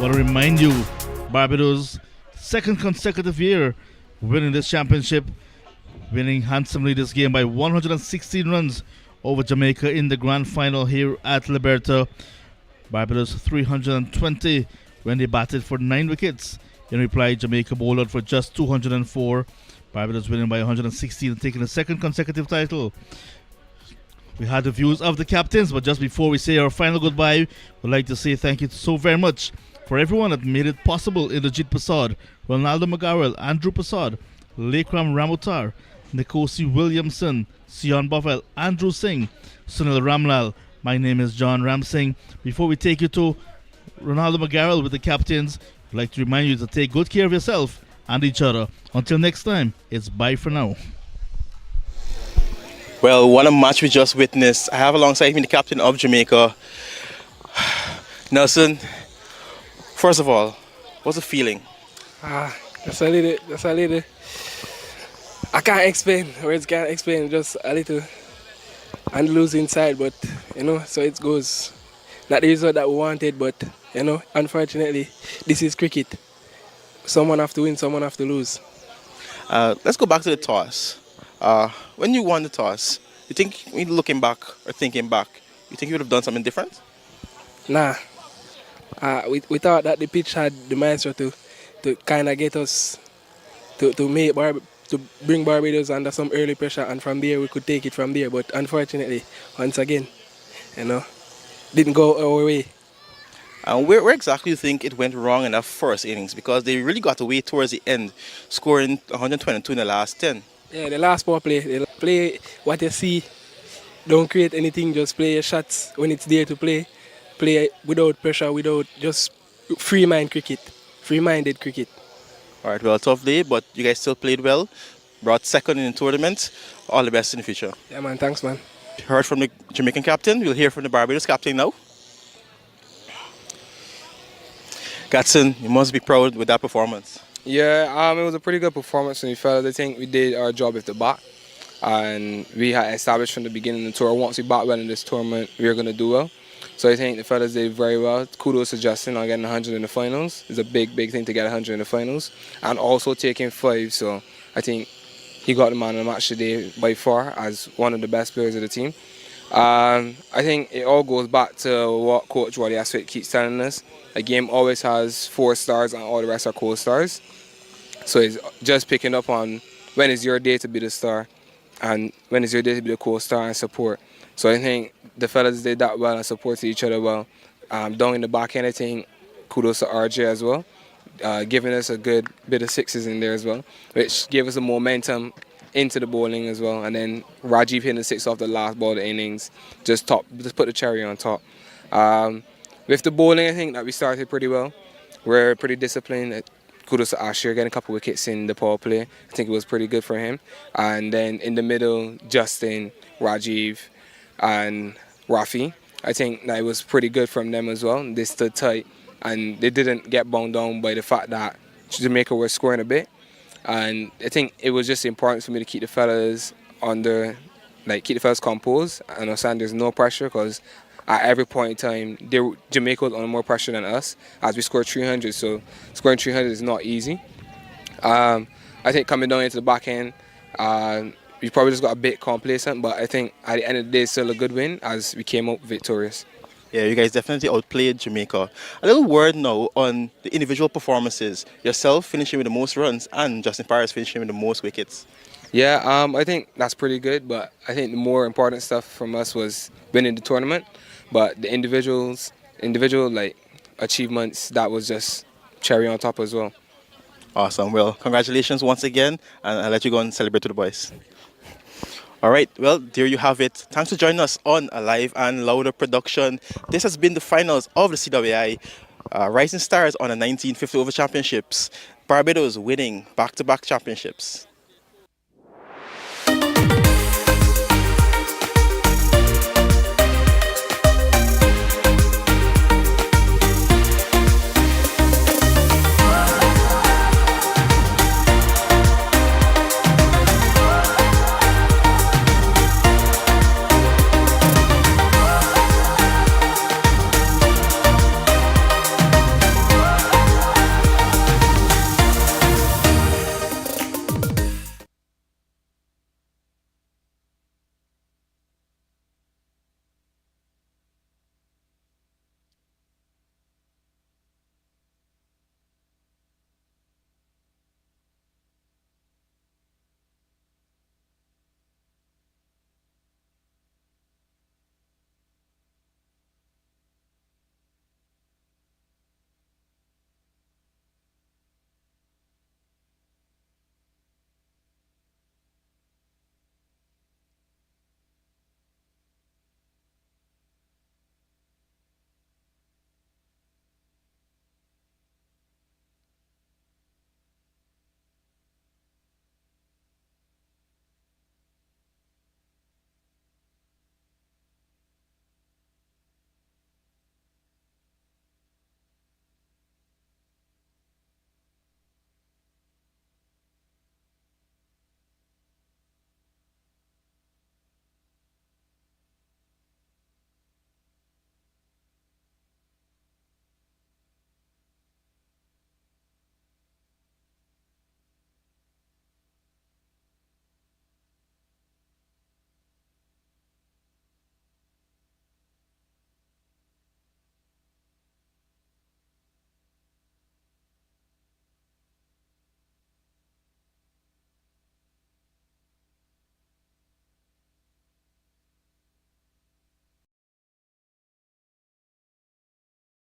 want to remind you, Barbados, second consecutive year winning this championship, winning handsomely this game by 116 runs over Jamaica in the grand final here at Liberta. Barbados 320 when they batted for 9 wickets. In reply, Jamaica bowled out for just 204. Barbados winning by 116 and taking the second consecutive title. We had the views of the captains, but just before we say our final goodbye, we'd like to say thank you so very much for everyone that made it possible. Inderjit Prasad, Ronaldo Magarel, Andrew Prasad, Lekram Ramutar, Nikosi Williamson, Sion Bovel, Andrew Singh, Sunil Ramlal. My name is John Ramsing. Before we take you to Ronaldo Magarel with the captains, I'd like to remind you to take good care of yourself and each other. Until next time, it's bye for now. Well, what a match we just witnessed. I have alongside me the captain of Jamaica, Nelson. First of all, what's the feeling? That's a little. I can't explain. Words can't explain. Just a little and lose inside, but so it goes. Not the result that we wanted, but unfortunately, this is cricket. Someone have to win, someone have to lose. Let's go back to the toss. When you won the toss, you think, looking back or thinking back, you think you would have done something different? Nah. We thought that the pitch had the maestro to kind of get us to bring Barbados under some early pressure, and from there we could take it from there. But unfortunately, once again, didn't go our way. Where exactly do you think it went wrong in that first innings? Because they really got away towards the end, scoring 122 in the last 10. Yeah, the last power play. They play what you see. Don't create anything. Just play your shots when it's there to play. Play without pressure, without just free-minded cricket. All right, well, tough day, but you guys still played well. Brought second in the tournament. All the best in the future. Yeah, man. Thanks, man. Heard from the Jamaican captain. We'll hear from the Barbados captain now. Gatson, you must be proud with that performance. Yeah, it was a pretty good performance from the fellas. I think we did our job with the bat, and we had established from the beginning of the tour, once we bat well in this tournament, we were going to do well. So I think the fellas did very well. Kudos to Justin on getting 100 in the finals. It's a big thing to get 100 in the finals, and also taking 5. So I think he got the man of the match today by far as one of the best players of the team. I think it all goes back to what Coach Wally Aswit keeps telling us. A game always has 4 stars and all the rest are co-stars. So it's just picking up on when is your day to be the star and when is your day to be the co-star and support. So I think the fellas did that well and supported each other well. Down in the back end, I think kudos to RJ as well, giving us a good bit of sixes in there as well, which gave us a momentum into the bowling as well. And then Rajiv hitting the 6 off the last ball of the innings, just put the cherry on top. With the bowling, I think that we started pretty well. We're pretty disciplined. Kudos to Asher getting a couple wickets in the power play. I think it was pretty good for him. And then in the middle, Justin, Rajiv, and Rafi. I think that it was pretty good from them as well. They stood tight and they didn't get bound down by the fact that Jamaica was scoring a bit. And I think it was just important for me to keep the fellas keep the fellas composed and understand there's no pressure, because at every point in time, Jamaica was under more pressure than us as we scored 300. So scoring 300 is not easy. I think coming down into the back end, we probably just got a bit complacent, but I think at the end of the day, it's still a good win as we came out victorious. Yeah, you guys definitely outplayed Jamaica. A little word now on the individual performances. Yourself finishing with the most runs and Justin Paris finishing with the most wickets. Yeah, I think that's pretty good, but I think the more important stuff from us was winning the tournament. But the individual achievements, that was just cherry on top as well. Awesome. Well, congratulations once again, and I'll let you go and celebrate with the boys. All right, well, there you have it. Thanks for joining us on a live and louder production. This has been the finals of the CWI Rising Stars on the 1950 Over Championships. Barbados winning back-to-back championships.